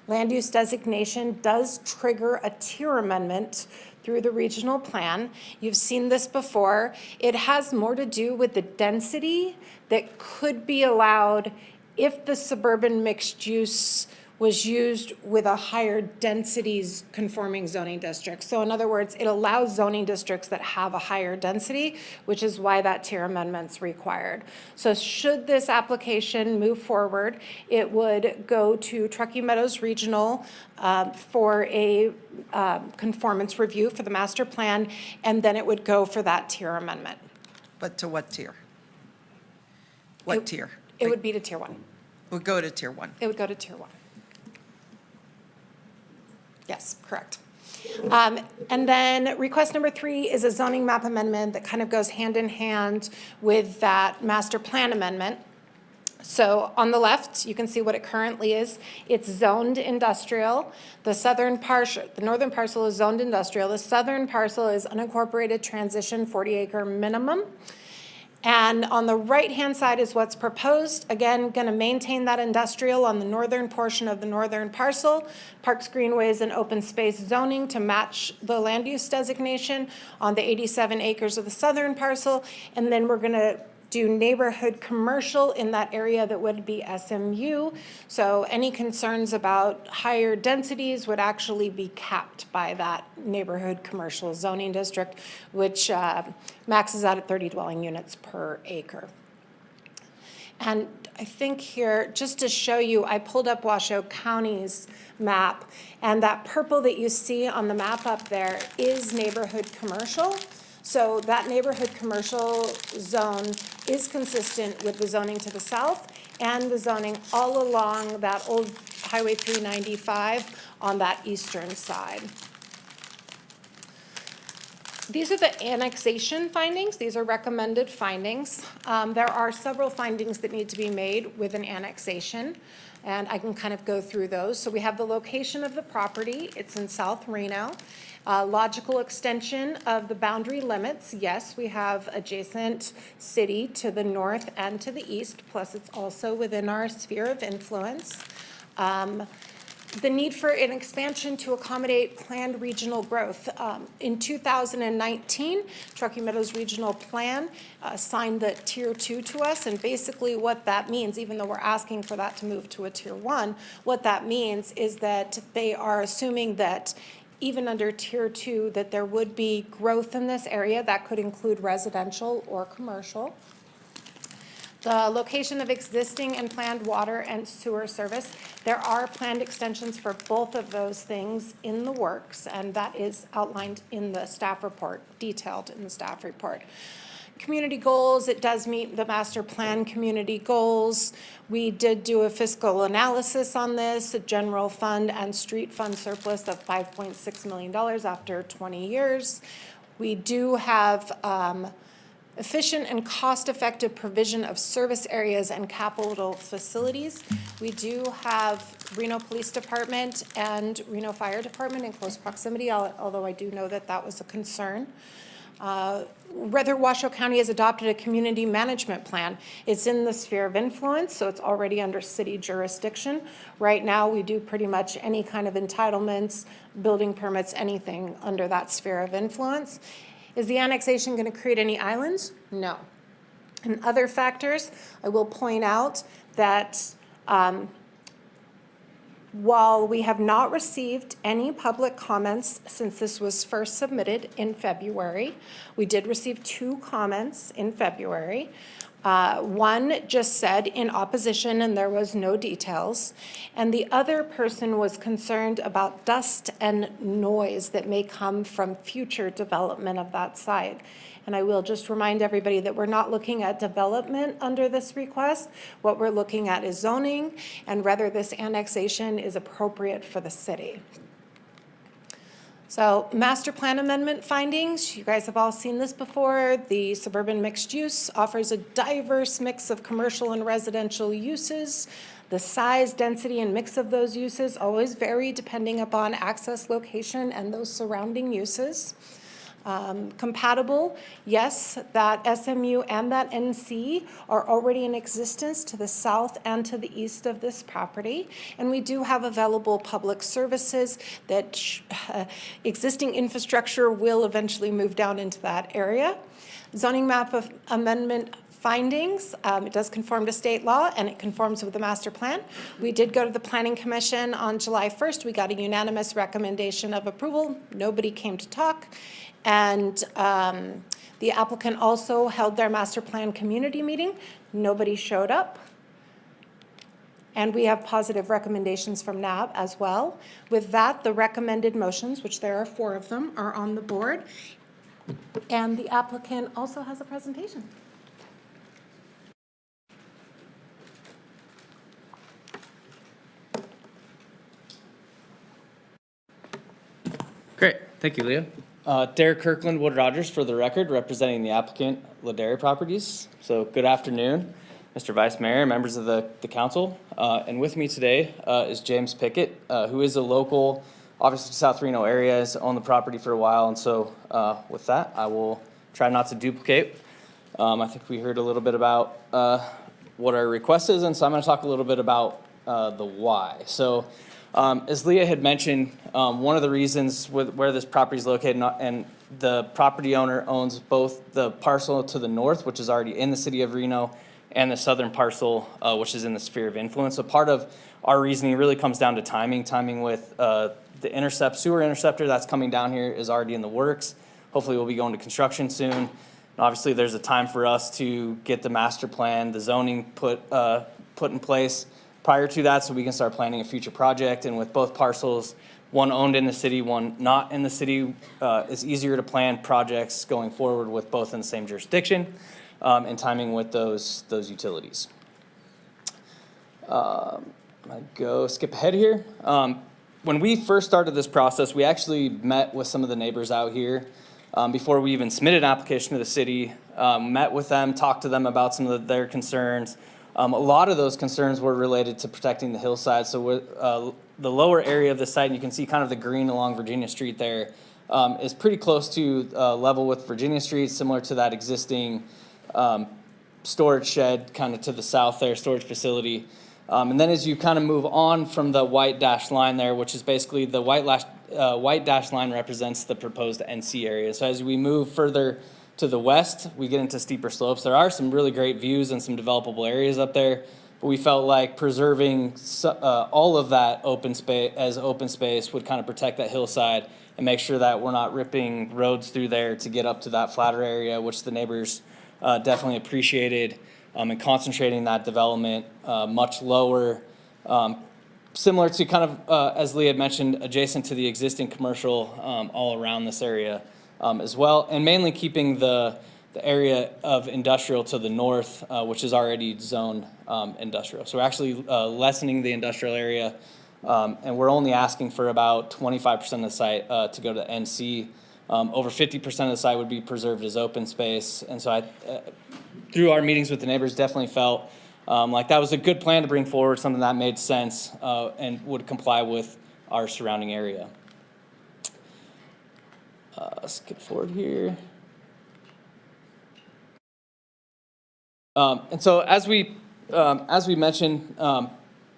land use designation does trigger a tier amendment through the regional plan. You've seen this before. It has more to do with the density that could be allowed if the suburban mixed use was used with a higher densities conforming zoning district. So in other words, it allows zoning districts that have a higher density, which is why that tier amendment's required. So should this application move forward, it would go to Truckee Meadows Regional for a conformance review for the master plan, and then it would go for that tier amendment. But to what tier? What tier? It would be to tier 1. It would go to tier 1. It would go to tier 1. Yes, correct. And then request number 3 is a zoning map amendment that kind of goes hand in hand with that master plan amendment. So on the left, you can see what it currently is. It's zoned industrial. The northern parcel is zoned industrial. The southern parcel is unincorporated transition 40-acre minimum. And on the right-hand side is what's proposed. Again, going to maintain that industrial on the northern portion of the northern parcel, parks, greenways, and open space zoning to match the land use designation on the 87 acres of the southern parcel. And then we're going to do neighborhood commercial in that area that would be SMU. So any concerns about higher densities would actually be capped by that neighborhood commercial zoning district, which maxes out at 30 dwelling units per acre. And I think here, just to show you, I pulled up Washoe County's map, and that purple that you see on the map up there is neighborhood commercial. So that neighborhood commercial zone is consistent with the zoning to the south and the zoning all along that old Highway 395 on that eastern side. These are the annexation findings. These are recommended findings. There are several findings that need to be made with an annexation, and I can kind of go through those. So we have the location of the property. It's in South Reno. Logical extension of the boundary limits. Yes, we have adjacent city to the north and to the east, plus it's also within our sphere of influence. The need for an expansion to accommodate planned regional growth. In 2019, Truckee Meadows Regional Plan assigned the Tier 2 to us, and basically what that means, even though we're asking for that to move to a Tier 1, what that means is that they are assuming that even under Tier 2, that there would be growth in this area. That could include residential or commercial. The location of existing and planned water and sewer service. There are planned extensions for both of those things in the works, and that is outlined in the staff report, detailed in the staff report. Community goals, it does meet the master plan community goals. We did do a fiscal analysis on this, a general fund and street fund surplus of $5.6 million after 20 years. We do have efficient and cost-effective provision of service areas and capital facilities. We do have Reno Police Department and Reno Fire Department in close proximity, although I do know that that was a concern. Whether Washoe County has adopted a community management plan. It's in the sphere of influence, so it's already under city jurisdiction. Right now, we do pretty much any kind of entitlements, building permits, anything under that sphere of influence. Is the annexation going to create any islands? No. And other factors, I will point out that while we have not received any public comments since this was first submitted in February, we did receive 2 comments in February. One just said in opposition and there was no details. And the other person was concerned about dust and noise that may come from future development of that site. And I will just remind everybody that we're not looking at development under this request. What we're looking at is zoning and whether this annexation is appropriate for the city. So master plan amendment findings, you guys have all seen this before. The suburban mixed use offers a diverse mix of commercial and residential uses. The size, density, and mix of those uses always vary depending upon access, location, and those surrounding uses. Compatible, yes, that SMU and that NC are already in existence to the south and to the east of this property. And we do have available public services that existing infrastructure will eventually move down into that area. Zoning map of amendment findings, it does conform to state law and it conforms with the master plan. We did go to the Planning Commission on July 1st. We got a unanimous recommendation of approval. Nobody came to talk. And the applicant also held their master plan community meeting. Nobody showed up. And we have positive recommendations from NAB as well. With that, the recommended motions, which there are 4 of them, are on the board. And the applicant also has a presentation. Great, thank you, Leah. Derek Kirkland, Wood Rogers, for the record, representing the applicant, Ladera Properties. So good afternoon, Mr. Vice Mayor, members of the council. And with me today is James Pickett, who is a local, obviously South Reno area, has owned the property for a while. And so with that, I will try not to duplicate. I think we heard a little bit about what our request is, and so I'm going to talk a little bit about the why. So As Leah had mentioned, one of the reasons where this property is located, and the property owner owns both the parcel to the north, which is already in the city of Reno, and the southern parcel, which is in the sphere of influence. So part of our reasoning really comes down to timing with the sewer interceptor that's coming down here is already in the works. Hopefully we'll be going to construction soon. And obviously there's a time for us to get the master plan, the zoning put in place prior to that, so we can start planning a future project. And with both parcels, one owned in the city, one not in the city, it's easier to plan projects going forward with both in the same jurisdiction, and timing with those utilities. I skip ahead here. When we first started this process, we actually met with some of the neighbors out here before we even submitted an application to the city, met with them, talked to them about some of their concerns. A lot of those concerns were related to protecting the hillside. So the lower area of the site, and you can see kind of the green along Virginia Street there, is pretty close to level with Virginia Street, similar to that existing storage shed kind of to the south there, storage facility. And then as you kind of move on from the white dashed line there, which is basically the white dashed line represents the proposed NC area. So as we move further to the west, we get into steeper slopes. There are some really great views and some developable areas up there, but we felt like preserving all of that open space would kind of protect that hillside and make sure that we're not ripping roads through there to get up to that flatter area, which the neighbors definitely appreciated, and concentrating that development much lower, similar to kind of, as Lee had mentioned, adjacent to the existing commercial all around this area as well, and mainly keeping the area of industrial to the north, which is already zoned industrial. So we're actually lessening the industrial area, and we're only asking for about 25% of the site to go to NC. Over 50% of the site would be preserved as open space, and so through our meetings with the neighbors, definitely felt like that was a good plan to bring forward, something that made sense and would comply with our surrounding area. Skip forward here. And so as we mentioned,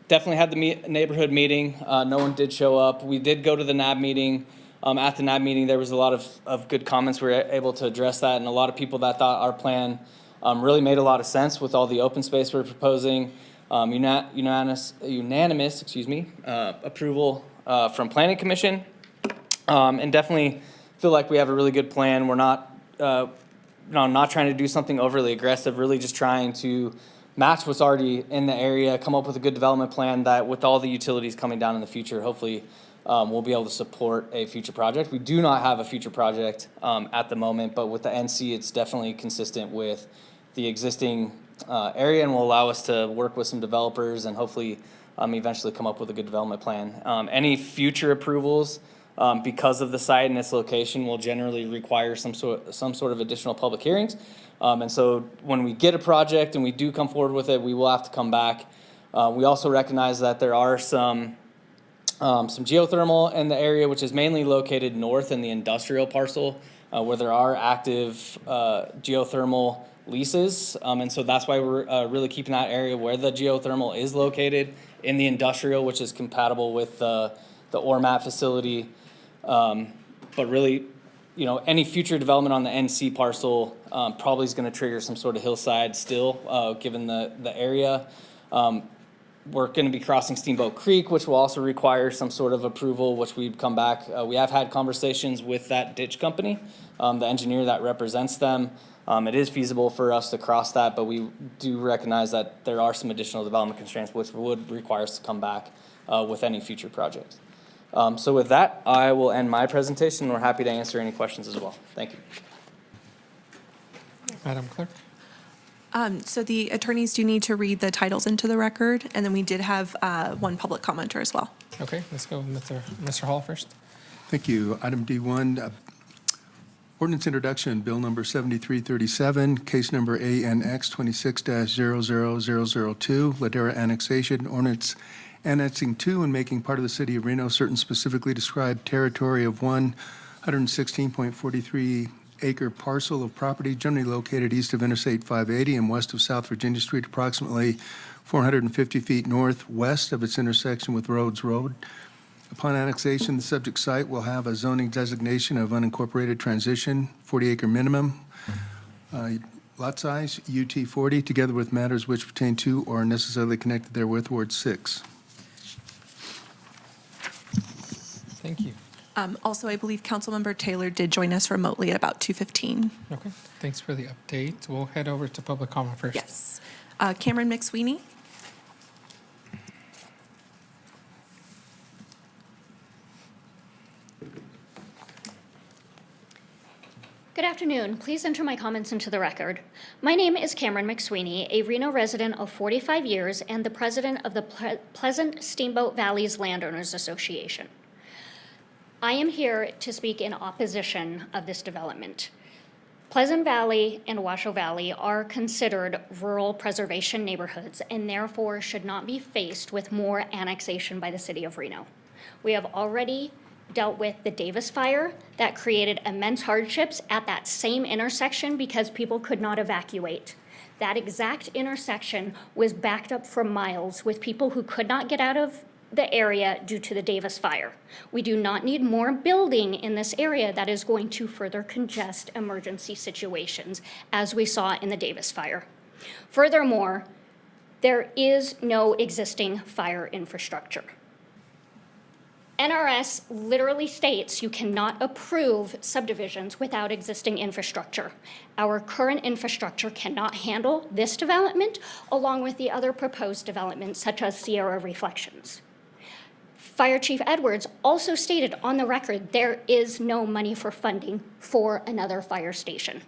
definitely had the neighborhood meeting. No one did show up. We did go to the NAB meeting. At the NAB meeting, there was a lot of good comments. We were able to address that, and a lot of people that thought our plan really made a lot of sense with all the open space we're proposing. Unanimous approval from Planning Commission, and definitely feel like we have a really good plan. We're not trying to do something overly aggressive, really just trying to match what's already in the area, come up with a good development plan that with all the utilities coming down in the future, hopefully we'll be able to support a future project. We do not have a future project at the moment, but with the NC, it's definitely consistent with the existing area and will allow us to work with some developers and hopefully eventually come up with a good development plan. Any future approvals, because of the site and its location, will generally require some sort of additional public hearings. And so when we get a project and we do come forward with it, we will have to come back. We also recognize that there are some geothermal in the area, which is mainly located north in the industrial parcel, where there are active geothermal leases. And so that's why we're really keeping that area where the geothermal is located in the industrial, which is compatible with the ORMAT facility. But really, any future development on the NC parcel probably is going to trigger some sort of hillside still, given the area. We're going to be crossing Steamboat Creek, which will also require some sort of approval, which we'd come back. We have had conversations with that ditch company, the engineer that represents them. It is feasible for us to cross that, but we do recognize that there are some additional development constraints, which would require us to come back with any future projects. So with that, I will end my presentation. We're happy to answer any questions as well. Thank you. Madam Clerk? So the attorneys do need to read the titles into the record, and then we did have one public commenter as well. Okay, let's go with Mr. Hall first. Thank you. Item D1, ordinance introduction, bill number 7337, case number ANX 26-00002, Ladera annexation, ordinance annexing to and making part of the city of Reno certain specifically described territory of 116.43 acre parcel of property generally located east of Interstate 580 and west of South Virginia Street, approximately 450 feet northwest of its intersection with Rhodes Road, Upon annexation, the subject site will have a zoning designation of unincorporated transition, 40-acre minimum, lot size, UT 40, together with matters which pertain to or are necessarily connected therewith, Ward 6. Thank you. Also, I believe Councilmember Taylor did join us remotely at about 2:15. Okay, thanks for the update. We'll head over to public comment first. Yes. Cameron McSweeney? Good afternoon. Please enter my comments into the record. My name is Cameron McSweeney, a Reno resident of 45 years and the president of the Pleasant Steamboat Valleys Landowners Association. I am here to speak in opposition of this development. Pleasant Valley and Washoe Valley are considered rural preservation neighborhoods and therefore should not be faced with more annexation by the city of Reno. We have already dealt with the Davis fire that created immense hardships at that same intersection because people could not evacuate. That exact intersection was backed up for miles with people who could not get out of the area due to the Davis fire. We do not need more building in this area that is going to further congest emergency situations, as we saw in the Davis fire. Furthermore, there is no existing fire infrastructure. NRS literally states you cannot approve subdivisions without existing infrastructure. Our current infrastructure cannot handle this development, along with the other proposed developments such as Sierra Reflections. Fire Chief Edwards also stated on the record there is no money for funding for another fire station.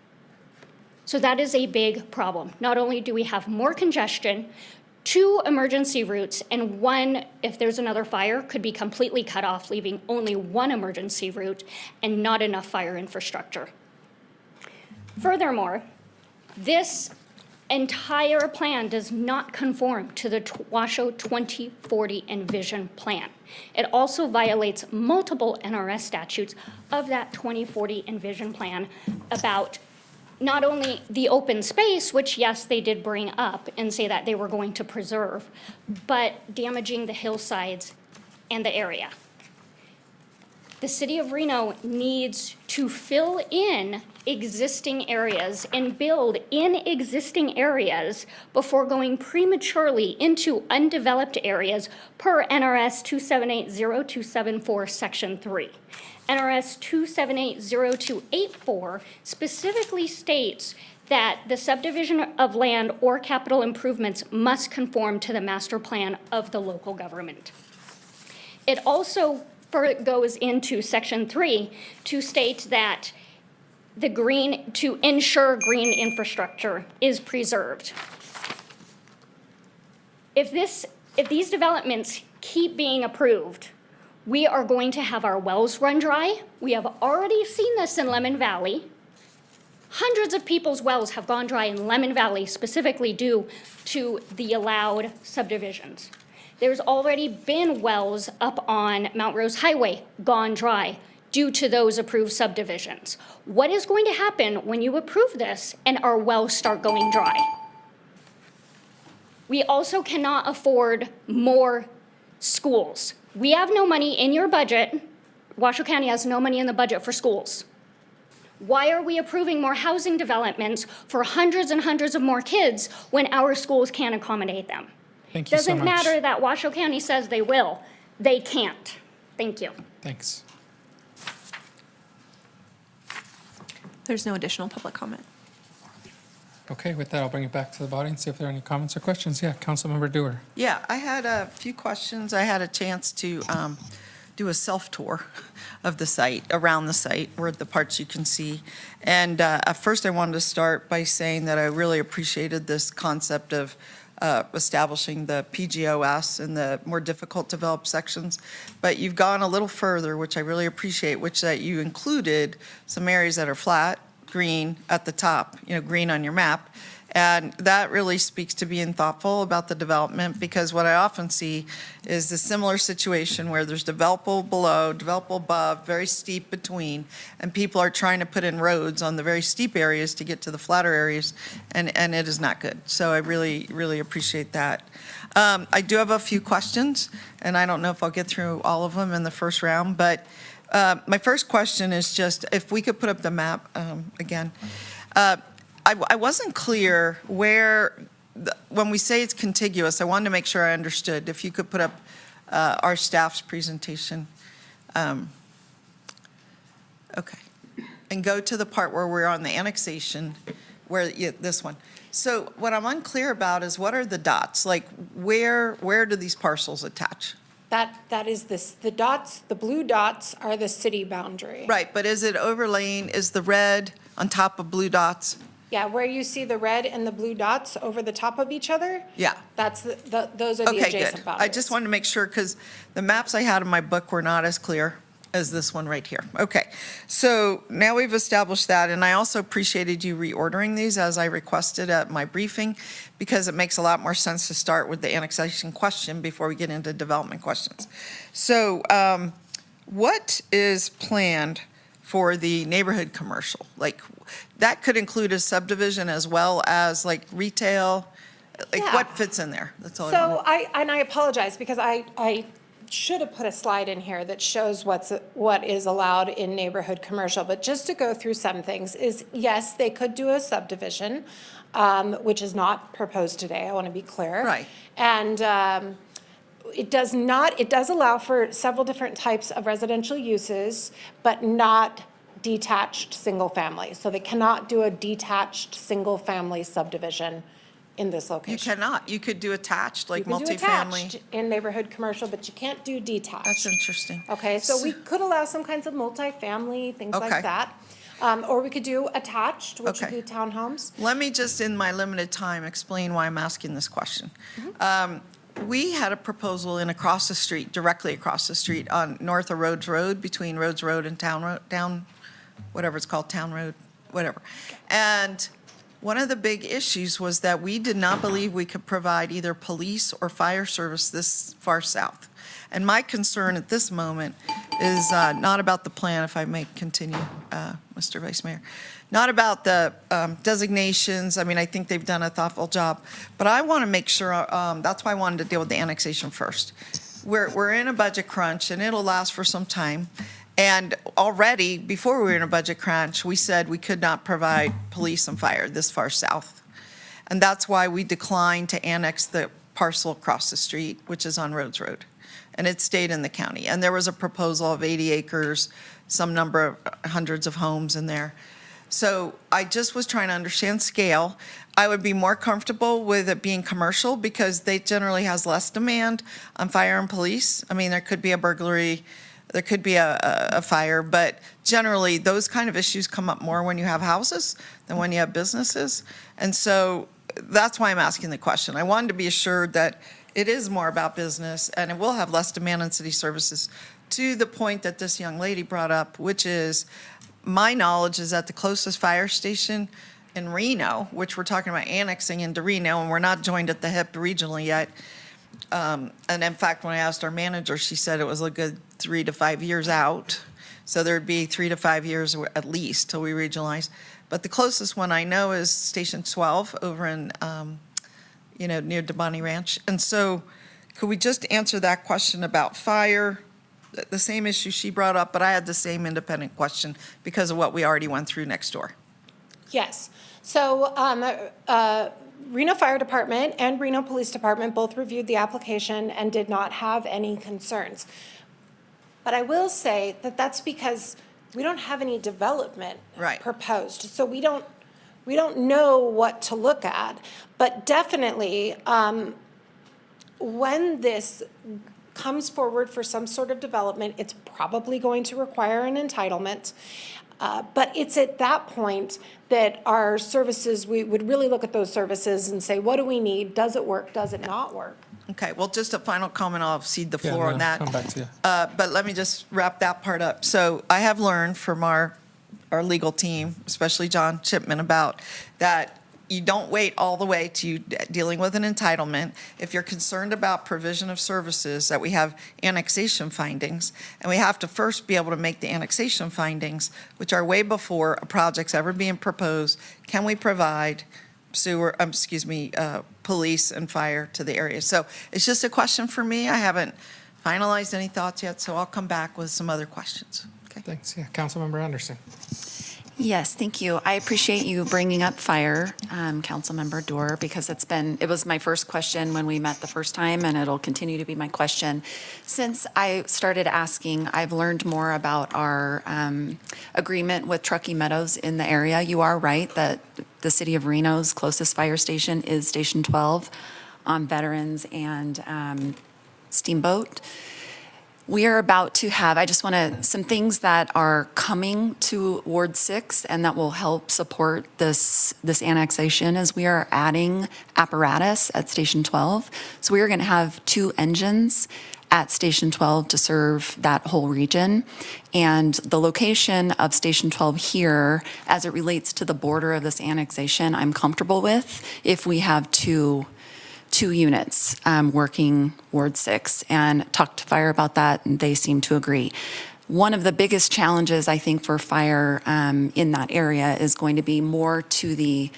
So that is a big problem. Not only do we have more congestion, 2 emergency routes, and one, if there's another fire, could be completely cut off, leaving only 1 emergency route and not enough fire infrastructure. Furthermore, this entire plan does not conform to the Washoe 2040 Envision plan. It also violates multiple NRS statutes of that 2040 Envision plan about not only the open space, which yes, they did bring up and say that they were going to preserve, but damaging the hillsides and the area. The city of Reno needs to fill in existing areas and build in existing areas before going prematurely into undeveloped areas per NRS 2780274 Section 3. NRS 2780284 specifically states that the subdivision of land or capital improvements must conform to the master plan of the local government. It also goes into Section 3 to state that to ensure green infrastructure is preserved. If these developments keep being approved, we are going to have our wells run dry. We have already seen this in Lemon Valley. Hundreds of people's wells have gone dry in Lemon Valley, specifically due to the allowed subdivisions. There's already been wells up on Mount Rose Highway gone dry due to those approved subdivisions. What is going to happen when you approve this and our wells start going dry? We also cannot afford more schools. We have no money in your budget. Washoe County has no money in the budget for schools. Why are we approving more housing developments for hundreds and hundreds of more kids when our schools can't accommodate them? Thank you so Doesn't much. matter that Washoe County says they will. They can't. Thank you. Thanks. There's no additional public comment. Okay, with that, I'll bring it back to the body and see if there are any comments or questions. Yeah, Councilmember Dewar. Yeah, I had a few questions. I had a chance to do a self-tour of the site, around the site, where the parts you can see. And at first, I wanted to start by saying that I really appreciated this concept of establishing the PGOS in the more difficult developed sections. But you've gone a little further, which I really appreciate, which that you included some areas that are flat, green at the top, green on your map, And that really speaks to being thoughtful about the development, because what I often see is a similar situation where there's developable below, developable above, very steep between, and people are trying to put in roads on the very steep areas to get to the flatter areas, and it is not good. So I really, really appreciate that. I do have a few questions, and I don't know if I'll get through all of them in the first round, but my first question is just if we could put up the map again. I wasn't clear where, when we say it's contiguous, I wanted to make sure I understood. If you could put up our staff's presentation. Okay. And go to the part where we're on the annexation, where, this one. So what I'm unclear about is what are the dots? Like, where do these parcels attach? That is this, the dots, the blue dots are the city boundary. Right, but is it overlaying, is the red on top of blue dots? Yeah, where you see the red and the blue dots over the top of each other, Yeah. that's those are the Okay, adjacent good. boundaries. I just wanted to make sure, because the maps I had in my book were not as clear as this one right here. Okay, so now we've established that, and I also appreciated you reordering these as I requested at my briefing, because it makes a lot more sense to start with the annexation question before we get into development questions. So what is planned for the neighborhood commercial? Like, that could include a subdivision as well as like retail? Like, Yeah. what fits in there? That's all I So wanted. I apologize, because I should have put a slide in here that shows what is allowed in neighborhood commercial. But just to go through some things is, yes, they could do a subdivision, which is not proposed today, I want to be clear. Right. And it does allow for several different types of residential uses, but not detached single-family. So they cannot do a detached single-family subdivision in this You location. cannot. You could do attached, like You can do multifamily. attached in neighborhood commercial, but you can't do detached. That's interesting. Okay, so we could allow some kinds of multifamily, things Okay. like that. Or we could do attached, which would Okay. be townhomes. Let me just, in my limited time, explain why I'm asking this question. We had a proposal in across the street, directly across the street on north of Rhodes Road, between Rhodes Road and Town, whatever it's called, Town Road, whatever. And one of the big issues was that we did not believe we could provide either police or fire service this far south. And my concern at this moment is not about the plan, if I may continue, Mr. Vice Mayor. Not about the designations. I mean, I think they've done a thoughtful job. But I want to make sure, that's why I wanted to deal with the annexation first. We're in a budget crunch, and it'll last for some time. And already, before we were in a budget crunch, we said we could not provide police and fire this far south. And that's why we declined to annex the parcel across the street, which is on Rhodes Road. And it stayed in the county. And there was a proposal of 80 acres, some number of hundreds of homes in there. So I just was trying to understand scale. I would be more comfortable with it being commercial because they generally has less demand on fire and police. I mean, there could be a burglary, there could be a fire, but generally those kind of issues come up more when you have houses than when you have businesses. And so that's why I'm asking the question. I wanted to be assured that it is more about business and it will have less demand on city services, to the point that this young lady brought up, which is, my knowledge is that the closest fire station in Reno, which we're talking about annexing into Reno, and we're not joined at the hip regionally yet. And in fact, when I asked our manager, she said it was a good 3 to 5 years out. So there'd be 3 to 5 years at least till we regionalize. But the closest one I know is Station 12 over in, near DeBonny Ranch. And so could we just answer that question about fire? The same issue she brought up, but I had the same independent question because of what we already went through next door. Yes. So Reno Fire Department and Reno Police Department both reviewed the application and did not have any concerns. But I will say that that's because we don't have any development proposed. So we don't know what to look at. But definitely, when this comes forward for some sort of development, it's probably going to require an entitlement. But it's at that point that our services, we would really look at those services and say, what do we need? Does it work? Does it not work? Okay, well, just a final comment, I'll cede the floor on that. Come back to you. But let me just wrap that part up. So I have learned from our legal team, especially John Chipman, about that you don't wait all the way to dealing with an entitlement. If you're concerned about provision of services, that we have annexation findings, and we have to first be able to make the annexation findings, which are way before a project's ever being proposed. Can we provide police and fire to the area? So it's just a question for me. I haven't finalized any thoughts yet, so I'll come back with some other questions. Okay. Thanks. Yeah, Councilmember Anderson. Yes, thank you. I appreciate you bringing up fire, Councilmember Dorr, because it was my first question when we met the first time, and it'll continue to be my question. Since I started asking, I've learned more about our agreement with Truckee Meadows in the area. You are right that the city of Reno's closest fire station is Station 12 on Veterans and Steamboat. We are about to have, some things that are coming to Ward 6 and that will help support this annexation is we are adding apparatus at Station 12. So we are going to have 2 engines at Station 12 to serve that whole region. And the location of Station 12 here, as it relates to the border of this annexation, I'm comfortable with if we have two units working Ward 6, and talked to fire about that, and they seem to agree. One of the biggest challenges, I think, for fire in that area is going to be more to the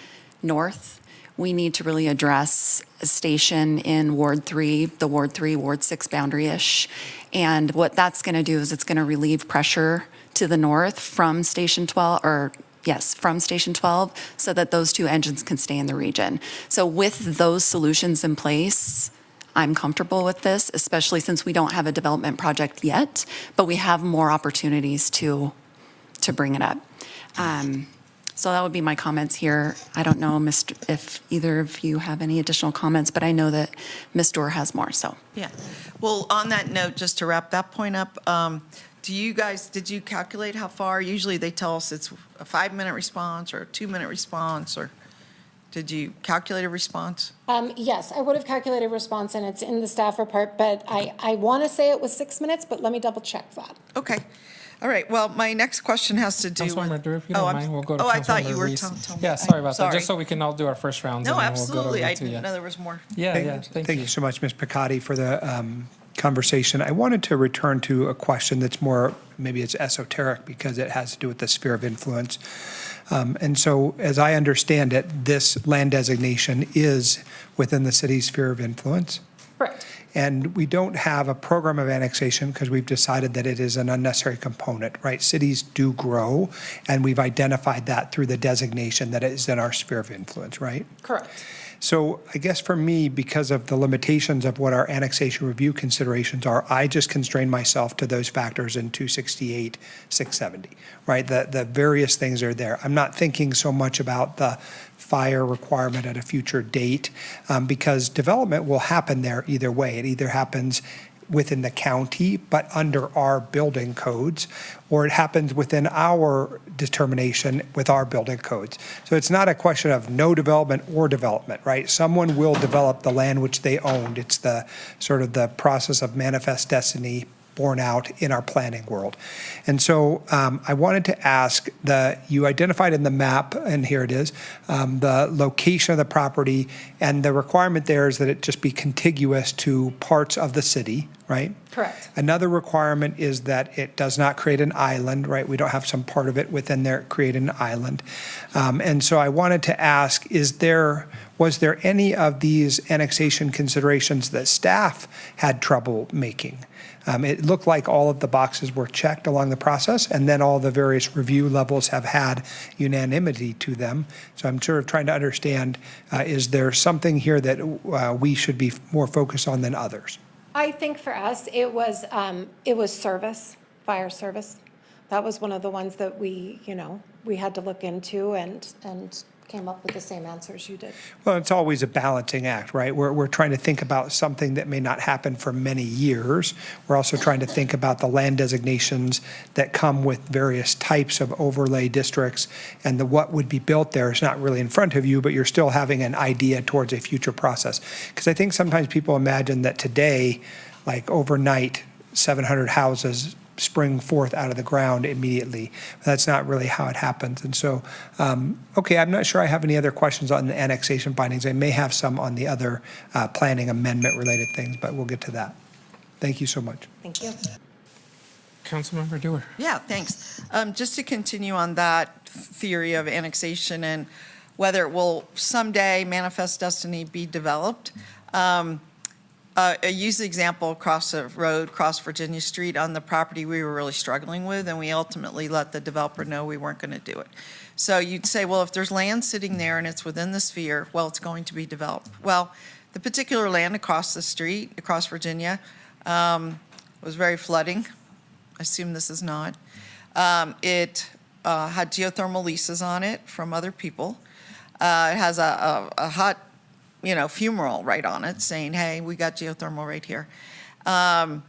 north. We need to really address a station in Ward 3, the Ward 3, Ward 6 boundary-ish. And what that's going to do is it's going to relieve pressure to the north from Station 12, from Station 12, so that those 2 engines can stay in the region. So with those solutions in place, I'm comfortable with this, especially since we don't have a development project yet, but we have more opportunities to bring it up. So that would be my comments here. I don't know, if either of you have any additional comments, but I know that Ms. Dorr has more, so. Yeah. Well, on that note, just to wrap that point up, did you calculate how far? Usually they tell us it's a 5-minute response or a 2-minute response, or did you calculate a response? Yes, I would have calculated response, and it's in the staff report, but I want to say it was 6 minutes, but let me double check that. Okay. All right. Well, my next question has to do with. Councilmember Dorr, if you don't mind, we'll go to I thought you Councilmember were Reese. telling me. Yeah, sorry about that. Just so we can all do our first rounds. No, and then we'll go absolutely. over I to you. didn't know there was more. Yeah, Thank you so much, Ms. Picotti, for the conversation. I wanted to return to a question that's more, maybe it's esoteric because it has to do with the sphere of influence. And so, as I understand it, this land designation is within the city's sphere of influence. Correct. And we don't have a program of annexation because we've decided that it is an unnecessary component, right? Cities do grow, and we've identified that through the designation that it is in our sphere of influence, right? Correct. So I guess for me, because of the limitations of what our annexation review considerations are, I just constrain myself to those factors in 268, 670, right? The various things are there. I'm not thinking so much about the fire requirement at a future date because development will happen there either way. It either happens within the county, but under our building codes, or it happens within our determination with our building codes. So it's not a question of no development or development, right? Someone will develop the land which they owned. It's the sort of the process of manifest destiny borne out in our planning world. And so I wanted to ask you identified in the map, and here it is, the location of the property, and the requirement there is that it just be contiguous to parts of the city, right? Correct. Another requirement is that it does not create an island, right? We don't have some part of it within there create an island. And so I wanted to ask, was there any of these annexation considerations that staff had trouble making? It looked like all of the boxes were checked along the process, and then all the various review levels have had unanimity to them. So I'm sort of trying to understand, is there something here that we should be more focused on than others? I think for us, it was service, fire service. That was one of the ones that we had to look into and came up with the same answers you did. Well, it's always a balancing act, right? We're trying to think about something that may not happen for many years. We're also trying to think about the land designations that come with various types of overlay districts, and what would be built there is not really in front of you, but you're still having an idea towards a future process. Because I think sometimes people imagine that today, like overnight, 700 houses spring forth out of the ground immediately. That's not really how it happens. And so, okay, I'm not sure I have any other questions on the annexation findings. I may have some on the other planning amendment related things, but we'll get to that. Thank you so much. Thank you. Councilmember Dewar. Yeah, thanks. Just to continue on that theory of annexation and whether it will someday manifest destiny be developed. I use the example across the road, across Virginia Street on the property we were really struggling with, and we ultimately let the developer know we weren't going to do it. So you'd say, well, if there's land sitting there and it's within the sphere, well, it's going to be developed. Well, the particular land across the street, across Virginia, was very flooding. I assume this is not. It had geothermal leases on it from other people. It has a hot, fumarole right on it saying, hey, we got geothermal right here. So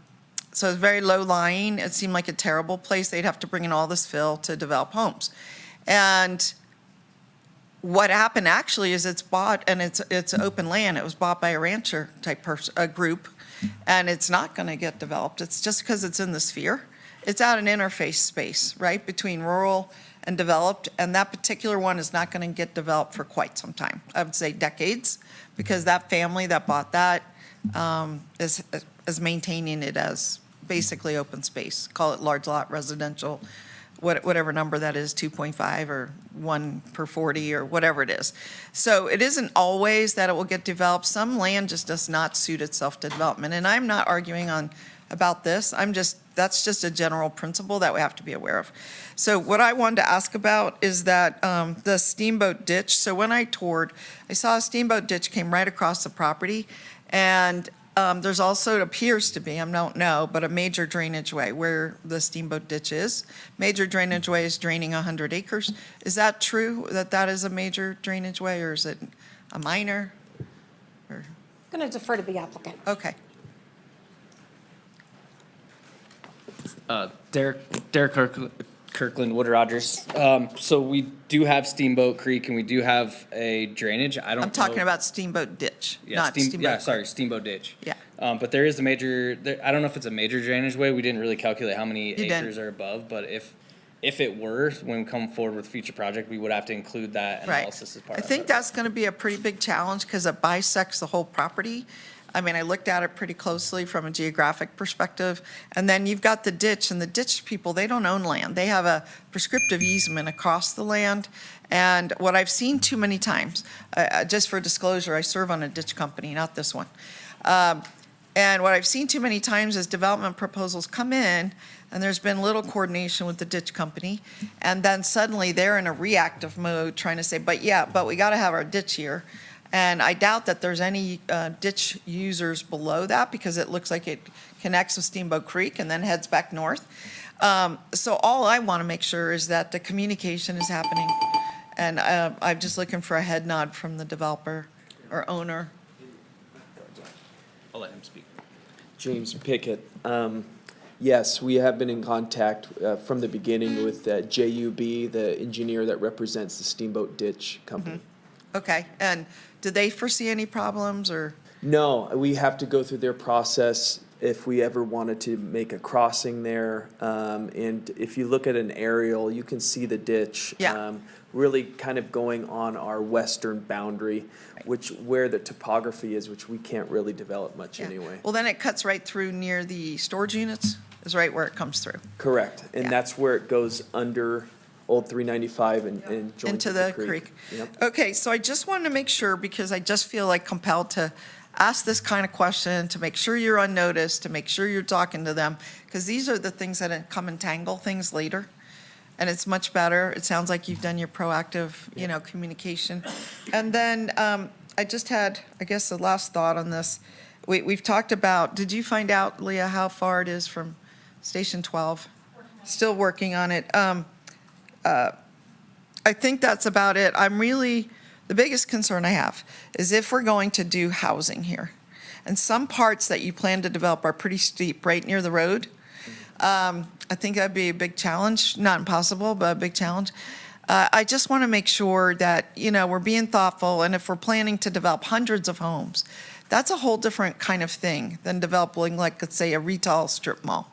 it's very low lying. It seemed like a terrible place. They'd have to bring in all this fill to develop homes. And what happened actually is it's bought, and it's open land. It was bought by a rancher type person, a group, and it's not going to get developed. It's just because it's in the sphere. It's at an interface space, right, between rural and developed, and that particular one is not going to get developed for quite some time. I would say decades, because that family that bought that is maintaining it as basically open space. Call it large lot residential, whatever number that is, 2.5 or 1 per 40 or whatever it is. So it isn't always that it will get developed. Some land just does not suit itself to development, and I'm not arguing about this. That's just a general principle that we have to be aware of. So what I wanted to ask about is that the steamboat ditch. So when I toured, I saw a steamboat ditch came right across the property, and there's also, it appears to be, I don't know, but a major drainage way where the steamboat ditch is. Major drainage way is draining 100 acres. Is that true, that is a major drainage way, or is it a minor? I'm going to defer to the applicant. Okay. Derek Kirkland, Wood Rogers. So we do have Steamboat Creek and we do have a drainage. I'm talking about steamboat ditch, not steamboat. Yeah, sorry, Steamboat Ditch. Yeah. But there is a major, I don't know if it's a major drainage way. We didn't really calculate how many You acres didn't. are above, but if it were, when we come forward with future project, we would have to include that Right. analysis as part I of it. think that's going to be a pretty big challenge because it bisects the whole property. I mean, I looked at it pretty closely from a geographic perspective. And then you've got the ditch, and the ditch people, they don't own land. They have a prescriptive easement across the land. And what I've seen too many times, just for disclosure, I serve on a ditch company, not this one. And what I've seen too many times is development proposals come in, and there's been little coordination with the ditch company. And then suddenly they're in a reactive mode trying to say, but we got to have our ditch here. And I doubt that there's any ditch users below that because it looks like it connects with Steamboat Creek and then heads back north. So all I want to make sure is that the communication is happening. And I'm just looking for a head nod from the developer or owner. I'll let him speak. James Pickett. Yes, we have been in contact from the beginning with JUB, the engineer that represents the Steamboat Ditch Company. Okay, and did they foresee any problems or? No, we have to go through their process if we ever wanted to make a crossing there. And if you look at an aerial, you can see the ditch. Yeah. Really kind of going on our western boundary, where the topography is, which we can't really develop much anyway. Well, then it cuts right through near the storage units, is right where it comes through. Correct, and that's where it goes under Old 395 and joins Into with the creek. Yep. Okay, so I just wanted to make sure, because I just feel like compelled to ask this kind of question, to make sure you're on notice, to make sure you're talking to them, because these are the things that come and tangle things later. And it's much better. It sounds like you've done your proactive, communication. And then I just had, I guess, the last thought on this. We've talked about, did you find out, Leah, how far it is from Station 12? Still working on it. I think that's about it. The biggest concern I have is if we're going to do housing here, and some parts that you plan to develop are pretty steep, right near the road. I think that'd be a big challenge, not impossible, but a big challenge. I just want to make sure that, we're being thoughtful, and if we're planning to develop hundreds of homes, that's a whole different kind of thing than developing, like, let's say, a retail strip mall.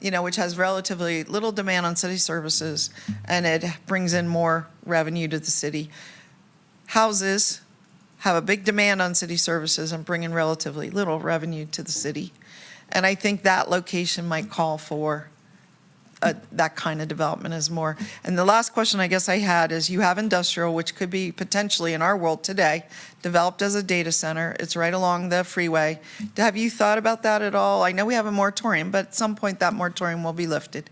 which has relatively little demand on city services, and it brings in more revenue to the city. Houses have a big demand on city services and bring in relatively little revenue to the city. And I think that location might call for that kind of development is more. And the last question I guess I had is, you have industrial, which could be potentially in our world today, developed as a data center. It's right along the freeway. Have you thought about that at all? I know we have a moratorium, but at some point that moratorium will be lifted.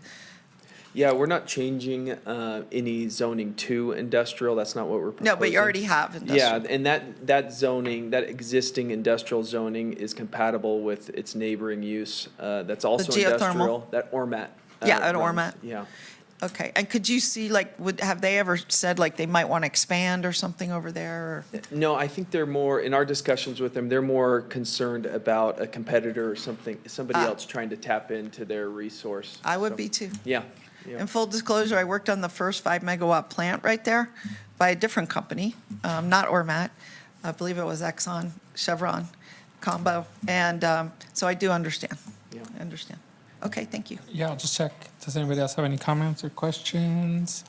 Yeah, we're not changing any zoning to industrial. That's not what we're proposing. No, but you already have industrial. Yeah, and that zoning, that existing industrial zoning is compatible with its neighboring use. That's also geothermal? industrial. That ORMAT. Yeah, an runs. ORMAT. Yeah. Okay, and could you see, have they ever said, they might want to expand or something over there? Or? No, I think they're more, in our discussions with them, they're more concerned about a competitor or somebody else trying to tap into their resource. I would be too. Yeah. In full disclosure, I worked on the first 5-megawatt plant right there by a different company, not Ormat. I believe it was Exxon, Chevron combo. And so I do understand. Yeah. I understand. Okay, thank you. Yeah, I'll just check. Does anybody else have any comments or questions?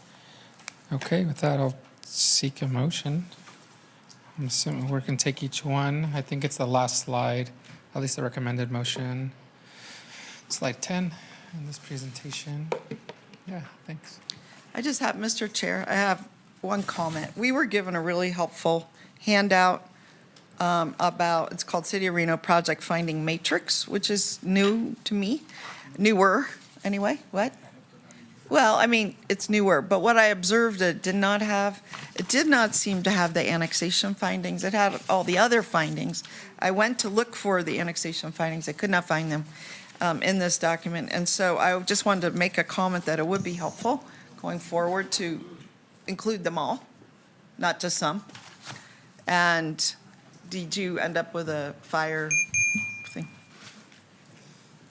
Okay, with that, I'll seek a motion. I'm assuming we're going to take each one. I think it's the last slide, at least the recommended motion. Slide 10 in this presentation. Yeah, thanks. I just have, Mr. Chair, I have one comment. We were given a really helpful handout about, it's called City of Reno Project Finding Matrix, which is new to me, newer, anyway, what? Well, I mean, it's newer, but what I observed, it did not seem to have the annexation findings. It had all the other findings. I went to look for the annexation findings. I could not find them in this document. And so I just wanted to make a comment that it would be helpful going forward to include them all, not just some. And did you end up with a fire thing?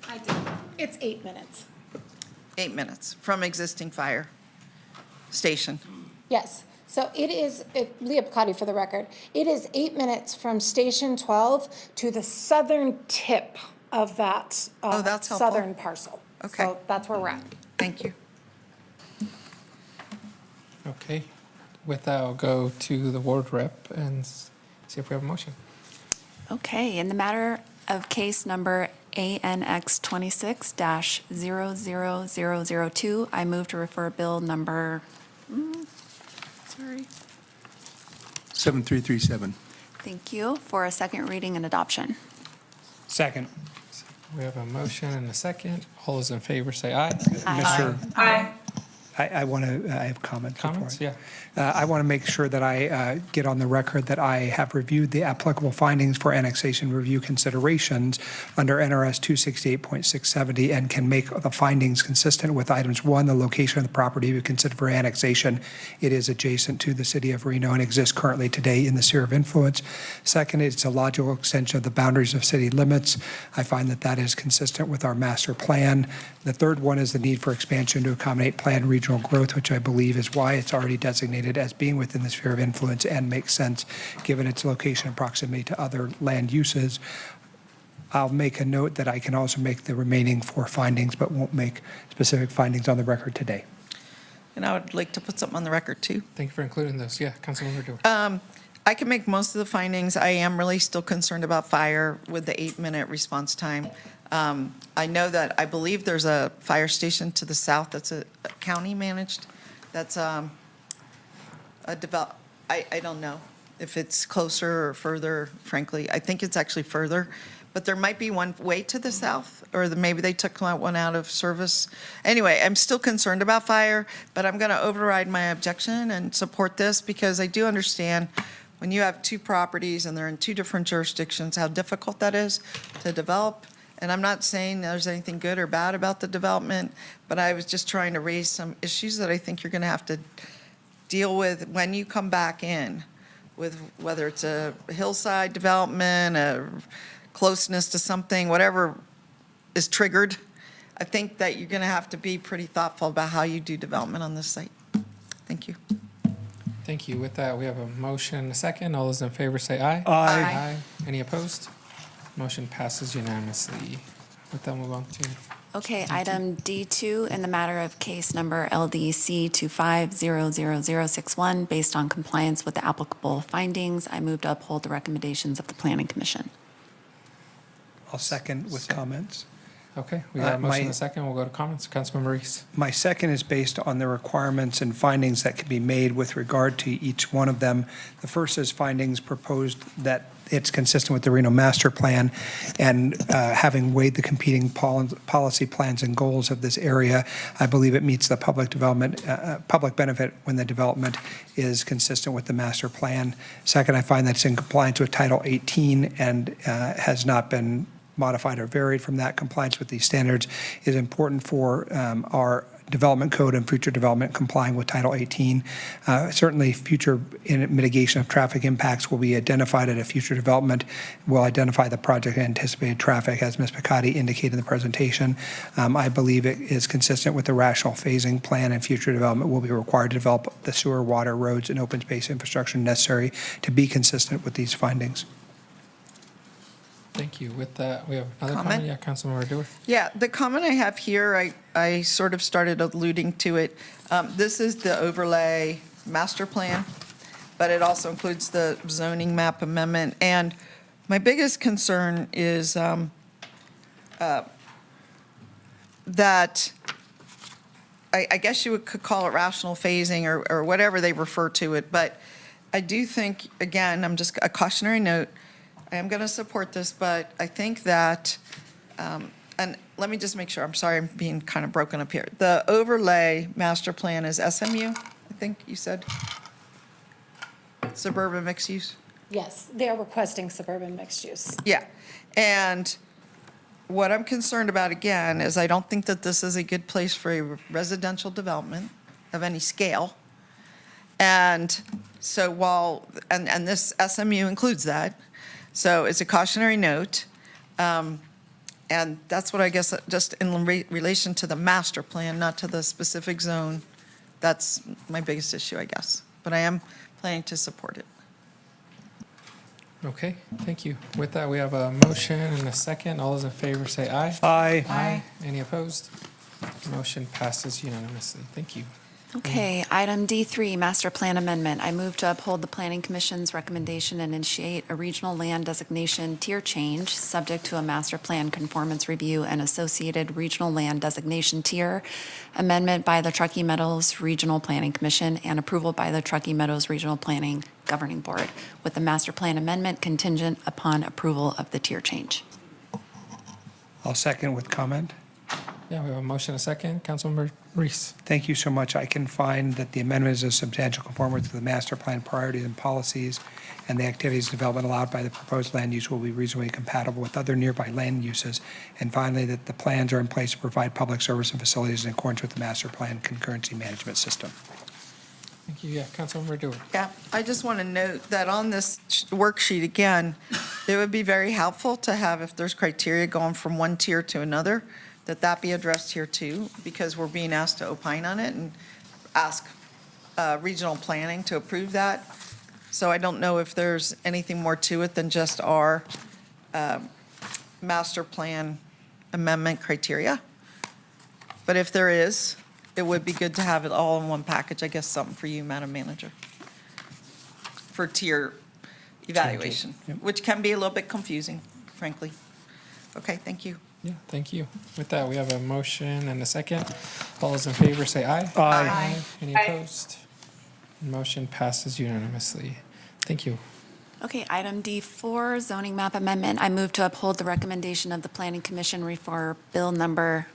I did. It's 8 minutes. 8 minutes from existing fire station. Yes. So it is, Leah Picotti for the record, it is 8 minutes from Station 12 to the southern tip of that that's helpful. southern parcel. Okay. So that's where we're at. Thank you. Okay, with that, I'll go to the ward rep and see if we have a motion. Okay, in the matter of case number ANX 26-00002, I move to refer bill number, 7337. thank you, for a second reading and adoption. Second. We have a motion and a second. All those in favor say aye. Mr. Aye. I want to, I have comments. before Comments? Yeah. I want to make sure that I get on the record that I have reviewed the applicable findings for annexation review considerations under NRS 268.670 and can make the findings consistent with items. 1, the location of the property we consider for annexation. It is adjacent to the city of Reno and exists currently today in the sphere of influence. 2nd, it's a logical extension of the boundaries of city limits. I find that that is consistent with our master plan. The 3rd one is the need for expansion to accommodate planned regional growth, which I believe is why it's already designated as being within the sphere of influence and makes sense given its location and proximity to other land uses. I'll make a note that I can also make the remaining 4 findings, but won't make specific findings on the record today. And I would like to put something on the record too. Thank you for including those. Yeah, Councilmember Dewar. I can make most of the findings. I am really still concerned about fire with the 8-minute response time. I know that, I believe there's a fire station to the south that's a county managed. That's I don't know if it's closer or further, frankly. I think it's actually further. But there might be one way to the south, or maybe they took one out of service. Anyway, I'm still concerned about fire, but I'm going to override my objection and support this because I do understand when you have 2 properties and they're in 2 different jurisdictions, how difficult that is to develop. And I'm not saying there's anything good or bad about the development, but I was just trying to raise some issues that I think you're going to have to deal with when you come back in, with whether it's a hillside development, a closeness to something, whatever is triggered. I think that you're going to have to be pretty thoughtful about how you do development on this site. Thank you. Thank you. With that, we have a motion and a second. All those in favor say aye. Aye. Any opposed? Motion passes unanimously. With that, move on to Okay, item D2, in the matter of case number LDC 25000061, based on compliance with the applicable findings, I move to uphold the recommendations of the Planning Commission. I'll second with comments. Okay, we got a motion and My- a second. We'll go to comments. Councilmember Reese. My second is based on the requirements and findings that can be made with regard to each one of them. The first is findings proposed that it's consistent with the Reno Master Plan, and having weighed the competing policy plans and goals of this area, I believe it meets the public benefit when the development is consistent with the master plan. Second, I find that it's in compliance with Title 18 and has not been modified or varied from that. Compliance with these standards is important for our development code and future development complying with Title 18. Certainly, future mitigation of traffic impacts will be identified at a future development. We'll identify the project anticipated traffic, as Ms. Picotti indicated in the presentation. I believe it is consistent with the rational phasing plan, and future development will be required to develop the sewer, water, roads, and open space infrastructure necessary to be consistent with these findings. Thank you. With that, we have another Comment? comment. Yeah, Councilmember Dewar. Yeah, the comment I have here, I sort of started alluding to it. This is the overlay master plan, but it also includes the zoning map amendment. And my biggest concern is that I guess you could call it rational phasing or whatever they refer to it. But I do think, again, I'm just a cautionary note, I am going to support this, but I think that, and let me just make sure, I'm sorry, I'm being kind of broken up here. The overlay master plan is SMU, I think you said? Suburban mixed use? Yes, they're requesting suburban mixed use. Yeah. And what I'm concerned about, again, is I don't think that this is a good place for a residential development of any scale. And so and this SMU includes that, so it's a cautionary note. And that's what I guess, just in relation to the master plan, not to the specific zone, that's my biggest issue, I guess. But I am planning to support it. Okay, thank you. With that, we have a motion and a second. All those in favor say aye. Aye. Aye. Any opposed? Motion passes unanimously. Thank you. Okay, item D3, Master Plan Amendment. I move to uphold the Planning Commission's recommendation and initiate a regional land designation tier change, subject to a Master Plan conformance review and associated regional land designation tier amendment by the Truckee Meadows Regional Planning Commission and approval by the Truckee Meadows Regional Planning Governing Board, with the Master Plan amendment contingent upon approval of the tier change. I'll second with comment. Yeah, we have a motion and a second. Councilmember Reese. Thank you so much. I can find that the amendment is a substantial conformity to the master plan priorities and policies, and the activities and development allowed by the proposed land use will be reasonably compatible with other nearby land uses. And finally, that the plans are in place to provide public service and facilities in accordance with the master plan concurrency management system. Thank you. Yeah, Councilmember Dewar. Yeah, I just want to note that on this worksheet, again, it would be very helpful to have, if there's criteria going from one tier to another, that be addressed here too, because we're being asked to opine on it and ask regional planning to approve that. So I don't know if there's anything more to it than just our master plan amendment criteria. But if there is, it would be good to have it all in one package. I guess something for you, Madam Manager, for tier evaluation, which can be a little bit confusing, frankly. Okay, thank you. Yeah, thank you. With that, we have a motion and a second. All those in favor say aye. Aye. Any opposed? Motion passes unanimously. Thank you. Okay, item D4, zoning map amendment. I move to uphold the recommendation of the Planning Commission for bill number.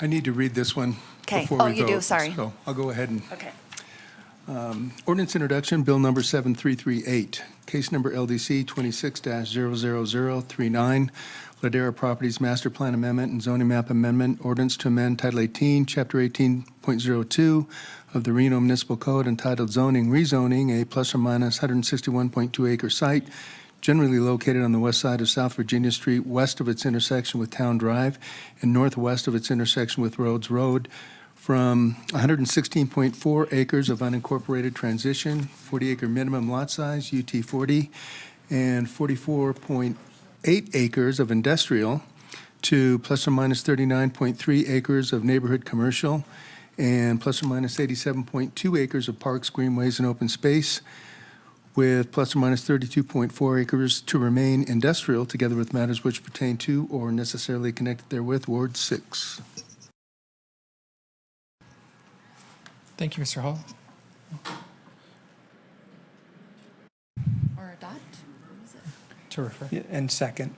I need to read this one Okay. before we Oh, vote. you do, sorry. So I'll go ahead and. Okay. Ordinance introduction, bill number 7338, case number LDC 26-00039, Ladera Properties Master Plan Amendment and Zoning Map Amendment, ordinance to amend Title 18, Chapter 18.02 of the Reno Municipal Code entitled Zoning Rezoning, a plus or minus 161.2 acre site generally located on the west side of South Virginia Street, west of its intersection with Town Drive and northwest of its intersection with Rhodes Road, from 116.4 acres of unincorporated transition, 40-acre minimum lot size, UT 40, and 44.8 acres of industrial to plus or minus 39.3 acres of neighborhood commercial and plus or minus 87.2 acres of parks, greenways, and open space, with plus or minus 32.4 acres to remain industrial, together with matters which pertain to or necessarily connected therewith, Ward 6. Thank you, Mr. Hall. Or adopt? To refer. And second.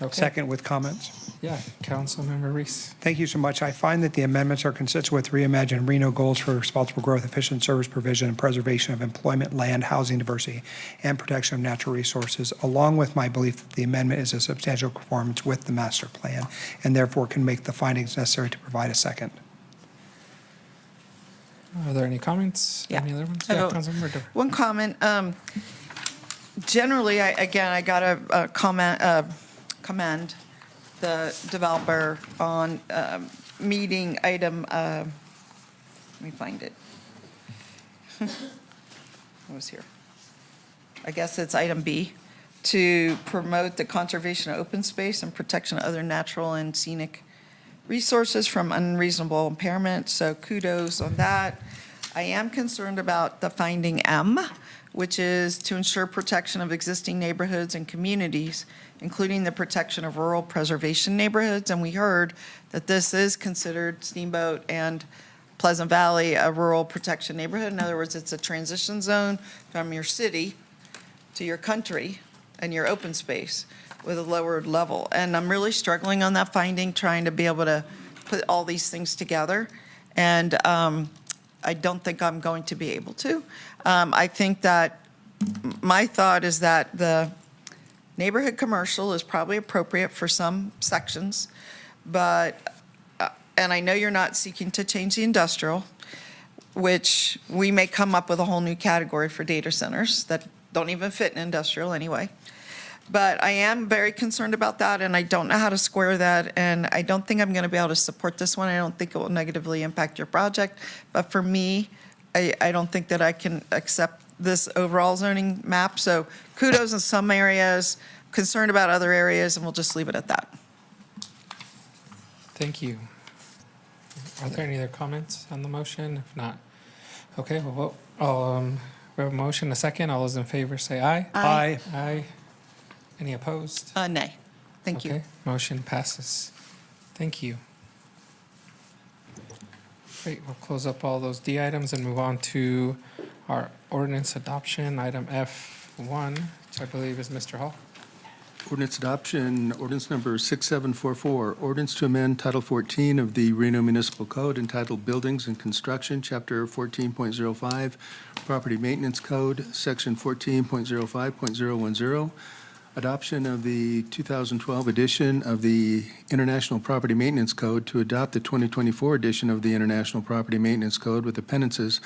Okay. Second with comments. Yeah, Councilmember Reese. Thank you so much. I find that the amendments are consistent with Reimagine Reno goals for responsible growth, efficient service provision, and preservation of employment, land, housing diversity, and protection of natural resources, along with my belief that the amendment is a substantial conformance with the master plan, and therefore can make the findings necessary to provide a second. Are there any comments? Yeah. Any other ones? I Yeah, have Councilmember Dorr. One comment. Generally, I got to commend the developer on meeting item, let me find it. It was here. I guess it's item B, to promote the conservation of open space and protection of other natural and scenic resources from unreasonable impairment, so kudos on that. I am concerned about the finding M, which is to ensure protection of existing neighborhoods and communities, including the protection of rural preservation neighborhoods. And we heard that this is considered Steamboat and Pleasant Valley a rural protection neighborhood. In other words, it's a transition zone from your city to your country and your open space with a lowered level. And I'm really struggling on that finding, trying to be able to put all these things together. And I don't think I'm going to be able to. I think that my thought is that the neighborhood commercial is probably appropriate for some sections, but, and I know you're not seeking to change the industrial, which we may come up with a whole new category for data centers that don't even fit in industrial anyway. But I am very concerned about that, and I don't know how to square that, and I don't think I'm going to be able to support this one. I don't think it will negatively impact your project, but for me, I don't think that I can accept this overall zoning map. So kudos in some areas, concerned about other areas, and we'll just leave it at that. Thank you. Are there any other comments on the motion? If not, okay, we'll vote. We have a motion, a second. All those in favor say aye. Aye. Aye. Any opposed? Nay. Thank you. Okay, motion passes. Thank you. Great, we'll close up all those D items and move on to our ordinance adoption, item F1, which I believe is Mr. Hall. Ordinance adoption, ordinance number 6744, ordinance to amend Title 14 of the Reno Municipal Code entitled Buildings and Construction, Chapter 14.05, Property Maintenance Code, Section 14.05.010, adoption of the 2012 edition of the International Property Maintenance Code to adopt the 2024 edition of the International Property Maintenance Code with appendices,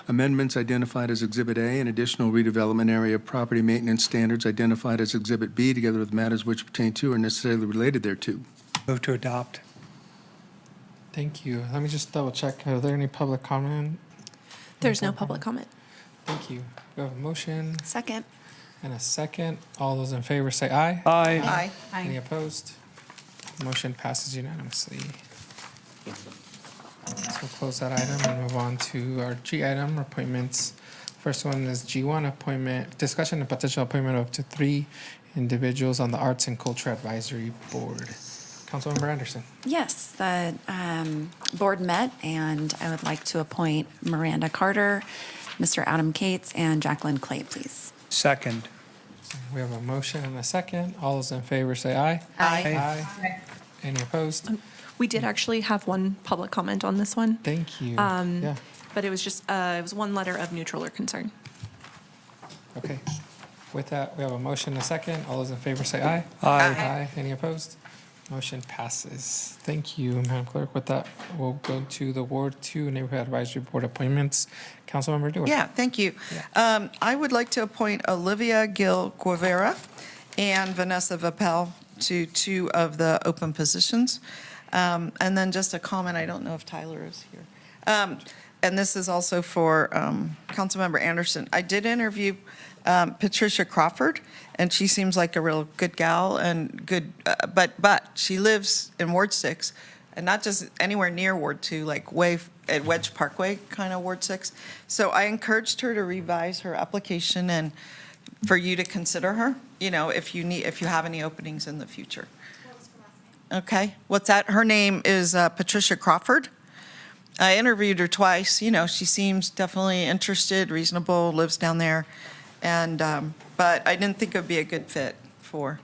amendments identified as Exhibit A, and additional redevelopment area property maintenance standards identified as Exhibit B, together with matters which pertain to or necessarily related thereto. Move to adopt. Thank you. Let me just double check. Are there any public comment? There's no public comment. Thank you. We have a motion Second. and a second. All those in favor say aye. Aye. Aye. Any opposed? Motion passes unanimously. So we'll close that item and move on to our G item, appointments. First one is G1, appointment, discussion and potential appointment of up to 3 individuals on the Arts and Culture Advisory Board. Councilmember Anderson. Yes, the board met, and I would like to appoint Miranda Carter, Mr. Adam Cates, and Jacqueline Clay, please. Second. We have a motion and a second. All those in favor say aye. Aye. Aye. Any opposed? We did actually have one public comment on this one, Thank you. Yeah, but it was just, it was one letter of neutral or concern. okay. With that, we have a motion and a second. All those in favor say aye. Aye. Any opposed? Motion passes. Thank you, Madam Clerk. With that, we'll go to the Ward 2 Neighborhood Advisory Board appointments. Councilmember Dewar. Yeah, thank you. I would like to appoint Olivia Gil Guevara and Vanessa Vapel to 2 of the open positions. And then just a comment, I don't know if Tyler is here. and this is also for Councilmember Anderson. I did interview Patricia Crawford, and she seems like a real good gal and good, but she lives in Ward 6, and not just anywhere near Ward 2, like way at Wedge Parkway, kind of Ward 6. So I encouraged her to revise her application and for you to consider her, if you have any openings in the future. Okay, what's that? Her name is Patricia Crawford. I interviewed her twice. She seems definitely interested, reasonable, lives down there. And, but I didn't think it would be a good fit for,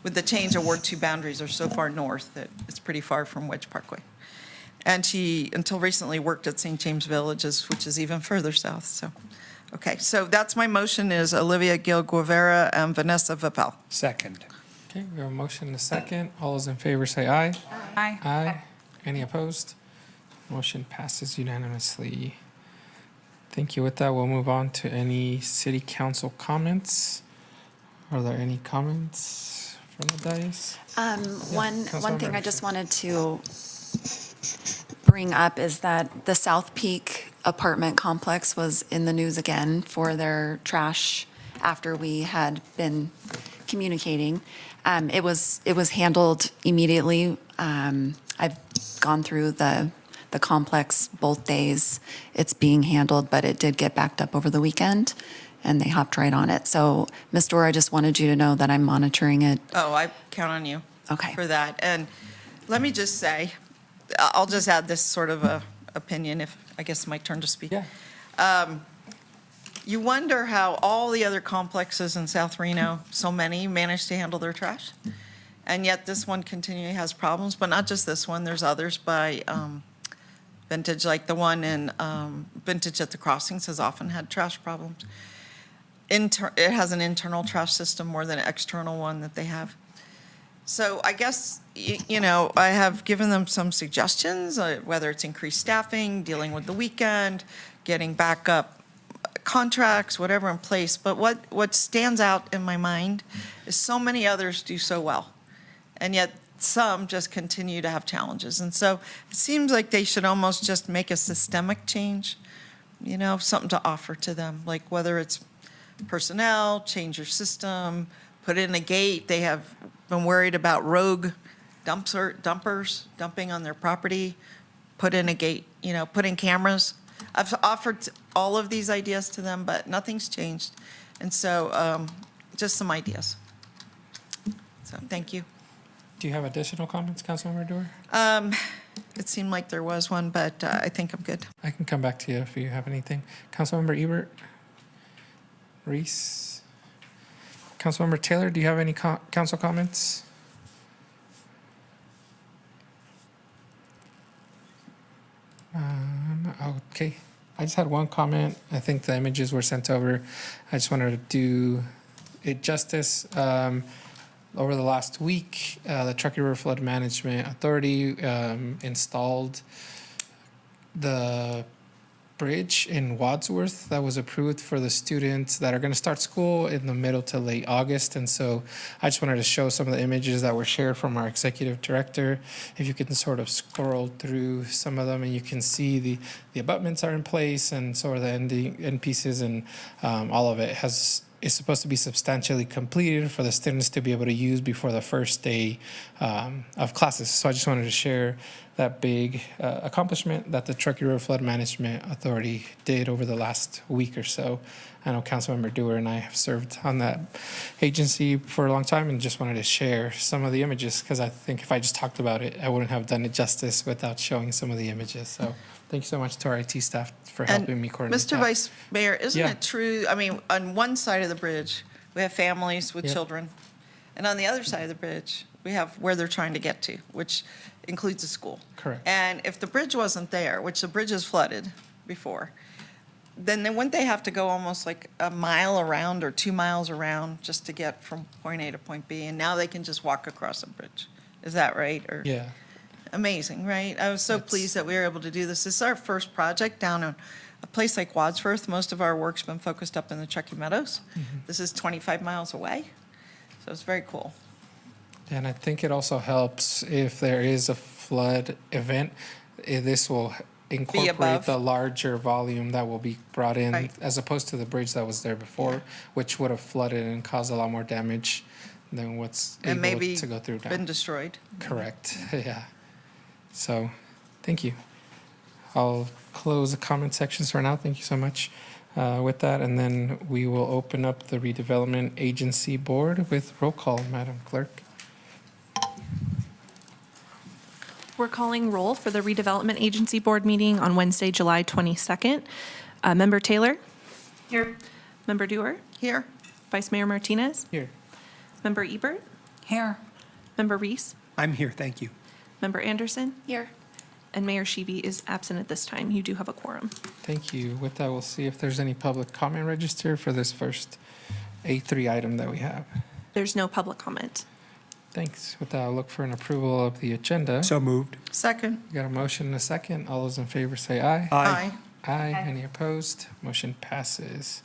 with the change of Ward 2 boundaries are so far north that it's pretty far from Wedge Parkway. And she, until recently, worked at St. James Villages, which is even further south, so. Okay, so that's my motion is Olivia Gil Guevara and Vanessa Vapel. Second. Okay, we have a motion and a second. All those in favor say aye. Aye. Aye. Any opposed? Motion passes unanimously. Thank you. With that, we'll move on to any city council comments. Are there any comments from the dais? One thing I Councilmember just wanted to bring up is that the South Peak apartment complex was in the news again for their trash after we had been communicating. It was handled immediately. I've gone through the complex both days. It's being handled, but it did get backed up over the weekend, and they hopped right on it. So, Ms. Dorr, I just wanted you to know that I'm monitoring it. Oh, I count on you. Okay. For that. And let me just say, I'll just add this sort of a opinion, if, I guess, my turn to speak. Yeah. You wonder how all the other complexes in South Reno, so many, manage to handle their trash. And yet this one continually has problems, but not just this one. There's others by Vintage, like the one in Vintage at the Crossings has often had trash problems. It has an internal trash system more than an external one that they have. So I guess, I have given them some suggestions, whether it's increased staffing, dealing with the weekend, getting backup contracts, whatever in place. But what stands out in my mind is so many others do so well. And yet some just continue to have challenges. And so it seems like they should almost just make a systemic change, something to offer to them, like whether it's personnel, change your system, put in a gate. They have been worried about rogue dumpers dumping on their property, put in a gate, put in cameras. I've offered all of these ideas to them, but nothing's changed. And so just some ideas. So thank you. Do you have additional comments, Councilmember Dorr? It seemed like there was one, but I think I'm good. I can come back to you if you have anything. Councilmember Ebert? Reese? Councilmember Taylor, do you have any council comments? Okay. I just had one comment. I think the images were sent over. I just wanted to do it justice. Over the last week, the Truckee River Flood Management Authority installed the bridge in Wadsworth that was approved for the students that are going to start school in the middle to late August. And so I just wanted to show some of the images that were shared from our executive director. If you can sort of scroll through some of them, and you can see the abutments are in place and sort of the end pieces, and all of it is supposed to be substantially completed for the students to be able to use before the first day of classes. So I just wanted to share that big accomplishment that the Truckee River Flood Management Authority did over the last week or so. I know Councilmember Dewar and I have served on that agency for a long time, and just wanted to share some of the images, because I think if I just talked about it, I wouldn't have done it justice without showing some of the images. So thank you so much to our IT staff for helping me coordinate Mr. that. Vice Mayor, isn't Yeah. it true, on one side of the bridge, we have families with Yep. children, and on the other side of the bridge, we have where they're trying to get to, which includes a school. Correct. And if the bridge wasn't there, which the bridge is flooded before, then wouldn't they have to go almost like a mile around or 2 miles around just to get from point A to point B? And now they can just walk across the bridge. Is that right? Or Yeah. Amazing, right? I was so pleased that we were able to do this. This is our first project down in a place like Wadsworth. Most of our work's been focused up in the Truckee Meadows. This is 25 miles away, so it's very cool. And I think it also helps if there is a flood event. This will incorporate above. the larger volume that will be brought in, Right. as opposed to the bridge that was there before, which would have flooded and caused a lot more damage than what's And able maybe to go through now. been destroyed. Correct, yeah. So, thank you. I'll close the comment sections for now. Thank you so much with that. And then we will open up the redevelopment agency board with roll call, Madam Clerk. We're calling roll for the redevelopment agency board meeting on Wednesday, July 22nd. Member Taylor? Here. Member Dewar? Here. Vice Mayor Martinez? Here. Member Ebert? Here. Member Reese? I'm here, thank you. Member Anderson? Here. And Mayor Sheeby is absent at this time. You do have a quorum. Thank you. With that, we'll see if there's any public comment registered for this first A3 item that we have. There's no public comment. Thanks. With that, I'll look for an approval of the agenda. So moved. Second. We got a motion and a second. All those in favor say aye. Aye. Aye. Any opposed? Motion passes.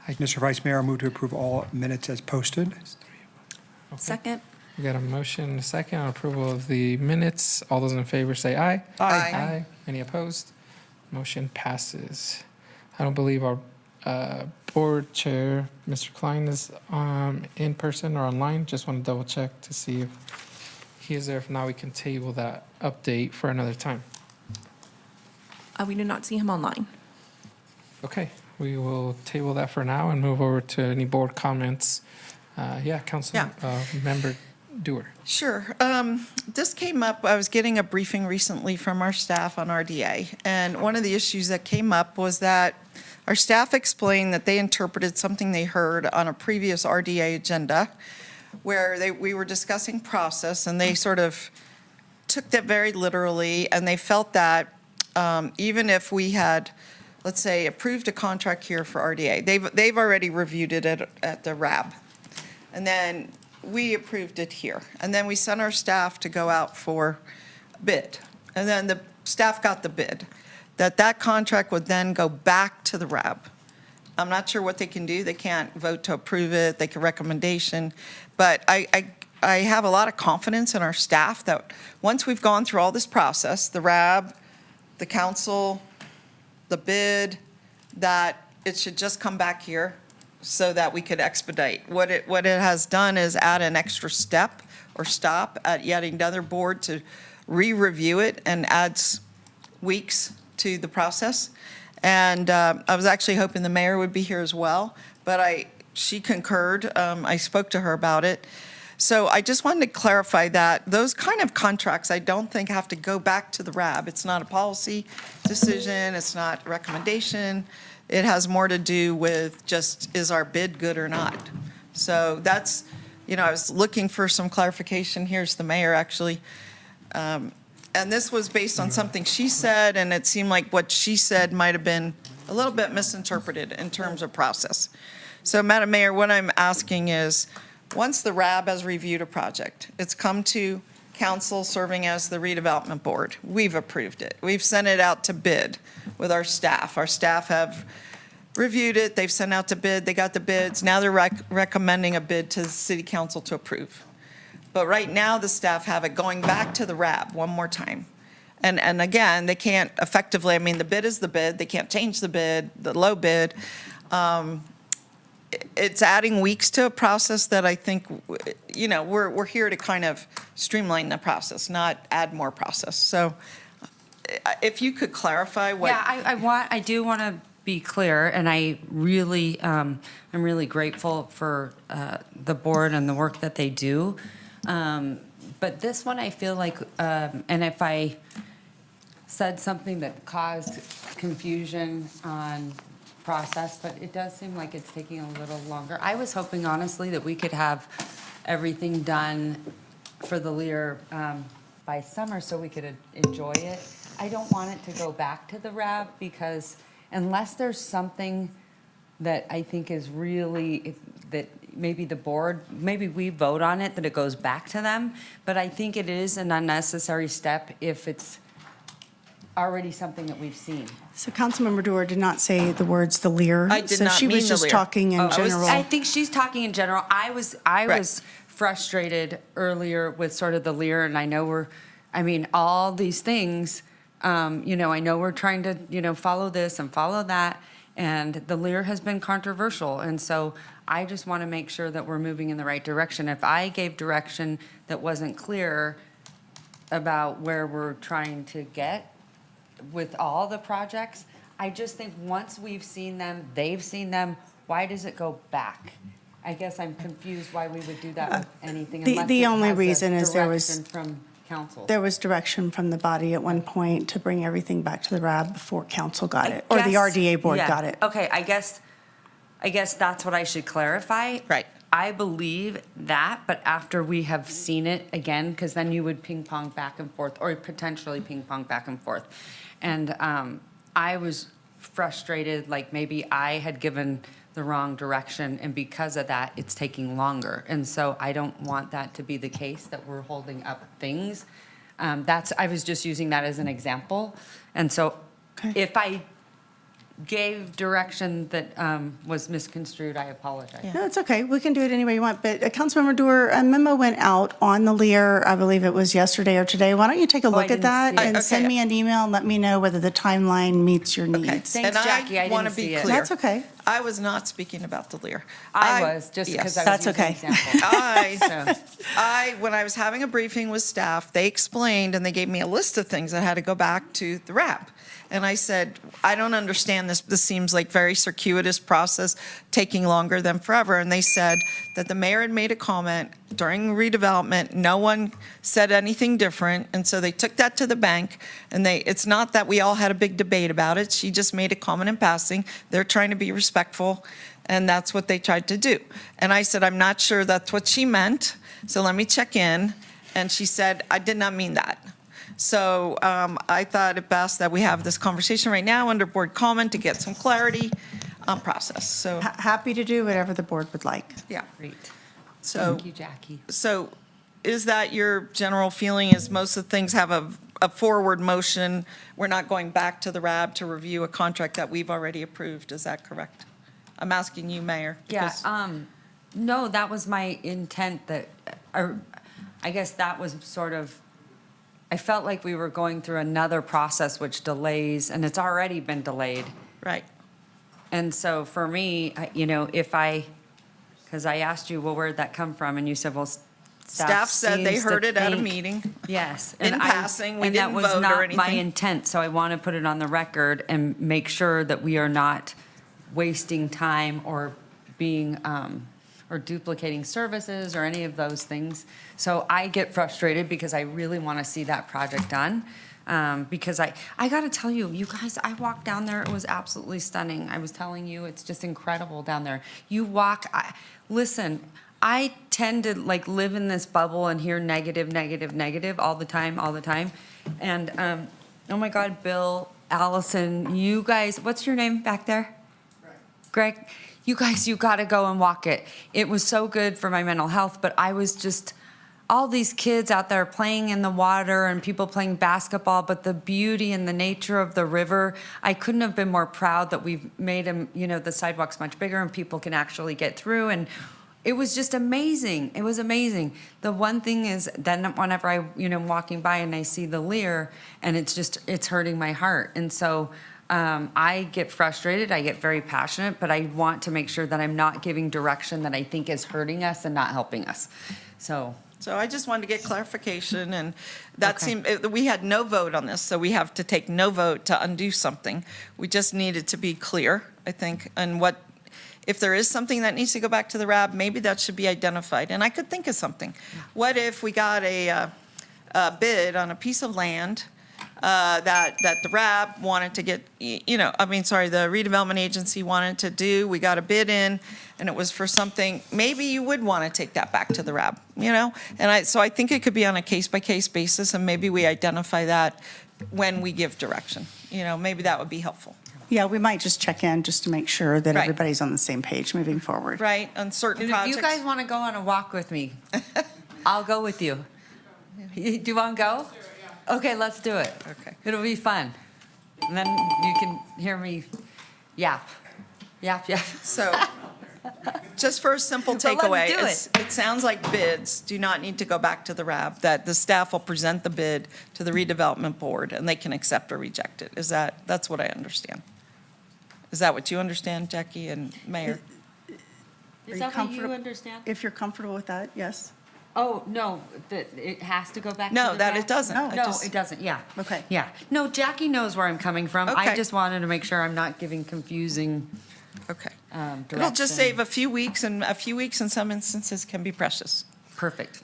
Mr. Vice Mayor, I move to approve all minutes as posted. Okay. Second. We got a motion and a second on approval of the minutes. All those in favor say aye. Aye. Any opposed? Motion passes. I don't believe our board chair, Mr. Klein, is in person or online. Just want to double check to see if he is there. If not, we can table that update for another time. We do not see him online. Okay, we will table that for now and move over to any board comments. Council Member Dewar. Sure. This came up, I was getting a briefing recently from our staff on RDA, and one of the issues that came up was that our staff explained that they interpreted something they heard on a previous RDA agenda where we were discussing process, and they sort of took that very literally, and they felt that even if we had, let's say, approved a contract here for RDA, they've already reviewed it at the RAB. And then we approved it here. And then we sent our staff to go out for bid. And then the staff got the bid. That contract would then go back to the RAB. I'm not sure what they can do. They can't vote to approve it. They can recommendation. But I have a lot of confidence in our staff that once we've gone through all this process, the RAB, the council, the bid, that it should just come back here so that we could expedite. What it has done is add an extra step or stop at yet another board to re-review it and adds weeks to the process. And I was actually hoping the mayor would be here as well, but she concurred. I spoke to her about it. So I just wanted to clarify that those kind of contracts, I don't think have to go back to the RAB. It's not a policy decision. It's not a recommendation. It has more to do with just, is our bid good or not? So that's, I was looking for some clarification. Here's the mayor, actually. And this was based on something she said, and it seemed like what she said might have been a little bit misinterpreted in terms of process. So, Madam Mayor, what I'm asking is, once the RAB has reviewed a project, it's come to council serving as the redevelopment board. We've approved it. We've sent it out to bid with our staff. Our staff have reviewed it. They've sent out to bid. They got the bids. Now they're recommending a bid to the city council to approve. But right now, the staff have it going back to the RAB one more time. And again, they can't effectively, the bid is the bid. They can't change the bid, the low bid. It's adding weeks to a process that I think, we're here to kind of streamline the process, not add more process. So if you could clarify what. Yeah, I do want to be clear, and I'm really grateful for the board and the work that they do. But this one, I feel like, and if I said something that caused confusion on process, but it does seem like it's taking a little longer. I was hoping, honestly, that we could have everything done for the Lear by summer so we could enjoy it. I don't want it to go back to the RAB because unless there's something that I think is really, that maybe the board, maybe we vote on it, that it goes back to them, but I think it is an unnecessary step if it's already something that we've seen. So Councilmember Dewar did not say the words "the Lear." I did not So she mean was the just Lear. talking in general. I think she's talking in general. I was frustrated earlier with sort of the Lear, and I know all these things I know we're trying to, follow this and follow that, and the Lear has been controversial, and so I just want to make sure that we're moving in the right direction. If I gave direction that wasn't clear about where we're trying to get with all the projects, I just think once we've seen them, they've seen them, why does it go back? I guess I'm confused why we would do that with anything unless The it only has a reason is direction from council. there was direction from the body at one point to bring everything back to the RAB before council got it, or the guess- RDA board yeah. got it. Okay, I guess that's what I should clarify. Right. I believe that, but after we have seen it again, because then you would ping pong back and forth, or potentially ping pong back and forth. And I was frustrated, like maybe I had given the wrong direction, and because of that, it's taking longer. And so I don't want that to be the case, that we're holding up things. I was just using that as an example. And so if I gave direction that was misconstrued, I apologize. No, it's okay. We can do it any way you want. But Councilmember Doer, a memo went out on the Lear, I believe it was yesterday or today. Why don't you take a look at didn't that see it. and send me an email and let me know whether the timeline meets your needs. Thanks, Jackie. I want didn't to be see it. clear. That's okay. I was not speaking about the Lear. I was, just because I was That's using okay. example. When I was having a briefing with staff, they explained and they gave me a list of things that had to go back to the RAB. And I said, I don't understand this. This seems like very circuitous process, taking longer than forever. And they said that the mayor had made a comment during redevelopment. No one said anything different. And so they took that to the bank. And it's not that we all had a big debate about it. She just made a comment in passing. They're trying to be respectful. And that's what they tried to do. And I said, I'm not sure that's what she meant. So let me check in. And she said, I did not mean that. So I thought it best that we have this conversation right now under board comment to get some clarity on process. So, Happy to do whatever the board would like. yeah. Great. So, Thank you, Jackie. so is that your general feeling, is most of the things have a forward motion? We're not going back to the RAB to review a contract that we've already approved. Is that correct? I'm asking you, Mayor. Yeah, because- no, that was my intent, that, or I guess that was sort of, I felt like we were going through another process which delays, and it's already been delayed. Right. And so for me, because I asked you, well, where'd that come from? And you said, well, Staff said they seems to heard it at a think- meeting. Yes. In and passing, we and that didn't was vote or not my anything. intent, so I want to put it on the record and make sure that we are not wasting time or being, or duplicating services or any of those things. So I get frustrated because I really want to see that project done. Because I got to tell you, you guys, I walked down there, it was absolutely stunning. I was telling you, it's just incredible down there. You walk, listen, I tend to like live in this bubble and hear negative, negative, negative all the time. And, oh my God, Bill, Allison, you guys, what's your name back there? Greg, you guys, you got to go and walk it. It was so good for my mental health, but I was just, all these kids out there playing in the water and people playing basketball, but the beauty and the nature of the river, I couldn't have been more proud that we've made them, the sidewalks much bigger and people can actually get through. And it was just amazing. It was amazing. The one thing is then whenever I'm walking by and I see the Lear, and it's hurting my heart. And so I get frustrated, I get very passionate, but I want to make sure that I'm not giving direction that I think is hurting us and not helping us. So I just wanted to get clarification, and that Okay. seemed, we had no vote on this, so we have to take no vote to undo something. We just needed to be clear, I think, and if there is something that needs to go back to the RAB, maybe that should be identified. And I could think of something. What if we got a bid on a piece of land that the RAB wanted to get, the redevelopment agency wanted to do, we got a bid in, and it was for something, maybe you would want to take that back to the RAB, And so I think it could be on a case-by-case basis, and maybe we identify that when we give direction. Maybe that would be helpful. Yeah, we might just check in just to make sure that Right. everybody's on the same page moving forward. Right, on certain if projects. you guys want to go on a walk with me, I'll go with you. Do you want to go? Okay, let's do it. Okay. It'll be fun. And then you can hear me yap. So Just for a simple But let's takeaway, do it sounds like bids do not need to go back to the RAB, that the staff will present the bid to the redevelopment board, and they can accept or reject it. That's what I understand. Is that what you understand, Jackie and Mayor? Is that what you understand? If you're comfortable with that, yes. Oh, no, that it has to go back to No, the that RAB? it doesn't. I No, just- it doesn't, yeah. Okay. Yeah. No, Jackie knows where I'm coming from. I Okay. just wanted to make sure I'm not giving confusing Okay. direction. It'll just save a few weeks, and a few weeks in some instances can be precious. Perfect.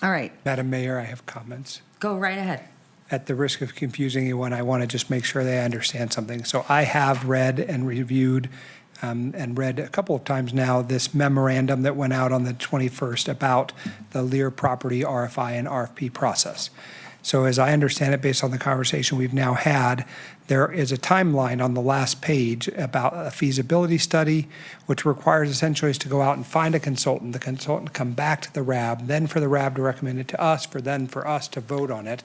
All right, Madam Mayor, I have comments. go right ahead. At the risk of confusing anyone, I want to just make sure they understand something. So I have read and reviewed and read a couple of times now this memorandum that went out on the 21st about the Lear property RFI and RFP process. So as I understand it, based on the conversation we've now had, there is a timeline on the last page about a feasibility study, which requires essentially us to go out and find a consultant, the consultant come back to the RAB, then for the RAB to recommend it to us, for us to vote on it.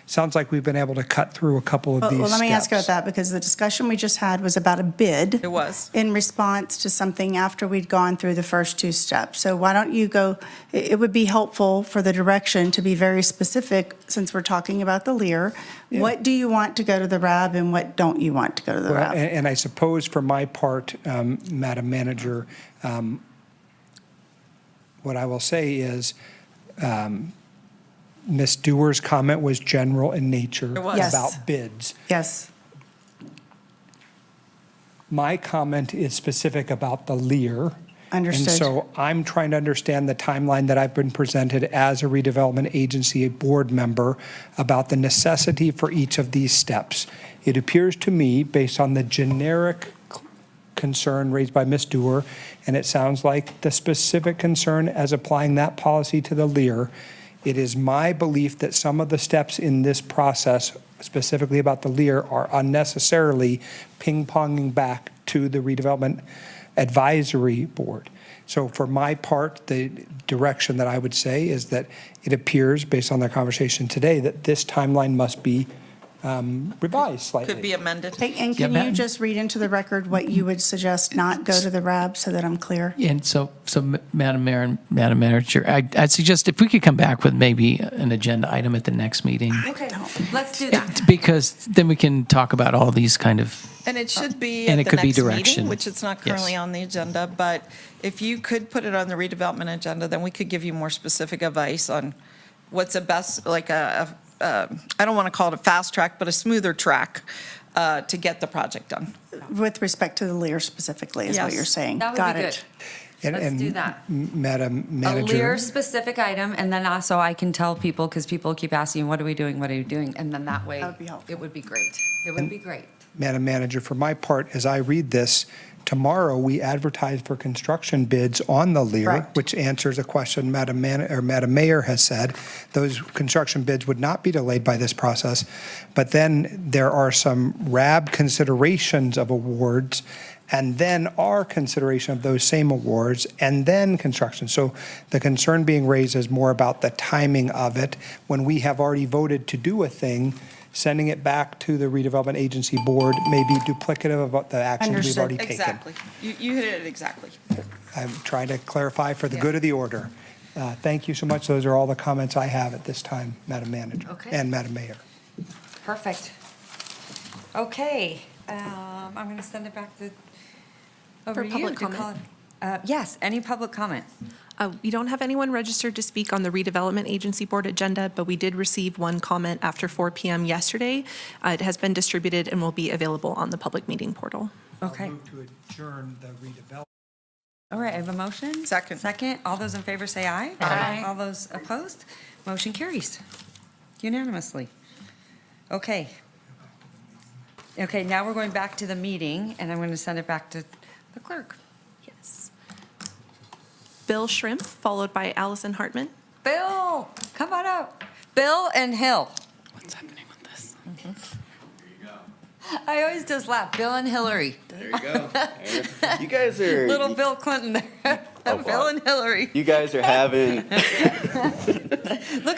Sounds like we've been able to cut through a couple of these Well, let me ask you about steps. that, because the discussion we just had was about a bid. It was. In response to something after we'd gone through the first two steps. So why don't you go, it would be helpful for the direction to be very specific, since we're talking about the Lear. What do you want to go to the RAB and what don't you want to go to the Well, RAB? and I suppose for my part, Madam Manager, what I will say is, Ms. Dewar's comment was general in nature It was. Yes. about bids. Yes. My comment is specific about the Lear. Understood. And so I'm trying to understand the timeline that I've been presented as a redevelopment agency board member about the necessity for each of these steps. It appears to me, based on the generic concern raised by Ms. Dewar, and it sounds like the specific concern as applying that policy to the Lear, it is my belief that some of the steps in this process, specifically about the Lear, are unnecessarily ping-ponging back to the redevelopment advisory board. So for my part, the direction that I would say is that it appears, based on the conversation today, that this timeline must be revised slightly. Could be amended. Hey, and can you just read into the record what you would suggest not go to the RAB, so that I'm clear? And so Madam Mayor and Madam Manager, I'd suggest if we could come back with maybe an agenda item at the next meeting, Okay, let's do that. because then we can talk about all these kind of, And it should be And at it the could be next meeting, direction. which it's not currently Yes. on the agenda, but if you could put it on the redevelopment agenda, then we could give you more specific advice on what's the best, like I don't want to call it a fast track, but a smoother track to get the project done. With respect to the Lear specifically, is what Yes. you're saying. That would Got be it. good. Let's do that. Madam A Manager. Lear-specific item, and then also I can tell people, because people keep asking, what are we doing, what are you doing? And then that way, That would be helpful. it would be great. It would be great. Madam Manager, for my part, as I read this, tomorrow we advertise for construction bids on the Lear, Correct. which answers a question Madam Mayor has said. Those construction bids would not be delayed by this process. But then there are some RAB considerations of awards, and then our consideration of those same awards, and then construction. So the concern being raised is more about the timing of it. When we have already voted to do a thing, sending it back to the redevelopment agency board may be duplicative of the actions we've Understood. already taken. Exactly. You hit it exactly. I'm trying to clarify for the Yeah. good of the order. Thank you so much. Those are all the comments I have at this time, Madam Manager. Okay. And Madam Mayor. Perfect. Okay, I'm going to send it back to, over For to you. public to comment? call it. Yes, any public comment? We don't have anyone registered to speak on the redevelopment agency board agenda, but we did receive one comment after 4 PM yesterday. It has been distributed and will be available on the public meeting portal. Okay. Move to adjourn the redevelopment. All right, I have a motion. Second. Second. All those in favor say aye. Aye. All those opposed? Motion carries unanimously. Okay. Okay, now we're going back to the meeting, and I'm going to send it back to the clerk. Yes. Bill Shrimp, followed by Allison Hartman. Bill, come on up. Bill and Hill. what's happening with this? I always just laugh. Bill and Hillary. There you go. You guys are Little Bill Clinton there. Bill and Hillary. You guys are having. Look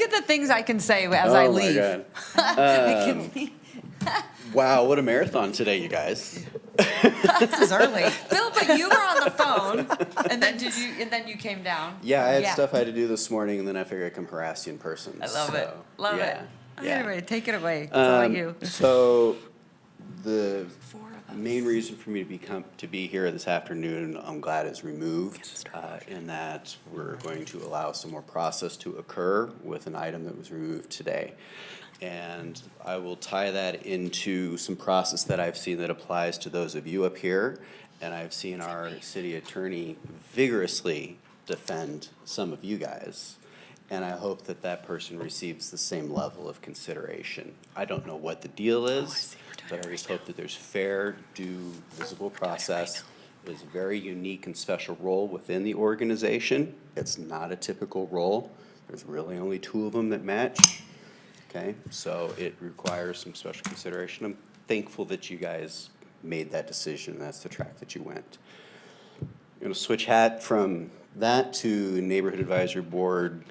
at the things I can say as I Oh my leave. God. I can- Wow, what a marathon today, you guys. This is early. Bill, but you were on the phone, and then you came down. Yeah, I had stuff I had to do this morning, and then I figured I'd come harass you in person. I love it. Love it. Yeah. Anyway, take it away. It's all you. So the main reason for me to be here this afternoon, I'm glad is removed, in that we're going to allow some more process to occur with an item that was removed today. And I will tie that into some process that I've seen that applies to those of you up here. And I've seen our city attorney vigorously defend some of you guys. And I hope that that person receives the same level of consideration. I don't know what the deal is, but I just hope that there's fair, due, visible process. It is a very unique and special role within the organization. It's not a typical role. There's really only 2 of them that match. Okay, so it requires some special consideration. I'm thankful that you guys made that decision. That's the track that you went. I'm going to switch hat from that to Neighborhood Advisory Board,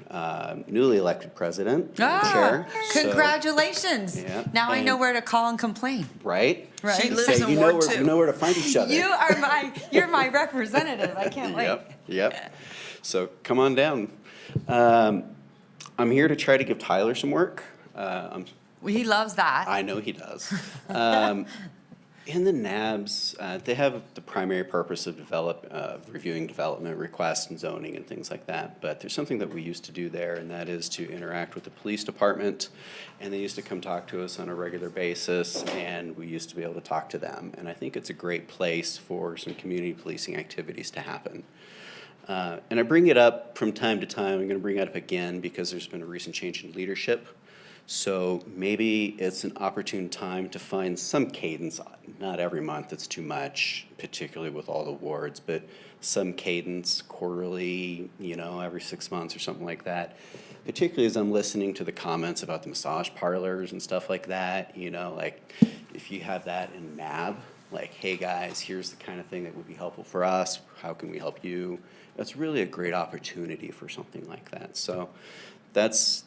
newly elected president and chair. So- Congratulations. Yeah, Now I and- know where to call and complain. Right? Right. She lives in you know Ward where, 2. you know where to find each other. You're my representative. I can't wait. Yep. So come on down. I'm here to try to give Tyler some work. He loves that. I know he does. In the NABs, they have the primary purpose of reviewing development requests and zoning and things like that. But there's something that we used to do there, and that is to interact with the police department. And they used to come talk to us on a regular basis, and we used to be able to talk to them. And I think it's a great place for some community policing activities to happen. And I bring it up from time to time. I'm going to bring it up again because there's been a recent change in leadership. So maybe it's an opportune time to find some cadence, not every month, it's too much, particularly with all the wards, but some cadence quarterly, every 6 months or something like that. Particularly as I'm listening to the comments about the massage parlors and stuff like that, like if you have that in NAB, like, hey guys, here's the kind of thing that would be helpful for us, how can we help you? That's really a great opportunity for something like that. So that's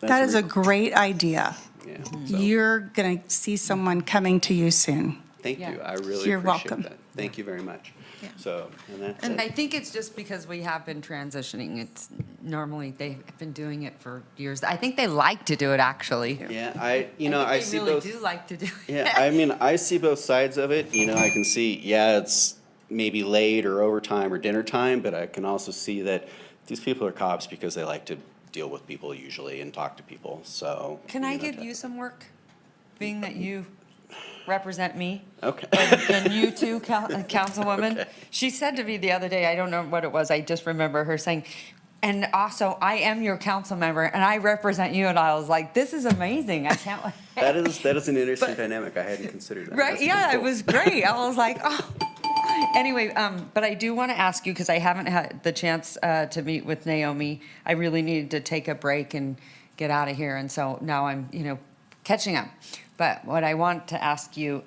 That is a great idea. Yeah. You're going to see someone coming to you soon. Thank you. I really You're appreciate welcome. that. Thank you very much. So, and that's And it. I think it's just because we have been transitioning. It's normally they've been doing it for years. I think they like to do it, actually. Yeah, I see They really both. do like to do it. Yeah, I mean, I see both sides of it. I can see, it's maybe late or overtime or dinner time, but I can also see that these people are cops because they like to deal with people usually and talk to people. So Can I give you some work, being that you represent me? Okay. And you too, Councilwoman? Okay. She said to me the other day, I don't know what it was, I just remember her saying, and also, I am your council member and I represent you. And I was like, this is amazing. I can't wait. That is an interesting dynamic. I hadn't considered that. Right, That's yeah, pretty it cool. was great. I was like, oh. Anyway, but I do want to ask you, because I haven't had the chance to meet with Naomi. I really needed to take a break and get out of here. And so now I'm, catching up. But what I want to ask you,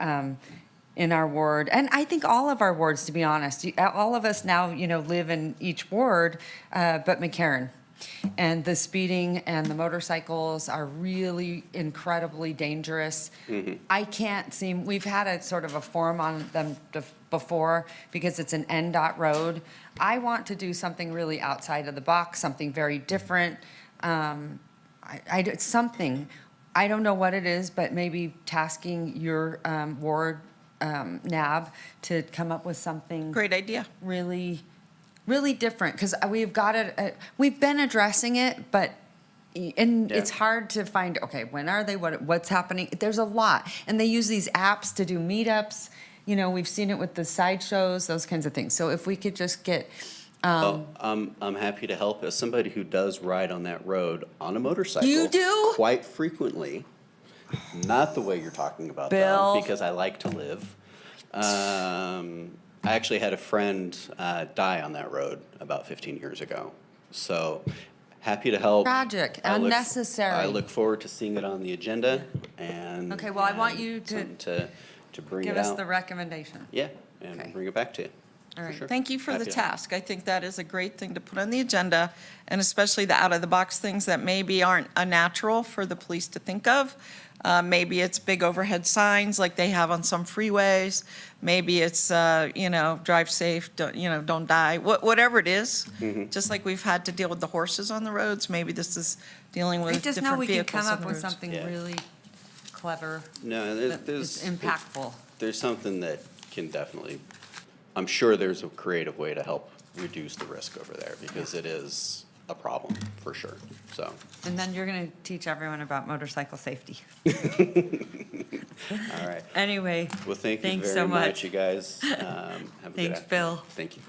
in our ward, and I think all of our wards, to be honest, all of us now, live in each ward, but McCarran. And the speeding and the motorcycles are really incredibly dangerous. I can't seem, we've had a sort of a forum on them before because it's an NDOT road. I want to do something really outside of the box, something very different. Something, I don't know what it is, but maybe tasking your ward NAB to come up with something. Great idea. Really different, because we've got it, we've been addressing it, but, it's hard to find, okay, when are they, what's happening? There's a lot, and they use these apps to do meetups, we've seen it with the sideshows, those kinds of things. So if we could just get, I'm happy to help as somebody who does ride on that road on a motorcycle. You do? Quite frequently. Not the way you're talking about, Bill. though, because I like to live. I actually had a friend die on that road about 15 years ago. So happy to help. Tragic, I unnecessary. look forward to seeing it on the agenda and. Okay, well, I want you something to bring it give out. us the recommendation. Yeah, and Okay. bring it back to you. All right. Thank you for the Happy to. task. I think that is a great thing to put on the agenda, and especially the out-of-the-box things that maybe aren't unnatural for the police to think of. Maybe it's big overhead signs like they have on some freeways. Maybe it's, drive safe, don't die, whatever it is. Just like we've had to deal with the horses on the roads, maybe this is dealing I with just know different we could vehicles come on up the with roads. something Yeah. really clever No, that there's. is impactful. There's something that can definitely, I'm sure there's a creative way to help reduce the risk over there, because it is a problem, for sure, so. And then you're going to teach everyone about motorcycle safety. All right. Anyway, Well, thank you thanks very so much, much. you guys. Have a good Thanks, afternoon. Bill. Thank you.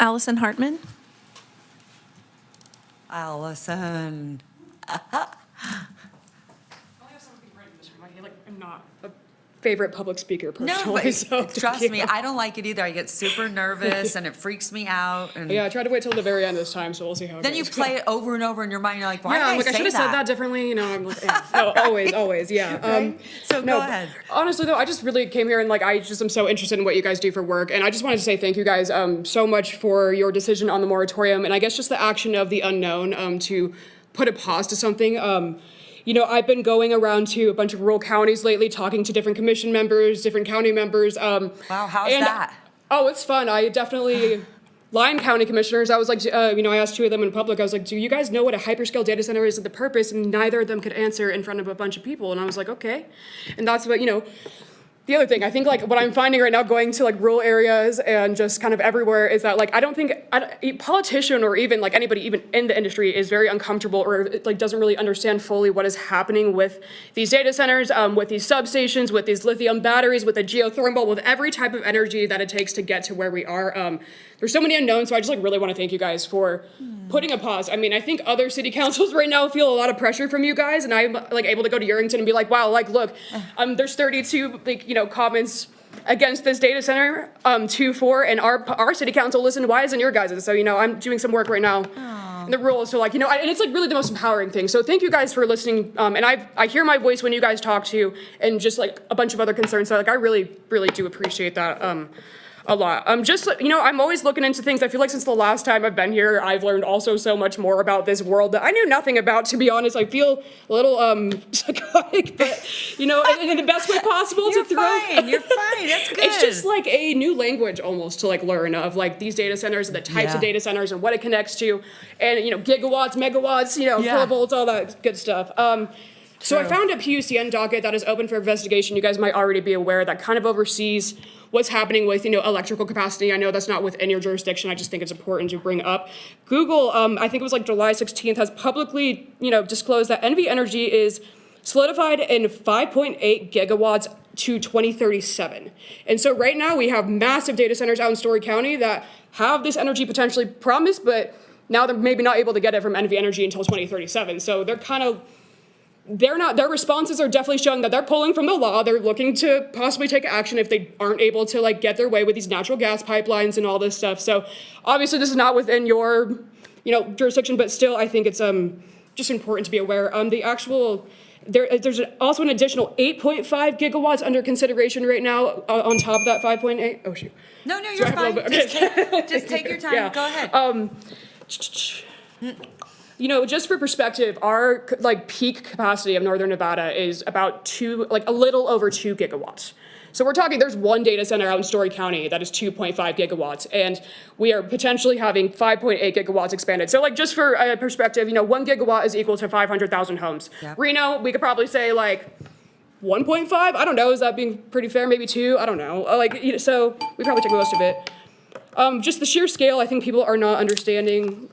Allison Hartman. Allison. I'm not a favorite public speaker No, personally, so but trust me, I don't like it either. I get super nervous and it freaks me out. And Yeah, I tried to wait till the very end this time, so we'll see how it then goes. you play it over and over in your mind. You're like, why Yeah, I'm did like, I I should say have said that differently, I'm like, yeah. No, always, yeah. Right? So no, go but ahead. Honestly though, I just really came here and I just am so interested in what you guys do for work, and I just wanted to say thank you guys so much for your decision on the moratorium, and I guess just the action of the unknown to put a pause to something. I've been going around to a bunch of rural counties lately, talking to different commission members, different county members. Wow, how's that? Oh, it's fun. I definitely, Lyon County commissioners, I was like, I asked two of them in public, I was like, do you guys know what a hyperscale data center is and the purpose? And neither of them could answer in front of a bunch of people. And I was like, okay. And that's what, the other thing, I think what I'm finding right now going to rural areas and just kind of everywhere is that I don't think a politician or even anybody even in the industry is very uncomfortable or doesn't really understand fully what is happening with these data centers, with these substations, with these lithium batteries, with the geothermal, with every type of energy that it takes to get to where we are. There's so many unknowns, so I just really want to thank you guys for putting a pause. I mean, I think other city councils right now feel a lot of pressure from you guys, and I'm able to go to Yerington and be like, wow, look, there's 32 comments against this data center, 2-4, and our city council listened. Why isn't your guys'? So I'm doing some work right now in the rural, so and it's really the most empowering thing. So thank you guys for listening, and I hear my voice when you guys talk to, and just a bunch of other concerns. So I really do appreciate that. A lot. I'm always looking into things. I feel like since the last time I've been here, I've learned also so much more about this world that I knew nothing about, to be honest. I feel a little psychotic, but in the best way possible. You're fine. You're fine. That's good. It's just a new language almost to learn of these data centers and the types of data centers and what it connects to, and gigawatts, megawatts, kilovolts, all that good stuff. So I found a PUCN docket that is open for investigation. You guys might already be aware that kind of oversees what's happening with, electrical capacity. I know that's not within your jurisdiction. I just think it's important to bring up. Google, I think it was July 16th, has publicly, disclosed that NV Energy is solidified in 5.8 gigawatts to 2037. And so right now we have massive data centers out in Story County that have this energy potentially promised, but now they're maybe not able to get it from NV Energy until 2037. So their responses are definitely showing that they're pulling from the law. They're looking to possibly take action if they aren't able to get their way with these natural gas pipelines and all this stuff. So obviously this is not within your, jurisdiction, but still I think it's just important to be aware. There's also an additional 8.5 gigawatts under consideration right now on top of that 5.8. Oh shoot. No, you're fine. Just take your time. Yeah. Go ahead. Just for perspective, our peak capacity of Northern Nevada is about a little over 2 gigawatts. So we're talking, there's one data center out in Story County that is 2.5 gigawatts, and we are potentially having 5.8 gigawatts expanded. So just for perspective, 1 gigawatt is equal to 500,000 homes. Yep. Reno, we could probably say 1.5. I don't know. Is that being pretty fair? Maybe 2. I don't know. So we probably take most of it. Just the sheer scale, I think people are not understanding.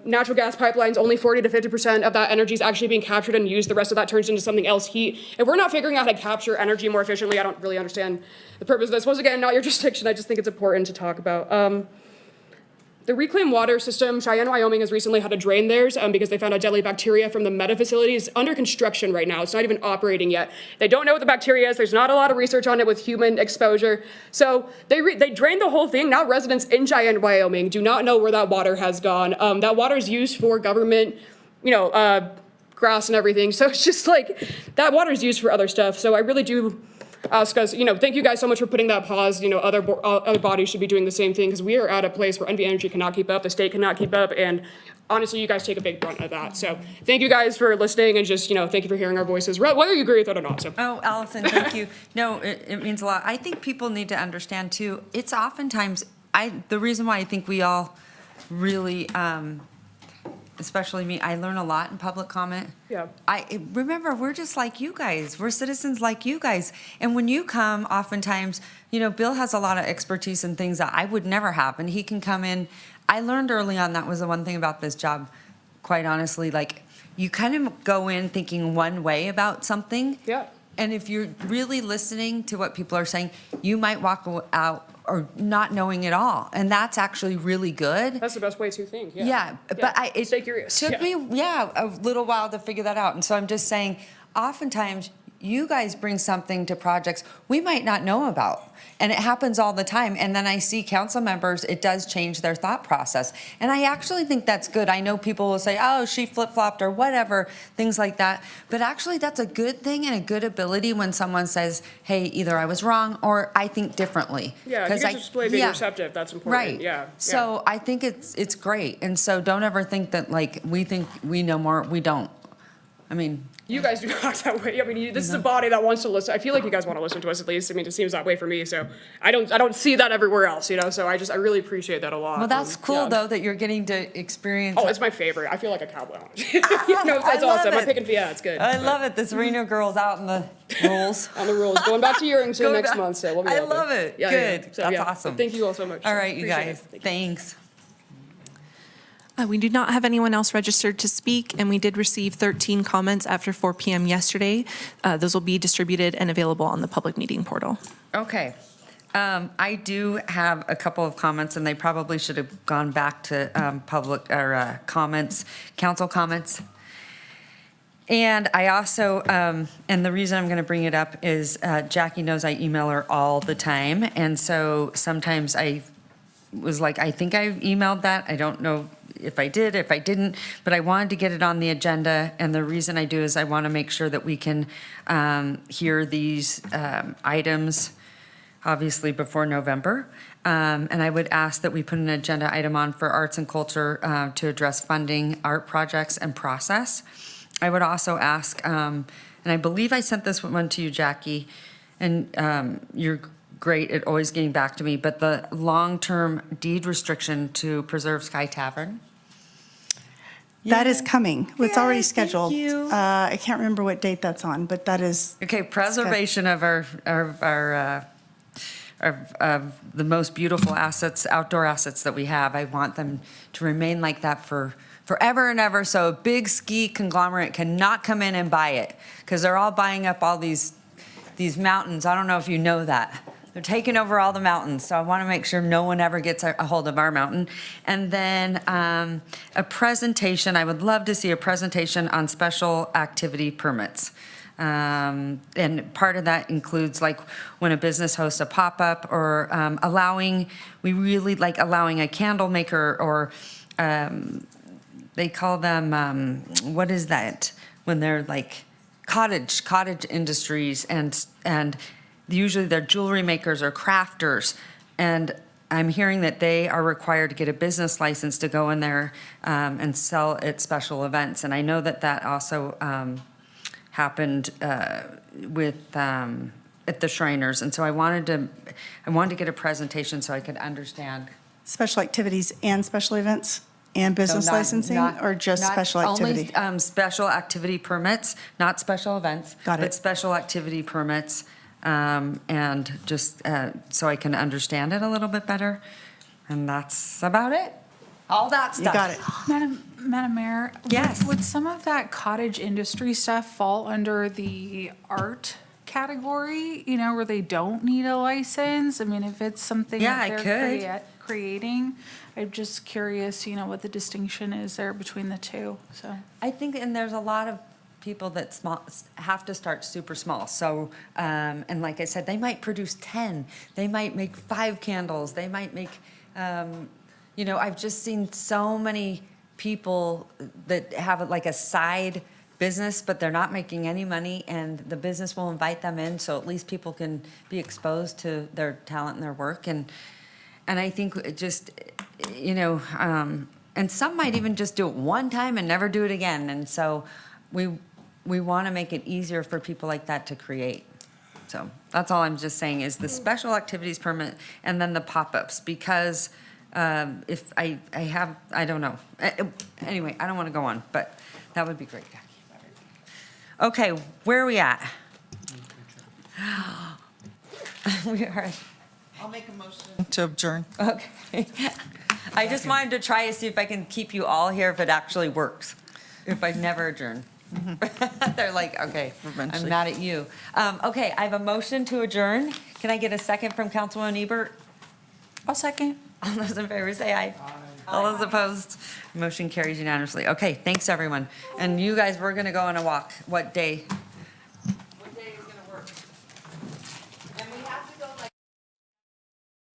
Natural gas pipelines, only 40 to 50% of that energy is actually being captured and used. The rest of that turns into something else, heat. If we're not figuring out how to capture energy more efficiently, I don't really understand the purpose of this. Once again, not your jurisdiction. I just think it's important to talk about. The reclaimed water system, Cheyenne, Wyoming, has recently had to drain theirs because they found a deadly bacteria from the Meta facility. It's under construction right now. It's not even operating yet. They don't know what the bacteria is. There's not a lot of research on it with human exposure. So they drained the whole thing. Now residents in Cheyenne, Wyoming do not know where that water has gone. That water is used for government, grass and everything. So it's just that water is used for other stuff. So I really do ask us, thank you guys so much for putting that pause. Other bodies should be doing the same thing because we are at a place where NV Energy cannot keep up, the state cannot keep up, and honestly, you guys take a big brunt of that. So thank you guys for listening and just, thank you for hearing our voices, whether you agree with it or not. So. Oh, Allison, thank you. No, it means a lot. I think people need to understand too, it's oftentimes, the reason why I think we all really, especially me, I learn a lot in public comment. Yeah. Remember, we're just like you guys. We're citizens like you guys. And when you come, oftentimes, Bill has a lot of expertise in things that I would never have, and he can come in. I learned early on, that was the one thing about this job, quite honestly, like, you kind of go in thinking one way about something. Yeah. And if you're really listening to what people are saying, you might walk out or not knowing it all. And that's actually really good. That's the best way to think. Yeah. Yeah, but it Stay curious. took me, a little while to figure that out. And so I'm just saying, oftentimes, you guys bring something to projects we might not know about. And it happens all the time. And then I see council members, it does change their thought process. And I actually think that's good. I know people will say, oh, she flip-flopped or whatever, things like that. But actually, that's a good thing and a good ability when someone says, hey, either I was wrong or I think differently. Yeah, you get to display being receptive. That's important. Right. Yeah. So I think it's great. And so don't ever think that, like, we think we know more. We don't. I mean, You guys do not that way. I mean, this is a body that wants to listen. I feel like you guys want to listen to us at least. I mean, it seems that way for me. So I don't see that everywhere else, So I really appreciate that a lot. well, that's cool Yeah. though that you're getting to experience. Oh, it's my favorite. I feel like a cowboy on it. I It's love awesome. it. I'm picking, it's good. I love it. This Reno girl's out in the rules. On the rules. Going back to Earrington Going next back- month, so we'll be I out there. love it. Yeah, Good. So, That's yeah. awesome. Thank you all so much. All right, you Appreciate guys. it. Thanks. We do not have anyone else registered to speak, and we did receive 13 comments after 4 p.m. yesterday. Those will be distributed and available on the public meeting portal. Okay. I do have a couple of comments, and they probably should have gone back to public or comments, council comments. And I also, and the reason I'm going to bring it up is Jackie knows I email her all the time. And so sometimes I was like, I think I emailed that. I don't know if I did, if I didn't, but I wanted to get it on the agenda. And the reason I do is I want to make sure that we can hear these items, obviously before November. And I would ask that we put an agenda item on for arts and culture to address funding, art projects, and process. I would also ask, and I believe I sent this one to you, Jackie, and you're great at always getting back to me, but the long-term deed restriction to preserve Sky Tavern. That is coming. It's already Yay, thank scheduled. you. I can't remember what date that's on, but that is. Okay, preservation of our of the most beautiful assets, outdoor assets that we have. I want them to remain like that for forever and ever, so a big ski conglomerate cannot come in and buy it, because they're all buying up all these mountains. I don't know if you know that. They're taking over all the mountains, so I want to make sure no one ever gets a hold of our mountain. And then a presentation, I would love to see a presentation on special activity permits. And part of that includes like when a business hosts a pop-up or we really like allowing a candle maker or they call them, what is that? When they're like cottage industries and usually they're jewelry makers or crafters. And I'm hearing that they are required to get a business license to go in there and sell at special events. And I know that also happened with at the Shriners. And so I wanted to get a presentation so I could understand. Special activities and special events and business No, licensing, or just special activity? Only special activity permits, not special events. Got it. But special activity permits, and just so I can understand it a little bit better. And that's about it. All that stuff. You got it. Madam Mayor? Yes. Would some of that cottage industry stuff fall under the art category, where they don't need a license? I mean, if it's something Yeah, that I they're could. creating, I'm just curious, what the distinction is there between the two, so. I think, and there's a lot of people that have to start super small. So, and like I said, they might produce 10. They might make 5 candles. They might make, I've just seen so many people that have like a side business, but they're not making any money, and the business will invite them in, so at least people can be exposed to their talent and their work. And I think it just, and some might even just do it one time and never do it again. And so we want to make it easier for people like that to create. So that's all I'm just saying is the special activities permit and then the pop-ups, because if I don't know. Anyway, I don't want to go on, but that would be great, Jackie. Okay, where are we at? We are. I'll make a motion to adjourn. Okay. I just wanted to try to see if I can keep you all here if it actually works, if I never adjourn. They're like, okay, I'm Eventually. mad at you. Okay, I have a motion to adjourn. Can I get a second from Councilwoman Ebert? I'll second. All those in favor say aye. All those opposed? Motion carries unanimously. Okay, thanks, everyone. And you guys, we're going to go on a walk. What day? What day is going to work?